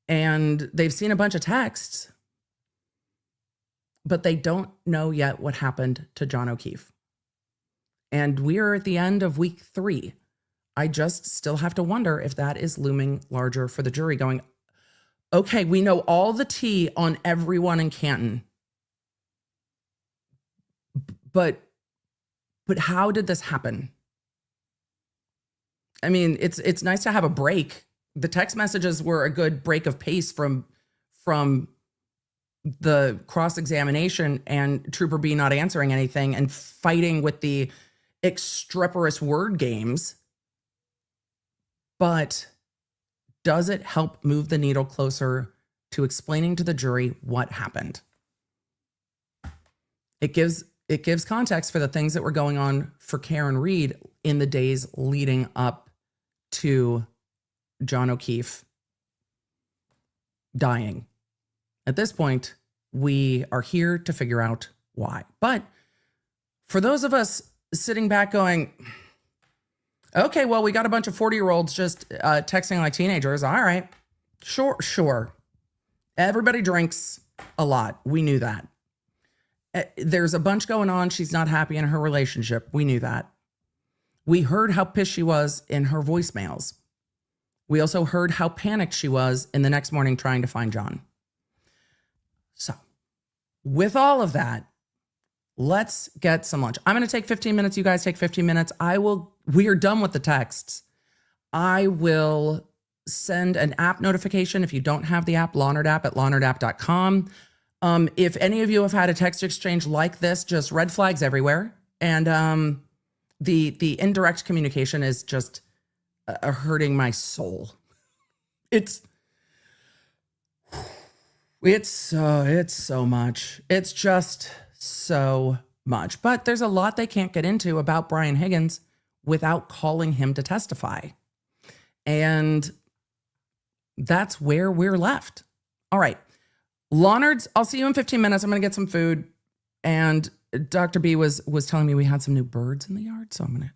And they've seen a bunch of texts, but they don't know yet what happened to John O'Keefe. And we're at the end of week 3 I just still have to wonder if that is looming larger for the jury going, okay, we know all the tea on everyone in Canton. But how did this happen? I mean, it's nice to have a break. The text messages were a good break of pace from the cross-examination and Trooper B not answering anything and fighting with the extreporous word games. But does it help move the needle closer to explaining to the jury what happened? It gives context for the things that were going on for Karen Reed in the days leading up to John O'Keefe dying. At this point, we are here to figure out why. But for those of us sitting back going, okay, well, we got a bunch of 40-year-olds just texting like teenagers. All right, sure. Everybody drinks a lot. We knew that. There's a bunch going on. She's not happy in her relationship. We knew that. We heard how pissed she was in her voicemails. We also heard how panicked she was in the next morning trying to find John. So with all of that, let's get some lunch. I'm going to take 15 minutes. You guys take 15 minutes. We are done with the texts. I will send an app notification if you don't have the app, Lawnerd app at lawnerd.com. If any of you have had a text exchange like this, just red flags everywhere. And the indirect communication is just hurting my soul. It's so much. It's just so much. But there's a lot they can't get into about Brian Higgins without calling him to testify. And that's where we're left. All right. Lawnards, I'll see you in 15 minutes. I'm going to get some food. And Dr. B was telling me we had some new birds in the yard. So I'm going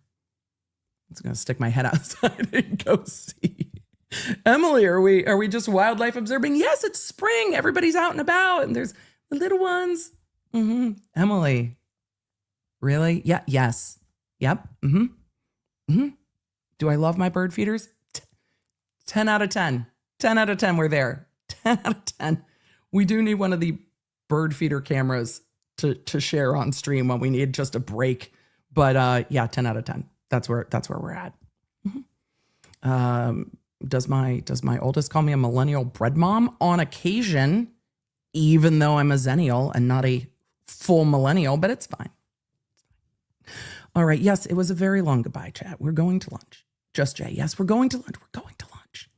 to stick my head outside and go see. Emily, are we just wildlife observing? Yes, it's spring. Everybody's out and about and there's the little ones. Mm-hmm. Emily, really? Yeah. Yes. Yep. Mm-hmm. Mm-hmm. Do I love my bird feeders? 10 out of 10. 10 out of 10. We're there. 10 out of 10. We do need one of the bird feeder cameras to share on stream when we need just a break. But yeah, 10 out of 10. That's where we're at. Mm-hmm. Does my oldest call me a millennial bread mom? On occasion, even though I'm a zennial and not a full millennial, but it's fine. All right. Yes, it was a very long goodbye, chat. We're going to lunch. Just Jay. Yes, we're going to lunch. We're going to lunch.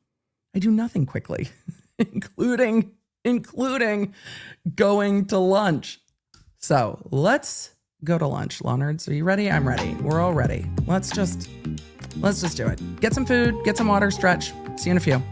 I do nothing quickly, including going to lunch. So let's go to lunch. Lawnards, are you ready? I'm ready. We're all ready. Let's just do it. Get some food, get some water, stretch. See you in a few.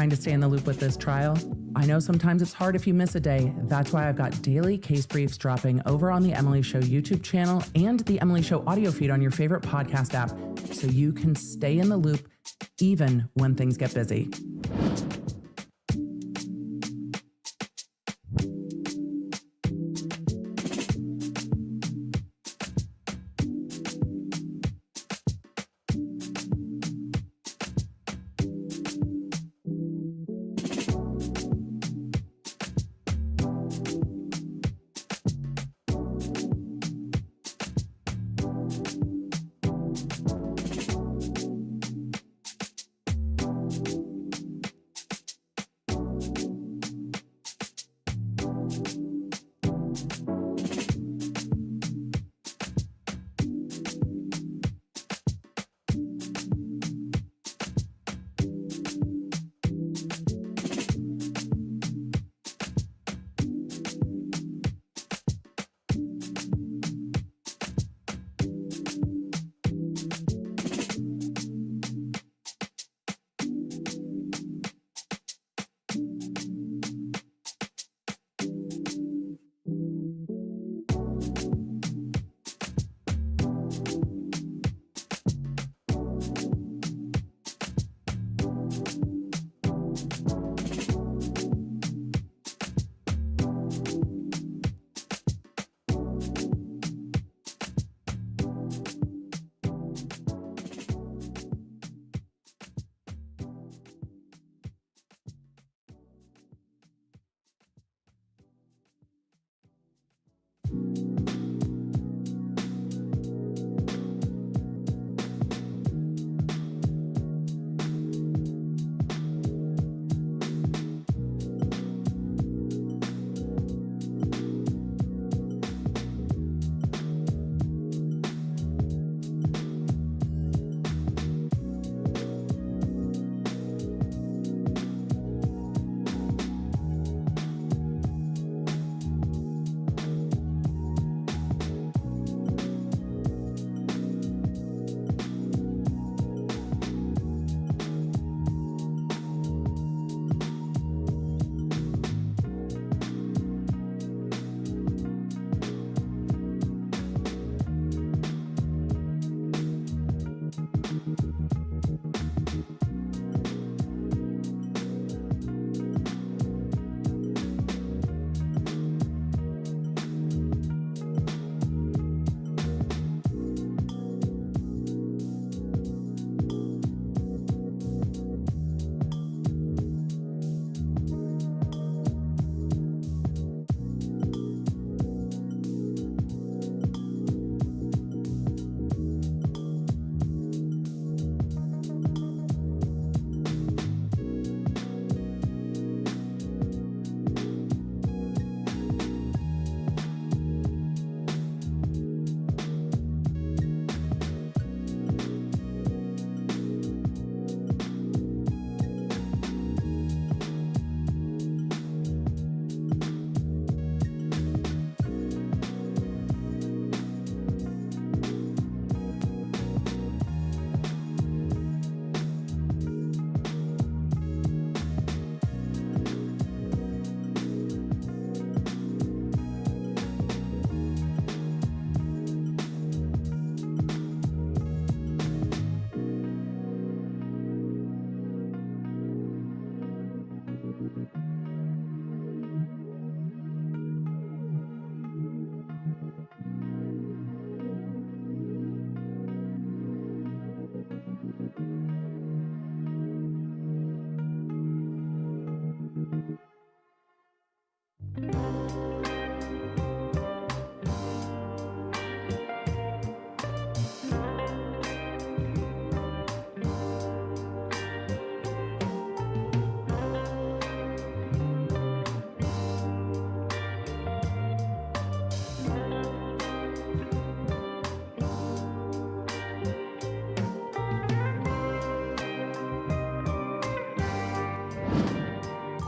trying to stay in the loop with this trial? I know sometimes it's hard if you miss a day. That's why I've got daily case briefs dropping over on the Emily Show YouTube channel and the Emily Show audio feed on your favorite podcast app, so you can stay in the loop even when things get busy.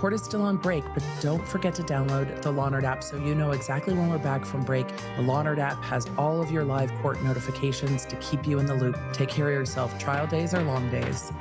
Court is still on break, but don't forget to download the Law Nerd app so you know exactly when we're back from break. The Law Nerd app has all of your live court notifications to keep you in the loop. Take care of yourself. Trial days are long days.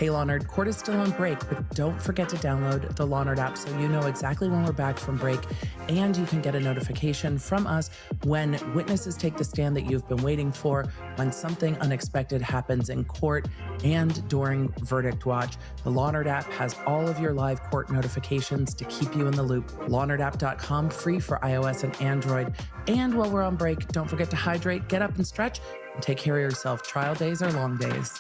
Hey Law Nerd, court is still on break, but don't forget to download the Law Nerd app so you know exactly when we're back from break, and you can get a notification from us when witnesses take the stand that you've been waiting for, when something unexpected happens in court, and during verdict watch. The Law Nerd app has all of your live court notifications to keep you in the loop. LawNerdApp.com, free for iOS and Android. And while we're on break, don't forget to hydrate, get up and stretch, and take care of yourself. Trial days are long days.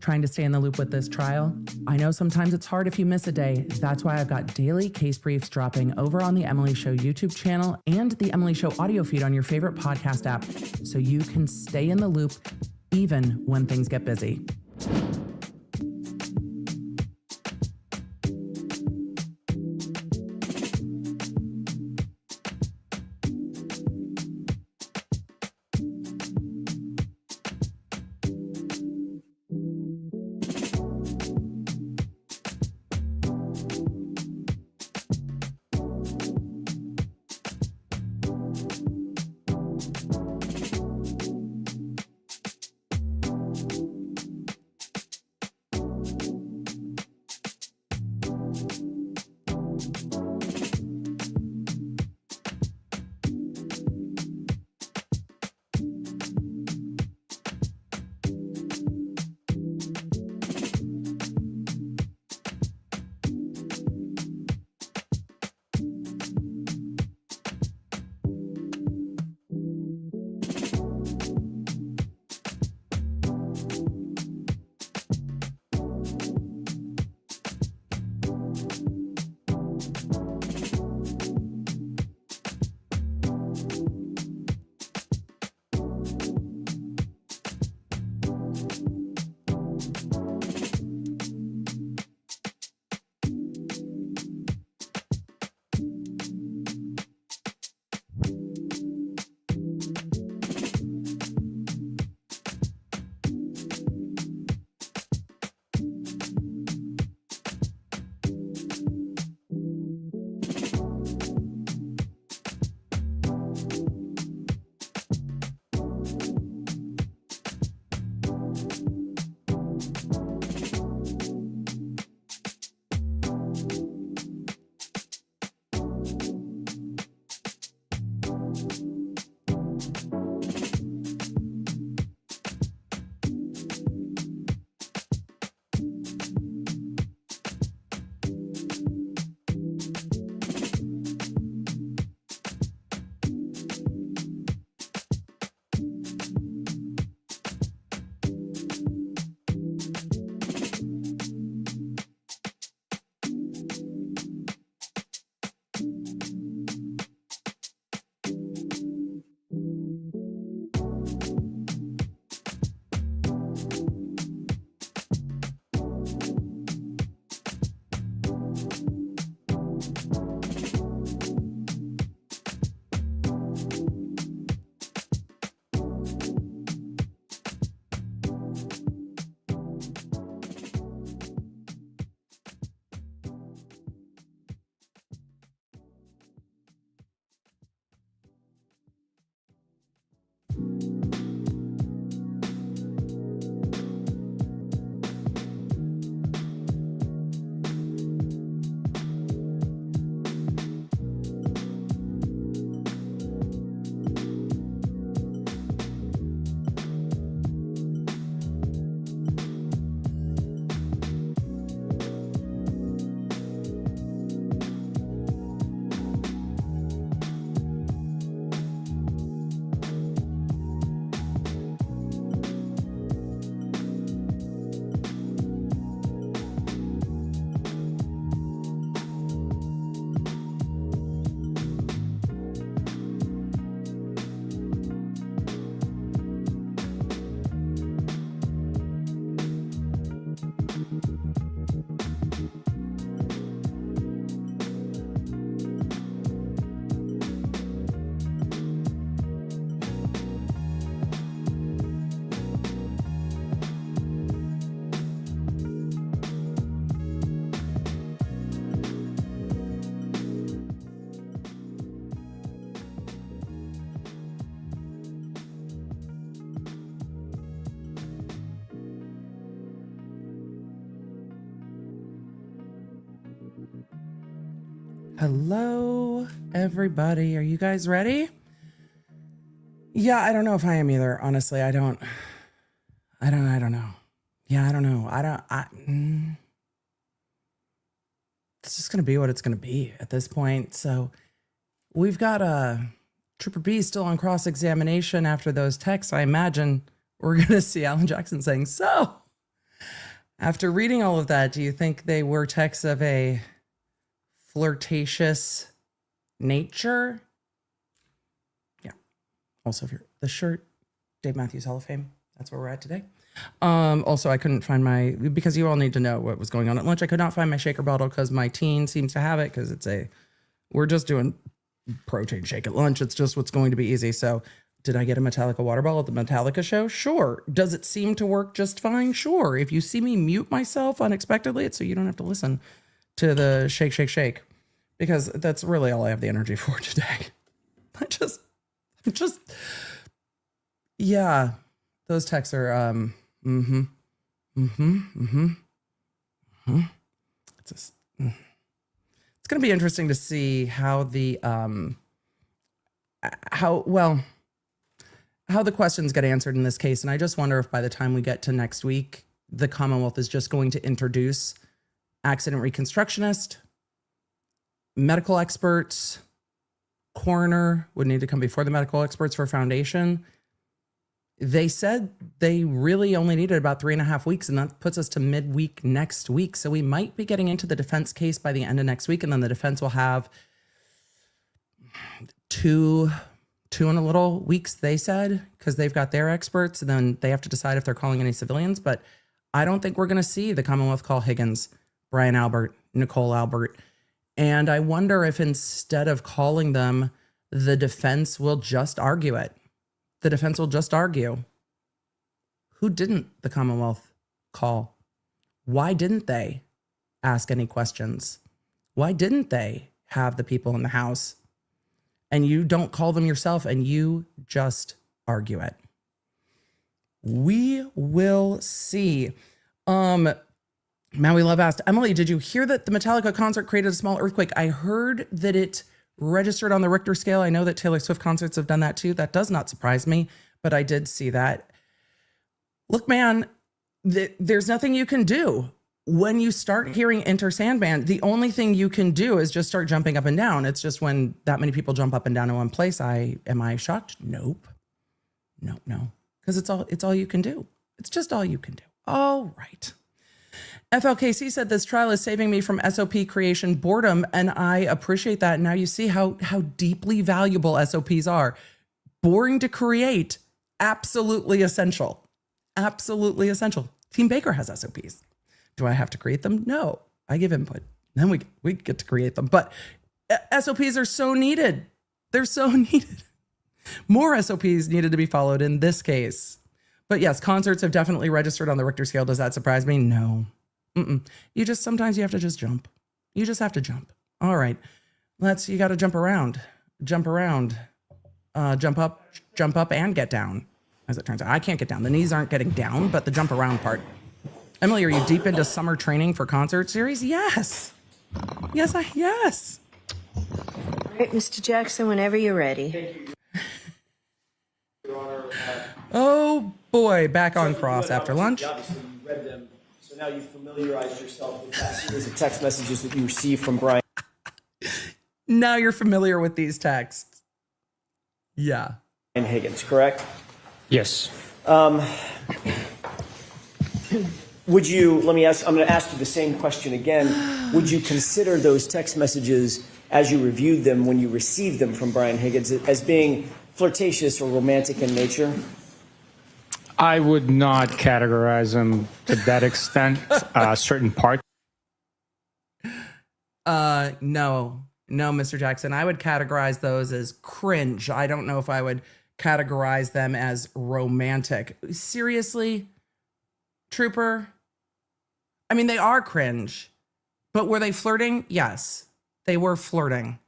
trying to stay in the loop with this trial? I know sometimes it's hard if you miss a day. That's why I've got daily case briefs dropping over on the Emily Show YouTube channel and the Emily Show audio feed on your favorite podcast app, so you can stay in the loop even when things get busy. Hello, everybody. Are you guys ready? Yeah, I don't know if I am either. Honestly, I don't know. Yeah, I don't know. It's just going to be what it's going to be at this point. So we've got Trooper B still on cross-examination after those texts. I imagine we're going to see Alan Jackson saying, so After reading all of that, do you think they were texts of a flirtatious nature? Yeah. Also, if you're the shirt, Dave Matthews Hall of Fame. That's where we're at today. Also, I couldn't find because you all need to know what was going on at lunch. I could not find my shaker bottle because my teen seems to have it because we're just doing protein shake at lunch. It's just what's going to be easy. So did I get a Metallica water bottle at the Metallica show? Sure. Does it seem to work just fine? Sure. If you see me mute myself unexpectedly, it's so you don't have to listen to the shake, shake, shake, because that's really all I have the energy for today. Yeah, those texts are, it's going to be interesting to see how how the questions get answered in this case. And I just wonder if by the time we get to next week, the Commonwealth is just going to introduce accident reconstructionist, medical experts, coroner would need to come before the medical experts for foundation. They said they really only needed about 3.5 weeks, and that puts us to midweek next week. So we might be getting into the defense case by the end of next week, and then the defense will have two and a little weeks, they said, because they've got their experts, and then they have to decide if they're calling any civilians. But I don't think we're going to see the Commonwealth call Higgins, Brian Albert, Nicole Albert. And I wonder if instead of calling them, the defense will just argue it. The defense will just argue. Who didn't the Commonwealth call? Why didn't they ask any questions? Why didn't they have the people in the house? And you don't call them yourself, and you just argue it. We will see. Maui Love asked, Emily, did you hear that the Metallica concert created a small earthquake? I heard that it registered on the Richter scale. I know that Taylor Swift concerts have done that too. That does not surprise me, but I did see that. Look, man, there's nothing you can do. When you start hearing Enter Sandman, the only thing you can do is just start jumping up and down. It's just when that many people jump up and down in one place, am I shocked? Nope. No. Because it's all you can do. It's just all you can do. All right. FLKC said this trial is saving me from SOP creation boredom, and I appreciate that. Now you see how deeply valuable SOPs are. Boring to create, absolutely essential. Absolutely essential. Team Baker has SOPs. Do I have to create them? No. I give input. Then we get to create them. But SOPs are so needed. They're so needed. More SOPs needed to be followed in this case. But yes, concerts have definitely registered on the Richter scale. Does that surprise me? No. Sometimes you have to just jump. You just have to jump. All right. You got to jump around. Jump up and get down. As it turns out, I can't get down. The knees aren't getting down, but the jump around part. Emily, are you deep into summer training for concert series? Yes. Yes. All right, Mr. Jackson, whenever you're ready. Oh boy, back on cross after lunch. Obviously, you read them, so now you've familiarized yourself with that series of text messages that you received from Brian. Now you're familiar with these texts. Yeah. And Higgins, correct? Yes. Would you, I'm going to ask you the same question again. Would you consider those text messages as you reviewed them when you received them from Brian Higgins as being flirtatious or romantic in nature? I would not categorize them to that extent. Certain parts. No, Mr. Jackson. I would categorize those as cringe. I don't know if I would categorize them as romantic. Seriously, Trooper? I mean, they are cringe, but were they flirting? Yes, they were flirting.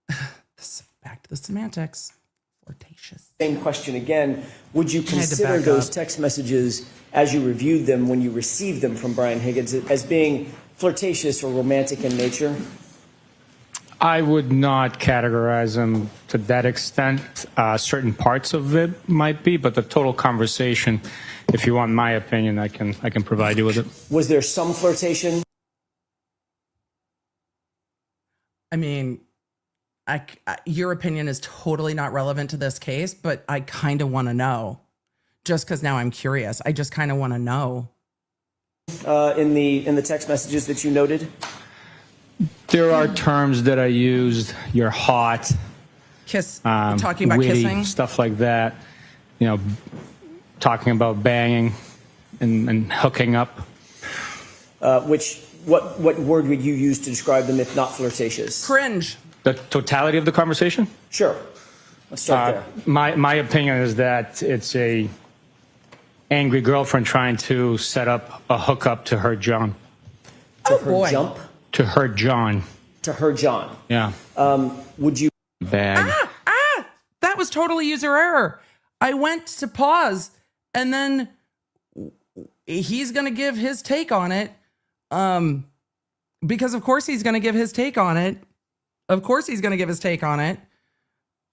Back to the semantics. Flirtatious. Same question again. Would you consider those text messages as you reviewed them when you received them from Brian Higgins as being flirtatious or romantic in nature? I would not categorize them to that extent. Certain parts of it might be, but the total conversation, if you want my opinion, I can provide you with it. Was there some flirtation? I mean, your opinion is totally not relevant to this case, but I kind of want to know. Just because now I'm curious. I just kind of want to know. in the text messages that you noted? There are terms that I used. You're hot. Kiss. Talking about witty, kissing. stuff like that. You know, talking about banging and hooking up. What word would you use to describe them if not flirtatious? Cringe. The totality of the conversation? Sure. Let's start there. My opinion is that it's a angry girlfriend trying to set up a hookup to her John. To her boy. jump? To her John. To her John. Yeah. Would you? Bag. That was totally user error. I went to pause, and then he's going to give his take on it. Because of course he's going to give his take on it. Of course he's going to give his take on it.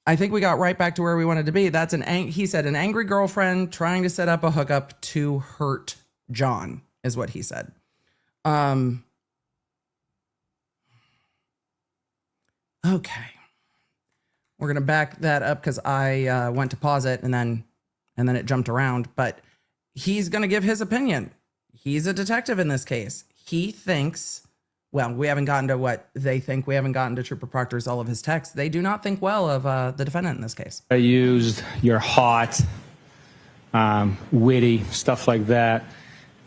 I think we got right back to where we wanted to be. That's he said an angry girlfriend trying to set up a hookup to hurt John is what he said. Okay. We're going to back that up because I went to pause it and then it jumped around, but he's going to give his opinion. He's a detective in this case. He thinks, well, we haven't gotten to what they think. We haven't gotten to Trooper Proctor's all of his texts. They do not think well of the defendant in this case. I used you're hot, witty, stuff like that.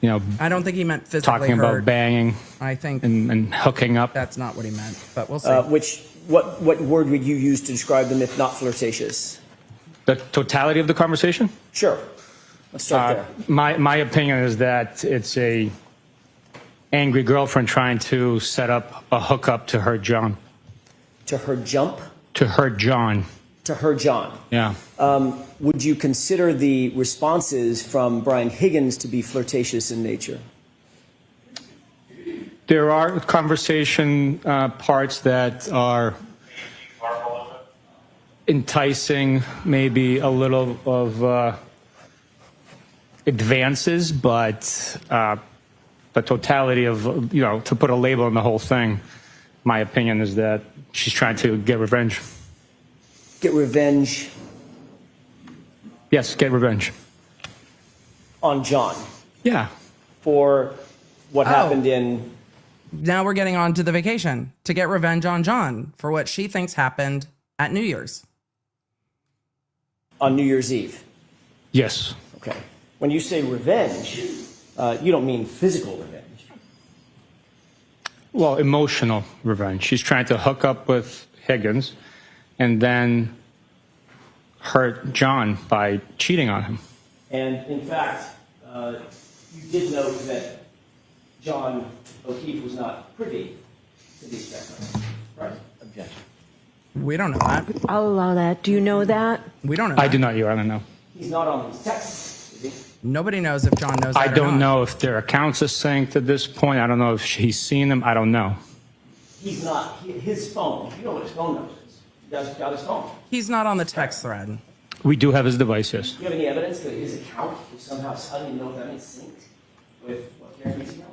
You know, I don't think he meant physically talking hurt. about banging I think and hooking up. that's not what he meant, but we'll see. What word would you use to describe them if not flirtatious? The totality of the conversation? Sure. Let's start there. My opinion is that it's a angry girlfriend trying to set up a hookup to her John. To her jump? To her John. To her John. Yeah. Would you consider the responses from Brian Higgins to be flirtatious in nature? There are conversation parts that are enticing, maybe a little of advances, but the totality of, to put a label on the whole thing, my opinion is that she's trying to get revenge. Get revenge Yes, get revenge. on John Yeah. for what happened in... Now we're getting on to the vacation to get revenge on John for what she thinks happened at New Year's. on New Year's Eve. Yes. Okay. When you say revenge, you don't mean physical revenge. Well, emotional revenge. She's trying to hook up with Higgins and then hurt John by cheating on him. And in fact, you did note that John O'Keefe was not privy to these text messages, right? Objection. We don't know that. I'll allow that. Do you know that? We don't know I that. do not, Your Honor, no. He's not on these texts, is he? Nobody knows if John knows that I or don't not. know if their accounts are synced at this point. I don't know if he's seen them. I don't know. He's not. His phone. You know what his phone number is. You guys got his phone. He's not on the text thread. We do have his device, yes. Do you have any evidence that his account was somehow, I don't even know what that means, synced with what Karen Reed's account?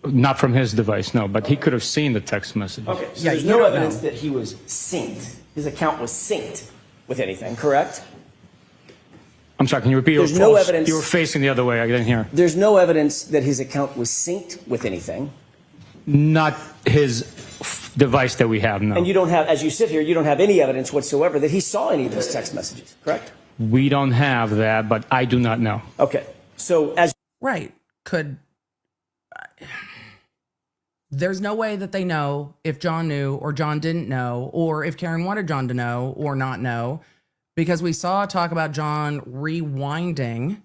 Not from his device, no, but he could have seen the text messages. Okay, so Yeah, there's you no don't evidence know. that he was synced. His account was synced with anything, correct? I'm sorry, can you repeat? There's no evidence- You were facing the other way. I didn't hear. There's no evidence that his account was synced with anything. Not his device that we have, no. And you don't have, as you sit here, you don't have any evidence whatsoever that he saw any of these text messages, correct? We don't have that, but I do not know. Okay, so as Right. There's no way that they know if John knew or John didn't know, or if Karen wanted John to know or not know, because we saw talk about John rewinding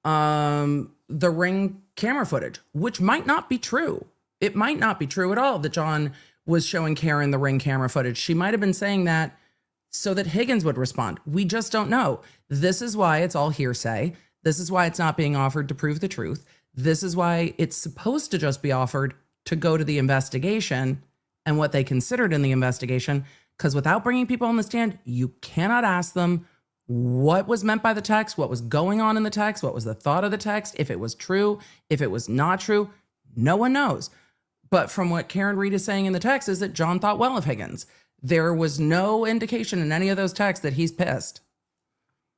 the Ring camera footage, which might not be true. It might not be true at all that John was showing Karen the Ring camera footage. She might have been saying that so that Higgins would respond. We just don't know. This is why it's all hearsay. This is why it's not being offered to prove the truth. This is why it's supposed to just be offered to go to the investigation and what they considered in the investigation. Because without bringing people on the stand, you cannot ask them what was meant by the text, what was going on in the text, what was the thought of the text, if it was true, if it was not true. No one knows. But from what Karen Reed is saying in the text is that John thought well of Higgins. There was no indication in any of those texts that he's pissed.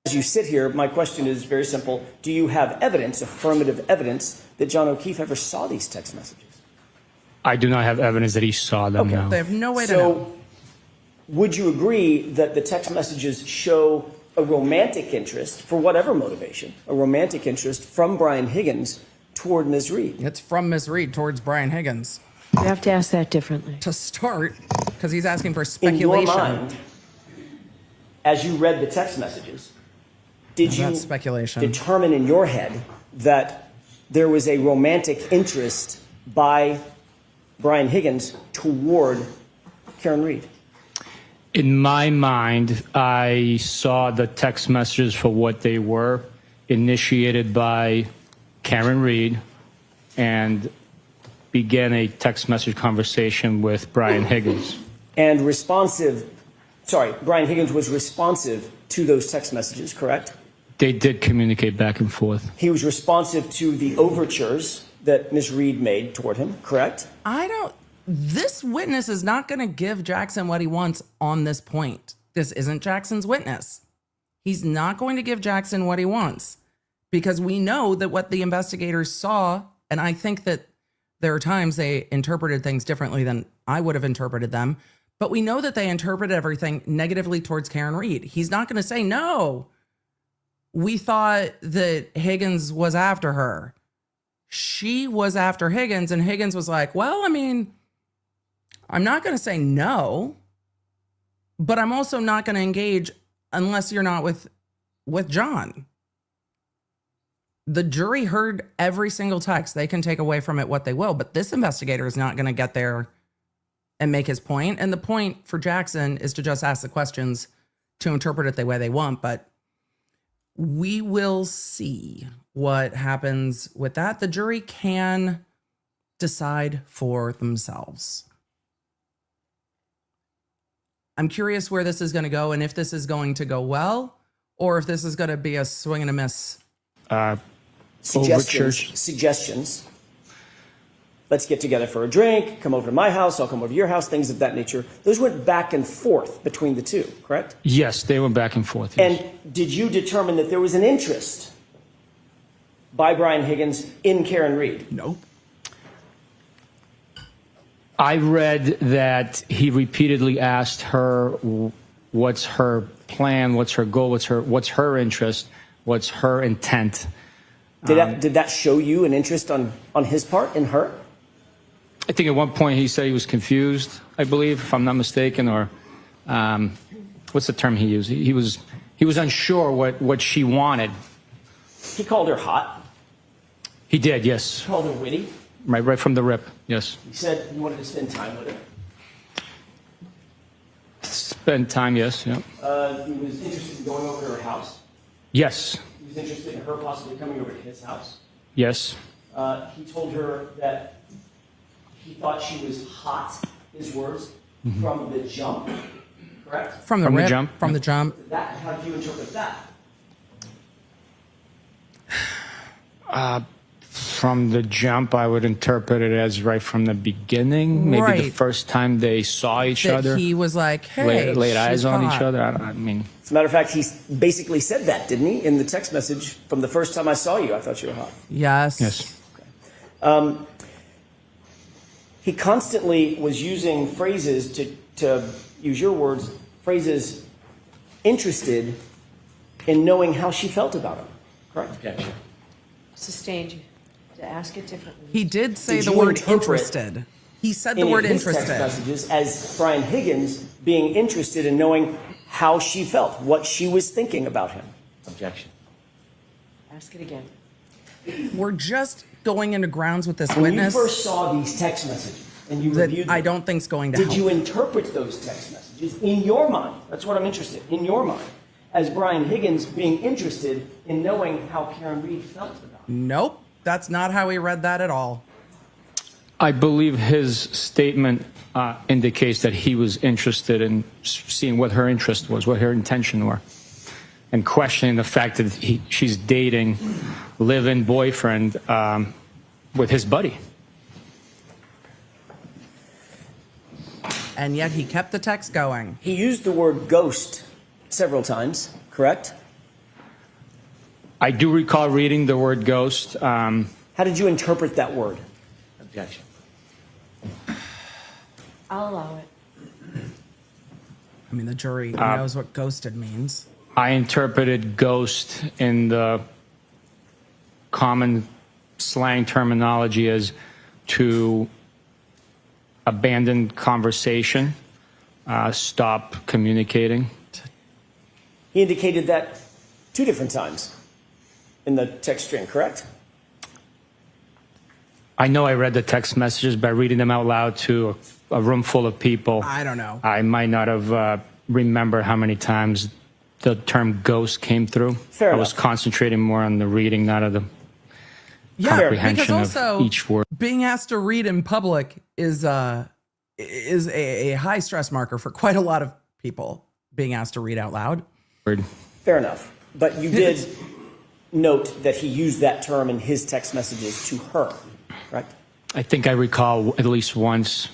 As you sit here, my question is very simple. Do you have evidence, affirmative evidence, that John O'Keefe ever saw these text messages? I do not have evidence that he saw them, no. They have no way to know. So, would you agree that the text messages show a romantic interest, for whatever motivation, a romantic interest from Brian Higgins toward Ms. Reed? It's from Ms. Reed towards Brian Higgins. You have to ask that differently. To start, because he's asking for In speculation. your mind, as you read the text messages, did you That's speculation. determine in your head that there was a romantic interest by Brian Higgins toward Karen Reed? In my mind, I saw the text messages for what they were, initiated by Karen Reed, and began a text message conversation with Brian Higgins. And Brian Higgins was responsive to those text messages, correct? They did communicate back and forth. He was responsive to the overtures that Ms. Reed made toward him, correct? This witness is not going to give Jackson what he wants on this point. This isn't Jackson's witness. He's not going to give Jackson what he wants because we know that what the investigators saw, and I think that there are times they interpreted things differently than I would have interpreted them, but we know that they interpreted everything negatively towards Karen Reed. He's not going to say, no, we thought that Higgins was after her. She was after Higgins, and Higgins was like, well, I mean, I'm not going to say no, but I'm also not going to engage unless you're not with John. The jury heard every single text. They can take away from it what they will, but this investigator is not going to get there and make his point. And the point for Jackson is to just ask the questions to interpret it the way they want, but we will see what happens with that. The jury can decide for themselves. I'm curious where this is going to go and if this is going to go well or if this is going to be a swing and a miss. Suggestions. Let's get together for a drink, come over to my house, I'll come over to your house, things of that nature. Those went back and forth between the two, correct? Yes, they went back and forth. Yes. And did you determine that there was an interest by Brian Higgins in Karen Reed? Nope. I read that he repeatedly asked her what's her plan, what's her goal, what's her interest, what's her intent. Did that show you an interest on his part in her? I think at one point he said he was confused, I believe, if I'm not mistaken, or what's the term he used? He was unsure what she wanted. He called her hot. He did, yes. He called her witty. Right from the rip, yes. He said he wanted to spend time with her. Spend time, yes, yeah. He was interested in going over to her house. Yes. He was interested in her possibly coming over to his house. Yes. He told her that he thought she was hot, his words, from the jump, correct? From the rip, jump. From the jump. How do you interpret that? From the jump, I would interpret it as right from the beginning. Maybe the Right. first time they saw each That other. he was like, hey, laid eyes she's on hot. each other. I mean, As a matter of fact, he basically said that, didn't he, in the text message? From the first time I saw you, I thought you were hot. Yes. yes. He constantly was using phrases, to use your words, phrases interested in knowing how she felt about him, correct? Objection. Sustained. To ask it differently. He did say Did the you word interpret interested. He said the Any word of his text interested. messages as Brian Higgins being interested in knowing how she felt, what she was thinking about him. Objection. Ask it again. We're just going into grounds with this When witness you first saw these text messages and you that reviewed them, I don't think's going to did help. you interpret those text messages in your mind? That's what I'm interested in your mind, as Brian Higgins being interested in knowing how Karen Reed felt about him. Nope. That's not how he read that at all. I believe his statement indicates that he was interested in seeing what her interest was, what her intention were, and questioning the fact that she's dating live-in boyfriend with his buddy. And yet he kept the text going. He used the word ghost several times, correct? I do recall reading the word ghost. How did you interpret that word? Objection. I'll allow it. I mean, the jury knows what ghosted means. I interpreted ghost in the common slang terminology as to abandon conversation, stop communicating. He indicated that 2 different times in the text string, correct? I know I read the text messages, by reading them out loud to a room full of people, I don't know. I might not have remember how many times the term ghost came through. Fair I enough. was concentrating more on the reading, not of the Yeah, comprehension because also of each word. being asked to read in public is a high stress marker for quite a lot of people. Being asked to read out loud. Fair enough. But you did note that he used that term in his text messages to her, correct? I think I recall at least once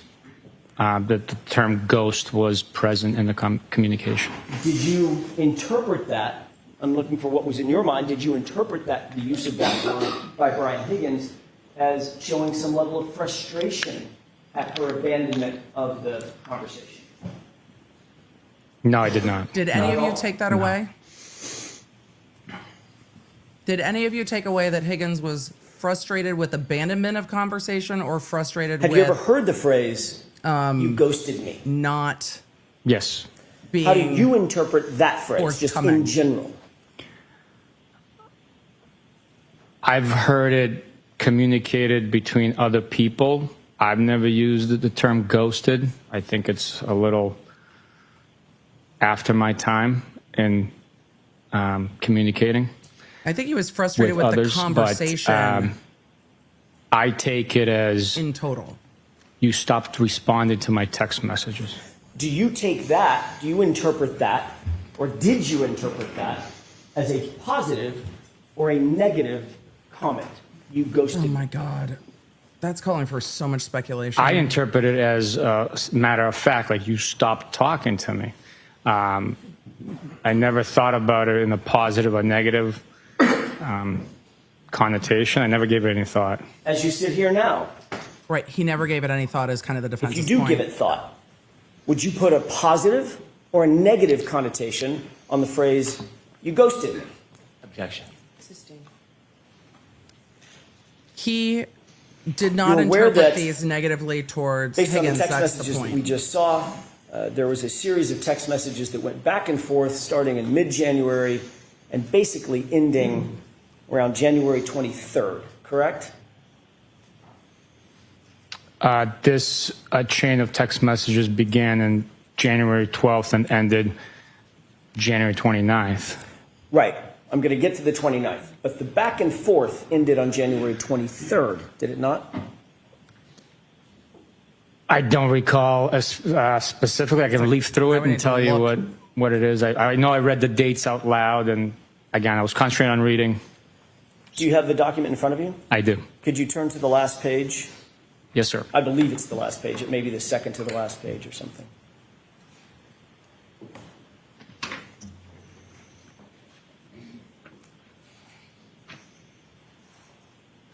that the term ghost was present in the communication. Did you interpret that? I'm looking for what was in your mind. Did you interpret that, the use of that word by Brian Higgins, as showing some level of frustration at her abandonment of the conversation? No, I did not. Did any of you take that away? Did any of you take away that Higgins was frustrated with abandonment of conversation or frustrated Have with you ever heard the phrase, you ghosted me? not Yes. being... How do you interpret that phrase, just forthcoming? in general? I've heard it communicated between other people. I've never used the term ghosted. I think it's a little after my time in communicating I think he was frustrated with with others, the conversation but I take it as in total. you stopped responding to my text messages. Do you take that, do you interpret that, or did you interpret that as a positive or a negative comment? You ghosted Oh me. my God. That's calling for so much speculation. I interpret it as a matter of fact, like you stopped talking to me. I never thought about it in a positive or negative connotation. I never gave it any thought. As you sit here now, Right. He never gave it any thought as kind of the if defense's you do point. give it thought, would you put a positive or a negative connotation on the phrase, you ghosted me? Objection. He did not You're aware interpret that these negatively towards Based Higgins. on the text That's the messages that point. we just saw, there was a series of text messages that went back and forth starting in mid-January and basically ending around January 23rd, correct? This chain of text messages began in January 12th and ended January 29th. Right. I'm going to get to the 29th. But the back and forth ended on January 23rd, did it not? I don't recall as specifically. I can leaf through I it would need and to tell you look. what it is. I know I read the dates out loud, and again, I was concentrating on reading. Do you have the document in front of you? I do. Could you turn to the last page? Yes, sir. I believe it's the last page. It may be the second to the last page or something.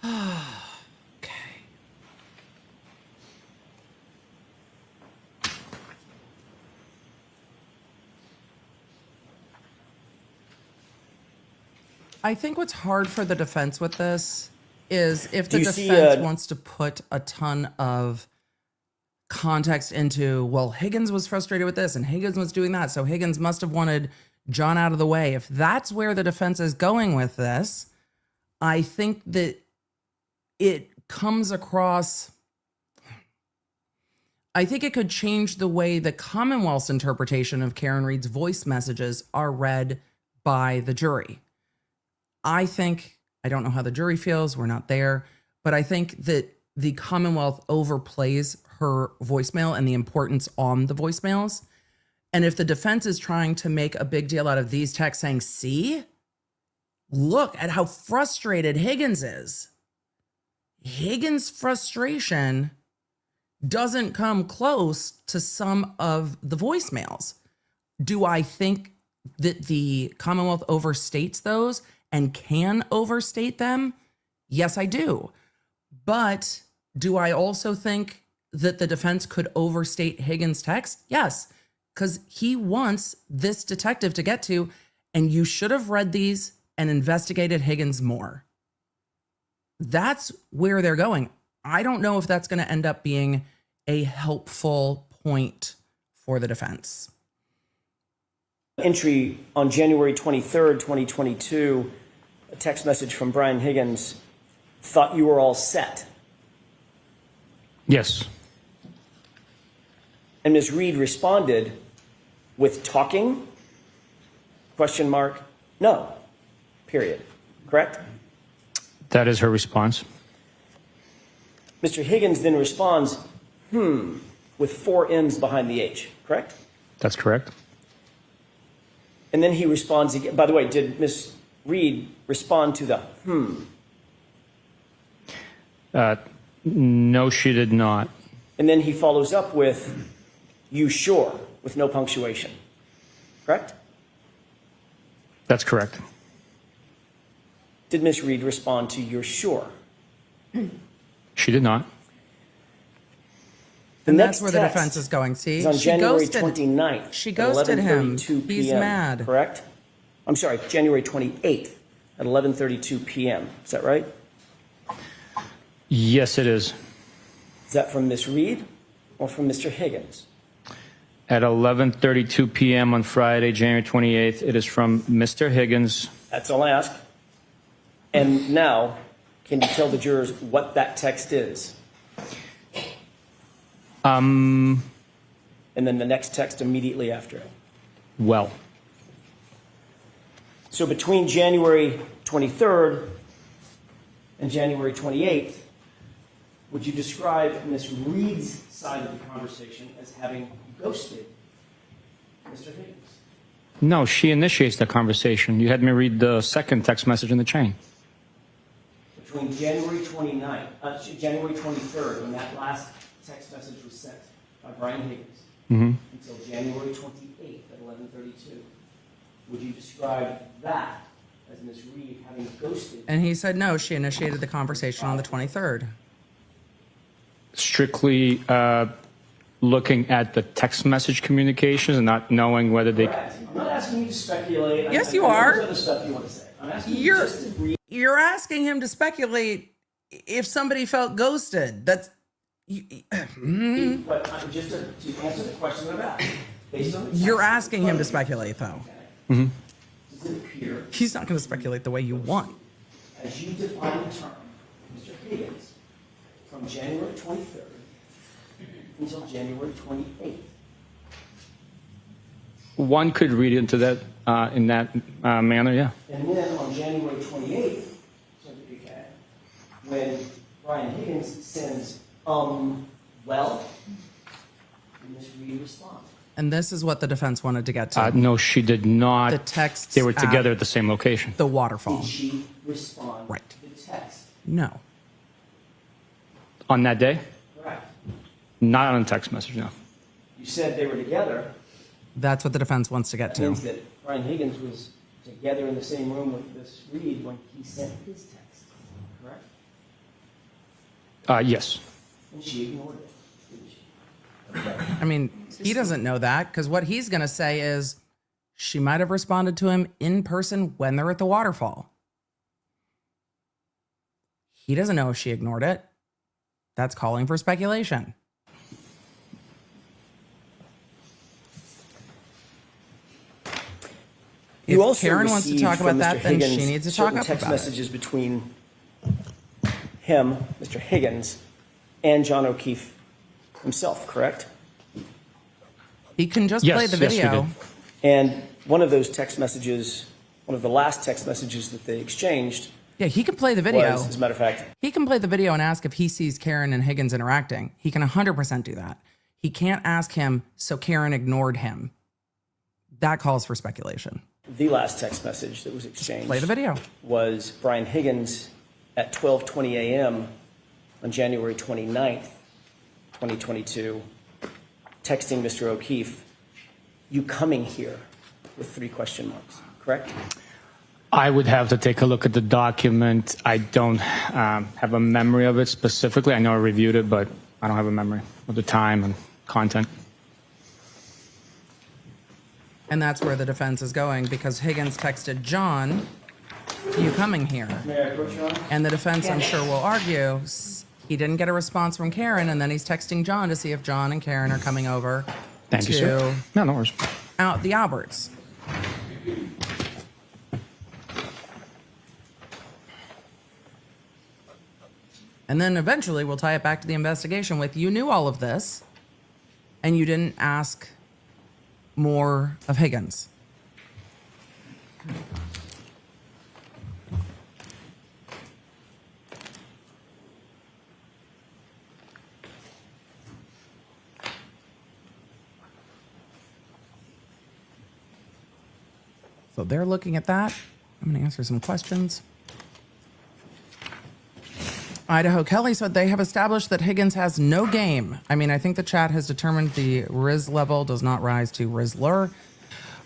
Okay. I think what's hard for the defense with this is if the Do you see, defense wants to put a ton of context into, well, Higgins was frustrated with this and Higgins was doing that, so Higgins must have wanted John out of the way. If that's where the defense is going with this, I think that it comes across, I think it could change the way the Commonwealth's interpretation of Karen Reed's voice messages are read by the jury. I think, I don't know how the jury feels, we're not there, but I think that the Commonwealth overplays her voicemail and the importance on the voicemails. And if the defense is trying to make a big deal out of these texts saying, see, look at how frustrated Higgins is. Higgins' frustration doesn't come close to some of the voicemails. Do I think that the Commonwealth overstates those and can overstate them? Yes, I do. But do I also think that the defense could overstate Higgins' text? Yes, because he wants this detective to get to, and you should have read these and investigated Higgins more. That's where they're going. I don't know if that's going to end up being a helpful point for the defense. Entry on January 23rd, 2022, a text message from Brian Higgins, thought you were all set. Yes. And Ms. Reed responded with talking, question mark, no, period. Correct? That is her response. Mr. Higgins then responds, with 4 M's behind the H, correct? That's correct. And then he responds again. By the way, did Ms. Reed respond to the No, she did not. And then he follows up with, you sure, with no punctuation, correct? That's correct. Did Ms. Reed respond to you're sure? She did not. The And next that's where the text defense is going. See, is on she January ghosted. 29th. She at ghosted him. 11:32 He's p.m., mad. Correct? I'm sorry, January 28th at 11:32 p.m. Is that right? Yes, it is. Is that from Ms. Reed or from Mr. Higgins? At 11:32 p.m. on Friday, January 28th, it is from Mr. Higgins. That's all I ask. And now, can you tell the jurors what that text is? And then the next text immediately after it. Well, So between January 23rd and January 28th, would you describe Ms. Reed's side of the conversation as having ghosted Mr. Higgins? no, she initiates the conversation. You had me read the second text message in the chain. Between January January 23rd, when that last text message was sent by Brian Higgins, until January 28th at 11:32, would you describe that as Ms. Reed having ghosted? And he said no, she initiated the conversation on the 23rd. Strictly looking at the text message communications and not knowing whether they... Correct. I'm not asking you to speculate. Yes, you I know are. there's other stuff you want to say. I'm asking you just to read. You're asking him to speculate if somebody felt ghosted. That's But just to answer the question that I've asked, based on the text, you're asking him to speculate, though. does it appear, He's not going to speculate the way you want. as you define the term, Mr. Higgins, from January 23rd until January 28th? One could read into that in that manner, yeah. And then on January 28th, when Brian Higgins sends, well, and Ms. Reed responds. And this is what the defense wanted to get to. No, she did not. The texts They were at together at the same location. the waterfall. Did she respond Right. to the text? No. On that day? Correct. Not on a text message, no. You said they were together. That's what the defense wants to get That to. means that Brian Higgins was together in the same room with Ms. Reed when he sent his text. Correct? Yes. And she ignored it, didn't she? I mean, he doesn't know that because what he's going to say is she might have responded to him in person when they're at the waterfall. He doesn't know if she ignored it. That's calling for speculation. If You also Karen wants to received talk about from that, Mr. then Higgins she needs to talk certain up text about it. messages between him, Mr. Higgins, and John O'Keefe himself, correct? He can just Yes, play the yes, we video. did. And one of those text messages, one of the last text messages that they exchanged Yeah, he can play the video. was, as a matter of fact, He can play the video and ask if he sees Karen and Higgins interacting. He can 100% do that. He can't ask him, so Karen ignored him. That calls for speculation. the last text message that was exchanged Play the video. was Brian Higgins at 12:20 a.m. on January 29th, 2022, texting Mr. O'Keefe, "You coming here?" with 3 question marks, correct? I would have to take a look at the document. I don't have a memory of it specifically. I know I reviewed it, but I don't have a memory of the time and content. And that's where the defense is going, because Higgins texted John, "You coming here?" May I approach Your Honor? And the defense, I'm sure, will argue he didn't get a response from Karen, and then he's texting John to see if John and Karen are coming over Thank you, sir. No worries. out the Alberts. And then eventually we'll tie it back to the investigation with, you knew all of this, and you didn't ask more of Higgins. So they're looking at that. I'm going to answer some questions. Idaho Kelly said they have established that Higgins has no game. I mean, I think the chat has determined the Riz level does not rise to Rizzler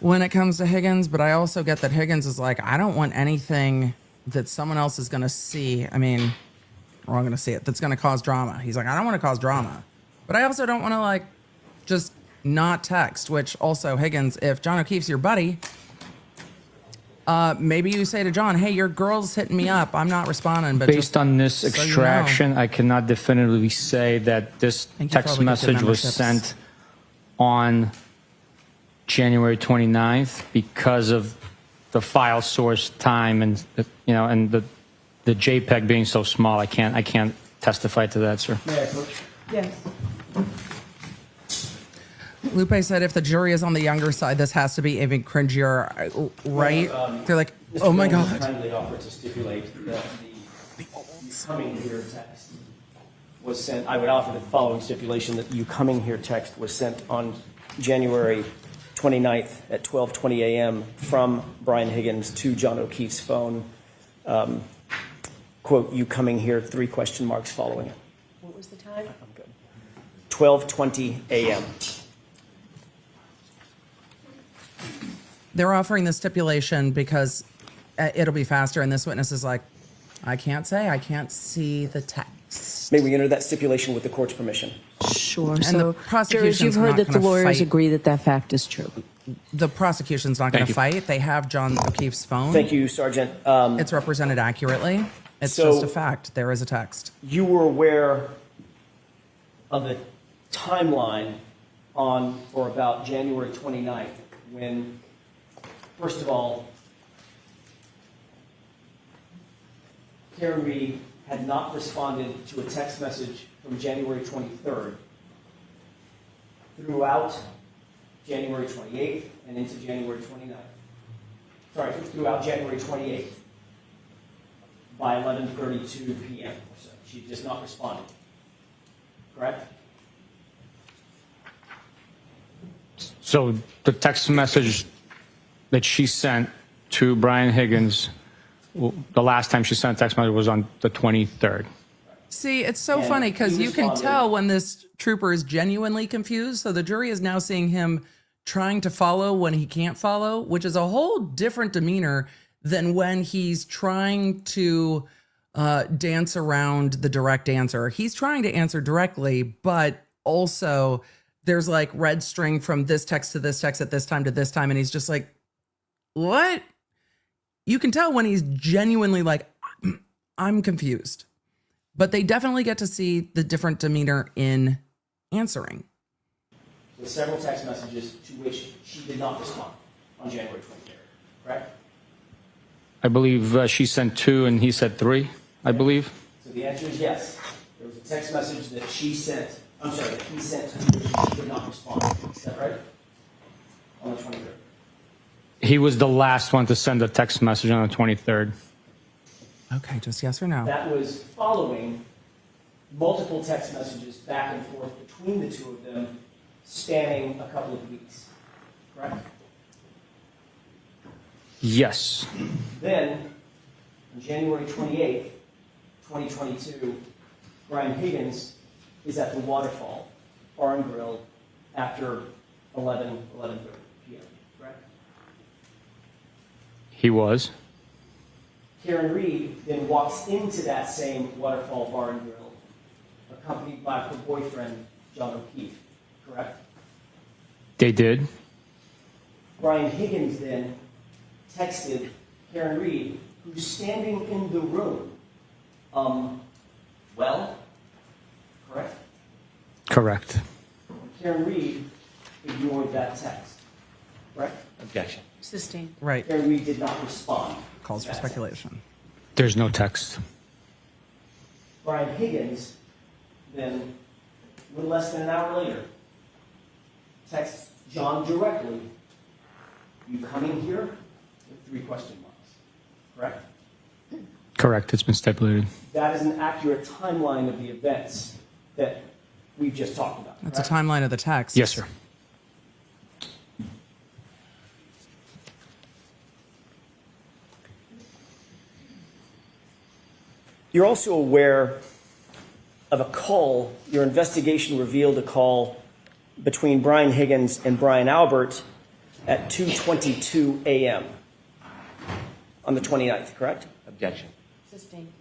when it comes to Higgins, but I also get that Higgins is like, I don't want anything that someone else is going to see. I mean, we're all going to see it. That's going to cause drama. He's like, I don't want to cause drama, but I also don't want to like just not text, which also Higgins, if John O'Keefe's your buddy, maybe you say to John, hey, your girl's hitting me up. I'm not responding. But based on this extraction, I cannot definitively say that this text message was sent on January 29th because of the file source time and and the JPEG being so small. I can't testify to that, sir. May I approach? Yes. Lupe said if the jury is on the younger side, this has to be even cringier, right? They're like, oh my God. Kindly offered to stipulate that the coming here text was sent. I would offer the following stipulation, that you coming here text was sent on January 29th at 12:20 a.m. from Brian Higgins to John O'Keefe's phone. Quote, you coming here, 3 question marks following it. What was the time? I'm good. 12:20 a.m. They're offering the stipulation because it'll be faster. And this witness is like, I can't see the text. May we enter that stipulation with the court's permission? Sure. And So, the prosecution's jurors, you've heard not that the gonna lawyers fight. agree that that fact is true. The prosecution's not going Thank to you. fight. They have John O'Keefe's phone. Thank you, Sergeant. It's represented accurately. It's So- just a fact. There is a text. You were aware of the timeline on or about January 29th when, first of all, Karen Reed had not responded to a text message from January 23rd throughout January 28th and into January 29th. Sorry, throughout January 28th by 11:32 p.m. or so. She just not responded. Correct? So the text message that she sent to Brian Higgins, the last time she sent a text message was on the 23rd. See, it's so And funny because he you can responded- tell when this trooper is genuinely confused. So the jury is now seeing him trying to follow when he can't follow, which is a whole different demeanor than when he's trying to dance around the direct answer. He's trying to answer directly, but also there's like red string from this text to this text at this time to this time. And he's just like, what? You can tell when he's genuinely like, I'm confused. But they definitely get to see the different demeanor in answering. With several text messages to which she did not respond on January 23rd. Correct? I believe she sent 2 and he said 3, I believe. So the answer is yes. There was a text message that she sent, that he sent to which she did not respond. Is that right? On the 23rd. He was the last one to send a text message on the 23rd. Okay, just yes or no. That was following multiple text messages back and forth between the two of them, spanning a couple of weeks. Correct? Yes. Then, on January 28th, 2022, Brian Higgins is at the Waterfall Bar and Grill after 11:30 p.m. Correct? He was. Karen Reed then walks into that same Waterfall Bar and Grill, accompanied by her boyfriend, John O'Keefe, correct? They did. Brian Higgins then texted Karen Reed, who's standing in the room. Well, correct? Correct. Karen Reed ignored that text, correct? Objection. Sustained. Right. Karen Reed did not respond. Calls to for that text. speculation. There's no text. Brian Higgins then, a little less than an hour later, texts John directly, "You coming here?" with 3 question marks, correct? Correct. It's been stipulated. That is an accurate timeline of the events that we've just talked about. That's a correct? timeline of the text. Yes, sir. You're also aware of a call, your investigation revealed a call between Brian Higgins and Brian Albert at 2:22 a.m. on the 29th, correct? Objection. Sustained.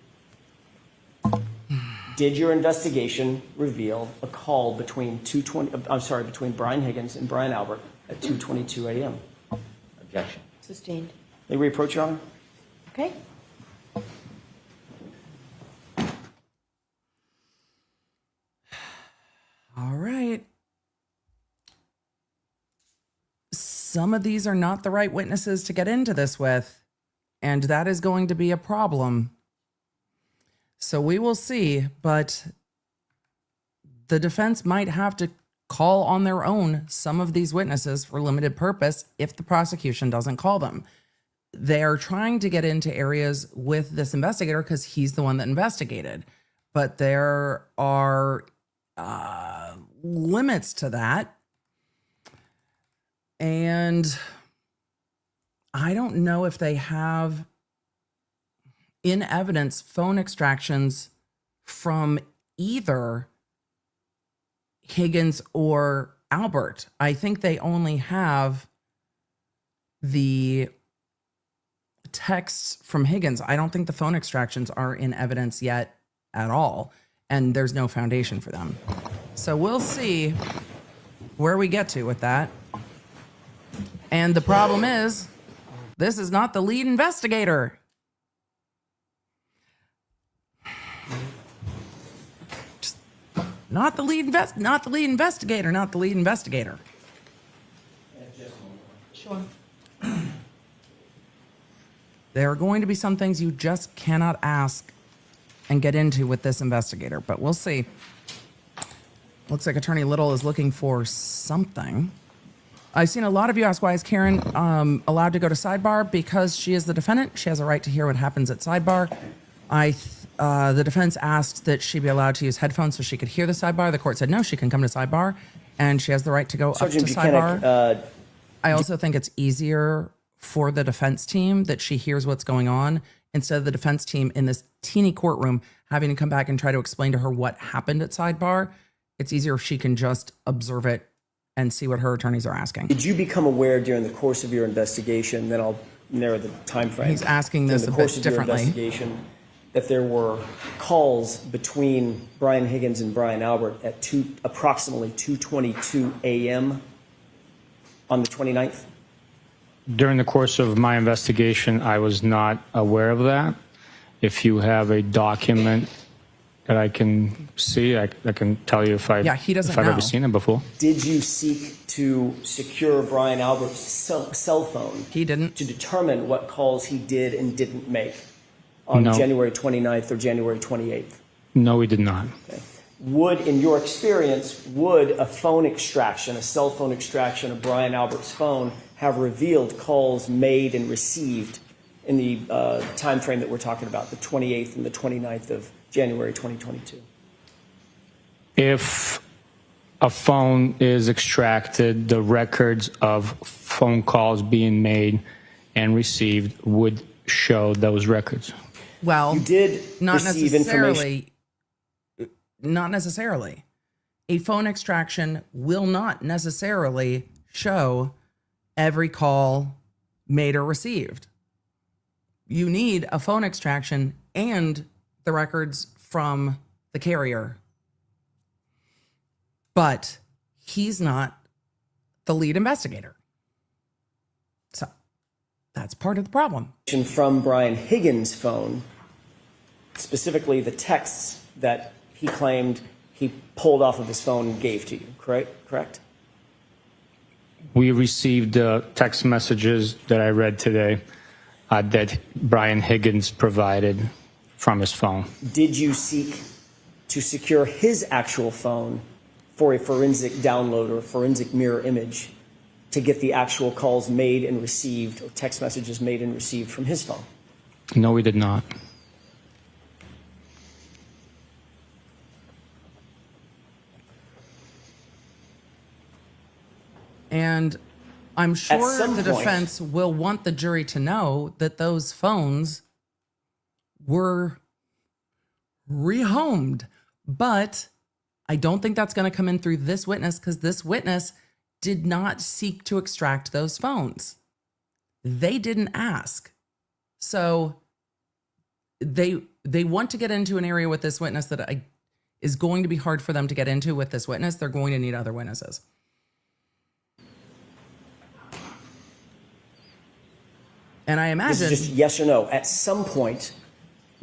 Did your investigation reveal a call between between Brian Higgins and Brian Albert at 2:22 a.m.? Objection. Sustained. May we approach, Your Honor? Okay. All right. Some of these are not the right witnesses to get into this with, and that is going to be a problem. So we will see, but the defense might have to call on their own some of these witnesses for limited purpose if the prosecution doesn't call them. They are trying to get into areas with this investigator because he's the one that investigated, but there are limits to that. And I don't know if they have in evidence phone extractions from either Higgins or Albert. I think they only have the texts from Higgins. I don't think the phone extractions are in evidence yet at all, and there's no foundation for them. So we'll see where we get to with that. And the problem is, this is not the lead investigator. Just not the lead investigator. Sure. There are going to be some things you just cannot ask and get into with this investigator, but we'll see. Looks like Attorney Little is looking for something. I've seen a lot of you ask, why is Karen allowed to go to sidebar? Because she is the defendant. She has a right to hear what happens at sidebar. The defense asked that she be allowed to use headphones so she could hear the sidebar. The court said no, she can come to sidebar, and she has the right to go Sergeant up to Bukhenik, sidebar. I also think it's easier for the defense team that she hears what's going on instead of the defense team in this teeny courtroom having to come back and try to explain to her what happened at sidebar. It's easier if she can just observe it and see what her attorneys are asking. Did you become aware during the course of your investigation, then I'll narrow the time frame. He's asking this During a the course bit of your differently. investigation, that there were calls between Brian Higgins and Brian Albert at approximately 2:22 a.m. on the 29th? During the course of my investigation, I was not aware of that. If you have a document that I can see, I can tell you if I've he doesn't ever know. seen it before. Did you seek to secure Brian Albert's cell phone? He didn't. To determine what calls he did and didn't make on No. January 29th or January 28th? No, we did not. Okay. In your experience, would a phone extraction, a cell phone extraction of Brian Albert's phone have revealed calls made and received in the time frame that we're talking about, the 28th and the 29th of January 2022? If a phone is extracted, the records of phone calls being made and received would show those records. Well, You did not receive information. necessarily. Not necessarily. A phone extraction will not necessarily show every call made or received. you need a phone extraction and the records from the carrier. But he's not the lead investigator. So that's part of the problem. From Brian Higgins' phone, specifically the texts that he claimed he pulled off of his phone and gave to you, correct? We received text messages that I read today that Brian Higgins provided from his phone. Did you seek to secure his actual phone for a forensic download or forensic mirror image to get the actual calls made and received or text messages made and received from his phone? No, we did not. And I'm sure some the point- defense will want the jury to know that those phones were rehomed. But I don't think that's going to come in through this witness because this witness did not seek to extract those phones. They didn't ask. So they want to get into an area with this witness that is going to be hard for them to get into with this witness. They're going to need other witnesses. And I imagine... This is just yes or no. At some point,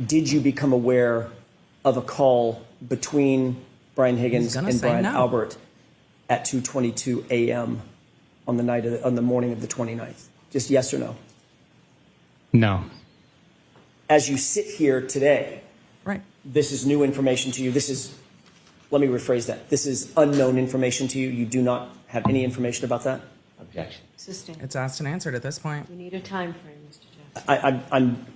did you become aware of a call between Brian Higgins and Brian Albert at 2:22 a.m. on the morning of the 29th? Just yes or no? No. As you sit here today, Right. this is new information to you. Let me rephrase that. This is unknown information to you. You do not have any information about that? Objection. Sustained. It's asked and answered at this point. We need a time frame, Mr. Jeff.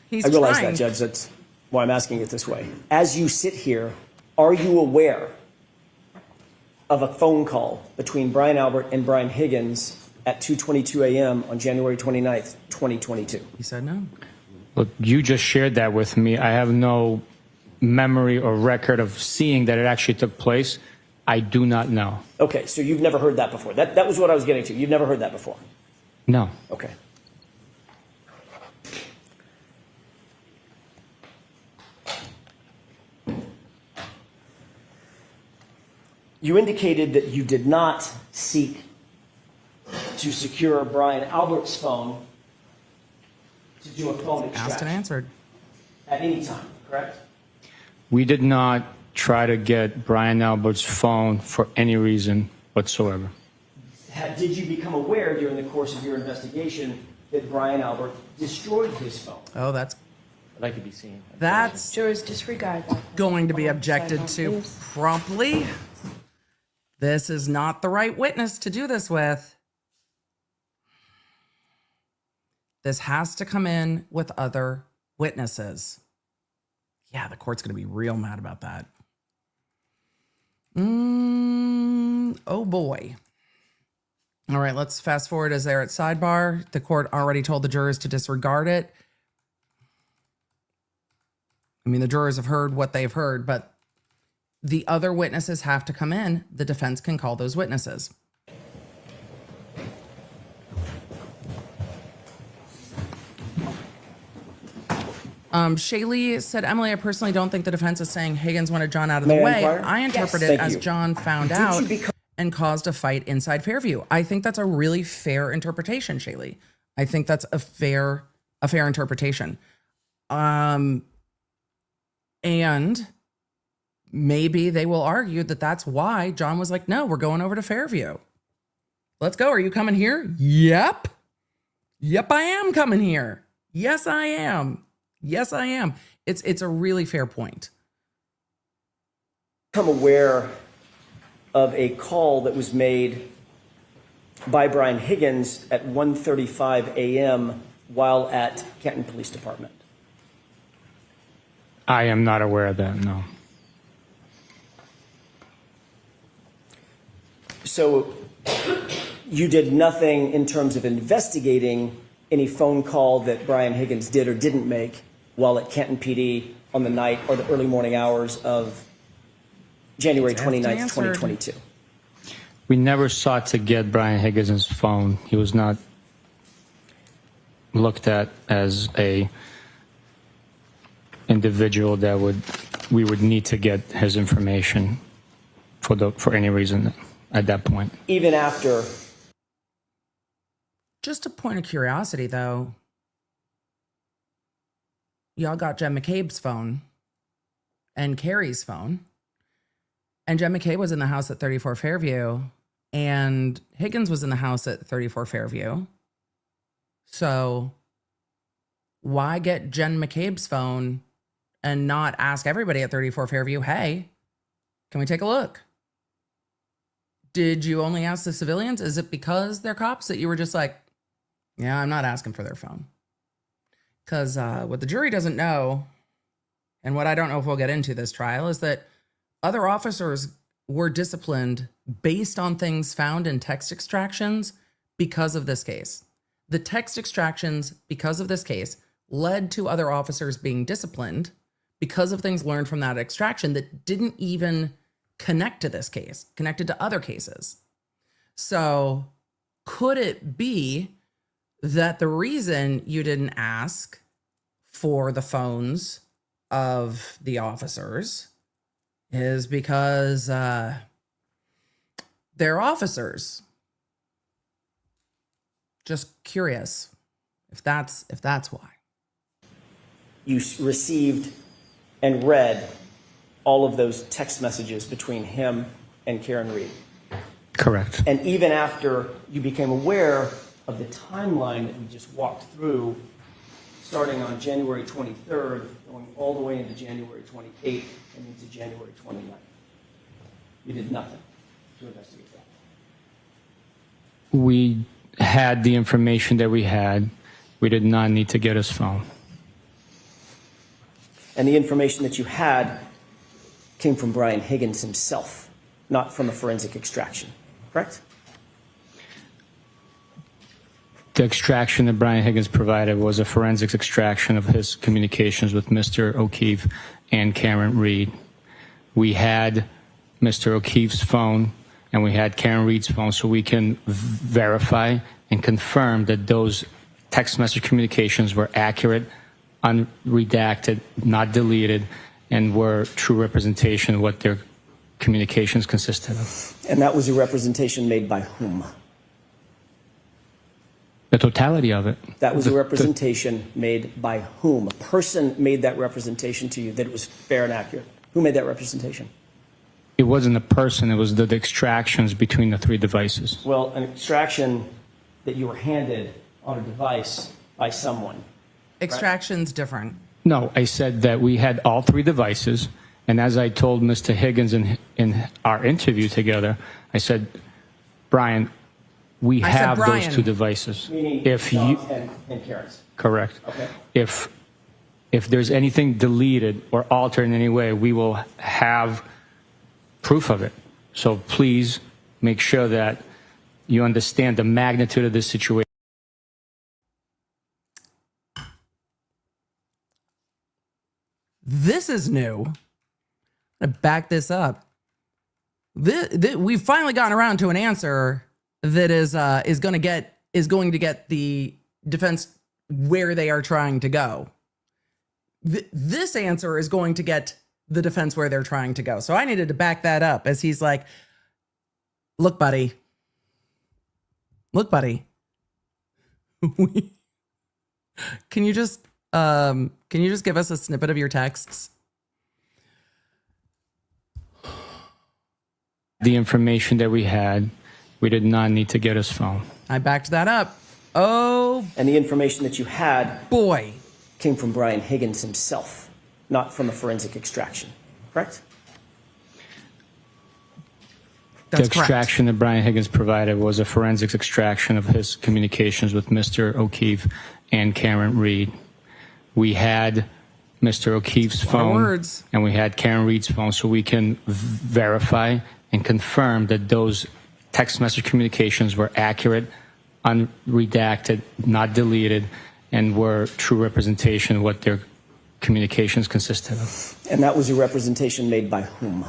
He's I realize trying. that, Judge. That's why I'm asking it this way. As you sit here, are you aware of a phone call between Brian Albert and Brian Higgins at 2:22 a.m. on January 29th, 2022? He said no. Look, you just shared that with me. I have no memory or record of seeing that it actually took place. I do not know. Okay, so you've never heard that before. That was what I was getting to. You've never heard that before. No. Okay. You indicated that you did not seek to secure Brian Albert's phone to do a phone Asked and extraction answered. at any time, correct? We did not try to get Brian Albert's phone for any reason whatsoever. Did you become aware during the course of your investigation that Brian Albert destroyed his phone? Oh, that's I'd like to be seen. that's Jurors disregard that. going to be objected to promptly. This is not the right witness to do this with. This has to come in with other witnesses. Yeah, the court's going to be real mad about that. Oh boy. All right, let's fast forward as they're at sidebar. The court already told the jurors to disregard it. I mean, the jurors have heard what they've heard, but the other witnesses have to come in. The defense can call those witnesses. Shaylee said, Emily, I personally don't think the defense is saying Higgins wanted John out of the May I way. inquire? I interpret Yes. it Thank as you. John found out and caused a fight inside Fairview. I think that's a really fair interpretation, Shaylee. I think that's a fair interpretation. And maybe they will argue that that's why John was like, no, we're going over to Fairview. Let's go. Are you coming here? Yep. Yep, I am coming here. Yes, I am. Yes, I am. It's a really fair point. Become aware of a call that was made by Brian Higgins at 1:35 a.m. while at Canton Police Department. I am not aware of that, no. So you did nothing in terms of investigating any phone call that Brian Higgins did or didn't make while at Canton PD on the night or the early morning hours of January 29th, 2022. We never sought to get Brian Higgins' phone. He was not looked at as a individual that we would need to get his information for any reason at that point. Even after. Just a point of curiosity, though. Y'all got Jen McCabe's phone and Carrie's phone. And Jen McCabe was in the house at 34 Fairview. And Higgins was in the house at 34 Fairview. So why get Jen McCabe's phone and not ask everybody at 34 Fairview, hey, can we take a look? Did you only ask the civilians? Is it because they're cops that you were just like, yeah, I'm not asking for their phone? Because what the jury doesn't know, and what I don't know if we'll get into this trial, is that other officers were disciplined based on things found in text extractions because of this case. The text extractions, because of this case, led to other officers being disciplined because of things learned from that extraction that didn't even connect to this case, connected to other cases. So could it be that the reason you didn't ask for the phones of the officers is because they're officers? Just curious if that's why. You received and read all of those text messages between him and Karen Reed. Correct. And even after you became aware of the timeline that we just walked through, starting on January 23rd, going all the way into January 28th and into January 29th, you did nothing to investigate that. We had the information that we had. We did not need to get his phone. And the information that you had came from Brian Higgins himself, not from a forensic extraction, correct? The extraction that Brian Higgins provided was a forensics extraction of his communications with Mr. O'Keefe and Karen Reed. We had Mr. O'Keefe's phone and we had Karen Reed's phone, so we can verify and confirm that those text message communications were accurate, unredacted, not deleted, and were true representation of what their communications consisted of. And that was a representation made by whom? The totality of it. That was a representation made by whom? A person made that representation to you that it was fair and accurate. Who made that representation? It wasn't a person, it was the extractions between the three devices. Well, an extraction that you were handed on a device by someone. Extraction's different. No, I said that we had all three devices, and as I told Mr. Higgins in our interview together, I said, Brian, we have those two devices. Meaning if John's you and Karen's. correct. Okay. If there's anything deleted or altered in any way, we will have proof of it. So please make sure that you understand the magnitude of this situation. This is new. I'm gonna back this up. We've finally gotten around to an answer that is going to get the defense where they are trying to go. This answer is going to get the defense where they're trying to go. So I needed to back that up as he's like, look, buddy. Can you just give us a snippet of your texts? The information that we had, we did not need to get his phone. I backed that up. Oh, And the information that you had boy. came from Brian Higgins himself, not from a forensic extraction, correct? That's The extraction that Brian Higgins provided was a forensics extraction of his communications with Mr. O'Keefe and Karen Reed. We had Mr. O'Keefe's phone and we had Karen Reed's phone, so we can verify and confirm that those text message communications were accurate, unredacted, not deleted, and were true representation of what their communications consisted of. And that was a representation made by whom?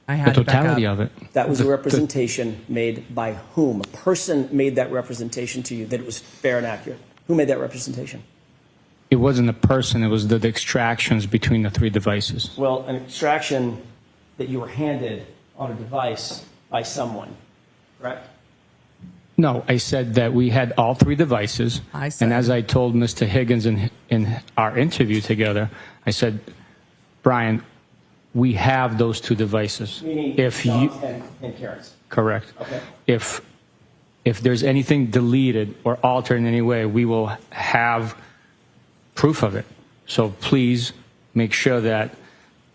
I had The to back totality up. of it. That was a representation made by whom? A person made that representation to you that it was fair and accurate. Who made that representation? It wasn't a person, it was the extractions between the three devices. Well, an extraction that you were handed on a device by someone, correct? No, I said that we had all three devices. I said- And as I told Mr. Higgins in our interview together, I said, Brian, we have those two devices. Meaning If you, John's and Karen's. correct. Okay. If there's anything deleted or altered in any way, we will have proof of it. So please make sure that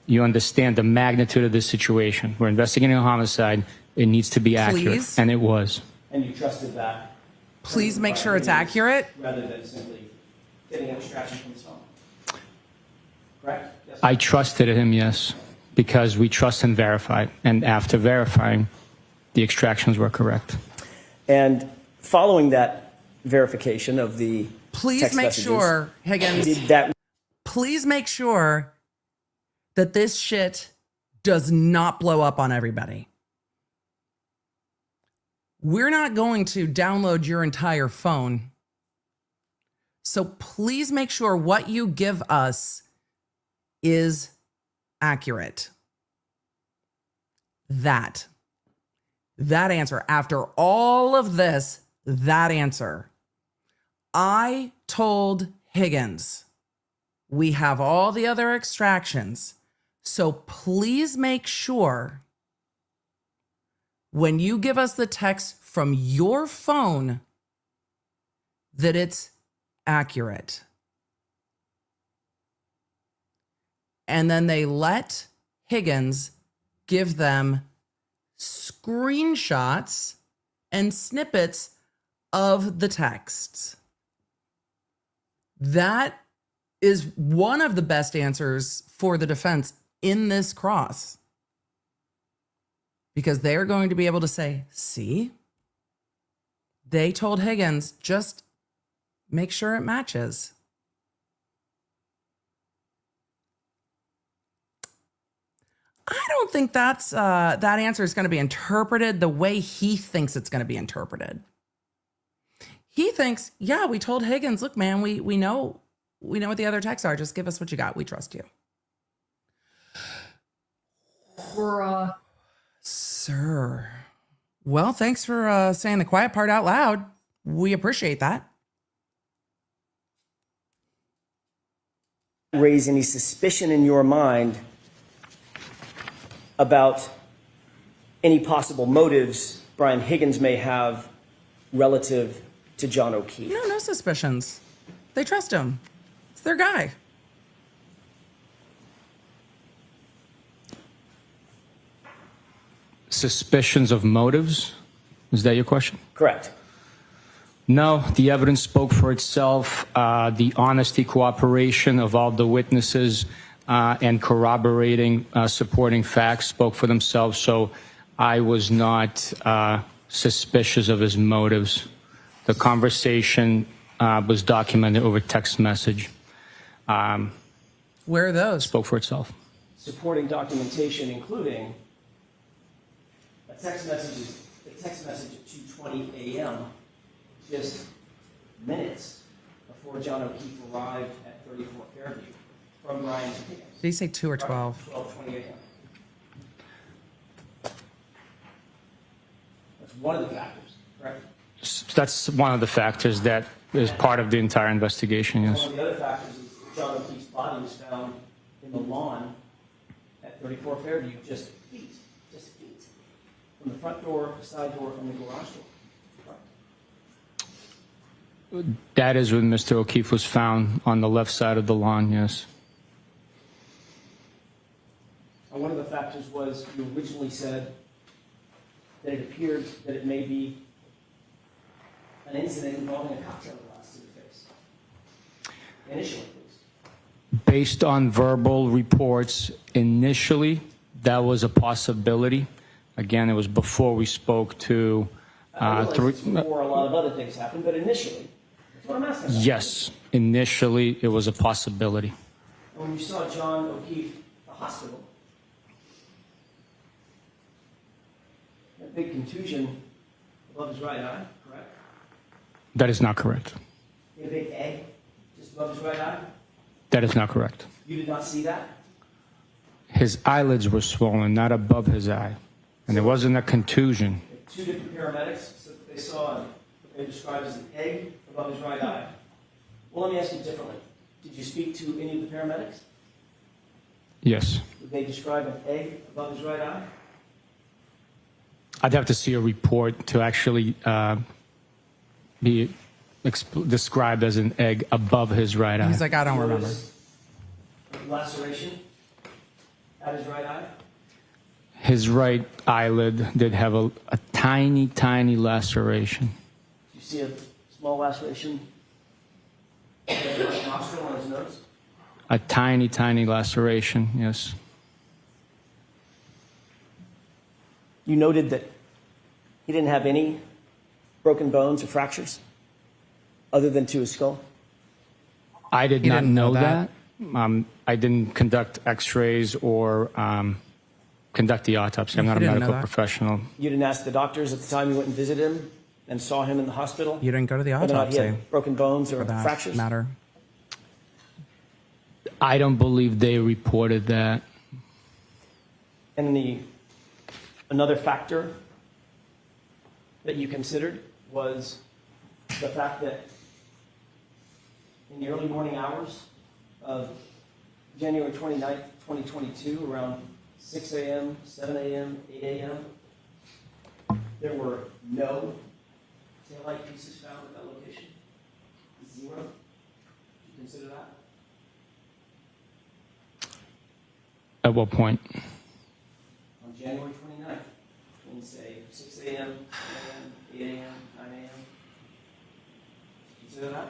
you understand the magnitude of this situation. We're investigating a homicide. It needs to be accurate. Please. And it was. And you trusted that Please make sure it's accurate. rather than simply getting an extraction from his phone. Correct? Yes. I trusted him, yes, because we trust and verify. And after verifying, the extractions were correct. And following that verification of the Please text make messages, sure, Higgins, did that please make sure that this shit does not blow up on everybody. We're not going to download your entire phone. So please make sure what you give us is accurate. That answer, after all of this, that answer. I told Higgins, we have all the other extractions. So please make sure when you give us the text from your phone that it's accurate. And then they let Higgins give them screenshots and snippets of the texts. That is one of the best answers for the defense in this cross. Because they're going to be able to say, see, they told Higgins, just make sure it matches. I don't think that answer is going to be interpreted the way he thinks it's going to be interpreted. He thinks, yeah, we told Higgins, look, man, we know what the other texts are. Just give us what you got. We trust you. Sir. Well, thanks for saying the quiet part out loud. We appreciate that. raise any suspicion in your mind about any possible motives Brian Higgins may have relative to John O'Keefe? No suspicions. They trust him. It's their guy. Suspicions of motives? Is that your question? Correct. No, the evidence spoke for itself. The honesty, cooperation of all the witnesses and corroborating, supporting facts spoke for themselves. So I was not suspicious of his motives. The conversation was documented over text message. Where are those? Spoke for itself. Supporting documentation, including a text message at 2:20 a.m., just minutes before John O'Keefe arrived at 34 Fairview from Brian Higgins. Did he say 2 or 12? 12:20 a.m. That's one of the factors, correct? That's one of the factors that is part of the entire investigation, yes. One of the other factors is John O'Keefe's body was found in the lawn at 34 Fairview, just feet from the front door, the side door, and the garage door. Correct. That is when Mr. O'Keefe was found on the left side of the lawn, yes. And one of the factors was you originally said that it appeared that it may be an incident involving a cocktail glass to the face. Initially, please. Based on verbal reports, initially, that was a possibility. Again, it was before we spoke to I realize it's before a lot of other things happened, but initially, that's what I'm asking about. Yes, initially, it was a possibility. And when you saw John O'Keefe at the hospital, big contusion above his right eye, correct? That is not correct. He had a big egg just above his right eye? That is not correct. You did not see that? His eyelids were swollen, not above his eye. And it wasn't a contusion. Two different paramedics said that they saw what they described as an egg above his right eye. Well, let me ask you differently. Did you speak to any of the paramedics? Yes. Did they describe an egg above his right eye? I'd have to see a report to actually be described as an egg above his right eye. He's like, I don't remember. Was a laceration at his right eye? His right eyelid did have a tiny, tiny laceration. You see a small laceration in his right nostril on his nose? A tiny, tiny laceration, yes. You noted that he didn't have any broken bones or fractures other than to his skull? I did He not didn't know know that. I didn't conduct x-rays or conduct the autopsy. I'm You not a didn't know medical that? professional. You didn't ask the doctors at the time you went and visited him and saw him in the hospital? You didn't go to the Whether or not he autopsy had broken bones or for that fractures? matter. I don't believe they reported that. And another factor that you considered was the fact that in the early morning hours of January 29th, 2022, around 6 a.m., 7 a.m., 8 a.m., there were no taillight pieces found at that location. Zero. Did you consider that? At what point? On January 29th, when say 6 a.m., 7 a.m., 8 a.m., 9 a.m. Consider that?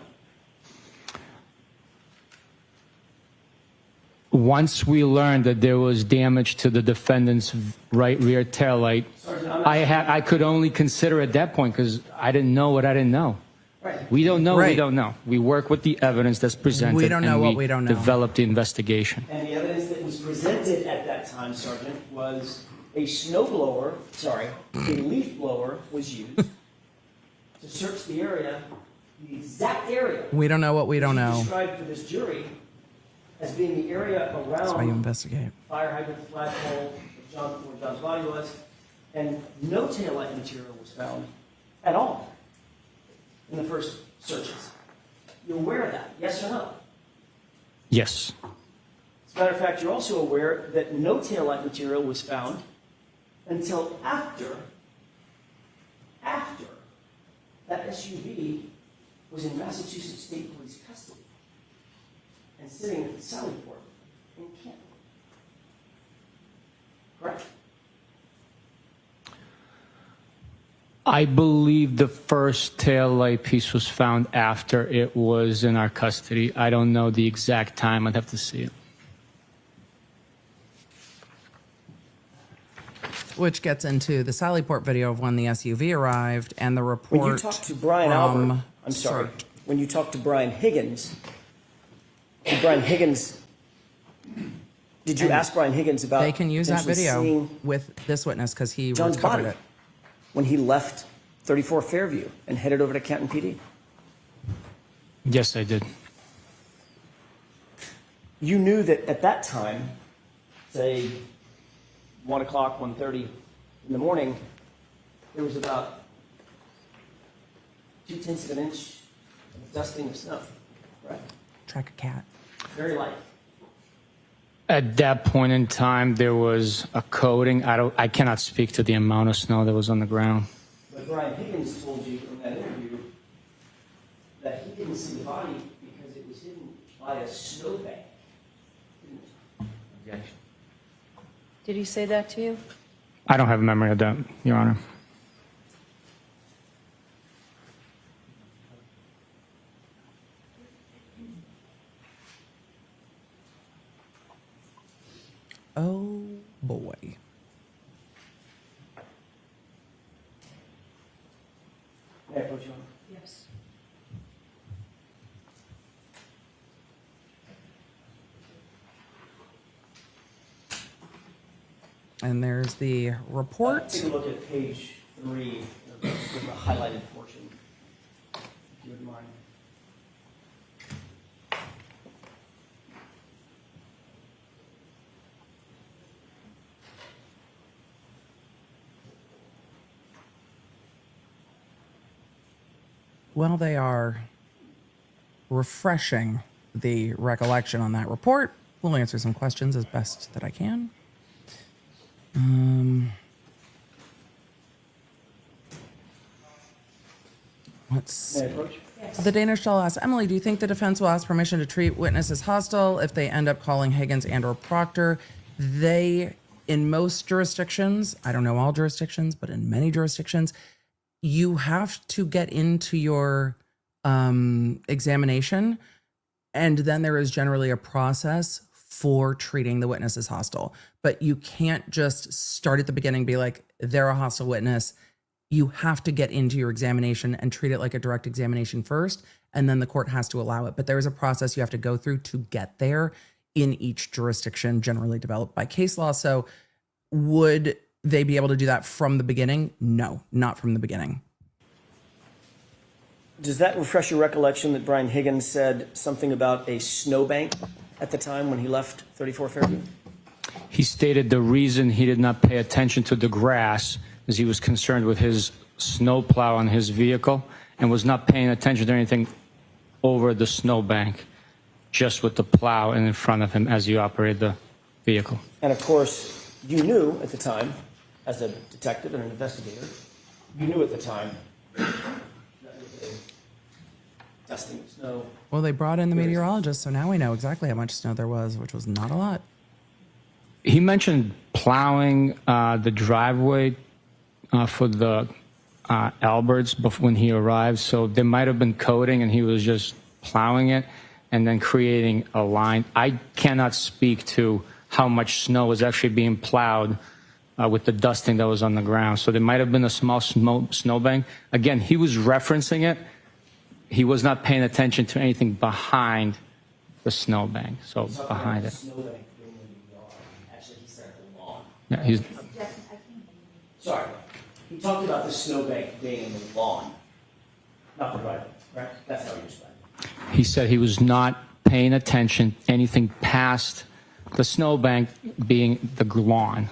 Once we learned that there was damage to the defendant's right rear taillight, Sergeant, I'm not I could only consider at that point because I didn't know what I didn't know. Right. We don't know. We Right. don't know. We work with the evidence that's presented. We don't know and what we don't know. Develop the investigation. And the evidence that was presented at that time, Sergeant, was a leaf blower was used to search the area, the exact area We don't know what we don't you know. described for this jury as being the area That's why you around investigate. fire hydrant, flagpole, where John's body was, and no taillight material was found at all in the first searches. You're aware of that, yes or no? Yes. As a matter of fact, you're also aware that no taillight material was found until after that SUV was in Massachusetts State Police custody and sitting at the Sally Port in Canton. Correct? I believe the first taillight piece was found after it was in our custody. I don't know the exact time. I'd have to see it. Which gets into the Sallyport video of when the SUV arrived and the report. When you talked to Brian from Albert, I'm sorry, CERT. when you talked to Brian Higgins, did you And ask Brian Higgins about They can use that potentially video seeing with this witness because he John's recovered body it. when he left 34 Fairview and headed over to Canton PD? Yes, I did. You knew that at that time, say 1 o'clock, 1:30 in the morning, there was about 0.2 of an inch of dusting of snow, right? Track a cat. Very light. At that point in time, there was a coating. I cannot speak to the amount of snow that was on the ground. But Brian Higgins told you in that interview that he didn't see the body because it was hidden by a snowbank. Objection. Did he say that to you? I don't have a memory of that, Your Honor. Oh boy. May I approach you? Yes. And there's the report. Take a look at page 3, the highlighted portion, if you wouldn't mind. While they are refreshing the recollection on that report, we'll answer some questions as best that I can. Let's see. The Danish shall ask, Emily, do you think the defense will ask permission to treat witnesses hostile if they end up calling Higgins and or Proctor? They, in most jurisdictions, I don't know all jurisdictions, but in many jurisdictions, you have to get into your examination, and then there is generally a process for treating the witness as hostile. But you can't just start at the beginning, be like, they're a hostile witness. You have to get into your examination and treat it like a direct examination first, and then the court has to allow it. But there is a process you have to go through to get there in each jurisdiction, generally developed by case law. So would they be able to do that from the beginning? No, not from the beginning. Does that refresh your recollection that Brian Higgins said something about a snowbank at the time when he left 34 Fairview? He stated the reason he did not pay attention to the grass is he was concerned with his snowplow on his vehicle and was not paying attention to anything over the snowbank, just with the plow in front of him as he operated the vehicle. And of course, you knew at the time, as a detective and an investigator, you knew at the time that dusting snow. Well, they brought in the meteorologist, so now we know exactly how much snow there was, which was not a lot. He mentioned plowing the driveway for the Alberts when he arrived. So there might have been coating and he was just plowing it and then creating a line. I cannot speak to how much snow was actually being plowed with the dusting that was on the ground. So there might have been a small snowbank. Again, he was referencing it. He was not paying attention to anything behind the snowbank. So behind it. Snowbank being in the yard. Actually, he said the lawn. Yeah, he's, Sorry. He talked about the snowbank being in the lawn, not the driveway, right? That's how you described it. he said he was not paying attention anything past the snowbank being the lawn.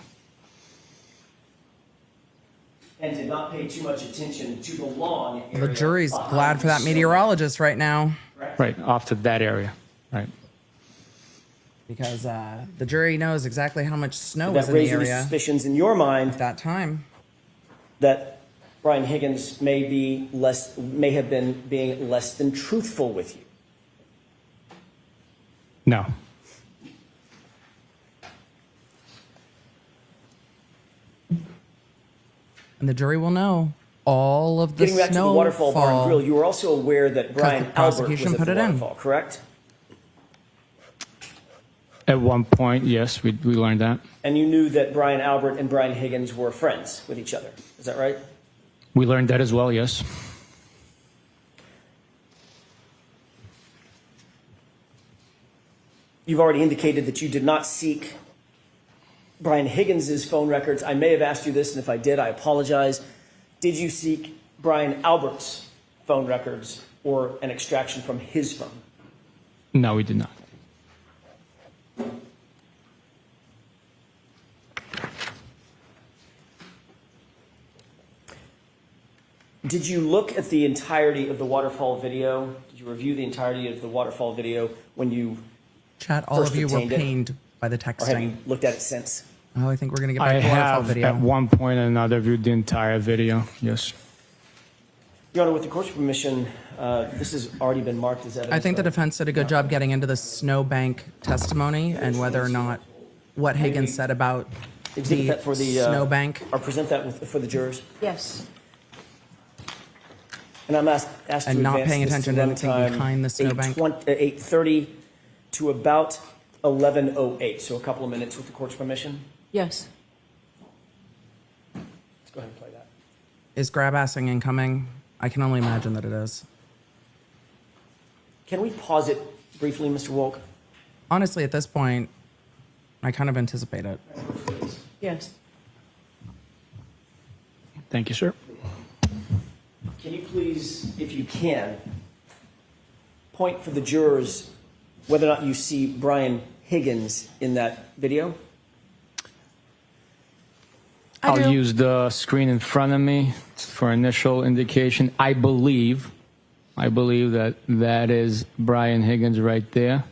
And did not pay too much attention to the lawn area. The jury's behind glad for the that snowbank, meteorologist right now, Right, off to that area. Right. because the jury knows exactly how much snow That was in the raised any area suspicions in your mind at that time. that Brian Higgins may have been being less than truthful with you. No. And the jury will know all of the Getting back to the Waterfall Bar and Grill, snowfall. you were also aware that Brian the Albert prosecution was at put the it in. Waterfall, correct? At one point, yes, we learned that. And you knew that Brian Albert and Brian Higgins were friends with each other. Is that right? We learned that as well, yes. You've already indicated that you did not seek Brian Higgins' phone records. I may have asked you this, and if I did, I apologize. Did you seek Brian Albert's phone records or an extraction from his phone? No, we did not. Did you look at the entirety of the waterfall video? Did you review the entirety of the waterfall video when you Chat, all first of you were obtained it? pained by the Or have you texting. looked at it since? Oh, I think we're going to get I back to the waterfall have video. at one point or another viewed the entire video, yes. Your Honor, with the court's permission, this has already been marked as evidence. I think the but- defense did a good job getting into the snowbank testimony and whether or not what Higgins said about Exhibit the that for the snowbank. or present that for the jurors. Yes. And I'm asked And to not advance paying this attention to to anything runtime behind the snowbank. 8:30 to about 11:08. So a couple of minutes with the court's permission. Yes. Let's go ahead and play that. Is Grabassing incoming? I can only imagine that it is. Can we pause it briefly, Mr. Wolk? Honestly, at this point, I kind of anticipate it. Yes. Thank you, sir. Can you please, if you can, point for the jurors whether or not you see Brian Higgins in that video? I'll use the screen in front of me for initial indication. I believe that is Brian Higgins right there.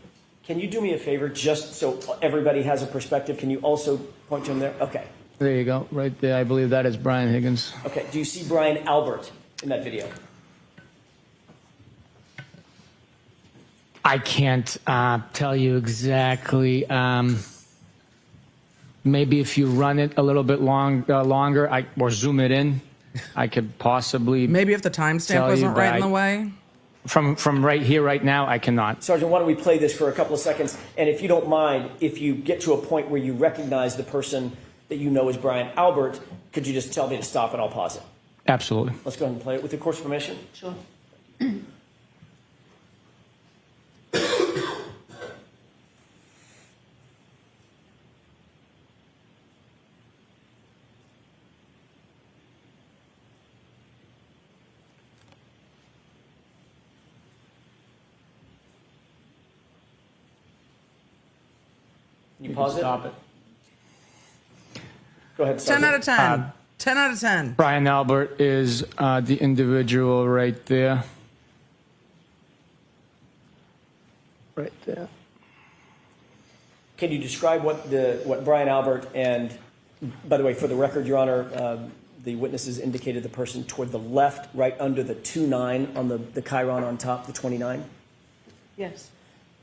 Can you do me a favor, just so everybody has a perspective? Can you also point to him there? Okay. There you go, right there. I believe that is Brian Higgins. Okay. Do you see Brian Albert in that video? I can't tell you exactly. Maybe if you run it a little bit longer, or zoom it in, I could possibly. Maybe if the timestamp wasn't right in the way. From right here, right now, I cannot. Sergeant, why don't we play this for a couple of seconds? And if you don't mind, if you get to a point where you recognize the person that you know is Brian Albert, could you just tell me to stop and I'll pause it? Absolutely. Let's go ahead and play it with the court's permission. Sure. Can you pause it? Stop it. Go ahead, 10 Sergeant. out of 10. 10 out of 10. Brian Albert is the individual right there. Right there. Can you describe what Brian Albert and, by the way, for the record, Your Honor, the witnesses indicated the person toward the left, right under the 2-9 on the chyron on top, the 29? Yes.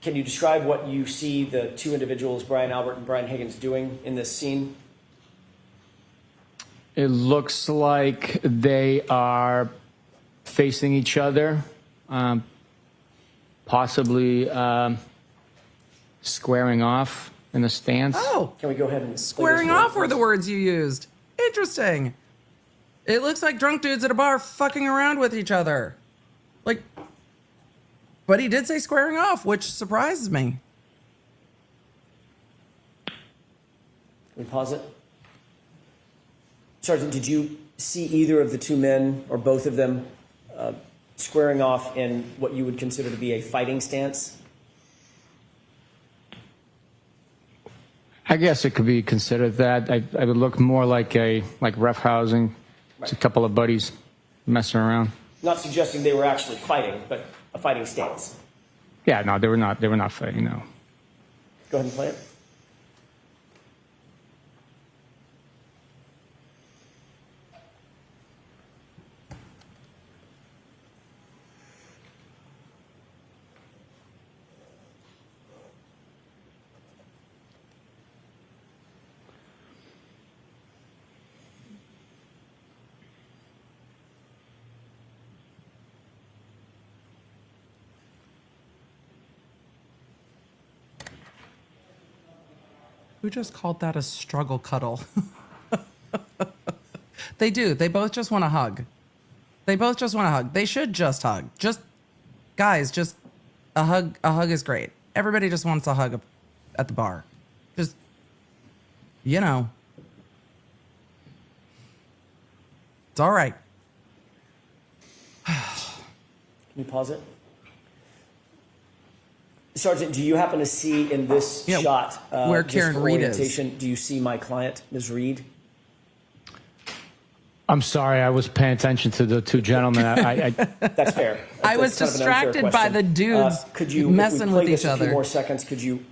Can you describe what you see the two individuals, Brian Albert and Brian Higgins, doing in this scene? It looks like they are facing each other, possibly squaring off in a stance. Oh, Can we go ahead and play squaring this off were the words you used. Interesting. It looks like drunk dudes at a bar fucking around with each other. Like, but he did say squaring off, which surprises me. Can we pause it? Sergeant, did you see either of the two men or both of them squaring off in what you would consider to be a fighting stance? I guess it could be considered that. I would look more like ref housing. It's a couple of buddies messing around. Not suggesting they were actually fighting, but a fighting stance. Yeah, no, they were not. They were not fighting. No. Go ahead and play it. Who just called that a struggle cuddle? They do. They both just want a hug. They both just want a hug. They should just hug. Guys, just a hug. A hug is great. Everybody just wants a hug at the bar. Just, you know. It's all right. Can you pause it? Sergeant, do you happen to see in this shot where just Karen for Reed orientation, do you see my client, Ms. Reed? I'm sorry, I was paying attention to the two gentlemen. That's fair. I was That's kind of an unfair distracted by question. the dudes could you, messing if we play with this each a few other. more seconds, could you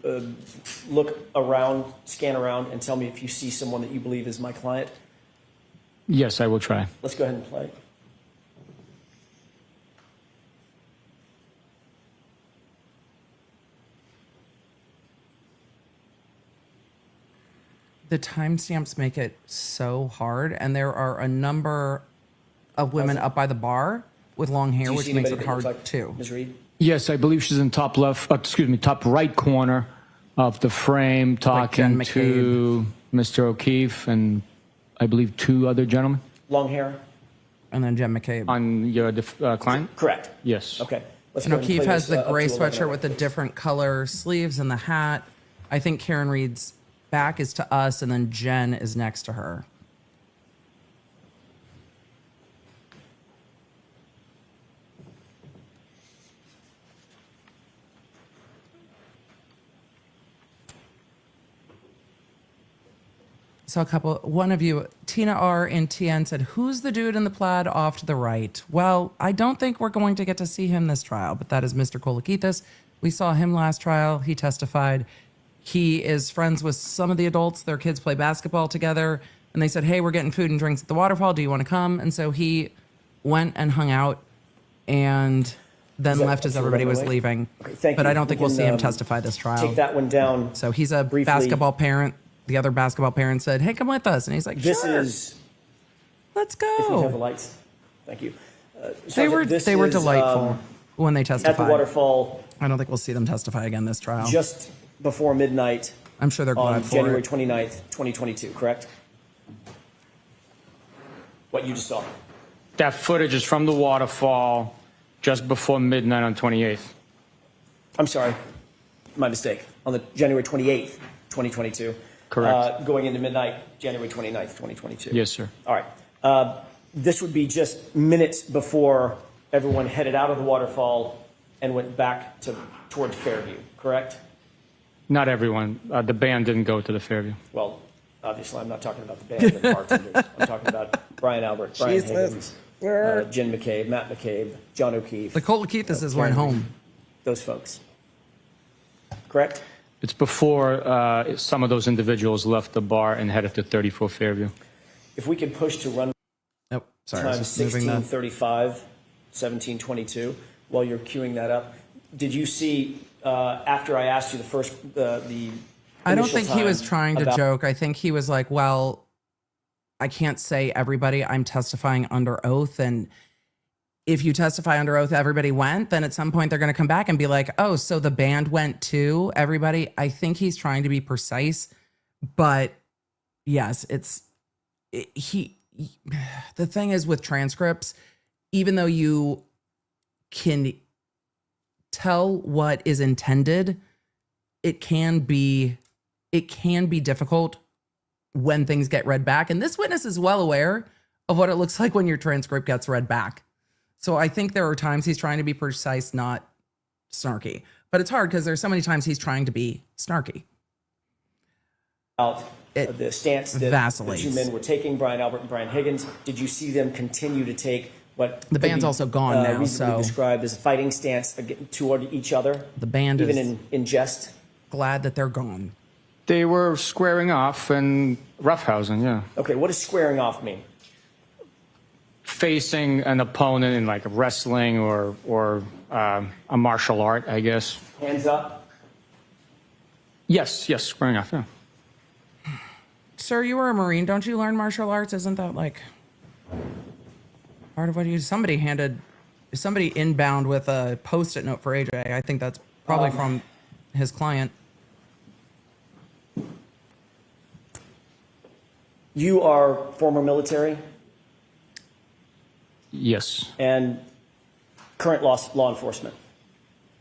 look around, scan around, and tell me if you see someone that you believe is my client? Yes, I will try. Let's go ahead and play. The timestamps make it so hard, and there are a number of women up by the bar with long hair, Do you which see makes anybody it that looks hard like too. Ms. Reed? Yes, I believe she's in top right corner of the frame, talking Jen to Mr. O'Keefe and I believe two other gentlemen. Long hair? And then Jen McCabe. On your client? Correct. Yes. Okay. Let's And go ahead O'Keefe play has this, the up to gray 11. sweatshirt with the different color sleeves and the hat. I think Karen Reed's back is to us, and then Jen is next to her. saw a couple. One of you, Tina R in TN, said, "Who's the dude in the plaid off to the right?" Well, I don't think we're going to get to see him this trial, but that is Mr. Kolakithis. We saw him last trial. He testified. He is friends with some of the adults. Their kids play basketball together, and they said, "Hey, we're getting food and drinks at the waterfall. Do you want to come?" And so he went and hung out, and then left as everybody was leaving. Okay, thank but you. I don't think We we'll see can, him testify this trial. Take that one down. So he's a briefly. basketball parent. The other basketball parent said, "Hey, come with us." And he's like, This "Sure, is, let's if we have the go." lights. Thank you. They were Sergeant, this they were is, delightful when they At the testified. waterfall, I don't think we'll see them testify again this trial. just before midnight I'm sure they're on glad for January it. 29th, 2022, correct? What you just saw. That footage is from the waterfall just before midnight on 28th. I'm sorry, my mistake. On the January 28th, 2022. Correct. Going into midnight, January 29th, 2022. Yes, sir. All right. This would be just minutes before everyone headed out of the waterfall and went back toward Fairview, correct? Not everyone. The band didn't go to the Fairview. Well, obviously, I'm not talking about the band and the bartenders. I'm talking about Brian Albert, Brian Higgins, Jen McCabe, Matt McCabe, John O'Keefe. The Kolakithis went home. Those folks. Correct? It's before some of those individuals left the bar and headed to 34 Fairview. If we could push to run Nope, sorry, I was time just moving the. 16:35, 17:22, while you're queuing that up, did you see, after I asked you the first, the I don't initial think he was time trying to about- joke. I think he was like, "Well, I can't say everybody. I'm testifying under oath, and if you testify under oath, everybody went, then at some point they're going to come back and be like, oh, so the band went too, everybody." I think he's trying to be precise, but yes, the thing is with transcripts, even though you can tell what is intended, it can be difficult when things get read back. And this witness is well aware of what it looks like when your transcript gets read back. So I think there are times he's trying to be precise, not snarky. But it's hard because there's so many times he's trying to be snarky. About It the stance that vacillates. the two men were taking, Brian Albert and Brian Higgins. Did you see them continue to take what The band's could be, also gone now, reasonably so- described as a fighting stance toward each other? The band even is in jest. glad that they're gone. They were squaring off and roughhousing, yeah. Okay, what does squaring off mean? Facing an opponent in like wrestling or a martial art, I guess. Hands up. Yes, squaring off, yeah. Sir, you were a Marine. Don't you learn martial arts? Isn't that like part of what you... Somebody inbound with a Post-it note for AJ. I think that's probably from his client. You are former military Yes, and current law enforcement.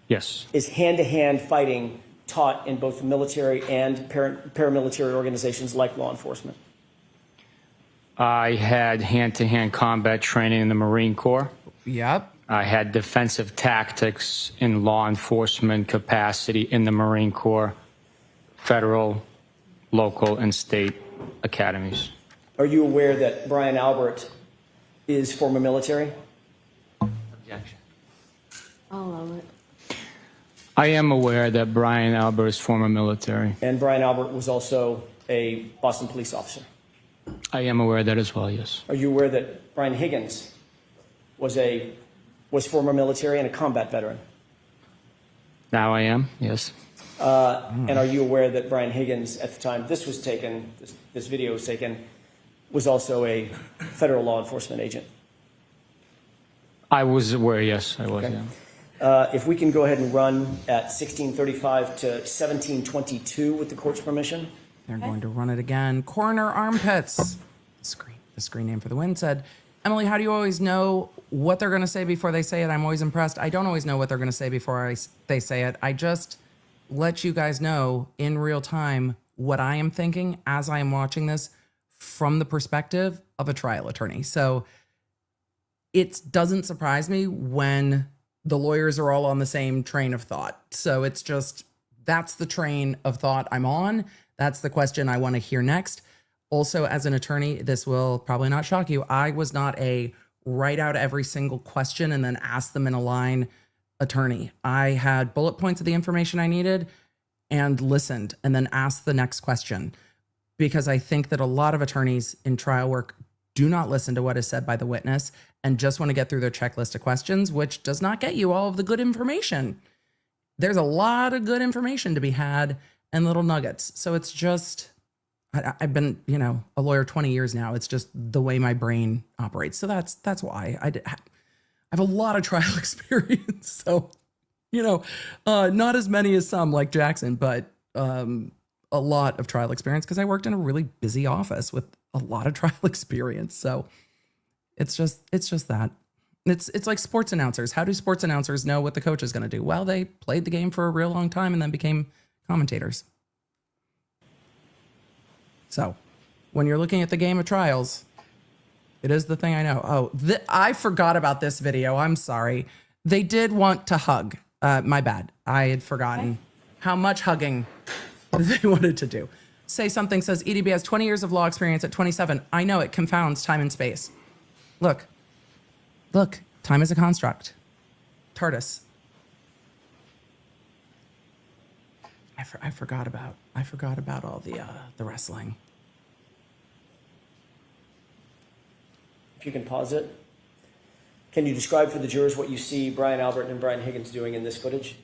yes. Is hand-to-hand fighting taught in both the military and paramilitary organizations like law enforcement? I had hand-to-hand combat training in the Marine Corps. Yep. I had defensive tactics in law enforcement capacity in the Marine Corps, federal, local, and state academies. Are you aware that Brian Albert is former military? Objection. I'll allow it. I am aware that Brian Albert is former military. And Brian Albert was also a Boston police officer. I am aware of that as well, yes. Are you aware that Brian Higgins was former military and a combat veteran? Now I am, yes. And are you aware that Brian Higgins, at the time this was taken, this video was taken, was also a federal law enforcement agent? I was aware, yes, I was, Okay. yeah. If we can go ahead and run at 16:35 to 17:22 with the court's permission. They're going to run it again. Coroner armpits. The screen name for the win said, Emily, how do you always know what they're going to say before they say it? I'm always impressed. I don't always know what they're going to say before they say it. I just let you guys know in real time what I am thinking as I am watching this from the perspective of a trial attorney. So it doesn't surprise me when the lawyers are all on the same train of thought. So it's just, that's the train of thought I'm on. That's the question I want to hear next. Also, as an attorney, this will probably not shock you. I was not a write out every single question and then ask them in a line attorney. I had bullet points of the information I needed and listened and then asked the next question, because I think that a lot of attorneys in trial work do not listen to what is said by the witness and just want to get through their checklist of questions, which does not get you all of the good information. There's a lot of good information to be had and little nuggets. So it's just, I've been, a lawyer 20 years now. It's just the way my brain operates. So that's why I have a lot of trial experience. So, not as many as some like Jackson, but a lot of trial experience because I worked in a really busy office with a lot of trial experience. So it's just that. It's like sports announcers. How do sports announcers know what the coach is going to do? Well, they played the game for a real long time and then became commentators. So when you're looking at the game of trials, it is the thing I know. Oh, I forgot about this video. I'm sorry. They did want to hug. My bad. I had forgotten how much hugging they wanted to do. Say something says EDB has 20 years of law experience at 27. I know it confounds time and space. Look, time is a construct. TARDIS. I forgot about all the wrestling. If you can pause it. Can you describe for the jurors what you see Brian Albert and Brian Higgins doing in this footage?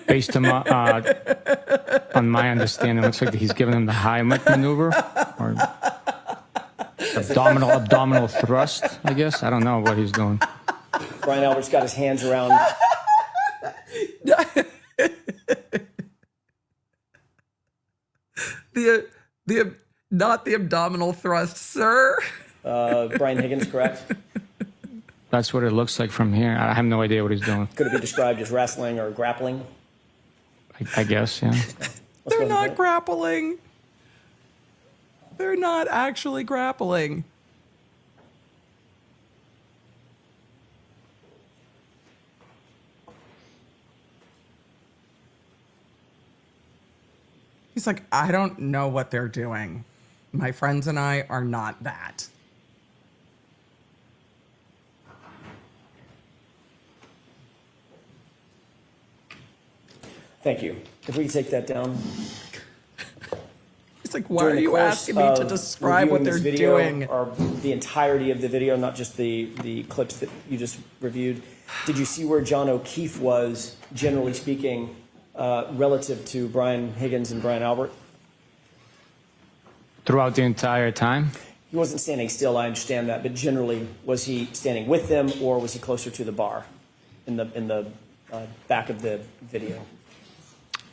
Based on my understanding, it looks like he's giving him the Heimlich maneuver or abdominal thrust, I guess. I don't know what he's doing. Brian Albert's got his hands around. the not the abdominal thrust, sir. Brian Higgins, correct? That's what it looks like from here. I have no idea what he's doing. Could it be described as wrestling or grappling? I guess, yeah. They're not grappling. They're not actually grappling. He's like, I don't know what they're doing. My friends and I are not that. Thank you. If we can take that down. It's like, why are you asking me to describe what they're doing? Or the entirety of the video, not just the clips that you just reviewed. Did you see where John O'Keefe was, generally speaking, relative to Brian Higgins and Brian Albert? Throughout the entire time? He wasn't standing still, I understand that, but generally, was he standing with them or was he closer to the bar in the back of the video?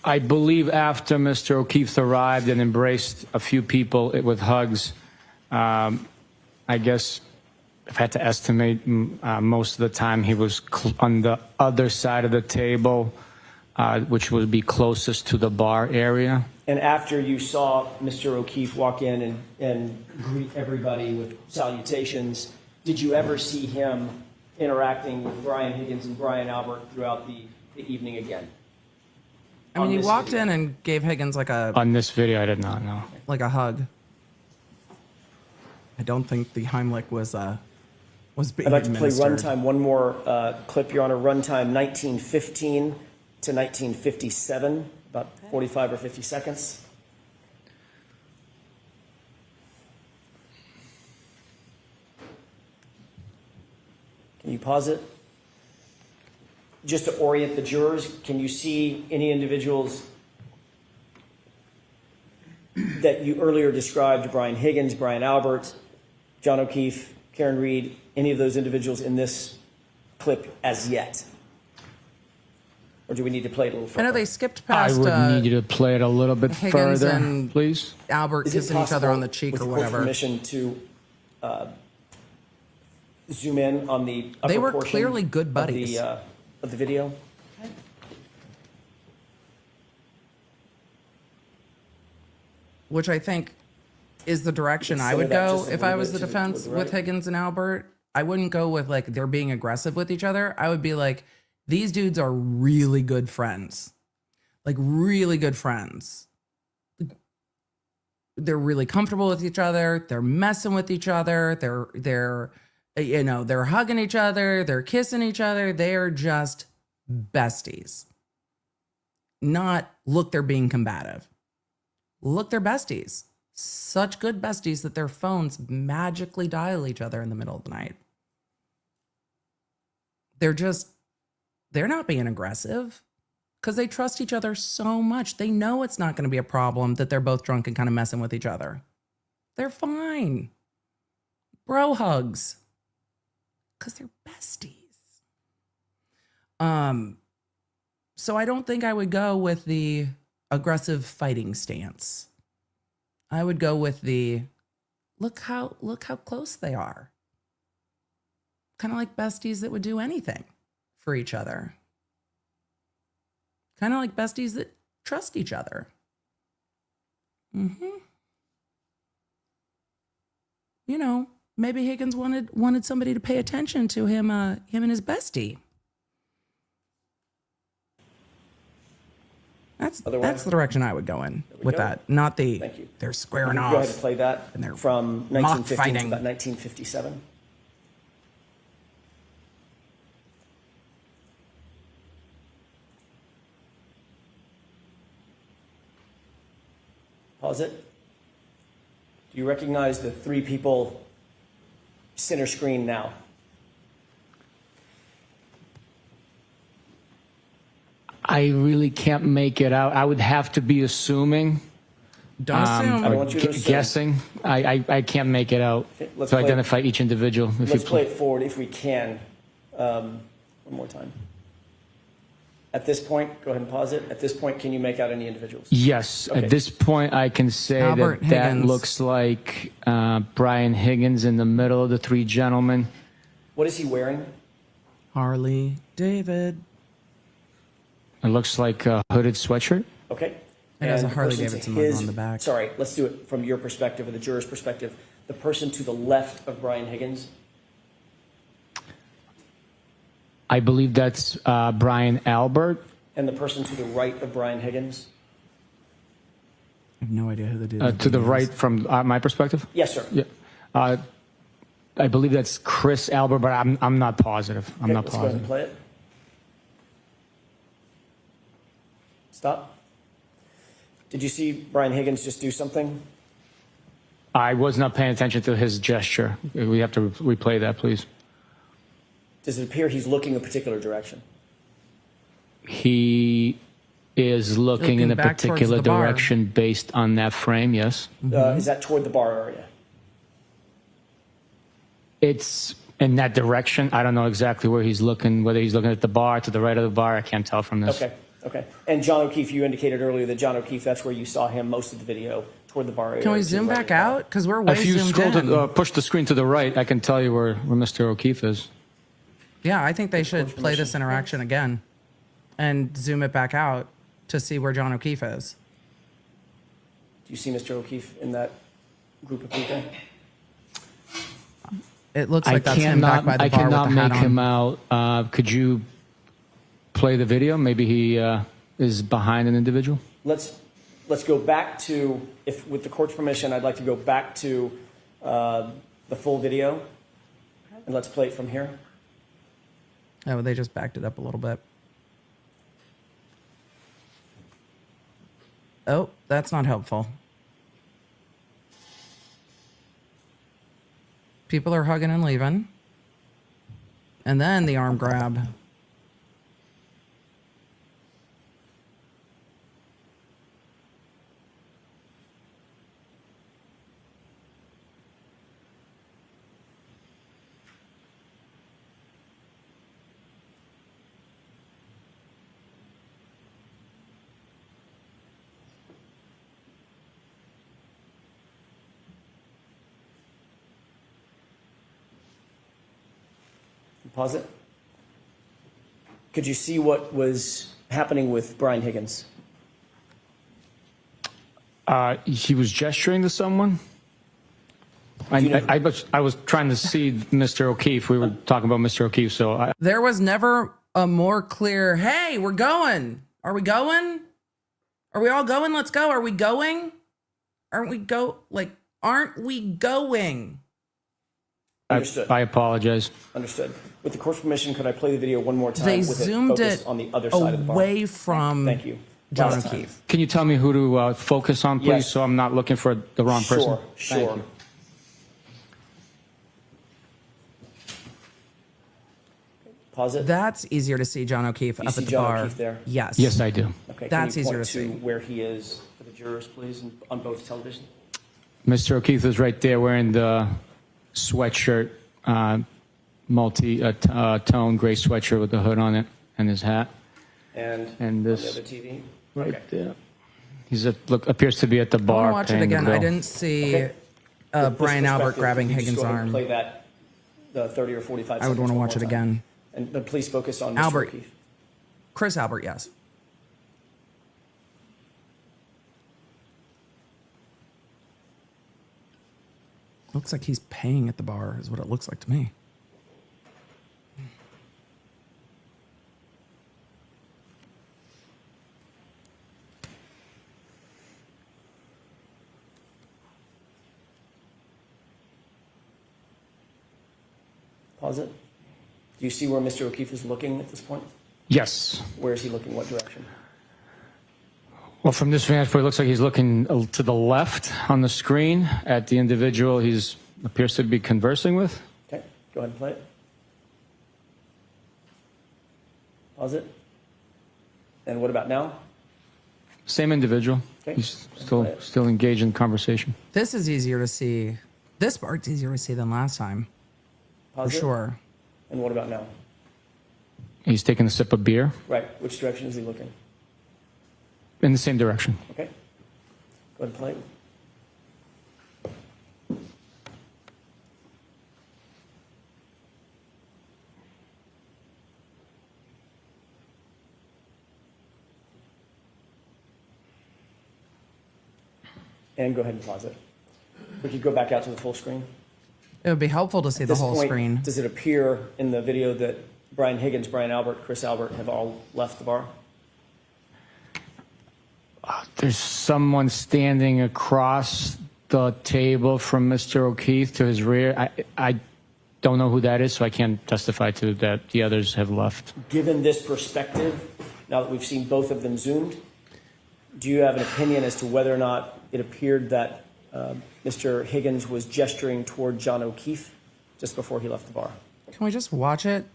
I believe after Mr. O'Keefe arrived and embraced a few people with hugs, I guess if I had to estimate, most of the time he was on the other side of the table, which would be closest to the bar area. And after you saw Mr. O'Keefe walk in and greet everybody with salutations, did you ever see him interacting with Brian Higgins and Brian Albert throughout the evening again? I mean, he walked in and gave Higgins like a... On this video, I did not know. Like a hug. I don't think the Heimlich was being I'd like to play administered. runtime, one more clip, Your Honor. Runtime 1915 to 1957, about 45 or 50 seconds. Can you pause it? Just to orient the jurors, can you see any individuals that you earlier described, Brian Higgins, Brian Albert, John O'Keefe, Karen Reed, any of those individuals in this clip as yet? Or do we need to play it a little further? I know they skipped past I would need you to play it a little bit Higgins further, and please. Albert Is it kissing each other on the possible, cheek with or the court's whatever. permission to zoom in on the upper They were portion clearly good buddies. Of the video? Which I think is the direction You can I would center that go just a if little I was bit the to defense the with right. Higgins and Albert. I wouldn't go with like they're being aggressive with each other. I would be like, these dudes are really good friends. Like really good friends. really comfortable with each other. They're messing with each other. They're hugging each other. They're kissing each other. They are just besties. Not, look, they're being combative. Look, they're besties. Such good besties that their phones magically dial each other in the middle of the night. They're not being aggressive because they trust each other so much. They know it's not going to be a problem that they're both drunk and kind of messing with each other. They're fine. Bro hugs. Because they're besties. So I don't think I would go with the aggressive fighting stance. I would go with the look how close they are. Kind of like besties that would do anything for each other. Kind of like besties that trust each other. You know, maybe Higgins wanted somebody to pay attention to him and his bestie. That's the direction I would go in with that. Not the Thank you. they're squaring Go off. ahead and play that and they're from mock 1950 to fighting. about 1957. Pause it. Do you recognize the three people center screen now? I really can't make it out. I would have to be assuming. Don't assume. I don't want you to assume. Guessing. I can't make it out Okay, let's to play identify each individual. Let's play it forward if we can. One more time. At this point, go ahead and pause it. At this point, can you make out any individuals? Yes. Okay. At this point, I can say Albert that Higgins. looks like Brian Higgins in the middle of the three gentlemen. What is he wearing? Harley David. It looks like a hooded sweatshirt. Okay. It has a And the Harley person to Davidson logo on the back. Sorry, let's do it from your perspective or the juror's perspective. The person to the left of Brian Higgins. I believe that's Brian Albert. And the person to the right of Brian Higgins. I have no idea who the dude To the right from my perspective. Yes, sir. Yeah. I believe that's Chris Albert, but I'm not positive. I'm Okay, not let's go ahead and positive. play it. Stop. Did you see Brian Higgins just do something? I was not paying attention to his gesture. We have to replay that, please. Does it appear he's looking a particular direction? He is looking in a back towards particular the bar. direction based on that frame, yes. Is that toward the bar area? It's in that direction. I don't know exactly where he's looking, whether he's looking at the bar, to the right of the bar. I can't tell from this. Okay, okay. And John O'Keefe, you indicated earlier that John O'Keefe, that's where you saw him most of the video, toward the bar area. Can we to the zoom right of back the bar. out? Because we're way If you zoomed scroll in. to push the screen to the right, I can tell you where Mr. O'Keefe is. Yeah, I think they should play this interaction again and zoom it back out to see where John O'Keefe is. Do you see Mr. O'Keefe in that group of people? It looks like that's him back by the I bar with cannot the hat make him on. out. Could you play the video? Maybe he is behind an individual. Let's go back to, if with the court's permission, I'd like to go back to the full video, and let's play it from here. Oh, they just backed it up a little bit. Oh, that's not helpful. People are hugging and leaving. And then the arm grab. Pause it. Could you see what was happening with Brian Higgins? He was gesturing to someone. I was trying to see Mr. O'Keefe. We were talking about Mr. O'Keefe, so There was never a more clear, hey, we're going. Are we going? Are we all going? Let's go. Are we going? Aren't we going? Understood. I apologize. Understood. With the court's permission, could I play the video one more time They with it zoomed focused it on the other side of the bar? away from Thank you. John Last time. O'Keefe. Can you tell me who to focus on, please, Yes. so I'm not looking for the wrong person? Sure. Thank you. Pause it. That's easier to see John O'Keefe You up see at the John bar. O'Keefe there? Yes. Yes, I do. Okay. That's can you easier point to see. where he is for the jurors, please, on both television? Mr. O'Keefe is right there wearing the sweatshirt, multi-tone gray sweatshirt with the hood on it and his hat. And And this- on the other TV? Right Okay. there. He's appears to be at the I bar. want to watch it paying the again. I bill. didn't see Okay. With this Brian Albert perspective, grabbing could you just Higgins' go ahead and arm. Play that, the 30 or 45 I would seconds want to one watch more it time. again. And but please focus on Mr. Albert. O'Keefe. Chris Albert, yes. Looks like he's paying at the bar, is what it looks like to me. Pause it. Do you see where Mr. O'Keefe is looking at this point? Yes. Where is he looking? What direction? Well, from this vantage point, it looks like he's looking to the left on the screen at the individual he's appears to be conversing with. Okay, go ahead and play it. Pause it. And what about now? Same individual. Okay. He's still engaged in conversation. This is easier to see. This part's easier to see than last time, Pause for it. sure. And what about now? He's taking a sip of beer Right. Which direction is he looking? in the same direction. Okay. Go ahead and play it. And go ahead and pause it. We could go back out to the full screen. It would be helpful to see At the this whole point, screen. Does it appear in the video that Brian Higgins, Brian Albert, Chris Albert have all left the bar? There's someone standing across the table from Mr. O'Keefe to his rear. I don't know who that is, so I can't testify to that. The others have left. Given this perspective, now that we've seen both of them zoomed, do you have an opinion as to whether or not it appeared that Mr. Higgins was gesturing toward John O'Keefe just before he left the bar? Can we just watch it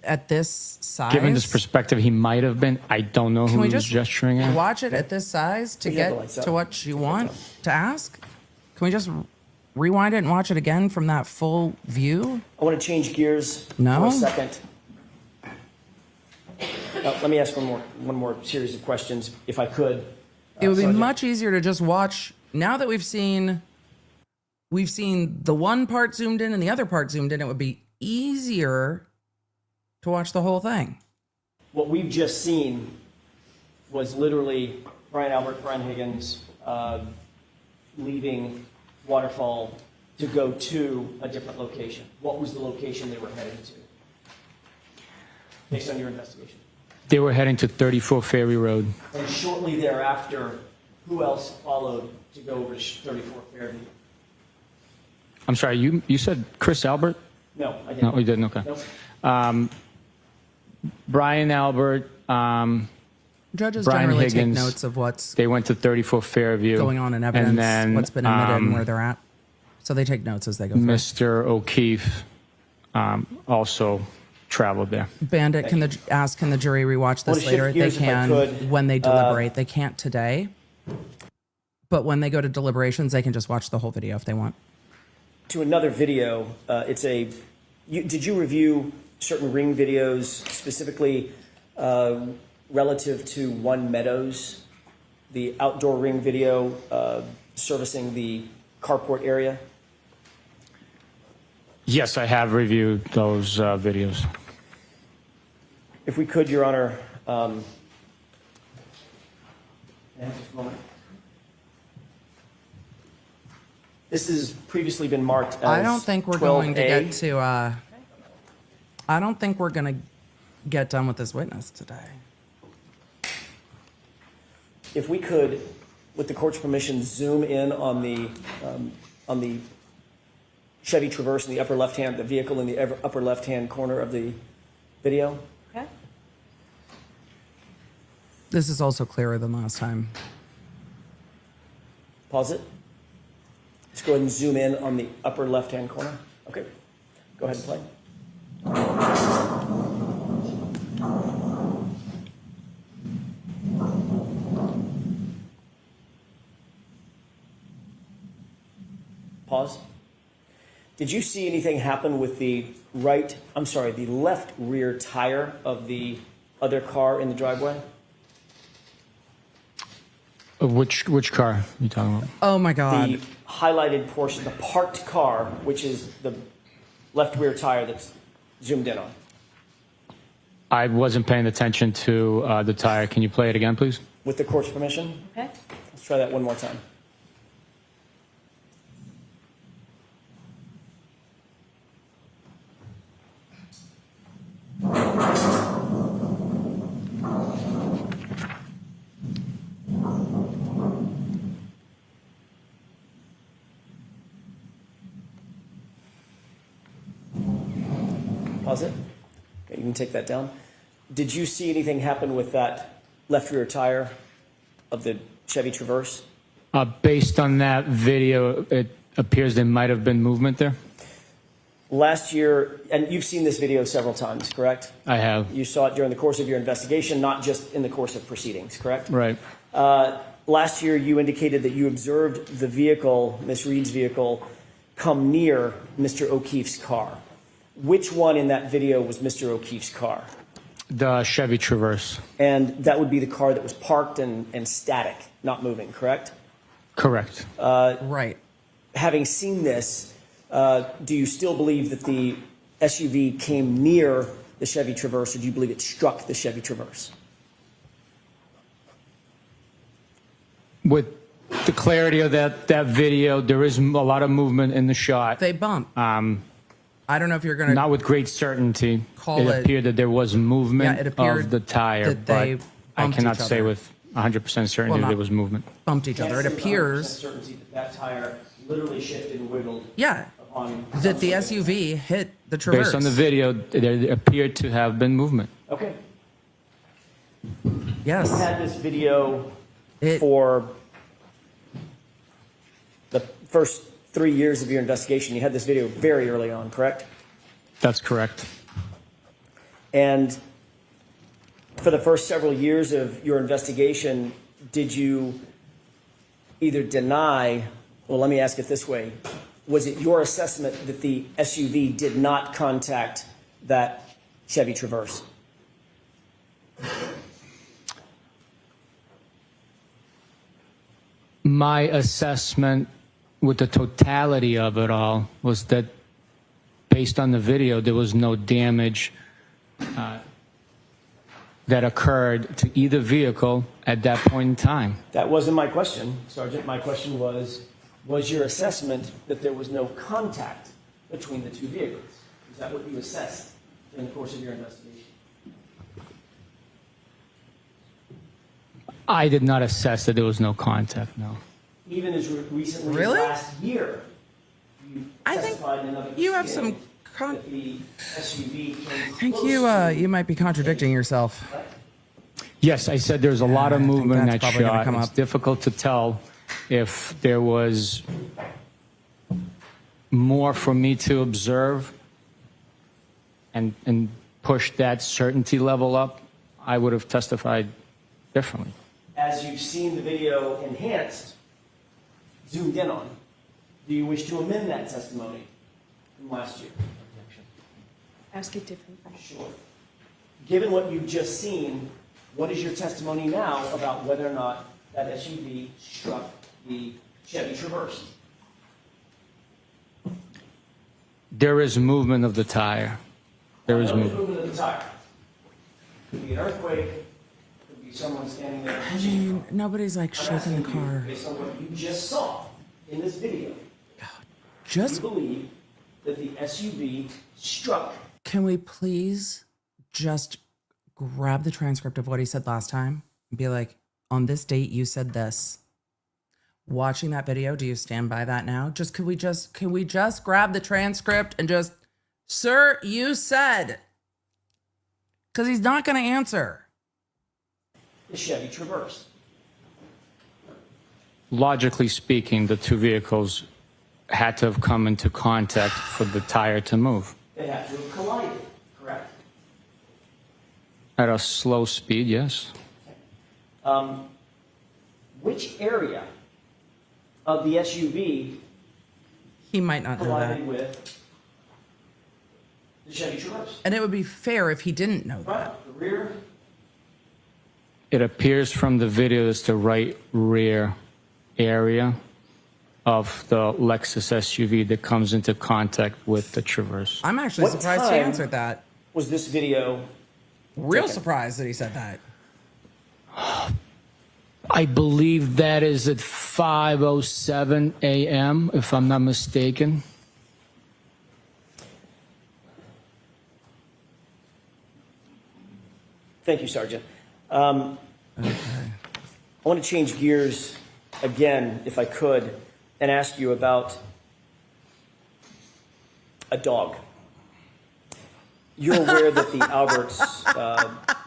at this size? Given this perspective, he might have been. I don't know Can who we he was just gesturing at. watch it at this size to We have the get lights up. to what you want to ask? Can we just rewind it and watch it again from that full view? I want to change gears No? for a second. Let me ask one more series of questions, if I could. It would be Sergeant. much easier to just watch now that we've seen the one part zoomed in and the other part zoomed in. It would be easier to watch the whole thing. What we've just seen was literally Brian Albert, Brian Higgins leaving Waterfall to go to a different location. What was the location they were headed to, based on your investigation? They were heading to 34 Ferry Road. And shortly thereafter, who else followed to go over to 34 Fairview? I'm sorry, you said Chris Albert? No, I didn't. No, you didn't. Okay. Nope. Brian Albert. Judges Brian generally Higgins. take notes of what's They went to 34 Fairview. going on in evidence, and then, what's been admitted, and where they're at. So they take notes as they go through. Mr. O'Keefe also traveled there. Bandit, can the jury rewatch I wanna this later? shift They gears if I can could. when they deliberate. They can't today. But when they go to deliberations, they can just watch the whole video if they want. To another video, did you review certain ring videos specifically relative to One Meadows, the outdoor ring video servicing the carport area? Yes, I have reviewed those videos. If we could, Your Honor, just a moment. This has previously been marked as I don't think we're going to 12A. get to. I don't think we're going to get done with this witness today. If we could with the court's permission, zoom in on the Chevy Traverse in the upper left-hand, the vehicle in the upper left-hand corner of the video? Okay. This is also clearer than last time. Pause it. Let's go ahead and zoom in on the upper left-hand corner. Okay. Go ahead and play. Pause. Did you see anything happen with the left rear tire of the other car in the driveway? Which car are you talking about? Oh my God. The highlighted portion, the parked car, which is the left rear tire that's zoomed in on. I wasn't paying attention to the tire. Can you play it again, please? With the court's permission? Okay. Let's try that one more time. Pause it. Okay, you can take that down. Did you see anything happen with that left rear tire of the Chevy Traverse? Based on that video, it appears there might have been movement there. Last year, and you've seen this video several times, correct? I have. You saw it during the course of your investigation, not just in the course of proceedings, correct? Right. Last year, you indicated that you observed the vehicle, Miss Reed's vehicle, come near Mr. O'Keefe's car. Which one in that video was Mr. O'Keefe's car? The Chevy Traverse. And that would be the car that was parked and static, not moving, correct? Correct. Right. Having seen this, do you still believe that the SUV came near the Chevy Traverse, or do you believe it struck the Chevy Traverse? With the clarity of that video, there is a lot of movement in the shot. They bump. I don't know if you're going to... Not with great certainty. Call it it- appered that there was movement Yeah, it appeared of the tire, that they but I bumped cannot each say other. with 100% certainty Well, that there not- was movement. bumped each other. It appears... Certainty that tire literally shifted and wiggled Yeah. upon... That the SUV hit the Traverse. Based on the video, there appeared to have been movement. Okay. Yes. You had this video It- for the first 3 years of your investigation. You had this video very early on, correct? That's correct. And for the first several years of your investigation, did you either deny, well, let me ask it this way. Was it your assessment that the SUV did not contact that Chevy Traverse? My assessment with the totality of it all was that based on the video, there was no damage that occurred to either vehicle at that point in time. That wasn't my question, Sergeant. My question was your assessment that there was no contact between the two vehicles? Is that what you assessed in the course of your investigation? I did not assess that there was no contact, no. Even as recently Really? as last year, you I think testified in another you have proceeding some... that the SUV came I think close you might be contradicting yourself. Yes, I said there's a lot of I think movement in that's that probably gonna shot. come It's up. difficult to tell if there was more for me to observe and push that certainty level up. I would have testified differently. As you've seen the video enhanced, zoomed in on, do you wish to amend that testimony from last year? Ask it differently. Sure. Given what you've just seen, what is your testimony now about whether or not that SUV struck the Chevy Traverse? There is movement of the tire. There is There was movement. movement of the tire. Could be an earthquake, could be someone standing there. I mean, nobody's like shaking the car. Based on what you just saw in this video, you Just, believe that the SUV struck. can we please just grab the transcript of what he said last time and be like, on this date, you said this. watching that video? Do you stand by that now? Can we just grab the transcript and just, sir, you said, because he's not going to answer. The Chevy Traverse. Logically speaking, the two vehicles had to have come into contact for the tire to move. They have to have collided, correct? At a slow speed, yes. Which area of the SUV He might not know that. collided with the Chevy Traverse? And it would be fair if he didn't know that. Front, the rear? It appears from the video it's the right rear area of the Lexus SUV that comes into contact with the Traverse. I'm actually What surprised he time answered that. Was this video? Real taken? surprised that he said that. I believe that is at 5:07 a.m., if I'm not mistaken. Thank you, Sergeant. I want to change gears again, if I could, and ask you about a dog. You're aware that the Alberts,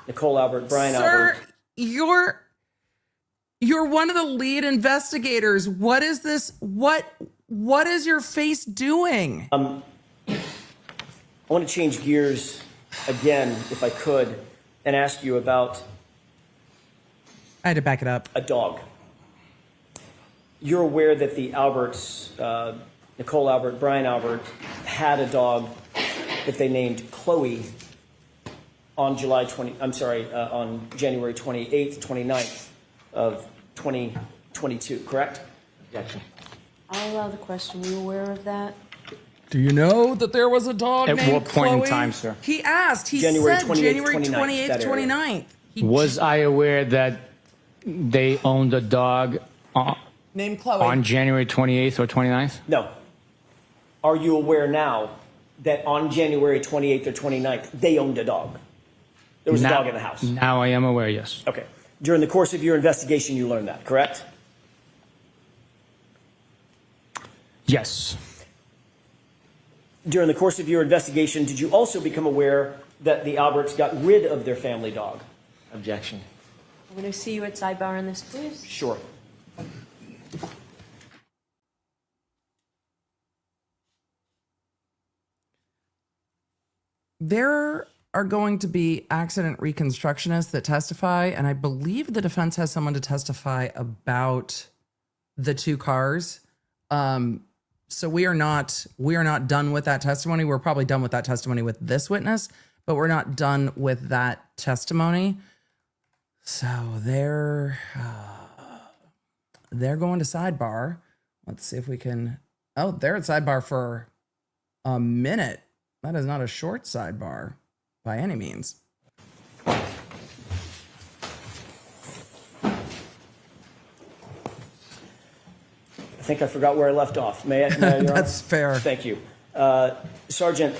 Nicole Albert, Brian Sir, Albert. you're one of the lead investigators. What is this? What is your face doing? I want to change gears again, if I could, and ask you about I had to back it up. a dog. You're aware that the Alberts, Nicole Albert, Brian Albert, had a dog that they named Chloe on on January 28th, 29th of 2022, correct? Objection. I'll allow the question. Were you aware of that? Do you know that there was a dog At named what point in Chloe? time, sir? He asked. He January said 28th, January 29th, 28th, that area. 29th. He Was I aware that they owned a dog named Chloe. on January 28th or 29th? No. Are you aware now that on January 28th or 29th, they owned a dog? There was a dog in the house. Now I am aware, yes. Okay. During the course of your investigation, you learned that, correct? Yes. During the course of your investigation, did you also become aware that the Alberts got rid of their family dog? Objection. I'm going to see you at sidebar on this, please. Sure. There are going to be accident reconstructionists that testify, and I believe the defense has someone to testify about the two cars. So we are not done with that testimony. We're probably done with that testimony with this witness, but we're not done with that testimony. So they're going to sidebar. Let's see if we can. Oh, they're at sidebar for a minute. That is not a short sidebar by any means. I think I forgot where I left off. May I, Your Honor? That's fair. Thank you. Sergeant,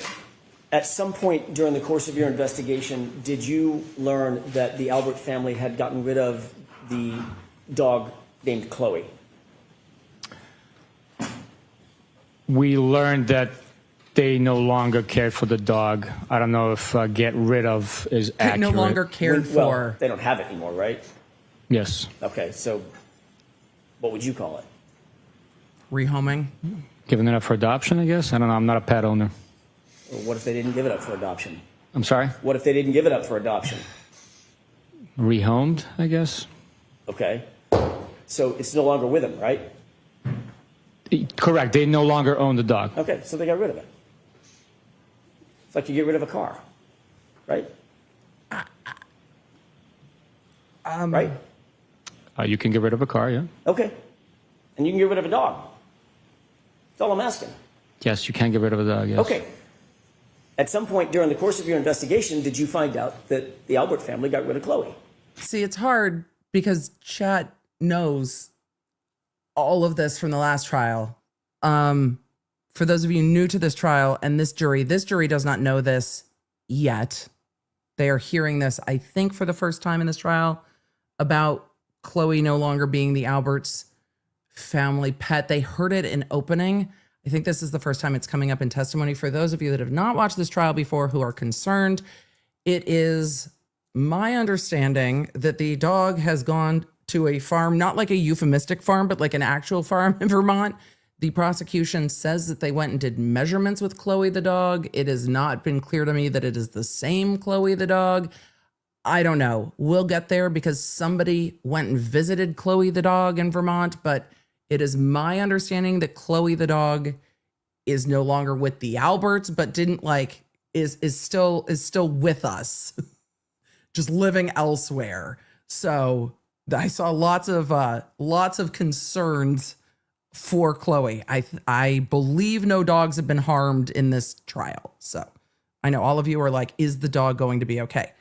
at some point during the course of your investigation, did you learn that the Albert family had gotten rid of the dog named Chloe? We learned that they no longer cared for the dog. I don't know if get rid of is accurate. No longer cared Well, for. they don't have it anymore, right? Yes. Okay, so what would you call it? Rehoming. Giving it up for adoption, I guess? I don't know. I'm not a pet owner. Or what if they didn't give it up for adoption? I'm sorry? What if they didn't give it up for adoption? Rehomed, I guess? Okay. So it's no longer with them, right? Correct. They no longer own the dog. Okay, so they got rid of it. It's like you get rid of a car, right? Right? You can get rid of a car, yeah? Okay. And you can get rid of a dog. That's all I'm asking. Yes, you can get rid of a dog, yes. Okay. At some point during the course of your investigation, did you find out that the Albert family got rid of Chloe? See, it's hard because chat knows all of this from the last trial. For those of you new to this trial and this jury does not know this yet. They are hearing this, I think, for the first time in this trial about Chloe no longer being the Albert's family pet. They heard it in opening. I think this is the first time it's coming up in testimony. For those of you that have not watched this trial before who are concerned, it is my understanding that the dog has gone to a farm, not like a euphemistic farm, but like an actual farm in Vermont. The prosecution says that they went and did measurements with Chloe the dog. It has not been clear to me that it is the same Chloe the dog. I don't know. We'll get there because somebody went and visited Chloe the dog in Vermont, but it is my understanding that Chloe the dog is no longer with the Alberts, but didn't like is still with us, just living elsewhere. So I saw lots of concerns for Chloe. I believe no dogs have been harmed in this trial. So I know all of you are like, is the dog going to be okay?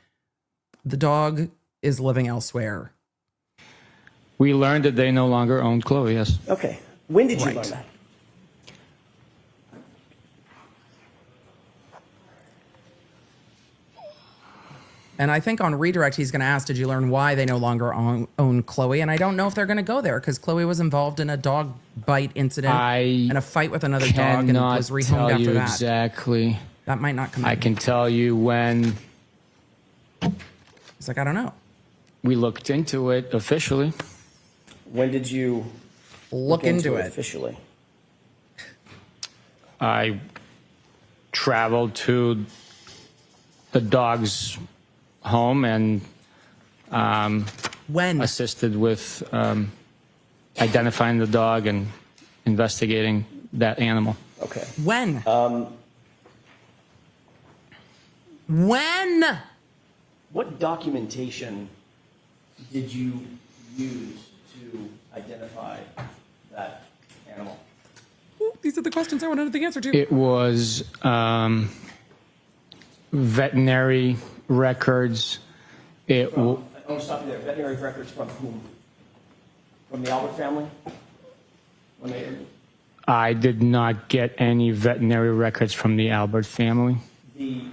The dog is living elsewhere. We learned that they no longer owned Chloe, yes. Okay. When did you Right. learn that? And I think on redirect, he's going to ask, did you learn why they no longer own Chloe? And I don't know if they're going to go there because Chloe was involved in a dog bite incident and a fight with another dog and was rehomed tell after you that. Exactly. That might not come I in. can tell you when He's like, I don't know. we looked into it officially. When did you Look into it. officially? I traveled to the dog's home and When? assisted with identifying the dog and investigating that animal. Okay. When? When? What documentation did you use to identify that animal? Ooh, these are the questions I wanted the answer to. It was veterinary records. I want to stop you there. Veterinary records from whom? From the Albert family? When they, I did not get any veterinary records from the Albert family. the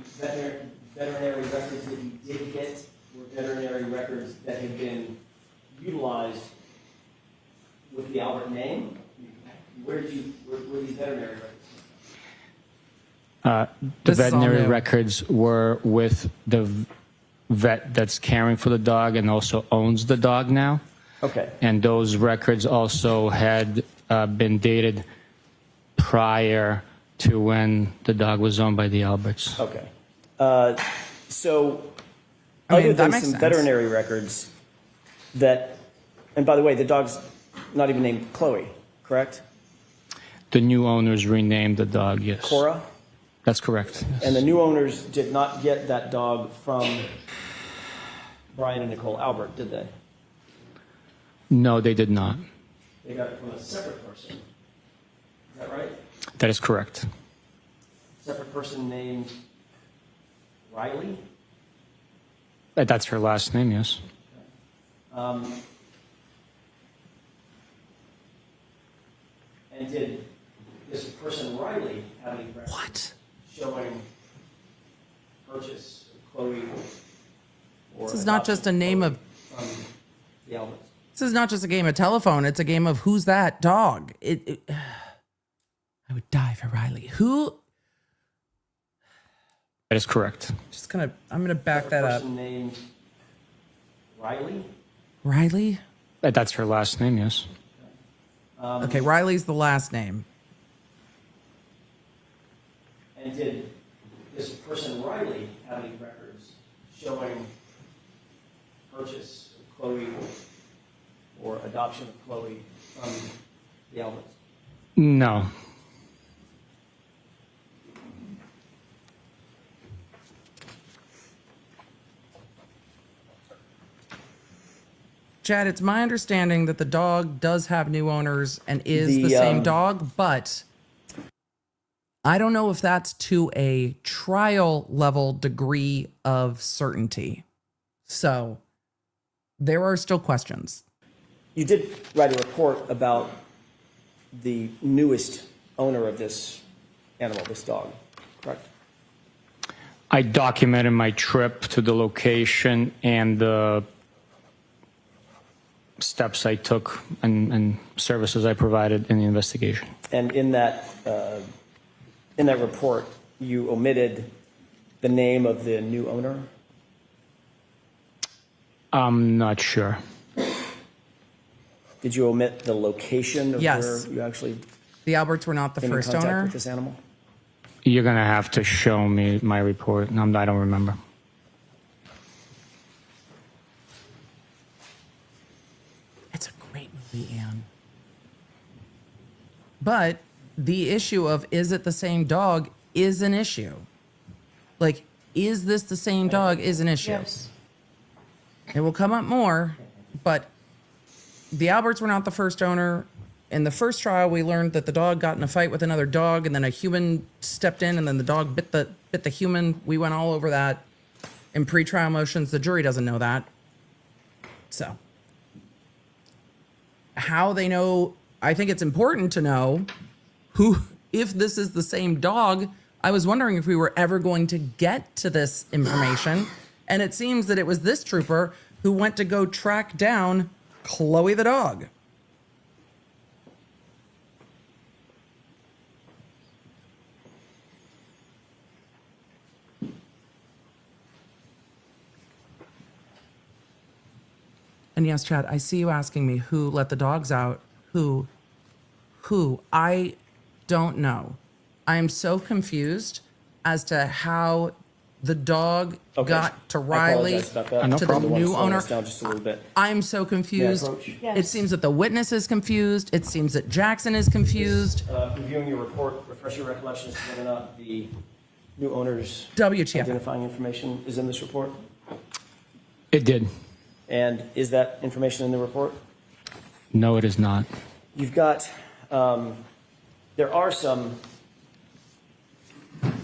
veterinary records that you did get were veterinary records that had been utilized with the Albert name? Where were these veterinary records? The This is all veterinary new. records were with the vet that's caring for the dog and also owns the dog now. Okay. And those records also had been dated prior to when the dog was owned by the Alberts. Okay. So, I mean, other that than makes some sense. veterinary records that, and by the way, the dog's not even named Chloe, correct? The new owners renamed the dog, yes. Korra? That's correct. Yes. And the new owners did not get that dog from Brian and Nicole Albert, did they? No, they did not. They got it from a separate person. Is that right? That is correct. Separate person named Riley? That's her last name, yes. And did this person Riley have any records What? showing purchase of Chloe? Or This is not just a name of. from the Alberts? This is not just a game of telephone. It's a game of who's that dog. I would die for Riley. Who? That is correct. I'm gonna back that up. Person named Riley? Riley? That's her last name, yes. Okay, Riley's the last name. And did this person Riley have any records showing purchase of Chloe or adoption of Chloe from the Alberts? No. Chad, it's my understanding that the dog does have new owners and is the The, same dog, but I don't know if that's to a trial level degree of certainty. So there are still questions. You did write a report about the newest owner of this animal, this dog, correct? I documented my trip to the location and the steps I took and services I provided in the investigation. And in that report, you omitted the name of the new owner? I'm not sure. Did you omit the location of Yes. where you actually The Alberts were not the came in first contact owner. with this animal? You're going to have to show me my report. I don't remember. It's a great movie, Anne. But the issue of is it the same dog is an issue. Like, is this the same dog is an issue. Yes. It will come up more, but the Alberts were not the first owner. In the first trial, we learned that the dog got in a fight with another dog, and then a human stepped in, and then the dog bit the human. We went all over that in pretrial motions. The jury doesn't know that. So, how they know, I think it's important to know who, if this is the same dog. I was wondering if we were ever going to get to this information. And it seems that it was this trooper who went to go track down Chloe the dog. And yes, Chad, I see you asking me who let the dogs out. Who? I don't know. I am so confused as to how the dog Okay. got to I Riley, apologize about that. No to the problem. new Slow owner. this down just a little bit. I'm so confused. approach? Yes. It seems that the witness is confused. It seems that Jackson is confused. Reviewing your report, refresh your recollection as to whether or not the new owner's WTF. identifying information is in this report? It did. And is that information in the report? No, it is not. You've got, there are some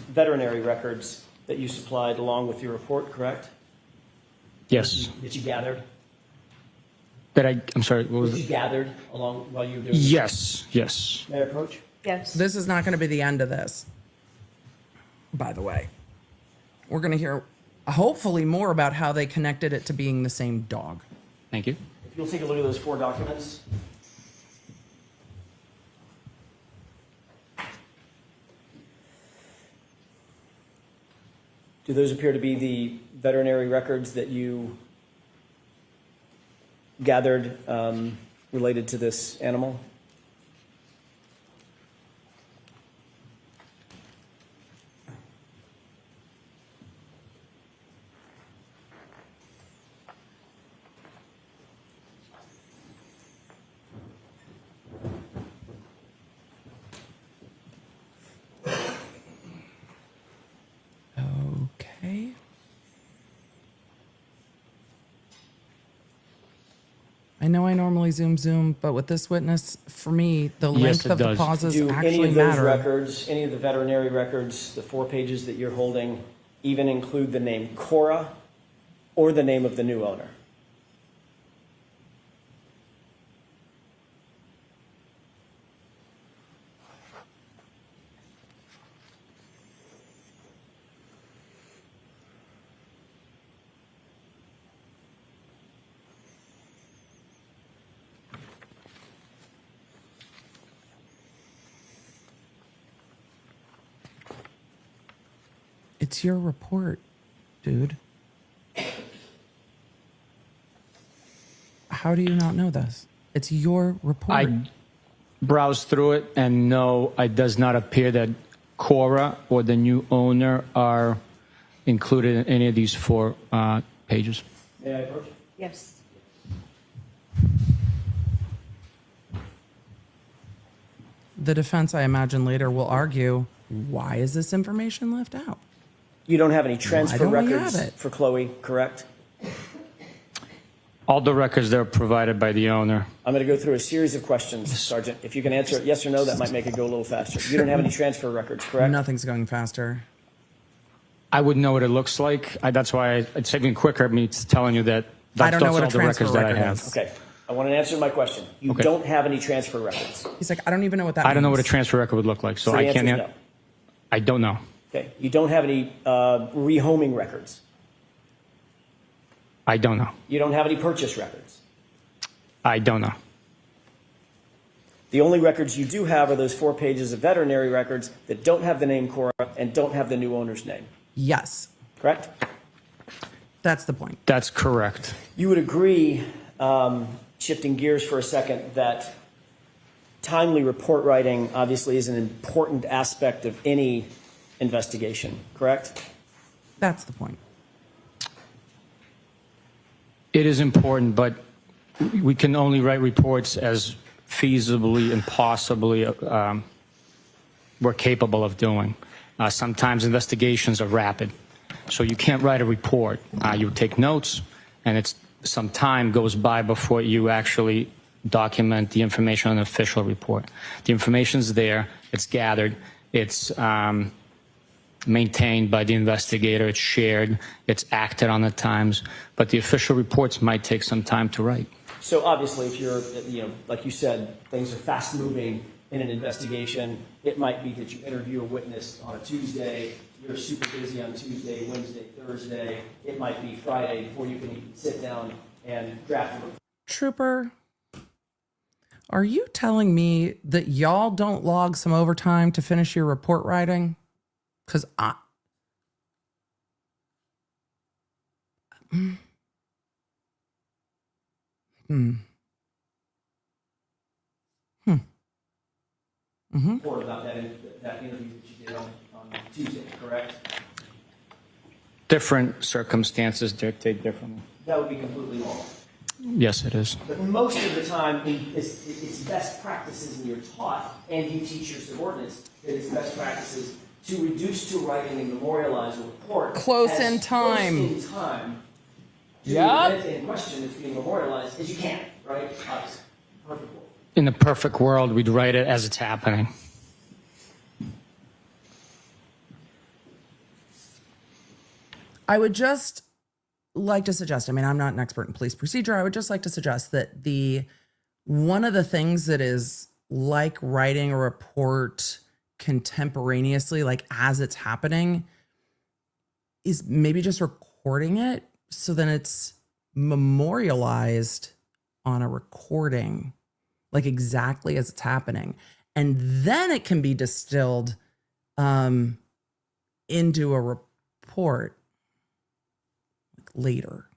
veterinary records that you supplied along with your report, correct? Yes. That you gathered? I'm sorry, what was That you it? gathered along while you were doing Yes, yes. May I approach? Yes. This is not going to be the end of this, by the way. We're going to hear hopefully more about how they connected it to being the same dog. Thank you. If you'll take a look at those 4 documents. Do those appear to be the veterinary records that you gathered related to this animal? Okay. I know I normally zoom, but with this witness, for me, the Yes, length it of the does. pauses Do any actually of those matter. records, any of the veterinary records, the 4 pages that you're holding, even include the name Korra or the name of the new owner? It's your report, dude. How do you not know this? It's your report. I browsed through it, and no, it does not appear that Korra or the new owner are included in any of these 4 pages. May I approach? Yes. The defense, I imagine, later will argue, why is this information left out? You don't have any transfer don't we records have it? for Chloe, correct? All the records that are provided by the owner. I'm going to go through a series of questions, Sergeant. If you can answer it yes or no, that might make it go a little faster. You don't have any transfer records, correct? Nothing's going faster. I would know what it looks like. That's why it's taking quicker me telling you that. I don't know that's what a all the transfer records that I record have. is. Okay. I want an answer to my question. You Okay. don't have any transfer records. He's like, I don't even know what that means. I don't know what a transfer record would look like, so the I answer can't. is no. I don't know. Okay. You don't have any rehoming records. I don't know. You don't have any purchase records. I don't know. The only records you do have are those 4 pages of veterinary records that don't have the name Korra and don't have the new owner's name. Yes, Correct? that's the point. That's correct. You would agree, shifting gears for a second, that timely report writing obviously is an important aspect of any investigation, correct? That's the point. It is important, but we can only write reports as feasibly and possibly we're capable of doing. Sometimes investigations are rapid, so you can't write a report. You take notes, and it's some time goes by before you actually document the information on an official report. The information's there, it's gathered, it's maintained by the investigator, it's shared, it's acted on at times, but the official reports might take some time to write. So obviously, if you're, like you said, things are fast moving in an investigation, it might be that you interview a witness on a Tuesday, you're super busy on Tuesday, Wednesday, Thursday, it might be Friday before you can even sit down and draft a report. Trooper, are you telling me that y'all don't log some overtime to finish your report writing? Because Report about that interview that you did on Tuesday, correct? Different circumstances dictate differently. That would be completely normal. Yes, it is. But most of the time, it's best practices, and you're taught, and you teach your subordinates, that it's best practices to reduce to writing and memorialize a report Close in time. Close in time to Yep. the event in question that's being memorialized as you can, right? Obviously. Perfect world. In the perfect world, we'd write it as it's happening. I would just like to suggest, I mean, I'm not an expert in police procedure. I would just like to suggest that one of the things that is like writing a report contemporaneously, like as it's happening, is maybe just recording it so then it's memorialized on a recording, like exactly as it's happening. And then it can be distilled into a report later.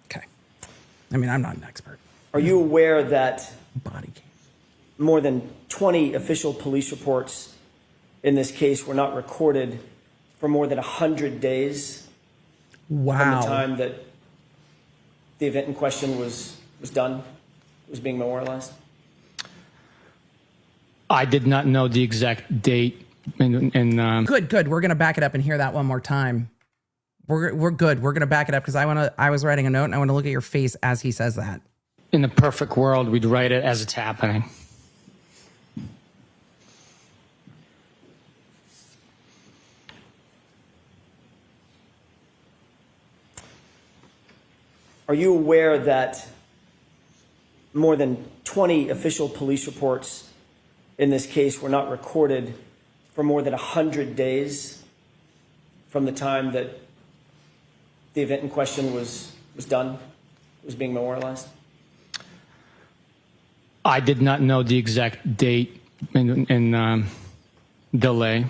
Okay. I mean, I'm not an expert. Are you aware that Body cam. more than 20 official police reports in this case were not recorded for more than 100 days from Wow. the time that the event in question was done, was being memorialized? I did not know the exact date. Good. We're gonna back it up and hear that one more time. We're good. We're gonna back it up because I was writing a note and I want to look at your face as he says that. In the perfect world, we'd write it as it's happening. Are you aware that more than 20 official police reports in this case were not recorded for more than 100 days from the time that the event in question was done, was being memorialized? I did not know the exact date and delay.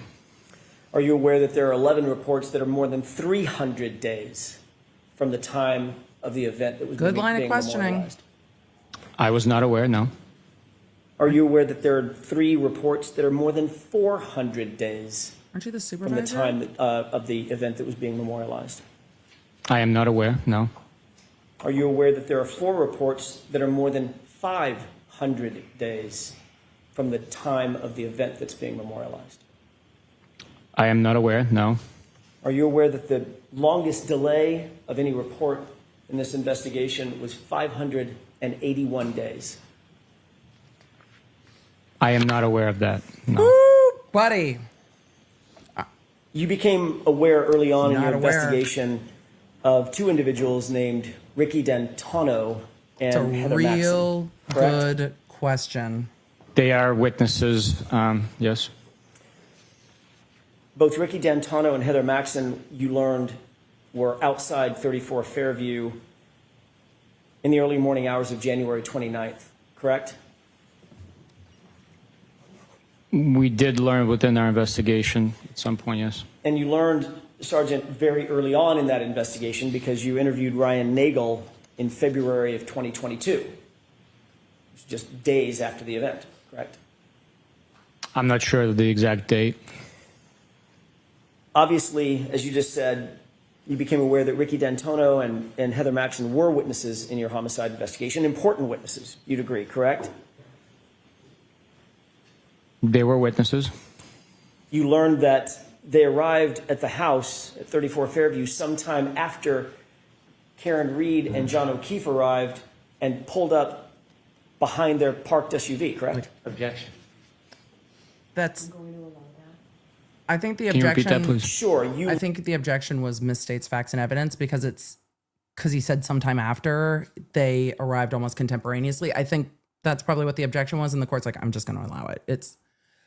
Are you aware that there are 11 reports that are more than 300 days from the time of the event that was Good being line of questioning. memorialized? I was not aware, no. Are you aware that there are 3 reports that are more than 400 days Aren't you the from supervisor? the time of the event that was being memorialized? I am not aware, no. Are you aware that there are 4 reports that are more than 500 days from the time of the event that's being memorialized? I am not aware, no. Are you aware that the longest delay of any report in this investigation was 581 days? I am not aware of that, no. Woo, buddy. You became aware early on in Not your aware. investigation of 2 individuals named Ricky D'Antano and It's a Heather Maxson, real correct? good question. They are witnesses, yes. Both Ricky D'Antano and Heather Maxson, you learned, were outside 34 Fairview in the early morning hours of January 29th, correct? We did learn within our investigation at some point, yes. And you learned, Sergeant, very early on in that investigation because you interviewed Ryan Nagel in February of 2022, just days after the event, correct? I'm not sure of the exact date. Obviously, as you just said, you became aware that Ricky D'Antonio and Heather Maxson were witnesses in your homicide investigation, important witnesses, you'd agree, correct? They were witnesses. You learned that they arrived at the house at 34 Fairview sometime after Karen Reed and John O'Keefe arrived and pulled up behind their parked SUV, correct? Objection. That's. I think the Can you objection. repeat that, please? Sure, I think the objection was misstates facts and evidence because he said sometime after they arrived almost contemporaneously. I think that's probably what the objection was, and the court's like, I'm just going to allow it. It's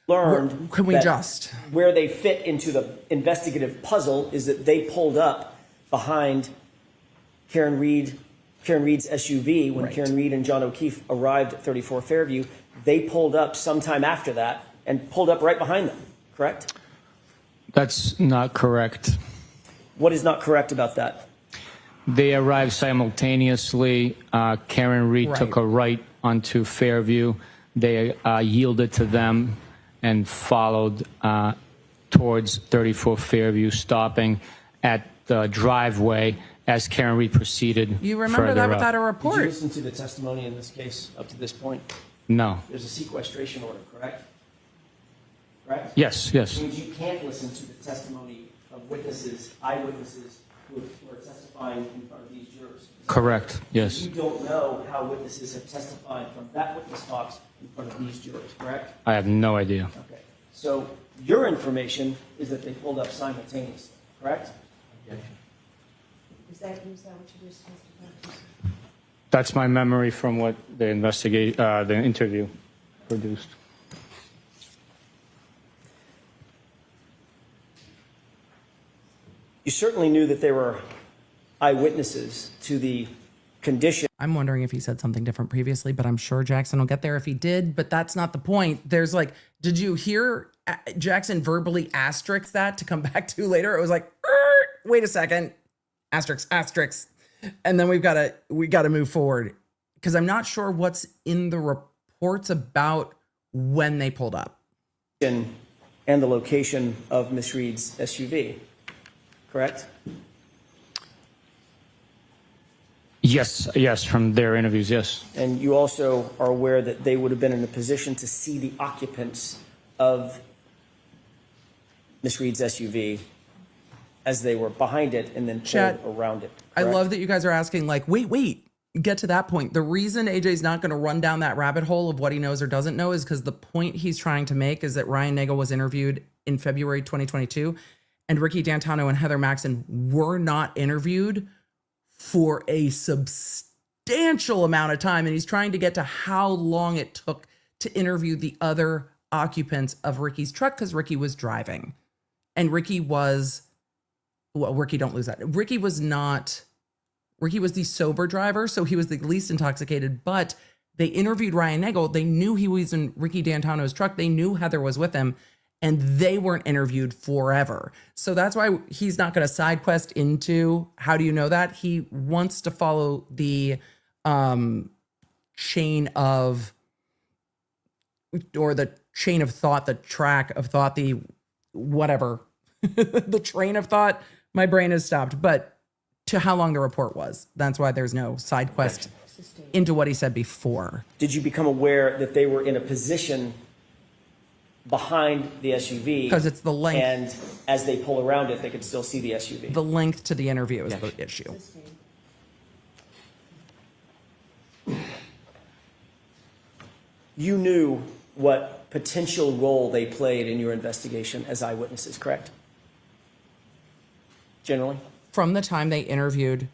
learned. Can we that just where they fit into the investigative puzzle is that they pulled up behind Karen Reed's SUV when Right. Karen Reed and John O'Keefe arrived at 34 Fairview. They pulled up sometime after that and pulled up right behind them, correct? That's not correct. What is not correct about that? They arrived simultaneously. Karen Reed Right. took a right onto Fairview. They yielded to them and followed towards 34 Fairview, stopping at the driveway as Karen Reed proceeded. you remember further that up. without a Did you report? listen to the testimony in this case up to this point? No. There's a sequestration order, correct? Correct? Yes, yes. Which means you can't listen to the testimony of witnesses, eyewitnesses who are testifying in front of these jurors. Correct. Yes. You don't know how witnesses have testified from that witness box in front of these jurors, correct? I have no idea. Okay. So your information is that they pulled up simultaneously, correct? Objection. Is that what you just testified to? That's my memory from what the interview produced. You certainly knew that there were eyewitnesses to the condition. I'm wondering if he said something different previously, but I'm sure Jackson will get there if he did, but that's not the point. There's like, did you hear Jackson verbally asterisk that to come back to later? It was like, wait a second, asterisk. And then we got to move forward because I'm not sure what's in the reports about when they pulled up. And the location of Miss Reed's SUV, correct? Yes, from their interviews, yes. And you also are aware that they would have been in a position to see the occupants of Miss Reed's SUV as they were behind it and then pulled Chat, around it. I correct? love that you guys are asking like, wait, get to that point. The reason AJ's not going to run down that rabbit hole of what he knows or doesn't know is because the point he's trying to make is that Ryan Nagel was interviewed in February 2022 and Ricky D'Antonio and Heather Maxson were not interviewed for a substantial amount of time. And he's trying to get to how long it took to interview the other occupants of Ricky's truck because Ricky was driving. And Ricky was, well, Ricky, don't lose that. Ricky was the sober driver, so he was the least intoxicated, but they interviewed Ryan Nagel. They knew he was in Ricky D'Antonio's truck. They knew Heather was with him, and they weren't interviewed forever. So that's why he's not going to side quest into how do you know that? He wants to follow the chain of, or the chain of thought, the track of thought, the whatever, the train of thought. My brain has stopped, but to how long the report was. That's why there's no side quest into what he said before. Did you become aware that they were in a position behind the SUV? Because it's the length. And as they pull around it, they could still see the SUV. The length to the interview is the issue. You knew what potential role they played in your investigation as eyewitnesses, correct? Generally? From the time they interviewed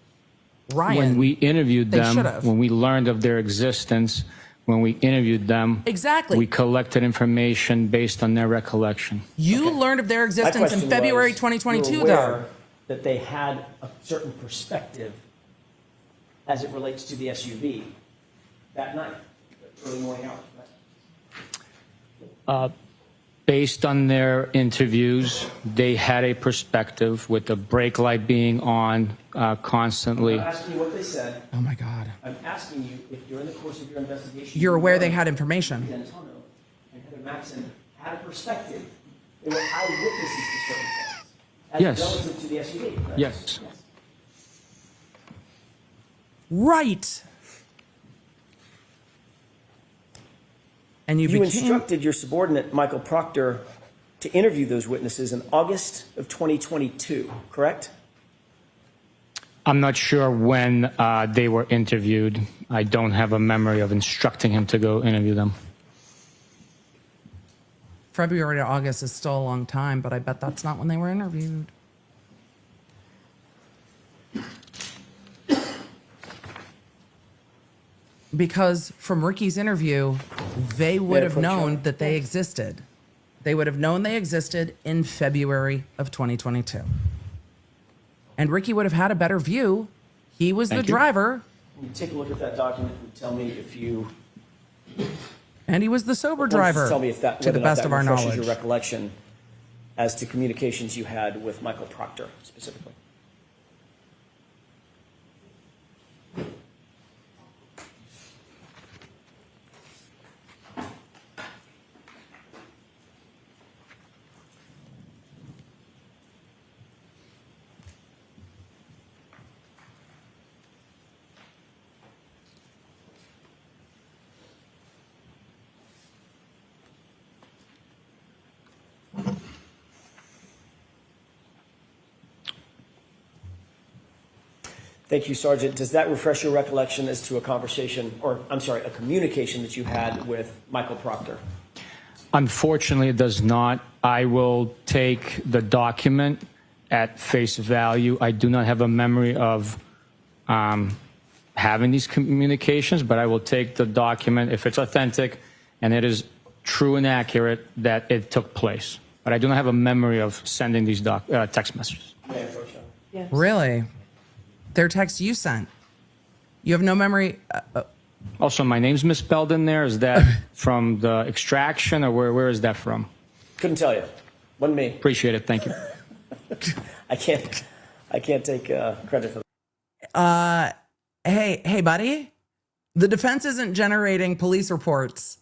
Ryan. When we interviewed they them, should've. when we learned of their existence, when we interviewed them, Exactly. we collected information based on their recollection. You learned of their My existence question in February was, 2022, you're aware though. that they had a certain perspective as it relates to the SUV that night, early morning hours, right? Based on their interviews, they had a perspective with the brake light being on constantly. I'm asking you what they said. Oh my God. I'm asking you if during the course of your investigation, You're aware they had information. Antonio and Heather Maxson had a perspective. They were eyewitnesses to certain things. As Yes. relative to the SUV. Right? Yes. Right. And you You became... instructed your subordinate, Michael Proctor, to interview those witnesses in August of 2022, correct? I'm not sure when they were interviewed. I don't have a memory of instructing him to go interview them. February to August is still a long time, but I bet that's not when they were interviewed. Because from Ricky's interview, they would have known that they existed. They would have known they existed in February of 2022. And Ricky would have had a better view. He was the Thank you. driver, You take a look at that document and tell me if you and he was the sober Just driver, tell me if that, to the whether or not best that of our refreshes knowledge. your recollection as to communications you had with Michael Proctor specifically. Thank you, Sergeant. Does that refresh your recollection as to a conversation, or I'm sorry, a communication that you had with Michael Proctor? Unfortunately, it does not. I will take the document at face value. I do not have a memory of having these communications, but I will take the document if it's authentic and it is true and accurate that it took place. But I do not have a memory of sending these text messages. May I approach you? Yes. Really? Their text you sent. You have no memory. Also, my name's misspelled in there. Is that from the extraction, or where is that from? Couldn't tell you. Wasn't me. Appreciate it. Thank you. I can't take credit for that. Hey, buddy. The defense isn't generating police reports.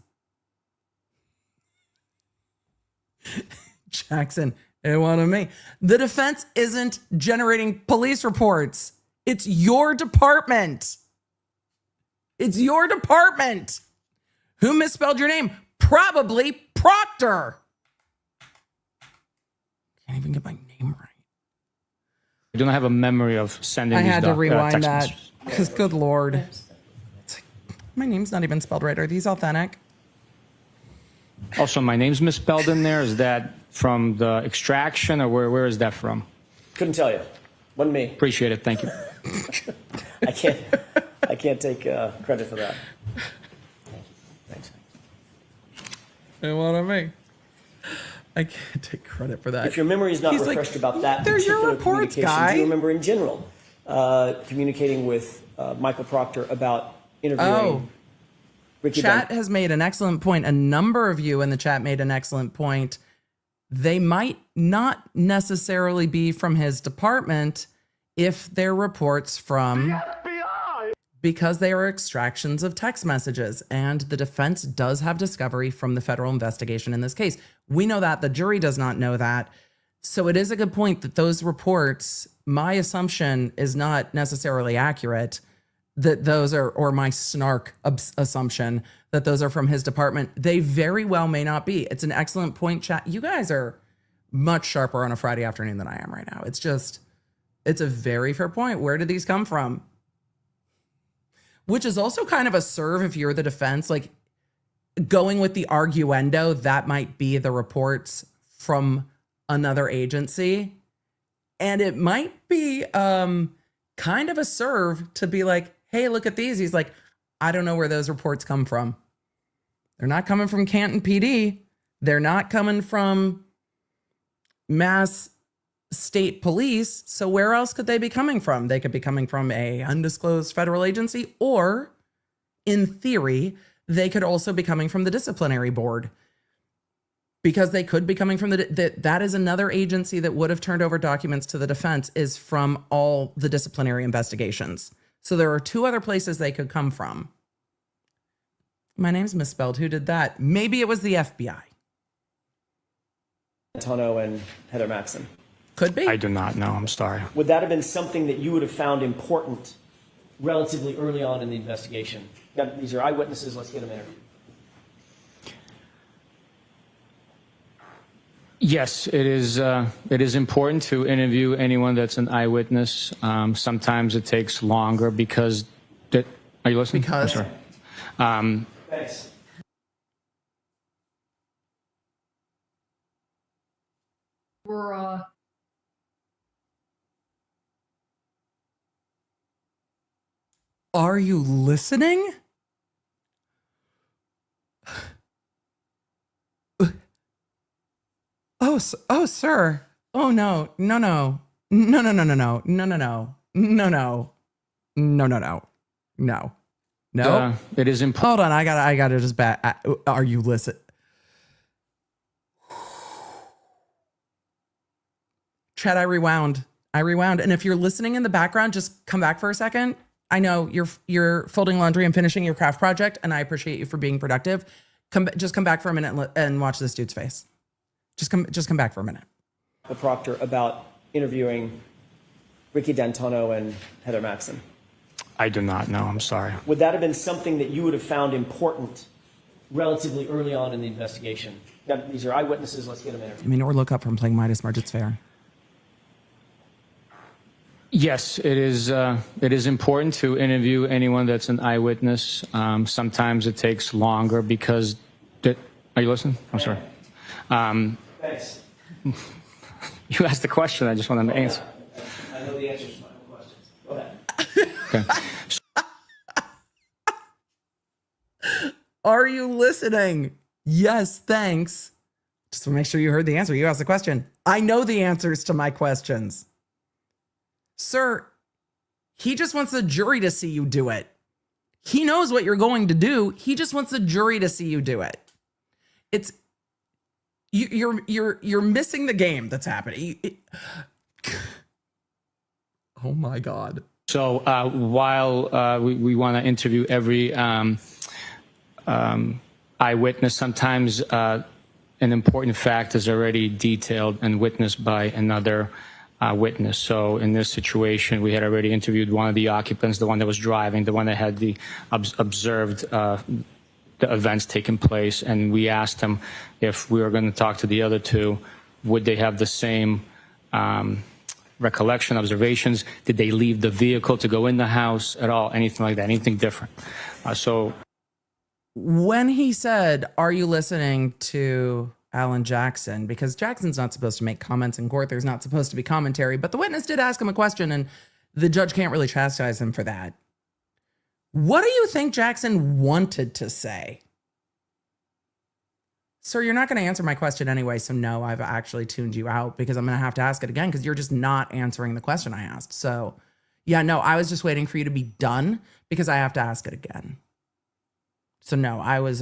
Jackson, it wanted me. The defense isn't generating police reports. It's your department. It's your department. Who misspelled your name? Probably Proctor. Can't even get my name right. I do not have a memory of sending I these had to rewind text that messages. because, good Lord. It's like, my name's not even spelled right. Are these authentic? Also, my name's misspelled in there. Is that from the extraction, or where is that from? Couldn't tell you. Wasn't me. Appreciate it. Thank you. I can't take credit for that. Thanks. It wanted me. I can't take credit for that. If your memory is not He's like, refreshed about that "They're your particular reports, communication, guy." do you remember in general communicating with Michael Proctor about interviewing Ricky Chat Dunn? has made an excellent point. A number of you in the chat made an excellent point. They might not necessarily be from his department if they're reports from FBI, because they are extractions of text messages, and the defense does have discovery from the federal investigation in this case. We know that. The jury does not know that. So it is a good point that those reports, my assumption is not necessarily accurate, that those are, or my snark assumption that those are from his department. They very well may not be. It's an excellent point, chat. You guys are much sharper on a Friday afternoon than I am right now. It's a very fair point. Where did these come from? Which is also kind of a serve if you're the defense, like going with the arguendo, that might be the reports from another agency. And it might be kind of a serve to be like, hey, look at these. He's like, I don't know where those reports come from. They're not coming from Canton PD. They're not coming from Mass state police. So where else could they be coming from? They could be coming from a undisclosed federal agency, or in theory, they could also be coming from the disciplinary board, because they could be coming from that is another agency that would have turned over documents to the defense, is from all the disciplinary investigations. So there are two other places they could come from. My name's misspelled. Who did that? Maybe it was the FBI. Tono and Heather Maxson. Could be. I do not know. I'm sorry. Would that have been something that you would have found important relatively early on in the investigation? Now, these are eyewitnesses. Let's get them interviewed. Yes, it is. It is important to interview anyone that's an eyewitness. Sometimes it takes longer because. Are you listening? Because. I'm sorry. Thanks. Are you listening? Oh, sir. Oh, no. No, no. No, no, no, no, no. No, no, no. No, no. No, no, no. No. No. It is important. Hold on. I gotta just back. Are you listening? Chad, I rewound. And if you're listening in the background, just come back for a second. I know you're folding laundry and finishing your craft project, and I appreciate you for being productive. Just come back for a minute and watch this dude's face. Just come back for a minute. The Proctor about interviewing Ricky D'Antonio and Heather Maxson. I do not know. I'm sorry. Would that have been something that you would have found important relatively early on in the investigation? Now, these are eyewitnesses. Let's get them interviewed. I mean, or look up from playing Midas March. It's fair. Yes, it is. It is important to interview anyone that's an eyewitness. Sometimes it takes longer because. Are you listening? I'm sorry. Thanks. You asked the question. I just wanted to answer. I know the answers to my own questions. Go ahead. Okay. Are you listening? Yes, thanks. Just to make sure you heard the answer. You asked the question. I know the answers to my questions. Sir, he just wants the jury to see you do it. He knows what you're going to do. He just wants the jury to see you do it. It's you're missing the game that's happening. Oh my God. So while we want to interview every eyewitness, sometimes an important fact is already detailed and witnessed by another witness. So in this situation, we had already interviewed one of the occupants, the one that was driving, the one that had the observed the events taking place, and we asked him if we were going to talk to the other two, would they have the same recollection, observations? Did they leave the vehicle to go in the house at all? Anything like that? Anything different? So when he said, "Are you listening to Alan Jackson?" Because Jackson's not supposed to make comments in court. There's not supposed to be commentary, but the witness did ask him a question, and the judge can't really chastise him for that. What do you think Jackson wanted to say? Sir, you're not going to answer my question anyway, so no, I've actually tuned you out because I'm going to have to ask it again because you're just not answering the question I asked. So, yeah, no, I was just waiting for you to be done because I have to ask it again. So no, I was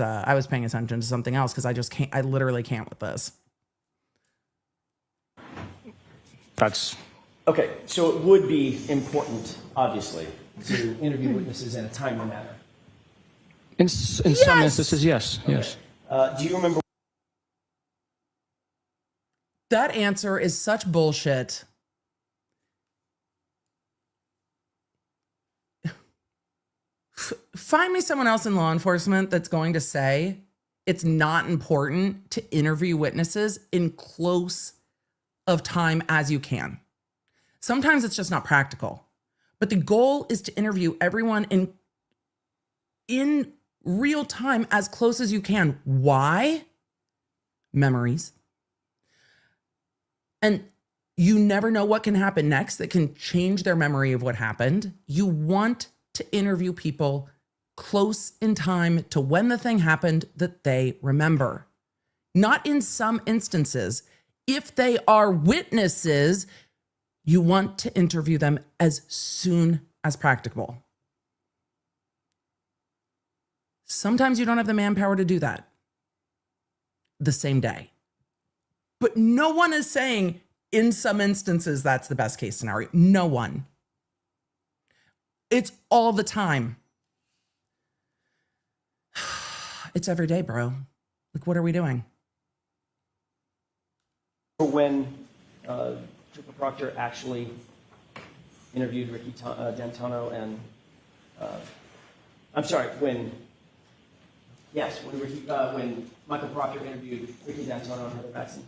paying attention to something else because I just can't. I literally can't with this. that's Okay, so it would be important, obviously, to interview witnesses in a timely manner. in some instances, yes, yes. Do you remember? That answer is such bullshit. Find me someone else in law enforcement that's going to say it's not important to interview witnesses in close of time as you can. Sometimes it's just not practical. But the goal is to interview everyone in real time as close as you can. Why? Memories. And you never know what can happen next that can change their memory of what happened. You want to interview people close in time to when the thing happened that they remember. Not in some instances. If they are witnesses, You want to interview them as soon as practicable. Sometimes you don't have the manpower to do that the same day. But no one is saying in some instances that's the best case scenario. No one. It's all the time. It's every day, bro. Like, what are we doing? When Told Proctor actually interviewed Ricky D'Antona and, I'm sorry, when Michael Proctor interviewed Ricky D'Antona and Heather Baxton.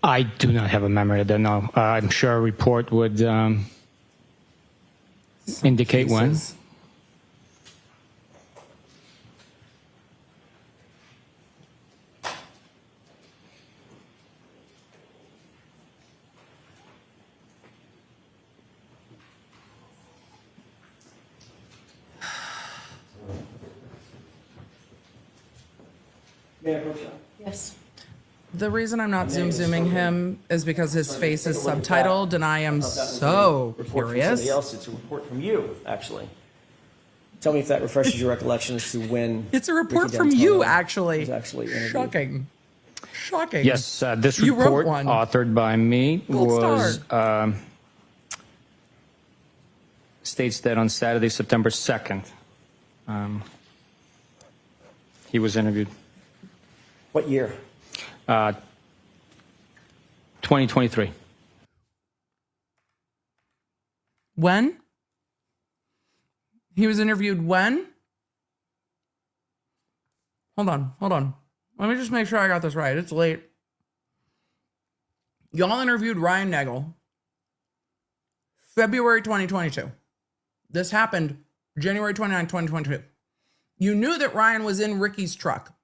I do not have a memory of that, no. I'm sure a report would indicate when. Cases. May I approach that? Yes. The reason I'm not zooming him is because his face is subtitled, and I am so Report from curious. somebody else. It's a report from you, actually. Tell me if that refreshes your recollection as to when. It's a report Ricky from D'Antona you, actually. was actually interviewed. Shocking. Shocking. Yes, this You wrote report, one. authored by me, Gold was star. states that on Saturday, September 2nd, he was interviewed. What year? 2023. When? He was interviewed when? Hold on. Let me just make sure I got this right. It's late. Y'all interviewed Ryan Nagel February 2022. This happened January 29, 2022. You knew that Ryan was in Ricky's truck.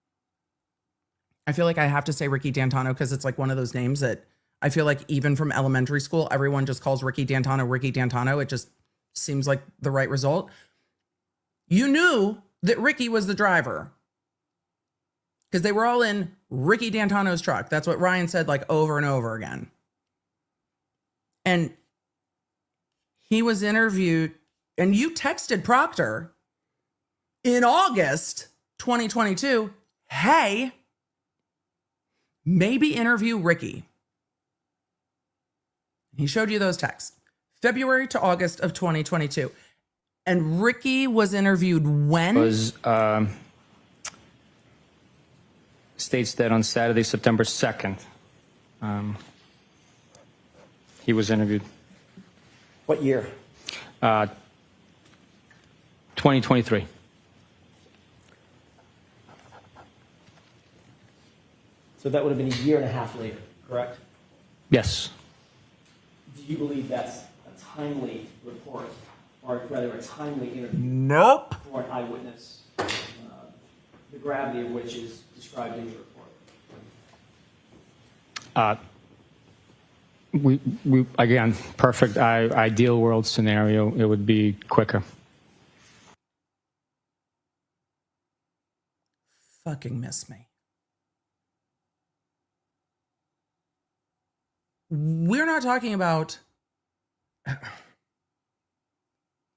I feel like I have to say Ricky D'Antona because it's like one of those names that I feel like even from elementary school, everyone just calls Ricky D'Antona Ricky D'Antona. It just seems like the right result. You knew that Ricky was the driver because they were all in Ricky D'Antona's truck. That's what Ryan said like over and over again. And he was interviewed, and you texted Proctor in August 2022, hey, maybe interview Ricky. He showed you those texts. February to August of 2022. And Ricky was interviewed when? Was states that on Saturday, September 2nd, he was interviewed. What year? 2023. So that would have been a year and a half later, correct? Yes. Do you believe that's a timely report, or rather a timely interview Nope. for an eyewitness, the gravity of which is described in your report? We again, perfect ideal world scenario, it would be quicker. Fucking miss me. We're not talking about.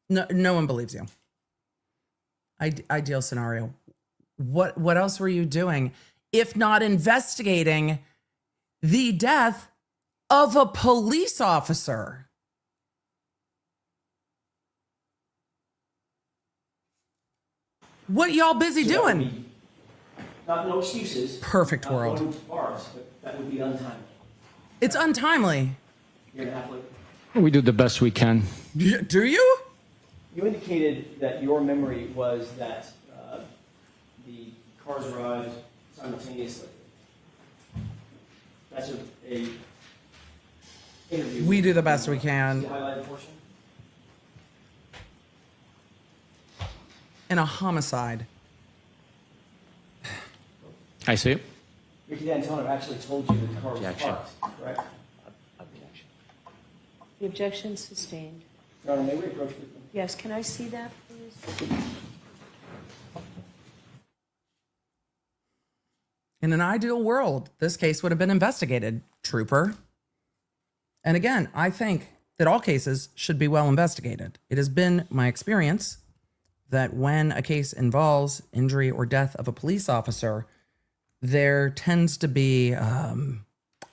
No one believes you. Ideal scenario. What else were you doing if not investigating the death of a police officer? What y'all busy So that would doing? be, no excuses. Perfect not world. going to bars, but that would be untimely. It's untimely. Year and a half later. We do the best we can. Do you? You indicated that your memory was that the cars arrived simultaneously. That's a interview. We do the best we can. The highlighted portion. In a homicide. I see it. Ricky D'Antona actually told you that the car was Objection. parked, correct? Objection. The objection sustained. Your Honor, may we approach with them? Yes, can I see that, please? In an ideal world, this case would have been investigated, trooper. And again, I think that all cases should be well investigated. It has been my experience that when a case involves injury or death of a police officer, there tends to be a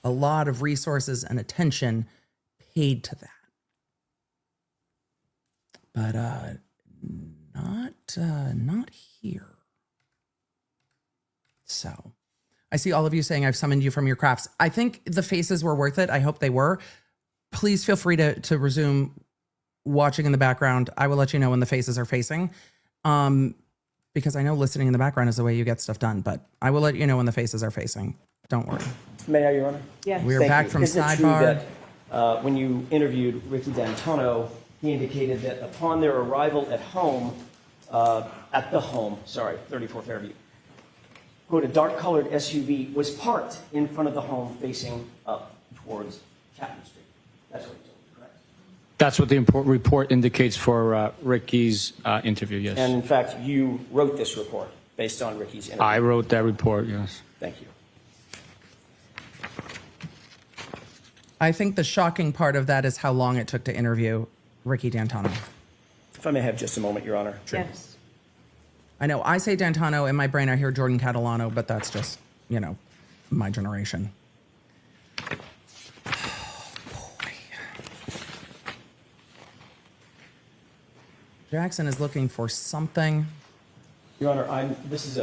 lot of resources and attention paid to that. But not here. So I see all of you saying I've summoned you from your crafts. I think the faces were worth it. I hope they were. Please feel free to resume watching in the background. I will let you know when the faces are facing. Because I know listening in the background is the way you get stuff done, but I will let you know when the faces are facing. Don't worry. May I, Your Honor? Yes. We're Thank back you. from Isn't it true sidebar. that when you interviewed Ricky D'Antano, he indicated that upon their arrival at home, 34 Fairview, quote, a dark-colored SUV was parked in front of the home facing up towards Chapman Street. That's what he told you, correct? That's what the report indicates for Ricky's interview, yes. And in fact, you wrote this report based on Ricky's interview. I wrote that report, yes. Thank you. I think the shocking part of that is how long it took to interview Ricky D'Antano. If I may have just a moment, Your Honor. Yes. I know I say D'Antano, in my brain I hear Jordan Catalano, but that's just, my generation. Jackson is looking for something. Your Honor, I'm just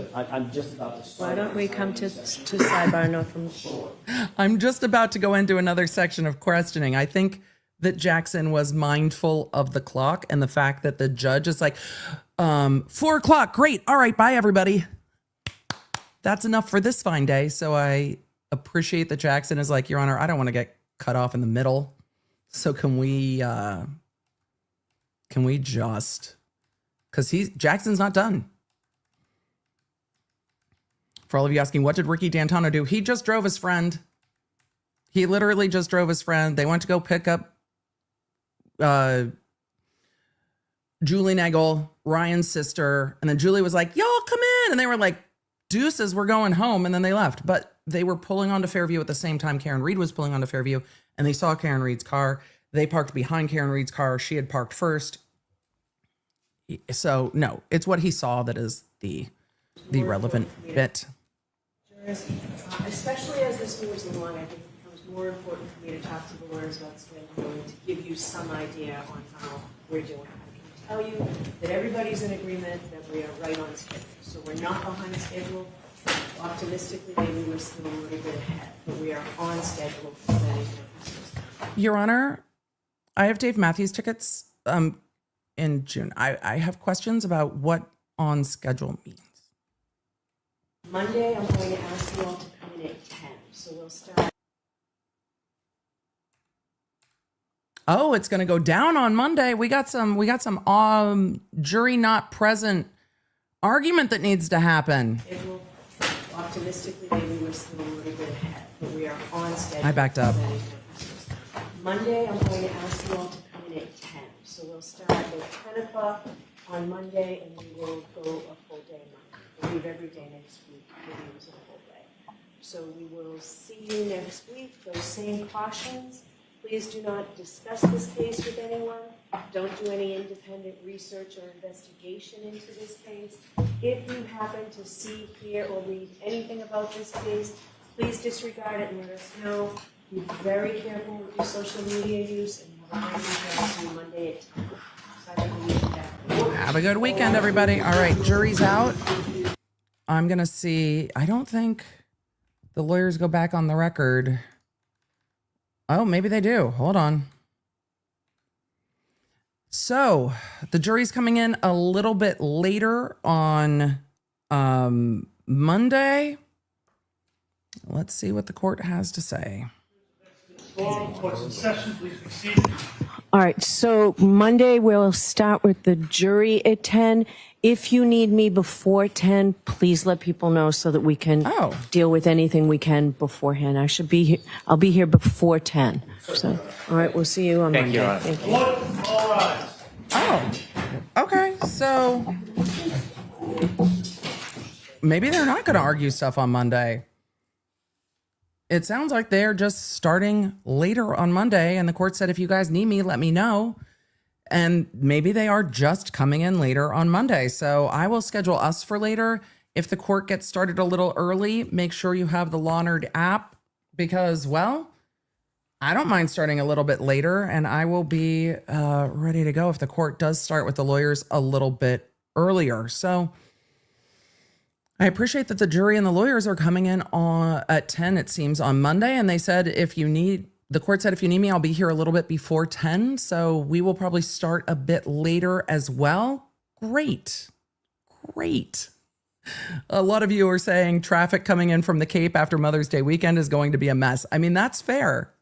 about to start. Why don't we come to sidebar now from the floor? I'm just about to go into another section of questioning. I think that Jackson was mindful of the clock and the fact that the judge is like, 4:00, great. All right, bye, everybody. That's enough for this fine day. So I appreciate that Jackson is like, Your Honor, I don't want to get cut off in the middle. So can we just, because Jackson's not done. For all of you asking, what did Ricky D'Antano do? He just drove his friend. He literally just drove his friend. They went to go pick up Julie Nagel, Ryan's sister. And then Julie was like, y'all come in. And they were like, deuces, we're going home. And then they left. But they were pulling onto Fairview at the same time Karen Reed was pulling onto Fairview. And they saw Karen Reed's car. They parked behind Karen Reed's car. She had parked first. So no, it's what he saw that is the relevant bit. Especially as this moves along, I think it becomes more important for me to talk to the lawyers about scheduling to give you some idea on how we're doing. I can tell you that everybody's in agreement that we are right on schedule. So we're not behind schedule. Optimistically, maybe we're still a little bit ahead, but we are on schedule for planning purposes. Your Honor, I have Dave Matthews tickets in June. I have questions about what on schedule means. Monday, I'm going to ask you all to come in at 10. So we'll start. Oh, it's going to go down on Monday. We got some jury not present argument that needs to happen. It will, optimistically, maybe we're still a little bit ahead, but we are on schedule. I backed up. Monday, I'm going to ask you all to come in at 10. So we'll start at 10 o'clock on Monday, and we will go a full day Monday. We'll leave every day next week. We'll use a full day. So we will see you next week. Those same cautions. Please do not discuss this case with anyone. Don't do any independent research or investigation into this case. If you happen to see, hear, or read anything about this case, please disregard it and let us know. Be very careful with your social media use, and have a great weekend. See you Monday at 10. Have a good weekend, everybody. All right, jury's out. I'm going to see. I don't think the lawyers go back on the record. Oh, maybe they do. Hold on. So the jury's coming in a little bit later on Monday. Let's see what the court has to say. Court's in session, please proceed. All right, so Monday we'll start with the jury at 10. If you need me before 10, please let people know so that we can deal with anything we can beforehand. I'll be here before 10. So, all right, we'll see you on Monday. Your Honor. Thank you. All rise. Oh, okay. So maybe they're not going to argue stuff on Monday. it sounds like they're just starting later on Monday. And the court said, if you guys need me, let me know. And maybe they are just coming in later on Monday. So I will schedule us for later. If the court gets started a little early, make sure you have the Lawnerd app because, well, I don't mind starting a little bit later and I will be ready to go if the court does start with the lawyers a little bit earlier. So I appreciate that the jury and the lawyers are coming in at 10, it seems, on Monday. And they said, the court said, if you need me, I'll be here a little bit before 10. So we will probably start a bit later as well. Great. A lot of you are saying traffic coming in from the Cape after Mother's Day weekend is going to be a mess. I mean, that's fair.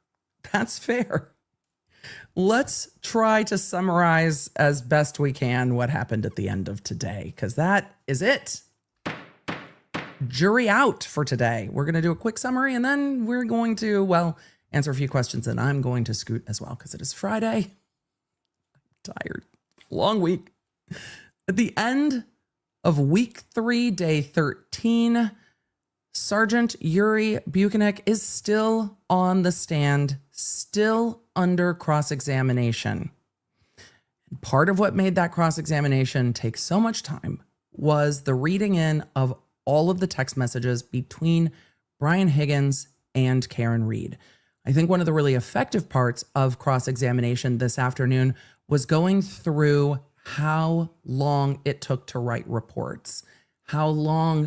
Let's try to summarize as best we can what happened at the end of today, because that is it. Jury out for today. We're going to do a quick summary and then we're going to, well, answer a few questions, and I'm going to scoot as well because it is Friday. I'm tired. Long week. At the end of week 3, day 13, Sergeant Yuri Bukhenik is still on the stand, still under cross-examination. Part of what made that cross-examination take so much time was the reading in of all of the text messages between Brian Higgins and Karen Reed. I think one of the really effective parts of cross-examination this afternoon was going through how long it took to write reports,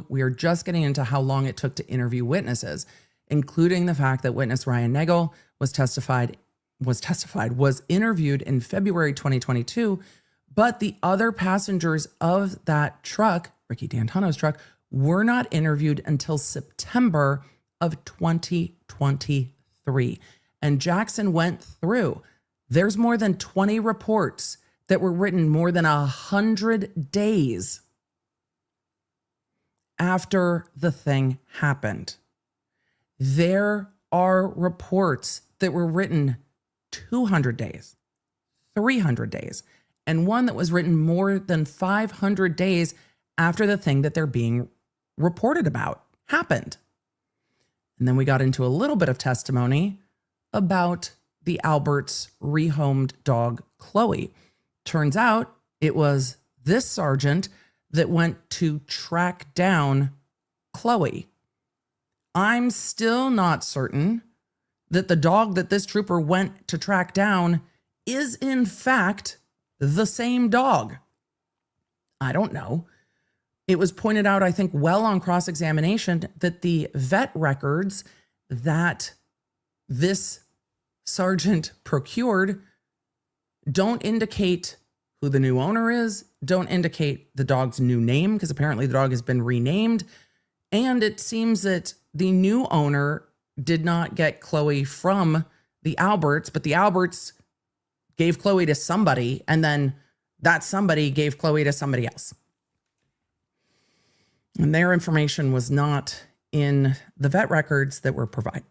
we are just getting into how long it took to interview witnesses, including the fact that witness Ryan Nagel was interviewed in February 2022, but the other passengers of that truck, Ricky D'Antano's truck, were not interviewed until September of 2023. And Jackson went through. There's more than 20 reports that were written more than 100 days after the thing happened. There are reports that were written 200 days, 300 days, and one that was written more than 500 days after the thing that they're being reported about happened. And then we got into a little bit of testimony about the Alberts' rehomed dog, Chloe. Turns out it was this sergeant that went to track down Chloe. I'm still not certain that the dog that this trooper went to track down is in fact the same dog. I don't know. It was pointed out, I think, well on cross-examination that the vet records that this sergeant procured don't indicate who the new owner is, don't indicate the dog's new name, because apparently the dog has been renamed. And it seems that the new owner did not get Chloe from the Alberts, but the Alberts gave Chloe to somebody, and then that somebody gave Chloe to somebody else. And their information was not in the vet records that were provided.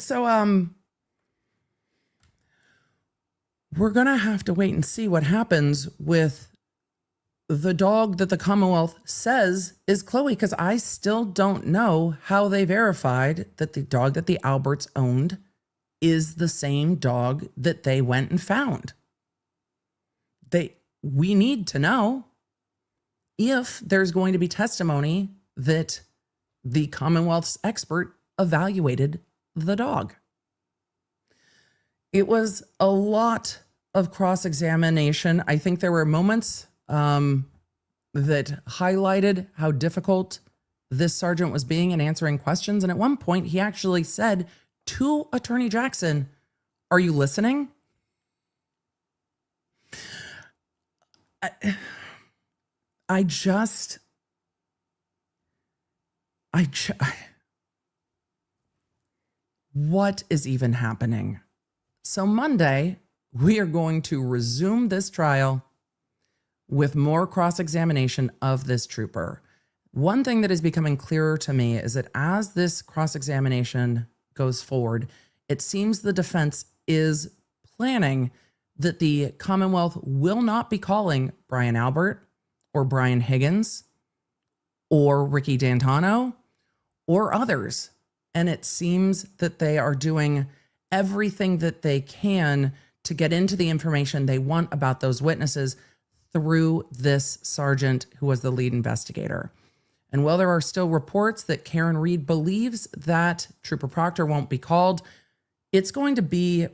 So we're going to have to wait and see what happens with the dog that the Commonwealth says is Chloe, because I still don't know how they verified that the dog that the Alberts owned is the same dog that they went and found. We need to know if there's going to be testimony that the Commonwealth's expert evaluated the dog. It was a lot of cross-examination. I think there were moments that highlighted how difficult this sergeant was being in answering questions. And at one point, he actually said to Attorney Jackson, "Are you listening?" What is even happening? So Monday, we are going to resume this trial with more cross-examination of this trooper. One thing that is becoming clearer to me is that as this cross-examination goes forward, it seems the defense is planning that the Commonwealth will not be calling Brian Albert or Brian Higgins or Ricky D'Antano or others. And it seems that they are doing everything that they can to get into the information they want about those witnesses through this sergeant who was the lead investigator. And while there are still reports that Karen Reed believes that Trooper Proctor won't be called, it's going to be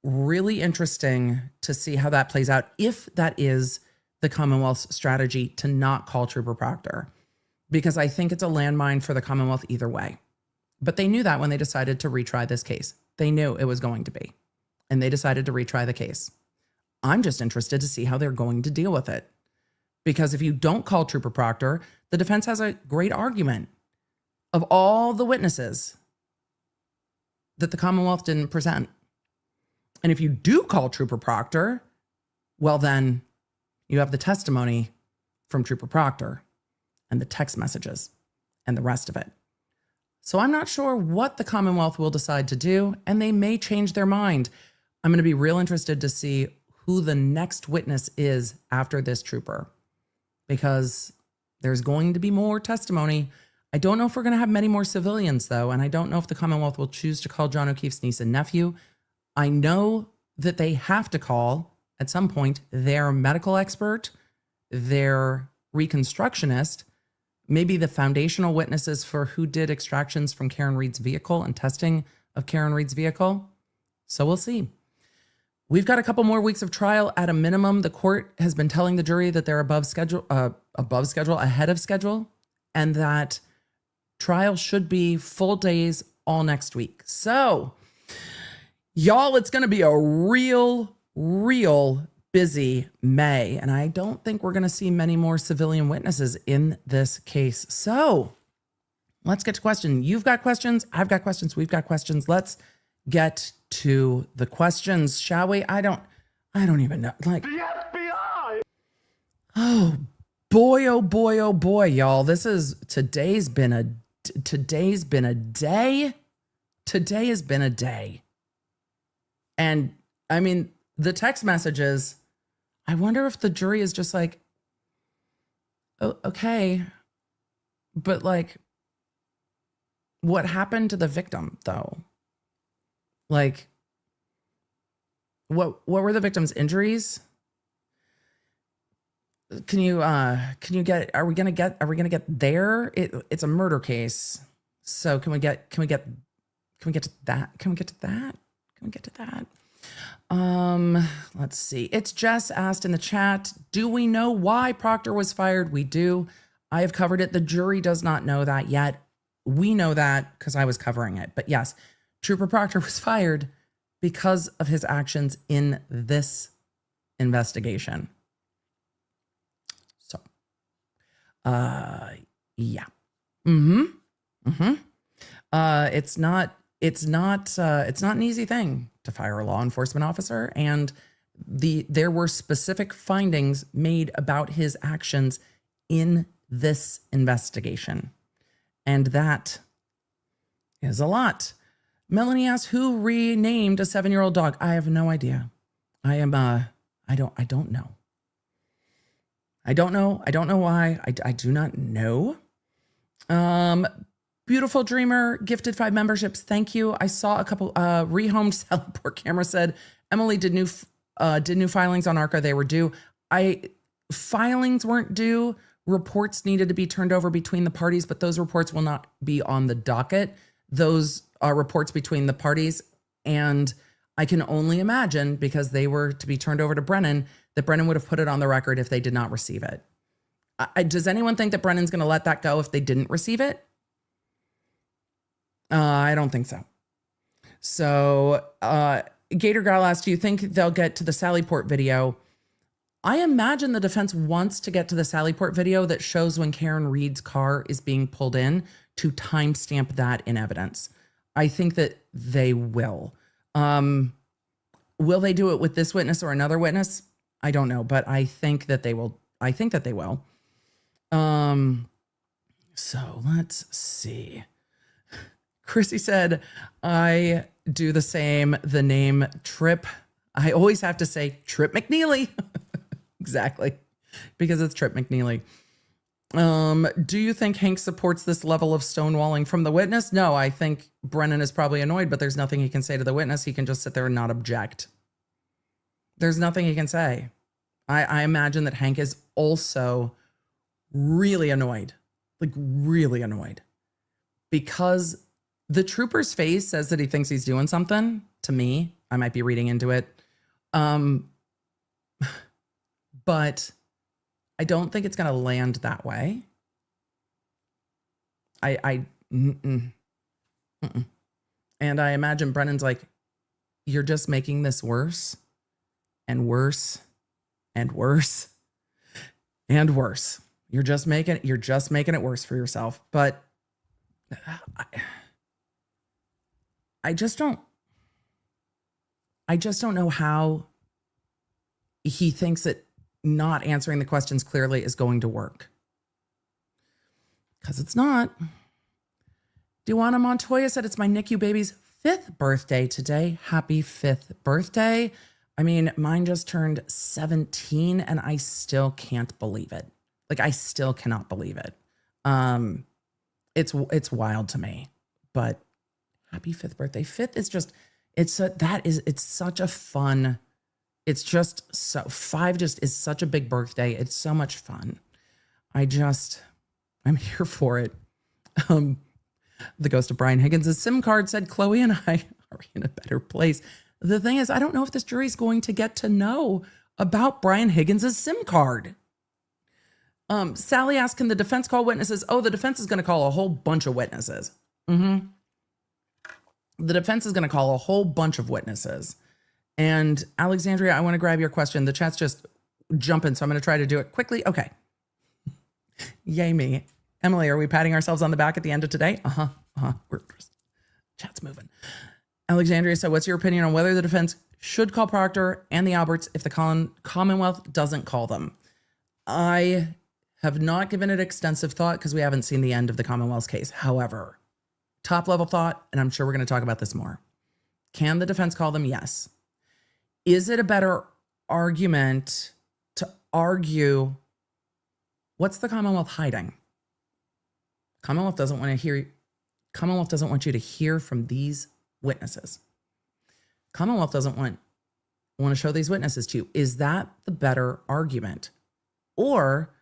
really interesting to see how that plays out, if that is the Commonwealth's strategy to not call Trooper Proctor, because I think it's a landmine for the Commonwealth either way. But they knew that when they decided to retry this case. They knew it was going to be, and they decided to retry the case. I'm just interested to see how they're going to deal with it, because if you don't call Trooper Proctor, the defense has a great argument of all the witnesses that the Commonwealth didn't present. And if you do call Trooper Proctor, well, then you have the testimony from Trooper Proctor and the text messages and the rest of it. So I'm not sure what the Commonwealth will decide to do, and they may change their mind. I'm going to be real interested to see who the next witness is after this trooper, because there's going to be more testimony. I don't know if we're going to have many more civilians, though, and I don't know if the Commonwealth will choose to call John O'Keefe's niece and nephew. I know that they have to call, at some point, their medical expert, their reconstructionist, maybe the foundational witnesses for who did extractions from Karen Reed's vehicle and testing of Karen Reed's vehicle. So we'll see. We've got a couple more weeks of trial at a minimum. The court has been telling the jury that they're ahead of schedule, and that trial should be full days all next week. So, y'all, it's going to be a real busy May, and I don't think we're going to see many more civilian witnesses in this case. So let's get to questions. You've got questions. I've got questions. We've got questions. Let's get to the questions, shall we? I don't even know. Like, the FBI. Oh boy, oh boy, oh boy, y'all. Today's been a day. Today has been a day. And I mean, the text messages, I wonder if the jury is just like, oh, okay, but like, what happened to the victim though? Like, what were the victim's injuries? Are we gonna get there? It's a murder case. So can we get to that? Can we get to that? Let's see. It's Jess asked in the chat, do we know why Proctor was fired? We do. I have covered it. The jury does not know that yet. We know that because I was covering it. But yes, Trooper Proctor was fired because of his actions in this investigation. So, yeah. It's not an easy thing to fire a law enforcement officer, and there were specific findings made about his actions in this investigation, and that is a lot. Melanie asks, who renamed a 7-year-old dog? I have no idea. I don't know. I don't know why. I do not know. Beautiful Dreamer gifted 5 memberships. Thank you. I saw a couple rehomed Sallyport camera said Emily did new filings on ARCA. They were due. Filings weren't due. Reports needed to be turned over between the parties, but those reports will not be on the docket. Those are reports between the parties, and I can only imagine, because they were to be turned over to Brennan, that Brennan would have put it on the record if they did not receive it. Does anyone think that Brennan's going to let that go if they didn't receive it? I don't think so. So, Gator Gal asked, do you think they'll get to the Sallyport video? I imagine the defense wants to get to the Sallyport video that shows when Karen Reed's car is being pulled in, to timestamp that in evidence. I think that they will. Will they do it with this witness or another witness? I don't know, but I think that they will. So let's see. Chrissy said, I do the same. The name Trip, I always have to say Trip McNeely. Exactly. Because it's Trip McNeely. Do you think Hank supports this level of stonewalling from the witness? No, I think Brennan is probably annoyed, but there's nothing he can say to the witness. He can just sit there and not object. There's nothing he can say. I imagine that Hank is also really annoyed, like really annoyed, because the trooper's face says that he thinks he's doing something. To me, I might be reading into it. But I don't think it's going to land that way. And I imagine Brennan's like, you're just making this worse and worse and worse and worse. You're just making it worse for yourself. But I just don't know how he thinks that not answering the questions clearly is going to work. Because it's not. Duana Montoya said, it's my NICU baby's 5th birthday today. Happy 5th birthday. I mean, mine just turned 17 and I still can't believe it. Like, I still cannot believe it. It's wild to me, but happy 5th birthday. 5th is just, it's such a fun, it's just so, 5 just is such a big birthday. It's so much fun. I'm here for it. The ghost of Brian Higgins' SIM card said, Chloe and I are in a better place. The thing is, I don't know if this jury's going to get to know about Brian Higgins' SIM card. Sally asked, can the defense call witnesses? Oh, the defense is going to call a whole bunch of witnesses. The defense is going to call a whole bunch of witnesses. And Alexandria, I want to grab your question. The chat's just jumping, so I'm going to try to do it quickly. Okay. Yay me. Emily, are we patting ourselves on the back at the end of today? Chat's moving. Alexandria said, what's your opinion on whether the defense should call Proctor and the Alberts if the Commonwealth doesn't call them? I have not given it extensive thought because we haven't seen the end of the Commonwealth's case. However, top level thought, and I'm sure we're going to talk about this more. Can the defense call them? Yes. Is it a better argument to argue what's the Commonwealth hiding? Commonwealth doesn't want you to hear from these witnesses. Commonwealth doesn't want to show these witnesses to you. Is that the better argument? Or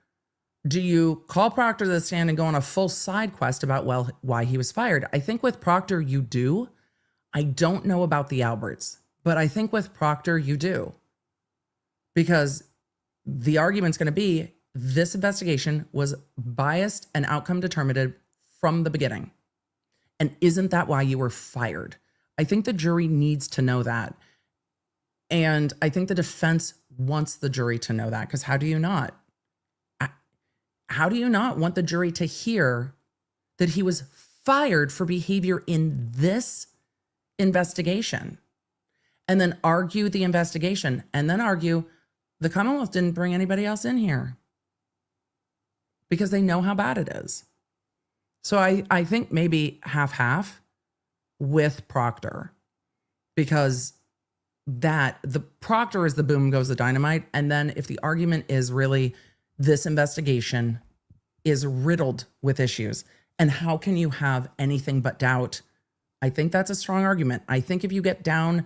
do you call Proctor to the stand and go on a full side quest about, well, why he was fired? I think with Proctor, you do. I don't know about the Alberts, but I think with Proctor, you do. Because the argument's going to be, this investigation was biased and outcome determined from the beginning. And isn't that why you were fired? I think the jury needs to know that. And I think the defense wants the jury to know that, because how do you not? How do you not want the jury to hear that he was fired for behavior in this investigation? And then argue the investigation, and then argue the Commonwealth didn't bring anybody else in here, because they know how bad it is. So I think maybe half with Proctor, because the Proctor is the boom goes the dynamite. And then if the argument is really this investigation is riddled with issues, and how can you have anything but doubt? I think that's a strong argument. I think if you get down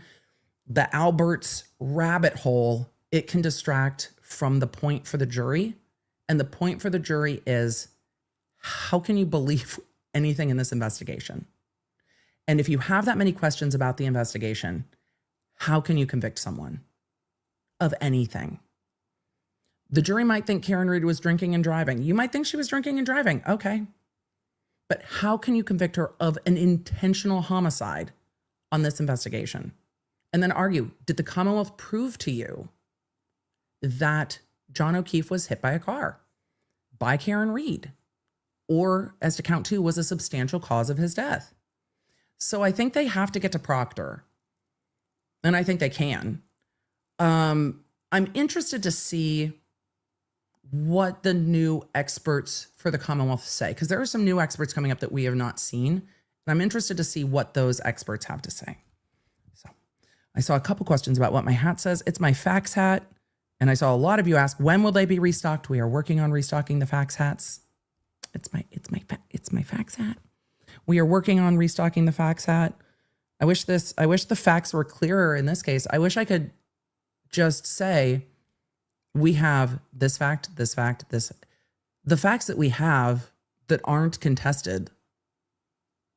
the Alberts rabbit hole, it can distract from the point for the jury. And the point for the jury is, how can you believe anything in this investigation? And if you have that many questions about the investigation, how can you convict someone of anything? The jury might think Karen Reed was drinking and driving. You might think she was drinking and driving. Okay. But how can you convict her of an intentional homicide on this investigation? And then argue, did the Commonwealth prove to you that John O'Keefe was hit by a car by Karen Reed, or as to count 2, was a substantial cause of his death? So I think they have to get to Proctor, and I think they can. I'm interested to see what the new experts for the Commonwealth say, because there are some new experts coming up that we have not seen, and I'm interested to see what those experts have to say. So I saw a couple questions about what my hat says. It's my fax hat. And I saw a lot of you ask, when will they be restocked? We are working on restocking the fax hats. It's my fax hat. We are working on restocking the fax hat. I wish the facts were clearer in this case. I wish I could just say we have this fact, this. The facts that we have that aren't contested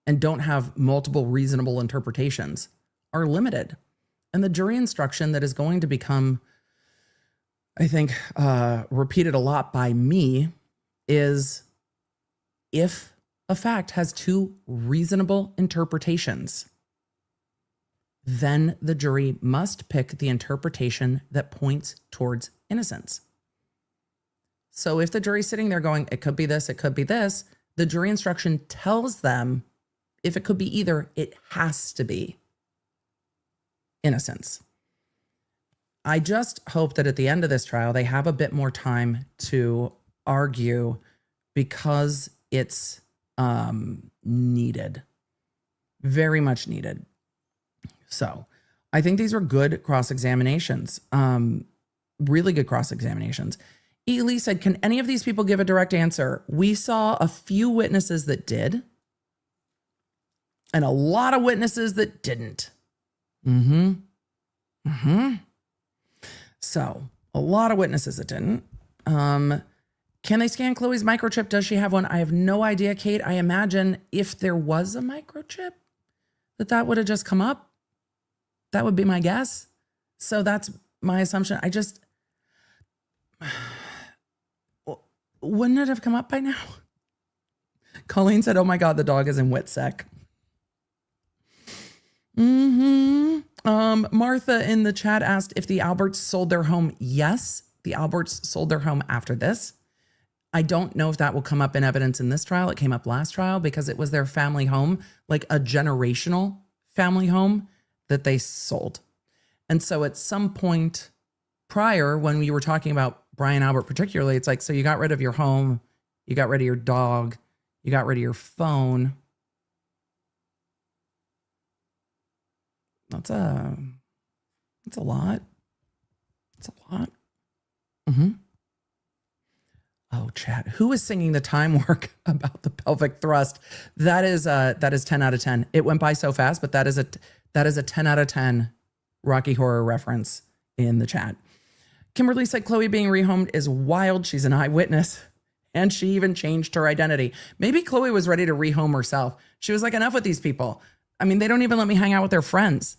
and don't have multiple reasonable interpretations are limited. And the jury instruction that is going to become, I think, repeated a lot by me is if a fact has two reasonable interpretations, then the jury must pick the interpretation that points towards innocence. So if the jury's sitting there going, it could be this, it could be this, the jury instruction tells them if it could be either, it has to be innocence. I just hope that at the end of this trial, they have a bit more time to argue because it's needed, very much needed. So I think these were good cross-examinations, really good cross-examinations. Ely said, can any of these people give a direct answer? We saw a few witnesses that did and a lot of witnesses that didn't. So a lot of witnesses that didn't. Can they scan Chloe's microchip? Does she have one? I have no idea, Kate. I imagine if there was a microchip, that would have just come up. That would be my guess. So that's my assumption. Wouldn't it have come up by now? Colleen said, oh my God, the dog is in WITSEC. Martha in the chat asked if the Alberts sold their home. Yes, the Alberts sold their home after this. I don't know if that will come up in evidence in this trial. It came up last trial because it was their family home, like a generational family home that they sold. And so at some point prior, when we were talking about Brian Albert particularly, it's like, so you got rid of your home, you got rid of your dog, you got rid of your phone. That's a lot. It's a lot. Oh, chat. Who is singing the time work about the pelvic thrust? That is 10 out of 10. It went by so fast, but that is a 10 out of 10 Rocky Horror reference in the chat. Kimberly said Chloe being rehomed is wild. She's an eyewitness. And she even changed her identity. Maybe Chloe was ready to rehome herself. She was like, enough with these people. I mean, they don't even let me hang out with their friends.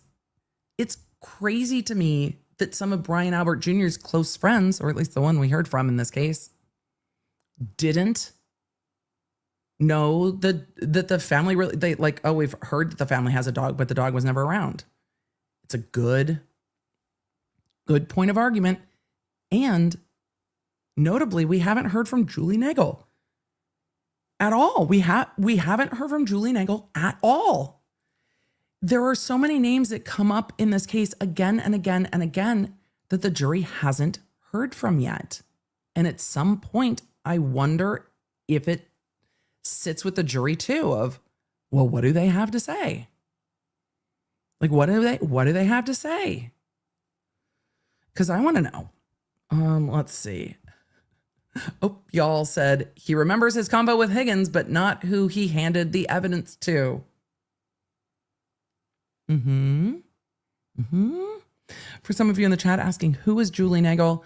It's crazy to me that some of Brian Albert Jr.'s close friends, or at least the one we heard from in this case, didn't know that the family really, they like, oh, we've heard that the family has a dog, but the dog was never around. It's a good point of argument. And notably, we haven't heard from Julie Nagel at all. We haven't heard from Julie Nagel at all. There are so many names that come up in this case again and again and again that the jury hasn't heard from yet. And at some point, I wonder if it sits with the jury too of, well, what do they have to say? Like, what do they have to say? Because I want to know. Let's see. Oh, y'all said he remembers his combo with Higgins, but not who he handed the evidence to. For some of you in the chat asking, who is Julie Nagel?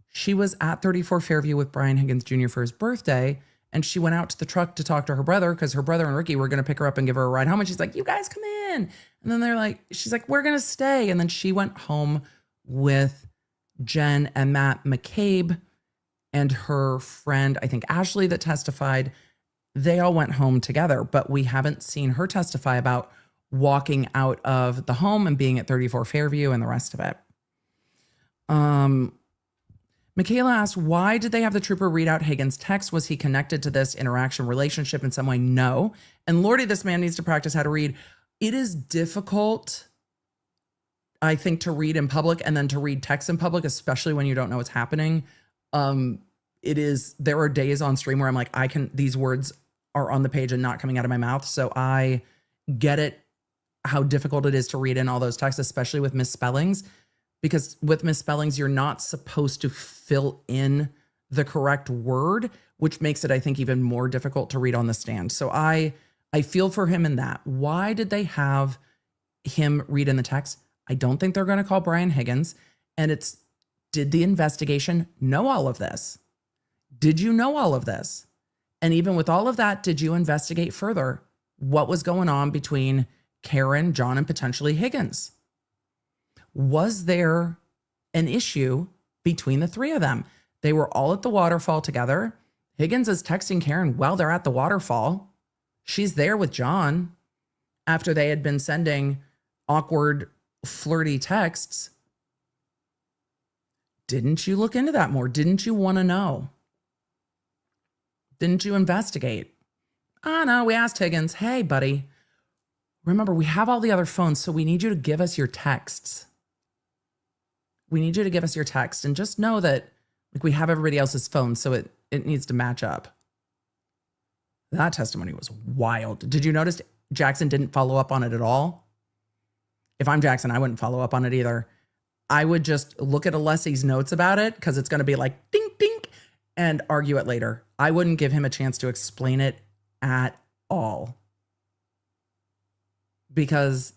She was at 34 Fairview with Brian Higgins Jr. for his birthday, and she went out to the truck to talk to her brother because her brother and Ricky were going to pick her up and give her a ride home. And she's like, you guys come in. And then she's like, we're going to stay. And then she went home with Jen and Matt McCabe and her friend, I think Ashley, that testified. They all went home together, but we haven't seen her testify about walking out of the home and being at 34 Fairview and the rest of it. Michaela asked, why did they have the trooper read out Higgins' text? Was he connected to this interaction relationship in some way? No. And Lordy, this man needs to practice how to read. It is difficult, I think, to read in public and then to read text in public, especially when you don't know what's happening. There are days on stream where I'm like, these words are on the page and not coming out of my mouth. So I get it, how difficult it is to read in all those texts, especially with misspellings. Because with misspellings, you're not supposed to fill in the correct word, which makes it, I think, even more difficult to read on the stand. So I feel for him in that. Why did they have him read in the text? I don't think they're going to call Brian Higgins. And it's, did the investigation know all of this? Did you know all of this? And even with all of that, did you investigate further what was going on between Karen, John, and potentially Higgins? Was there an issue between the three of them? They were all at the waterfall together. Higgins is texting Karen while they're at the waterfall. She's there with John after they had been sending awkward, flirty texts. Didn't you look into that more? Didn't you want to know? Didn't you investigate? Oh, no, we asked Higgins, hey, buddy, remember, we have all the other phones, so we need you to give us your texts. We need you to give us your text, and just know that like we have everybody else's phone, so it needs to match up. That testimony was wild. Did you notice Jackson didn't follow up on it at all? If I'm Jackson, I wouldn't follow up on it either. I would just look at Alessi's notes about it, because it's going to be like ding, ding, and argue it later. I wouldn't give him a chance to explain it at all. Because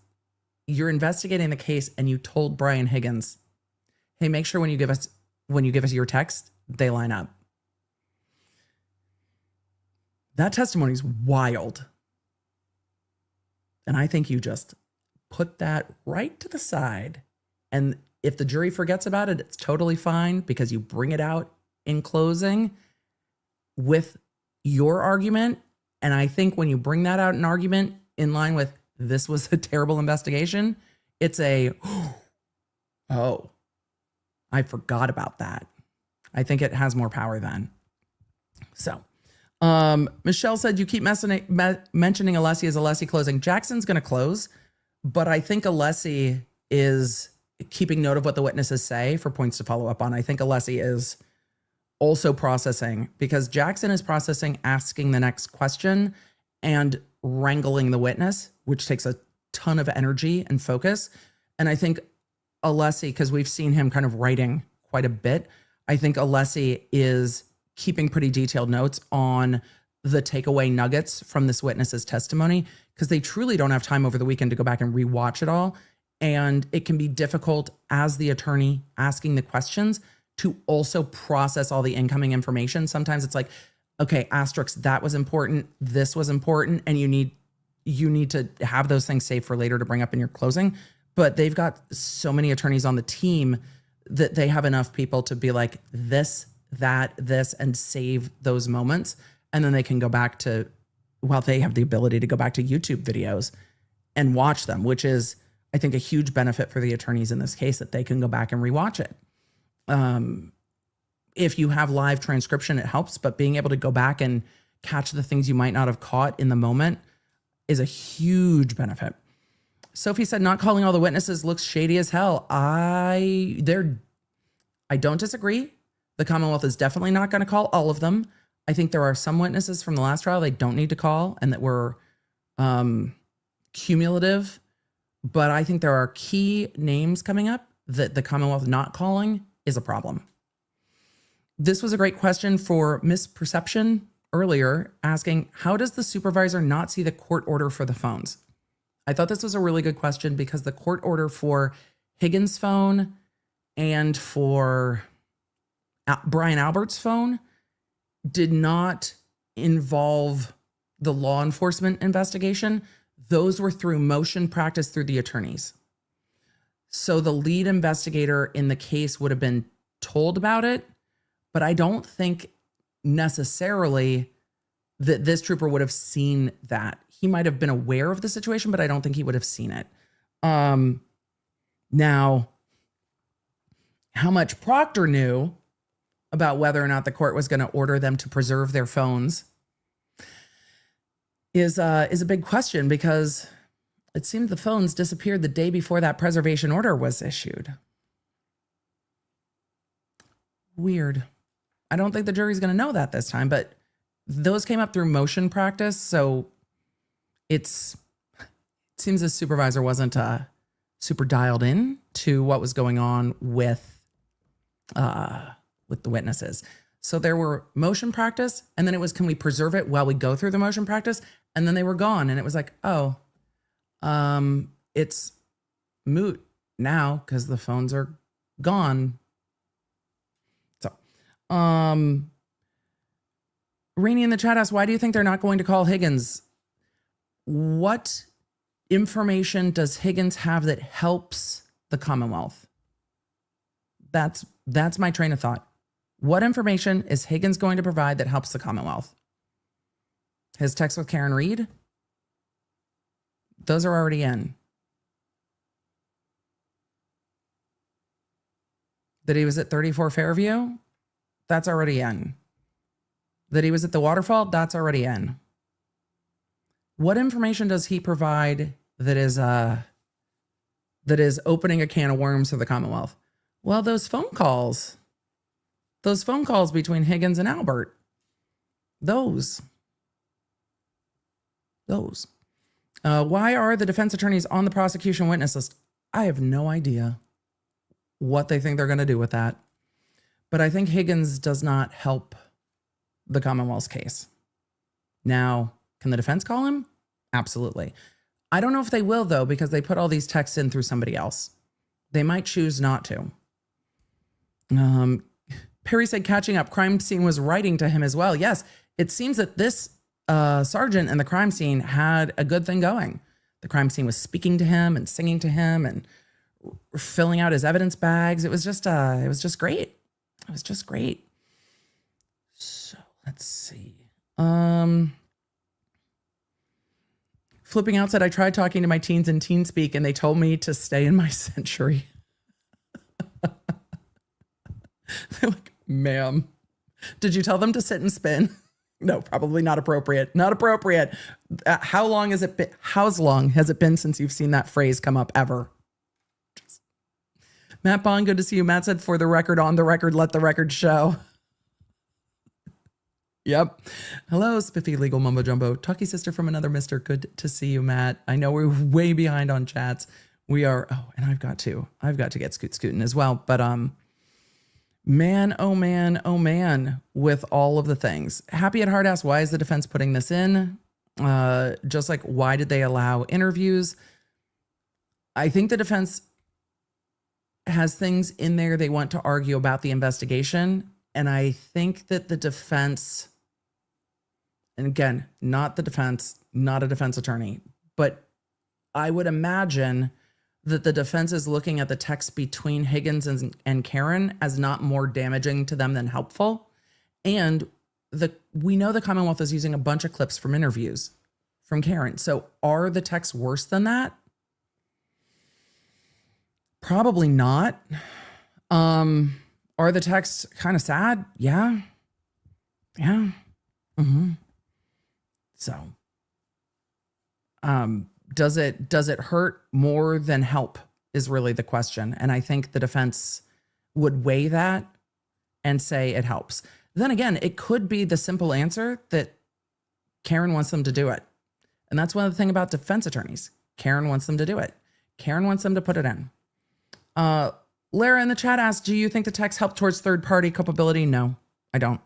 you're investigating the case and you told Brian Higgins, hey, make sure when you give us your text, they line up. That testimony is wild. And I think you just put that right to the side. And if the jury forgets about it, it's totally fine, because you bring it out in closing with your argument. And I think when you bring that out in argument in line with this was a terrible investigation, it's a, oh, I forgot about that. I think it has more power then. So Michelle said, you keep mentioning Alessi as Alessi closing. Jackson's going to close, but I think Alessi is keeping note of what the witnesses say for points to follow up on. I think Alessi is also processing, because Jackson is processing, asking the next question and wrangling the witness, which takes a ton of energy and focus. And I think Alessi, because we've seen him kind of writing quite a bit, I think Alessi is keeping pretty detailed notes on the takeaway nuggets from this witness's testimony, because they truly don't have time over the weekend to go back and rewatch it all. And it can be difficult as the attorney asking the questions to also process all the incoming information. Sometimes it's like, okay, asterisk, that was important, this was important, and you need to have those things saved for later to bring up in your closing. But they've got so many attorneys on the team that they have enough people to be like this, that, this, and save those moments. And then they can go back to, well, they have the ability to go back to YouTube videos and watch them, which is, I think, a huge benefit for the attorneys in this case, that they can go back and rewatch it. If you have live transcription, it helps, but being able to go back and catch the things you might not have caught in the moment is a huge benefit. Sophie said, not calling all the witnesses looks shady as hell. I don't disagree. The Commonwealth is definitely not going to call all of them. I think there are some witnesses from the last trial they don't need to call and that were cumulative. But I think there are key names coming up that the Commonwealth not calling is a problem. This was a great question for Misperception earlier, asking, how does the supervisor not see the court order for the phones? I thought this was a really good question, because the court order for Higgins' phone and for Brian Albert's phone did not involve the law enforcement investigation. Those were through motion practice through the attorneys. So the lead investigator in the case would have been told about it, but I don't think necessarily that this trooper would have seen that. He might have been aware of the situation, but I don't think he would have seen it. Now, how much Proctor knew about whether or not the court was going to order them to preserve their phones is a big question, because it seemed the phones disappeared the day before that preservation order was issued. Weird. I don't think the jury's going to know that this time, but those came up through motion practice, so it seems the supervisor wasn't super dialed in to what was going on with the witnesses. So there were motion practice, and then it was, can we preserve it while we go through the motion practice? And then they were gone, and it was like, oh, it's moot now because the phones are gone. So, Rainey in the chat asks, why do you think they're not going to call Higgins? What information does Higgins have that helps the Commonwealth? That's my train of thought. What information is Higgins going to provide that helps the Commonwealth? His text with Karen Reed? Those are already in. That he was at 34 Fairview? That's already in. That he was at the waterfall? That's already in. What information does he provide that is opening a can of worms for the Commonwealth? Well, those phone calls between Higgins and Albert, those. Why are the defense attorneys on the prosecution witness list? I have no idea what they think they're going to do with that. But I think Higgins does not help the Commonwealth's case. Now, can the defense call him? Absolutely. I don't know if they will, though, because they put all these texts in through somebody else. They might choose not to. Perry said catching up, crime scene was writing to him as well. Yes, it seems that this sergeant in the crime scene had a good thing going. The crime scene was speaking to him and singing to him and filling out his evidence bags. It was just great. It was just great. So let's see. Flipping out said, I tried talking to my teens in TeenSpeak and they told me to stay in my century. They're like, ma'am, did you tell them to sit and spin? No, probably not appropriate. Not appropriate. How long has it been since you've seen that phrase come up ever? Matt Bond, good to see you. Matt said, for the record, on the record, let the record show. Yep. Hello, spiffy legal mumbo jumbo. Talkie sister from another mister. Good to see you, Matt. I know we're way behind on chats. We are, and I've got to get scooting as well. But man, oh man, with all of the things. Happy at Heart asks, why is the defense putting this in? Just like, why did they allow interviews? I think the defense has things in there they want to argue about the investigation. And I think that the defense, and again, not the defense, not a defense attorney, but I would imagine that the defense is looking at the text between Higgins and Karen as not more damaging to them than helpful. And we know the Commonwealth is using a bunch of clips from interviews from Karen. So are the texts worse than that? Probably not. Are the texts kind of sad? Yeah. So, does it hurt more than help is really the question. And I think the defense would weigh that and say it helps. Then again, it could be the simple answer that Karen wants them to do it. And that's one of the things about defense attorneys. Karen wants them to do it. Karen wants them to put it in. Lara in the chat asked, do you think the text help towards third-party culpability? No, I don't.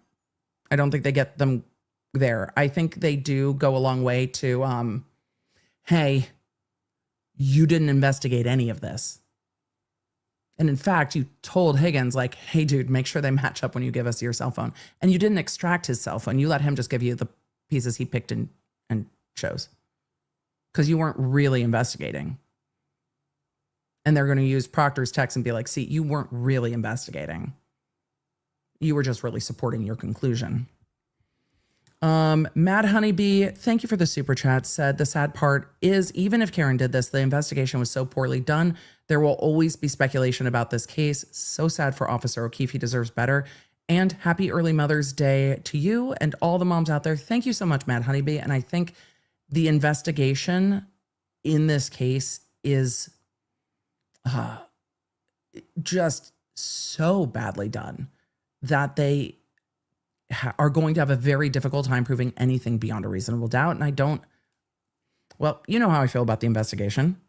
I don't think they get them there. I think they do go a long way to, hey, you didn't investigate any of this. And in fact, you told Higgins, like, hey, dude, make sure they match up when you give us your cell phone. And you didn't extract his cell phone. You let him just give you the pieces he picked and chose. Because you weren't really investigating. And they're going to use Proctor's text and be like, see, you weren't really investigating. You were just really supporting your conclusion. Mad Honeybee, thank you for the super chat, said the sad part is even if Karen did this, the investigation was so poorly done. There will always be speculation about this case. So sad for Officer O'Keefe. He deserves better. And happy early Mother's Day to you and all the moms out there. Thank you so much, Mad Honeybee. And I think the investigation in this case is just so badly done that they are going to have a very difficult time proving anything beyond a reasonable doubt. And well, you know how I feel about the investigation.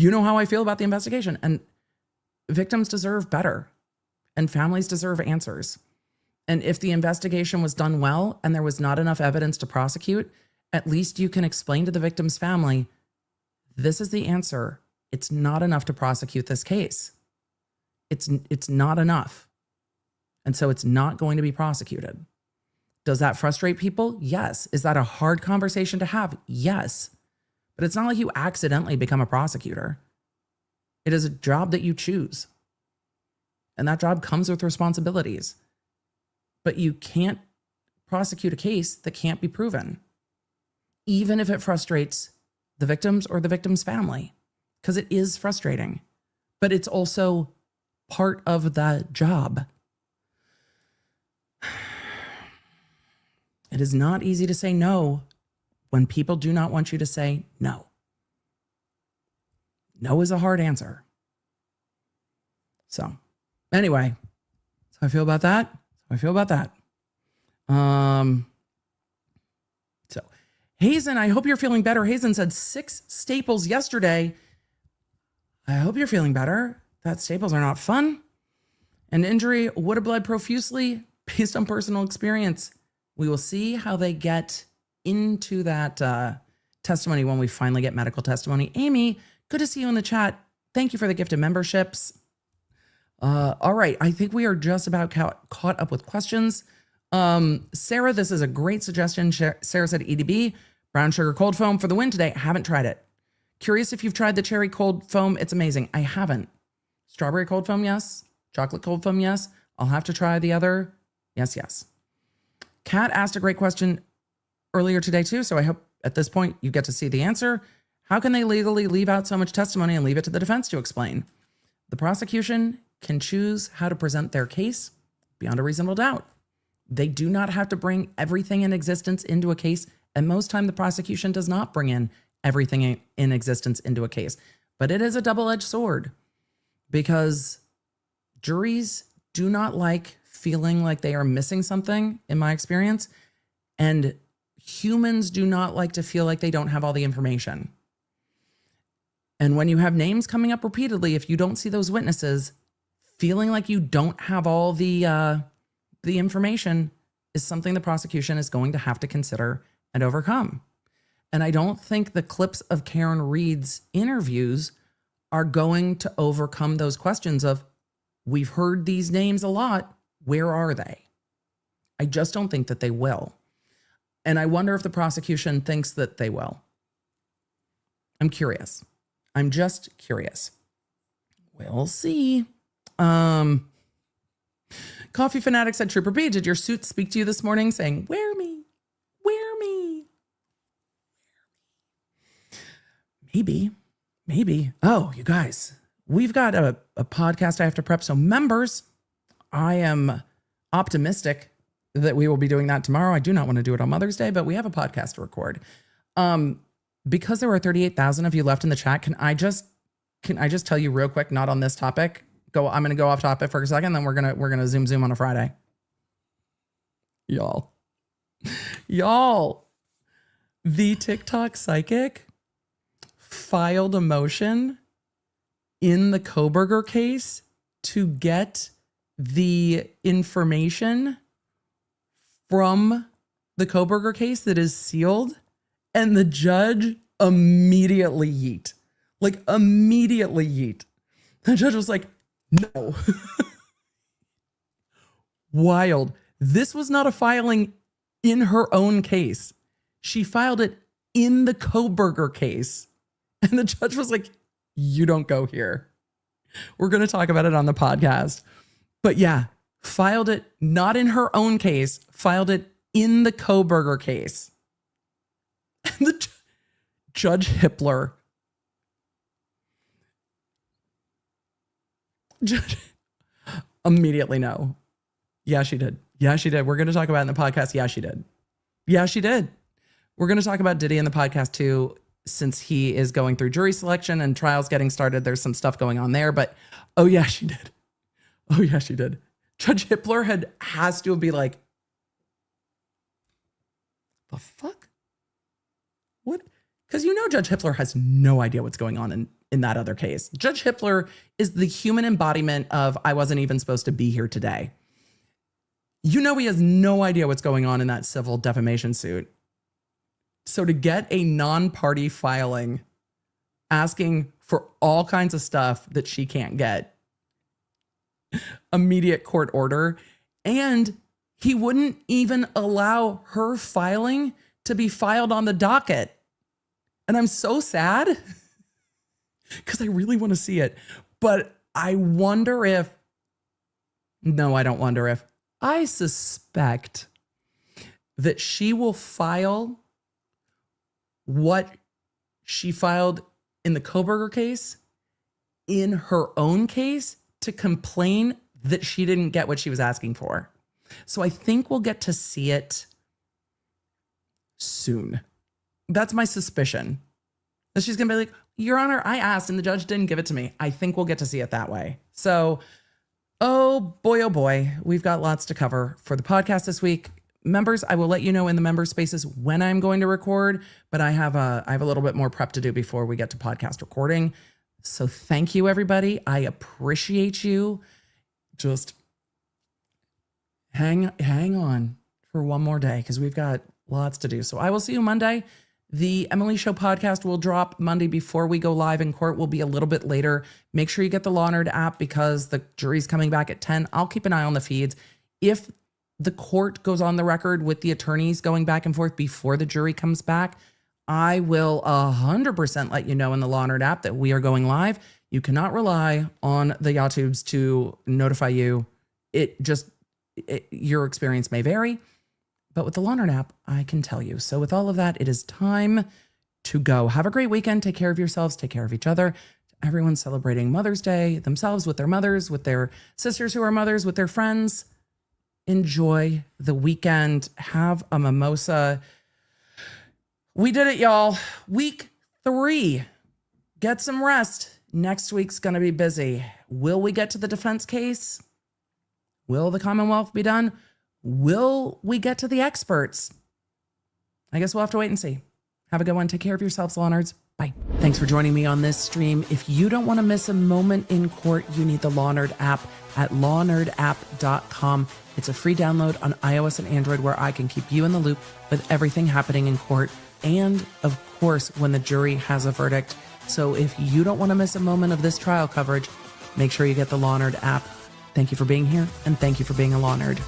And victims deserve better and families deserve answers. And if the investigation was done well and there was not enough evidence to prosecute, at least you can explain to the victim's family, this is the answer. It's not enough to prosecute this case. It's not enough. And so it's not going to be prosecuted. Does that frustrate people? Yes. Is that a hard conversation to have? Yes. But it's not like you accidentally become a prosecutor. It is a job that you choose. And that job comes with responsibilities. But you can't prosecute a case that can't be proven, even if it frustrates the victims or the victim's family, because it is frustrating. But it's also part of the job. It is not easy to say no when people do not want you to say no. No is a hard answer. So anyway, that's how I feel about that. So Hazen, I hope you're feeling better. Hazen said 6 staples yesterday. I hope you're feeling better. That staples are not fun. An injury would have bled profusely based on personal experience. We will see how they get into that testimony when we finally get medical testimony. Amy, good to see you in the chat. Thank you for the gift of memberships. All right, I think we are just about caught up with questions. Sarah, this is a great suggestion. Sarah said EDB, brown sugar cold foam for the win today. I haven't tried it. Curious if you've tried the cherry cold foam. It's amazing. I haven't. Strawberry cold foam, yes. Chocolate cold foam, yes. I'll have to try the other. Yes. Kat asked a great question earlier today too, so I hope at this point you get to see the answer. How can they legally leave out so much testimony and leave it to the defense to explain? The prosecution can choose how to present their case beyond a reasonable doubt. They do not have to bring everything in existence into a case, and most time the prosecution does not bring in everything in existence into a case. But it is a double-edged sword because juries do not like feeling like they are missing something, in my experience, and humans do not like to feel like they don't have all the information. And when you have names coming up repeatedly, if you don't see those witnesses, feeling like you don't have all the information is something the prosecution is going to have to consider and overcome. And I don't think the clips of Karen Reed's interviews are going to overcome those questions of, we've heard these names a lot, where are they? I just don't think that they will. And I wonder if the prosecution thinks that they will. I'm curious. I'm just curious. We'll see. Coffee Fanatic said, Trooper B, did your suit speak to you this morning saying, wear me, wear me? Maybe. Oh, you guys, we've got a podcast I have to prep. So members, I am optimistic that we will be doing that tomorrow. I do not want to do it on Mother's Day, but we have a podcast to record. Because there are 38,000 of you left in the chat, can I just tell you real quick, not on this topic. I'm going to go off topic for a second, then we're going to zoom on a Friday. Y'all, the TikTok psychic filed a motion in the Kohberger case to get the information from the Kohberger case that is sealed, and the judge immediately yeet. The judge was like, no. Wild. This was not a filing in her own case. She filed it in the Kohberger case. And the judge was like, you don't go here. We're going to talk about it on the podcast. But yeah, filed it not in her own case, filed it in the Kohberger case. And the Judge Hippler. Immediately no. Yeah, she did. We're going to talk about it in the podcast. Yeah, she did. We're going to talk about Diddy in the podcast too, since he is going through jury selection and trials getting started. There's some stuff going on there, but oh yeah, she did. Judge Hippler has to be like, the fuck? What? Because Judge Hippler has no idea what's going on in that other case. Judge Hippler is the human embodiment of, I wasn't even supposed to be here today. You know he has no idea what's going on in that civil defamation suit. So to get a non-party filing asking for all kinds of stuff that she can't get, immediate court order, and he wouldn't even allow her filing to be filed on the docket. And I'm so sad because I really want to see it. But I wonder if, no, I don't wonder if, I suspect that she will file what she filed in the Koberger case in her own case to complain that she didn't get what she was asking for. So I think we'll get to see it soon. That's my suspicion. And she's going to be like, Your Honor, I asked and the judge didn't give it to me. I think we'll get to see it that way. So, oh boy, we've got lots to cover for the podcast this week. Members, I will let you know in the member spaces when I'm going to record, but I have a little bit more prep to do before we get to podcast recording. So thank you, everybody. I appreciate you. Just hang on for one more day because we've got lots to do. So I will see you Monday. The Emily Show podcast will drop Monday before we go live in court. Will be a little bit later. Make sure you get the Law & Order app because the jury's coming back at 10. I'll keep an eye on the feeds. If the court goes on the record with the attorneys going back and forth before the jury comes back, I will 100% let you know in the Law & Order app that we are going live. You cannot rely on the YouTubes to notify you. Your experience may vary, but with the Law & Order app, I can tell you. So with all of that, it is time to go. Have a great weekend. Take care of yourselves. Take care of each other. Everyone's celebrating Mother's Day, themselves, with their mothers, with their sisters who are mothers, with their friends. Enjoy the weekend. Have a mimosa. We did it, y'all. Week 3. Get some rest. Next week's going to be busy. Will we get to the defense case? Will the Commonwealth be done? Will we get to the experts? I guess we'll have to wait and see. Have a good one. Take care of yourselves, Law Nerds. Bye. Thanks for joining me on this stream. If you don't want to miss a moment in court, you need the Law Nerd app at lawnerdapp.com. It's a free download on iOS and Android where I can keep you in the loop with everything happening in court and, of course, when the jury has a verdict. So if you don't want to miss a moment of this trial coverage, make sure you get the Law Nerd app. Thank you for being here, and thank you for being a Law Nerd.